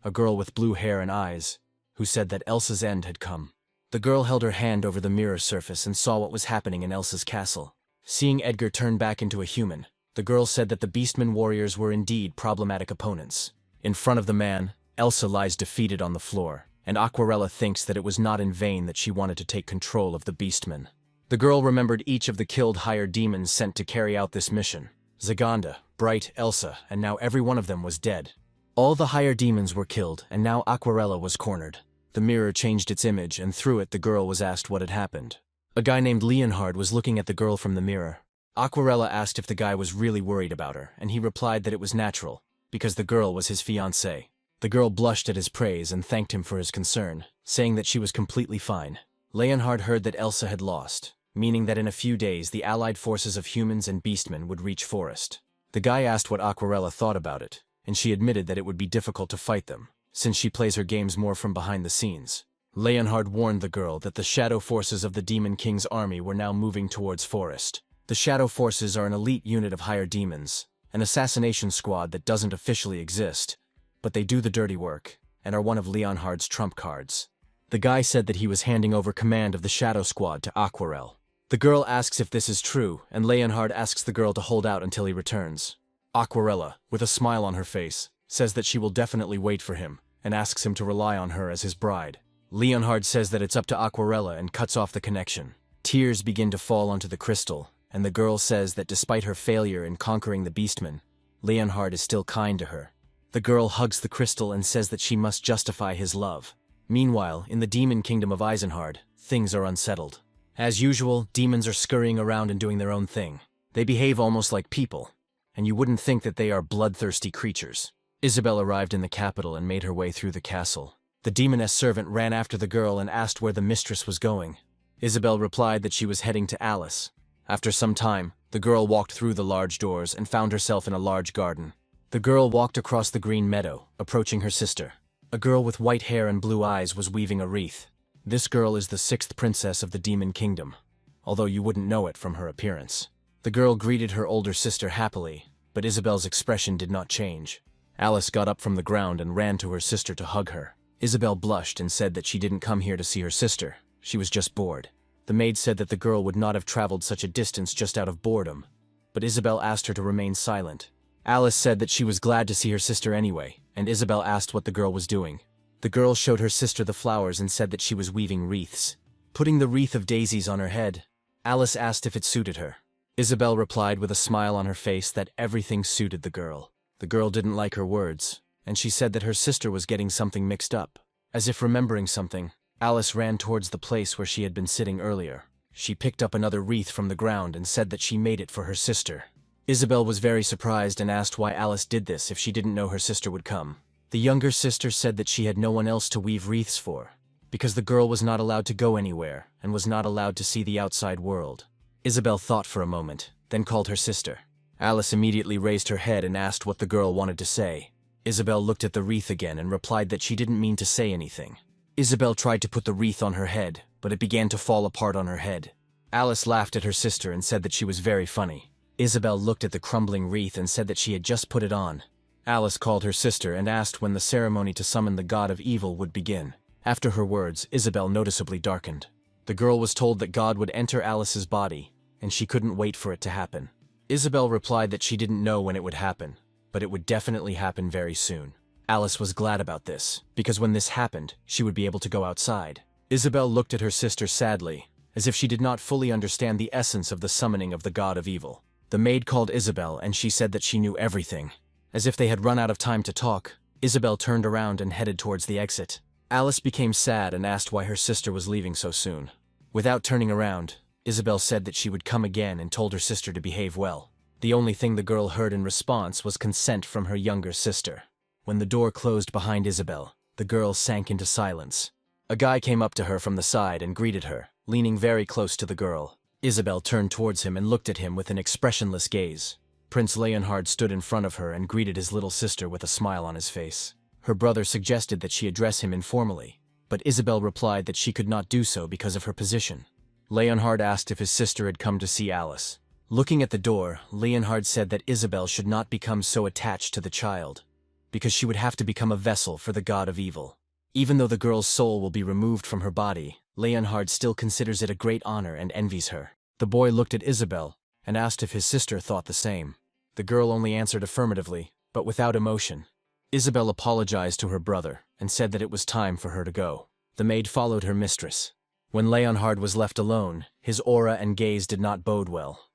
a girl with blue hair and eyes, who said that Elsa's end had come. The girl held her hand over the mirror surface and saw what was happening in Elsa's castle. Seeing Edgar turn back into a human, the girl said that the Beastmen warriors were indeed problematic opponents. In front of the man, Elsa lies defeated on the floor, and Aquarella thinks that it was not in vain that she wanted to take control of the Beastmen. The girl remembered each of the killed higher demons sent to carry out this mission. Zaganda, Bright, Elsa, and now every one of them was dead. All the higher demons were killed, and now Aquarella was cornered. The mirror changed its image, and through it the girl was asked what had happened. A guy named Leonhard was looking at the girl from the mirror. Aquarella asked if the guy was really worried about her, and he replied that it was natural, because the girl was his fiancée. The girl blushed at his praise and thanked him for his concern, saying that she was completely fine. Leonhard heard that Elsa had lost, meaning that in a few days the allied forces of humans and beastmen would reach Forest. The guy asked what Aquarella thought about it, and she admitted that it would be difficult to fight them, since she plays her games more from behind the scenes. Leonhard warned the girl that the shadow forces of the Demon King's army were now moving towards Forest. The shadow forces are an elite unit of higher demons, an assassination squad that doesn't officially exist, but they do the dirty work, and are one of Leonhard's trump cards. The guy said that he was handing over command of the shadow squad to Aquarelle. The girl asks if this is true, and Leonhard asks the girl to hold out until he returns. Aquarella, with a smile on her face, says that she will definitely wait for him, and asks him to rely on her as his bride. Leonhard says that it's up to Aquarella and cuts off the connection. Tears begin to fall onto the crystal, and the girl says that despite her failure in conquering the beastmen, Leonhard is still kind to her. The girl hugs the crystal and says that she must justify his love. Meanwhile, in the demon kingdom of Eisenhard, things are unsettled. As usual, demons are scurrying around and doing their own thing. They behave almost like people, and you wouldn't think that they are bloodthirsty creatures. Isabel arrived in the capital and made her way through the castle. The demoness servant ran after the girl and asked where the mistress was going. Isabel replied that she was heading to Alice. After some time, the girl walked through the large doors and found herself in a large garden. The girl walked across the green meadow, approaching her sister. A girl with white hair and blue eyes was weaving a wreath. This girl is the 6th princess of the Demon Kingdom, although you wouldn't know it from her appearance. The girl greeted her older sister happily, but Isabel's expression did not change. Alice got up from the ground and ran to her sister to hug her. Isabel blushed and said that she didn't come here to see her sister. She was just bored. The maid said that the girl would not have traveled such a distance just out of boredom, but Isabel asked her to remain silent. Alice said that she was glad to see her sister anyway, and Isabel asked what the girl was doing. The girl showed her sister the flowers and said that she was weaving wreaths. Putting the wreath of daisies on her head, Alice asked if it suited her. Isabel replied with a smile on her face that everything suited the girl. The girl didn't like her words, and she said that her sister was getting something mixed up. As if remembering something, Alice ran towards the place where she had been sitting earlier. She picked up another wreath from the ground and said that she made it for her sister. Isabel was very surprised and asked why Alice did this if she didn't know her sister would come. The younger sister said that she had no one else to weave wreaths for, because the girl was not allowed to go anywhere and was not allowed to see the outside world. Isabel thought for a moment, then called her sister. Alice immediately raised her head and asked what the girl wanted to say. Isabel looked at the wreath again and replied that she didn't mean to say anything. Isabel tried to put the wreath on her head, but it began to fall apart on her head. Alice laughed at her sister and said that she was very funny. Isabel looked at the crumbling wreath and said that she had just put it on. Alice called her sister and asked when the ceremony to summon the god of evil would begin. After her words, Isabel noticeably darkened. The girl was told that God would enter Alice's body, and she couldn't wait for it to happen. Isabel replied that she didn't know when it would happen, but it would definitely happen very soon. Alice was glad about this, because when this happened, she would be able to go outside. Isabel looked at her sister sadly, as if she did not fully understand the essence of the summoning of the god of evil. The maid called Isabel and she said that she knew everything. As if they had run out of time to talk, Isabel turned around and headed towards the exit. Alice became sad and asked why her sister was leaving so soon. Without turning around, Isabel said that she would come again and told her sister to behave well. The only thing the girl heard in response was consent from her younger sister. When the door closed behind Isabel, the girl sank into silence. A guy came up to her from the side and greeted her, leaning very close to the girl. Isabel turned towards him and looked at him with an expressionless gaze. Prince Leonhard stood in front of her and greeted his little sister with a smile on his face. Her brother suggested that she address him informally, but Isabel replied that she could not do so because of her position. Leonhard asked if his sister had come to see Alice. Looking at the door, Leonhard said that Isabel should not become so attached to the child, because she would have to become a vessel for the god of evil. Even though the girl's soul will be removed from her body, Leonhard still considers it a great honor and envies her. The boy looked at Isabel and asked if his sister thought the same. The girl only answered affirmatively, but without emotion. Isabel apologized to her brother and said that it was time for her to go. The maid followed her mistress. When Leonhard was left alone, his aura and gaze did not bode well.